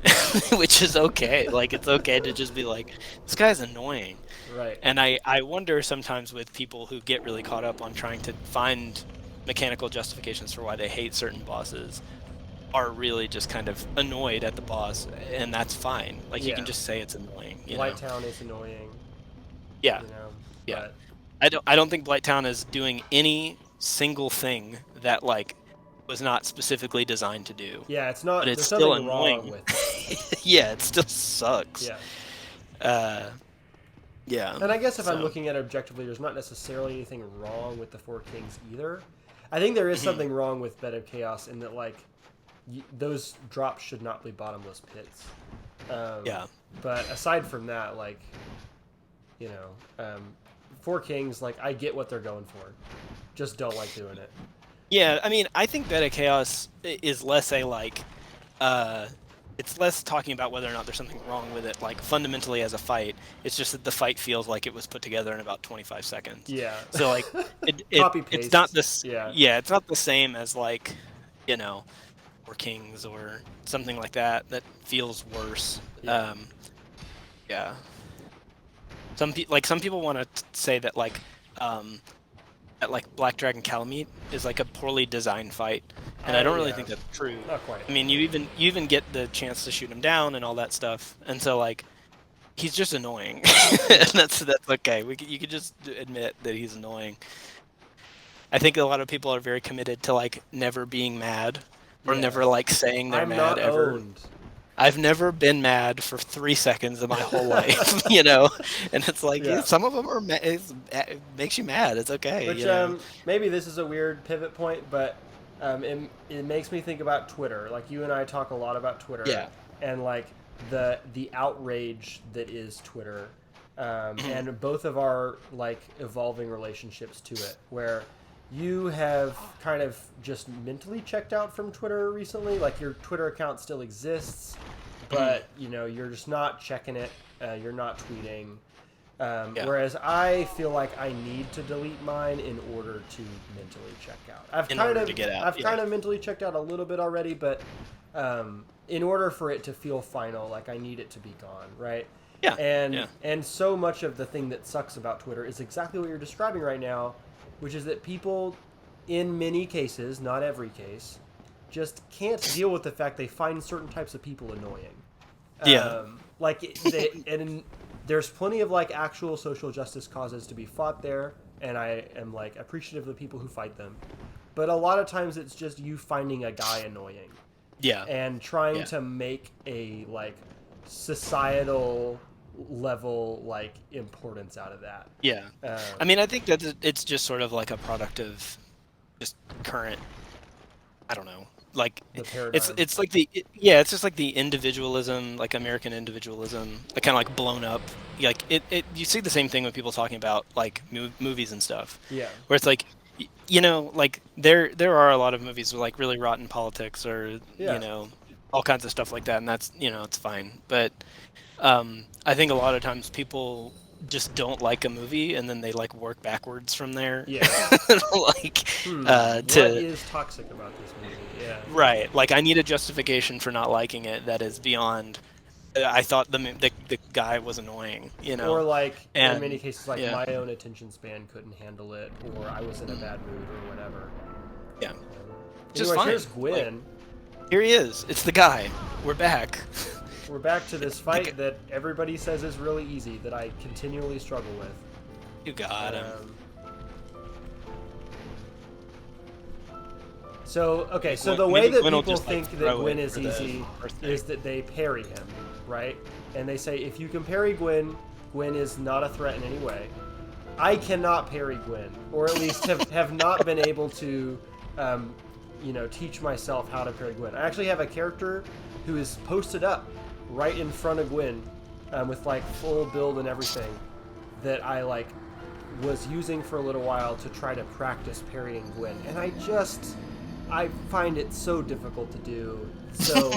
which is okay. Like, it's okay to just be like, this guy's annoying. Right. And I wonder sometimes with people who get really caught up on trying to find mechanical justifications for why they hate certain bosses are really just kind of annoyed at the boss, and that's fine. Like, you can just say it's annoying. Blighttown is annoying. Yeah. You know, yeah. I don't think Blighttown is doing any single thing that, like, was not specifically designed to do. Yeah, it's not. But it's there's still nothing annoying. Wrong with it. Yeah, it still sucks. Yeah. Yeah. And I guess if I'm looking at it objectively, there's not necessarily anything wrong with the Four Kings either. I think there is something wrong with Bed of Chaos in that, like, those drops should not be bottomless pits. But aside from that, like, you know, Four Kings, like, I get what they're going for. Just don't like doing it. Yeah, I mean, I think Beta Chaos is less a, like, it's less talking about whether or not there's something wrong with it, like, fundamentally as a fight. It's just that the fight feels like it was put together in about 25 seconds. Yeah. So, like, it's not this, it's not the same as, like, you know, Four Kings or something like that feels worse. Yeah. Some people want to say that, like, that, like, Black Dragon Calamite is like a poorly designed fight, and I don't really think that's true. Not quite. I mean, you even get the chance to shoot him down and all that stuff, and so, like, he's just annoying. And that's okay. You could just admit that he's annoying. I think a lot of people are very committed to, like, never being mad or never, like, saying they're mad not ever. Owned. I've never been mad for 3 seconds of my whole life, you know? And it's like, some of them are it makes you mad. It's okay. Which, you know? Maybe this is a weird pivot point, but it makes me think about Twitter. Like, you and I talk a lot about Twitter. Yeah. And, like, the outrage that is Twitter. And both of our, like, evolving relationships to it, where you have kind of just mentally checked out from Twitter recently. Like, your Twitter account still exists, but, you know, you're just not checking it. You're not tweeting. Whereas I feel like I need to delete mine in order to mentally check out. I've kind of mentally checked out a little bit already, but in order for it to feel final, like, I need it to be gone, right? Yeah. And so much of the thing that sucks about Twitter is exactly what you're describing right now, which is that people, in many cases, not every case, just can't deal with the fact they find certain types of people annoying. And there's plenty of, like, actual social justice causes to be fought there, and I am, like, appreciative of the people who fight them. But a lot of times it's just you finding a guy annoying. Yeah. And trying to make a, like, societal level, like, importance out of that. Yeah. I mean, I think that it's just sort of like a product of just current, I don't know, like The paradigm. it's like it's just like the individualism, like American individualism, like kind of like blown up. Like it you see the same thing with people talking about like movies and stuff. Yeah. Where it's like, you know, like there are a lot of movies with like really rotten politics or you know, all kinds of stuff like that, and that's, you know, it's fine. But I think a lot of times people just don't like a movie and then they like work backwards from there. Yeah. Like what is toxic about this movie? Yeah. Right. Like I need a justification for not liking it that is beyond. I thought the guy was annoying, you know. Or like and, in many cases, like my own attention span couldn't handle it, or I was in a bad mood, or whatever. Yeah. Just fine. Here's Gwyn. Like, here he is. It's the guy. We're back. We're back to this fight that everybody says is really easy, that I continually struggle with. You got him. So the way that people think that Gwyn is easy is that they parry him, right? And they say if you can parry Gwyn, Gwyn is not a threat in any way. I cannot parry Gwyn, or at least have not been able to, teach myself how to parry Gwyn. I actually have a character who is posted up right in front of Gwyn, with like full build and everything, that I like was using for a little while to try to practice parrying Gwyn, and I find it so difficult to do. So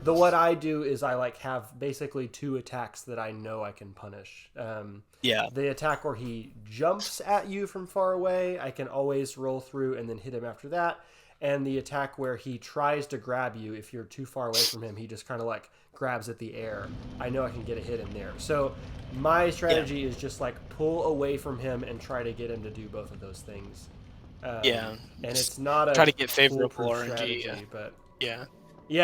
what I do is I like have basically 2 attacks that I know I can punish. The attack where he jumps at you from far away, I can always roll through and then hit him after that. And the attack where he tries to grab you, if you're too far away from him, he just kind of like grabs at the air. I know I can get a hit in there. So my strategy is just like pull away from him and try to get him to do both of those things. And it's not a try to get favorable strategy, RNG, but yeah,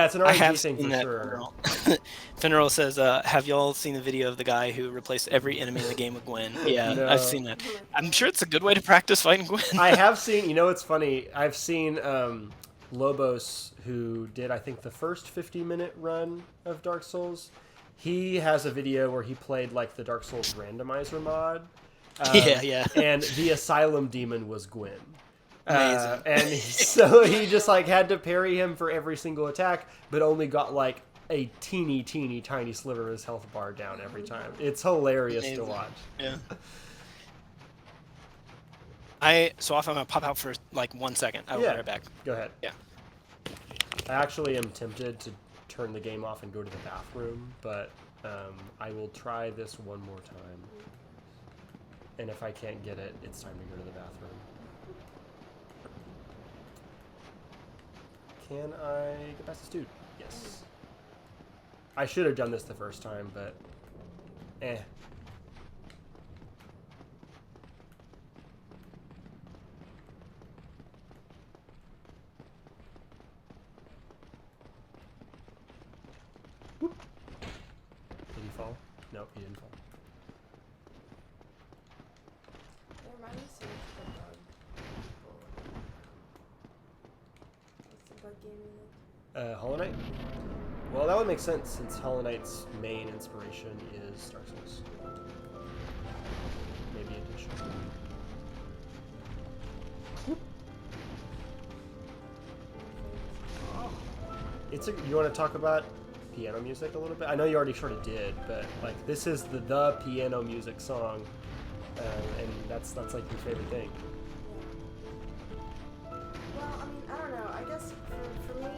it's an RNG thing for sure. Finneral says, "Have y'all seen the video of the guy who replaced every enemy in the game with Gwen?" Yeah, no. I've seen that. I'm sure it's a good way to practice fighting Gwen. I have seen. You know, it's funny. I've seen Lobos, who did I think the first 50-minute run of Dark Souls. He has a video where he played like the Dark Souls randomizer mod. And the Asylum Demon was Gwen. And so he just like had to parry him for every single attack, but only got like a teeny tiny sliver of his health bar down every time. It's hilarious to watch. Yeah. Swaff, I'm gonna pop out for like 1 second. I'll be right back. Go ahead. Yeah. I actually am tempted to turn the game off and go to the bathroom, but I will try this one more time. And if I can't get it, it's time to go to the bathroom. Can I get past this dude? Yes. I should have done this the first time, but Whoop. Did he fall? No, he didn't fall. Hollow Knight? Well, that would make sense since Hollow Knight's main inspiration is Dark Souls. Maybe additional. You want to talk about piano music a little bit? I know you already sort of did, but like this is the piano music song, and that's like your favorite thing. Well, I mean, I don't know. I guess for me,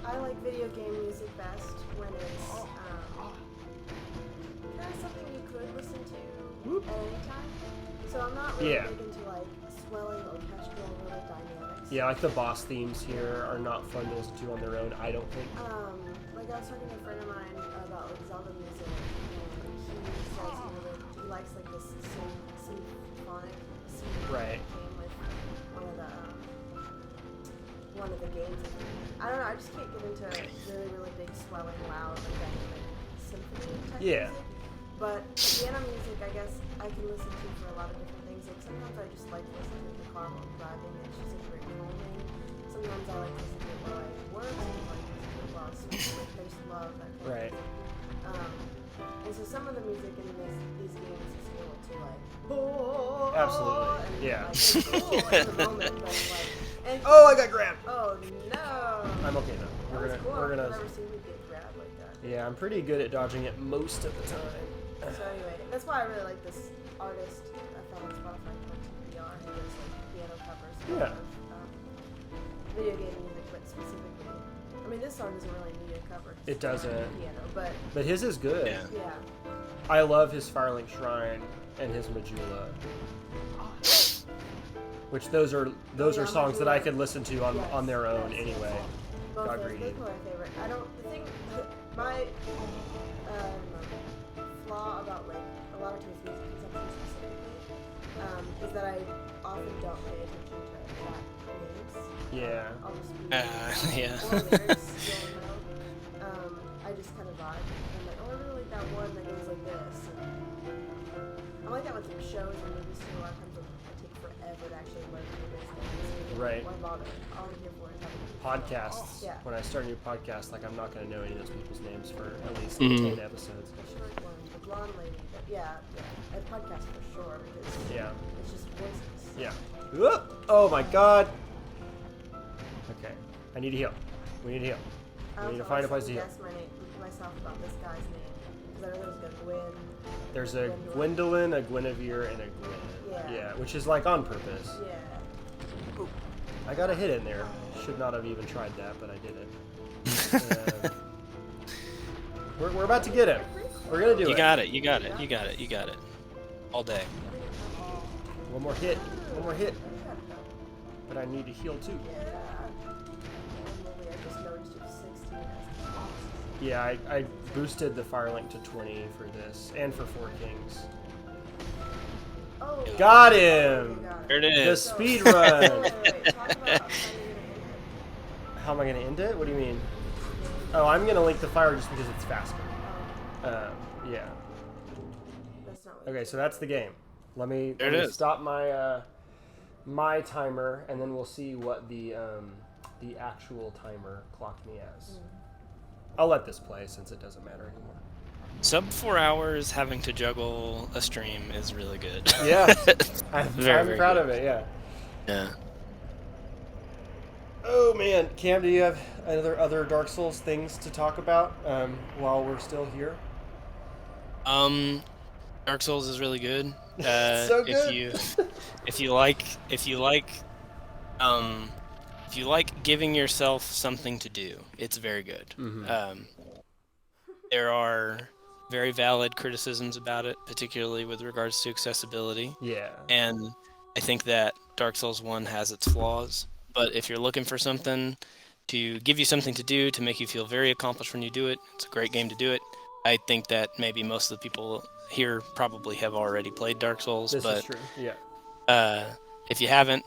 I like video game music best when it's kind of something you could listen to at any time. So I'm not really big into like swelling orchestral little dynamics. Yeah, like the boss themes here are not fun to listen to on their own, I don't think. Like I was talking to a friend of mine about like Zelda music, and he says he likes like this symphonic scene that came with one of the games. I don't know, I just can't get into really big, swelling, loud, like dynamic symphony type music. But piano music, I guess I can listen to for a lot of different things. Like sometimes I just like listening to the car while I'm driving. It's just like very calming. Sometimes I like listening to it while I work. Sometimes I like listening to it while I swim with Face Love, that kind of thing. And so some of the music in these games is a little too like, oh, absolutely, and, like, it's cool in the moment, but like. Oh, I got grabbed! Oh no! I'm I'm okay though. That was cool. We're I've gonna. never seen you get grabbed like that. Yeah, I'm pretty good at dodging it most of the time. So anyway, that's why I really like this artist I found on Spotify called TPR, who does like piano covers. Yeah. Of, video game music, but specifically. I mean, this song doesn't really need a cover. It doesn't. Piano, but his is good. Yeah. yeah. I love his Firelink Shrine and his Majula. Which those are songs that I could listen to on their own anyway. Both God those greedy. are my favorite. The thing, my flaw about like a lot of times music consumption specifically, is that I often don't pay attention to track names. Yeah. I'll just be Yeah. or lyrics, you know. I just kind of vibe. I'm like, oh, I really like that one that goes like this. And I like that with shows and movies too. A lot of times I take forever to actually learn people's names. Right. Why bother? All I'm here for is having Podcasts. Yeah. When I start a new podcast, like I'm not going to know any of those people's names for at least Mhm. 10 episodes. the short one, the blonde lady. But yeah, a podcast for sure because Yeah. it's just voices. Yeah. Oh my god. Okay. I need to heal. We need to heal. We need to find a place to heal. Guess myself about this guy's name because I know there's a Gwen. There's a Gwendolyn, a Guinevere, and a Gwen. Yeah. Which is like on purpose. Yeah. Ooh. I got a hit in there. Should not have even tried that, but I did it. We're about to get it. We're gonna do it. You got it. You got it. You got it. You got it. All day. One more hit. One more hit. But I need to heal too. I just noticed you 16 as Yeah, I boosted the Firelink to 20 for this, and for 4 Kings. Oh, Got him! There it The is. speed run! Wait, talk about how you're gonna end it. How am I gonna end it? What do you mean? Oh, I'm gonna link the fire just because it's faster. Yeah. That's not what Okay, so that's the game. Let me There it is. stop my my timer, and then we'll see what the actual timer clocked me as. I'll let this play since it doesn't matter anymore. Sub 4 hours having to juggle a stream is really good. Yeah, I'm Very proud good. of it. Yeah. Yeah. Oh man, Cam, do you have other Dark Souls things to talk about while we're still here? Dark Souls is really good. So good. If you like giving yourself something to do, it's very good. There are very valid criticisms about it, particularly with regards to accessibility. Yeah. And I think that Dark Souls 1 has its flaws, but if you're looking for something to give you something to do, to make you feel very accomplished when you do it, it's a great game to do it. I think that maybe most of the people here probably have already played Dark Souls, This but is true. Yeah. if you haven't,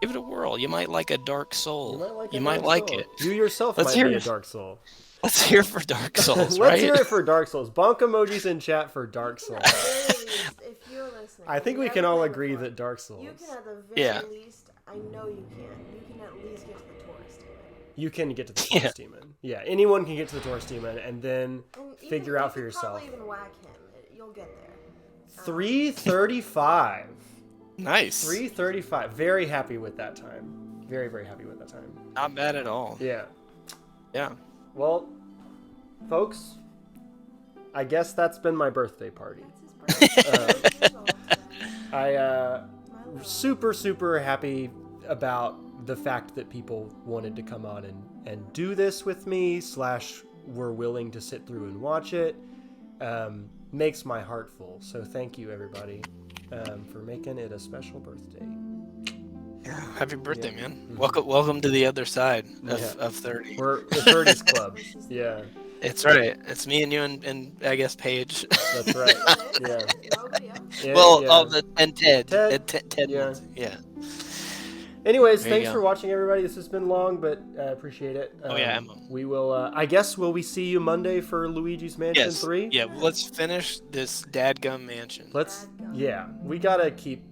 give it a whirl. You might like a Dark Soul. You might like it. You yourself Let's might hear be a it. Dark Soul. Let's hear it for Dark Souls, Let's right? hear it for Dark Souls. Bonk emojis in chat for Dark Souls. If you're listening, I think we you've can never all played agree before, that Dark Souls. you can at the very least, I know you can at least get to the tourist demon. You can get to the Taurus demon. Yeah, anyone can get to the Taurus demon and then And figure even- out you for could yourself. Probably even whack him. You'll get there. 335. Nice. 335. Very happy with that time. Very, very happy with that time. Not bad at all. Yeah. Yeah. Well, folks, I guess that's been my birthday party. Super, super happy about the fact that people wanted to come on and do this with me, / were willing to sit through and watch it. Makes my heart full. So thank you, everybody, for making it a special birthday. Yeah. Happy birthday, man. Welcome to the other side of 30. We're the 30s club. Yeah. It's right. It's me and you and I guess Paige. That's right. Yeah. Yeah, well, yeah. And Ted. Ted. Yeah. Yeah. Anyways, There you thanks go. for watching, everybody. This has been long, but I appreciate it. Oh, yeah, Emma. We will, I guess, will we see you Monday for Luigi's Mansion 3? Yeah, well, let's finish this dadgum mansion. We gotta keep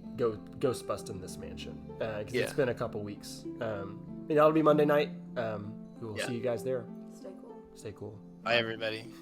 ghost busting this mansion, because Yeah. it's been a couple weeks. That'll be Monday night. We will see you guys there. Stay cool. Stay cool. Bye, everybody.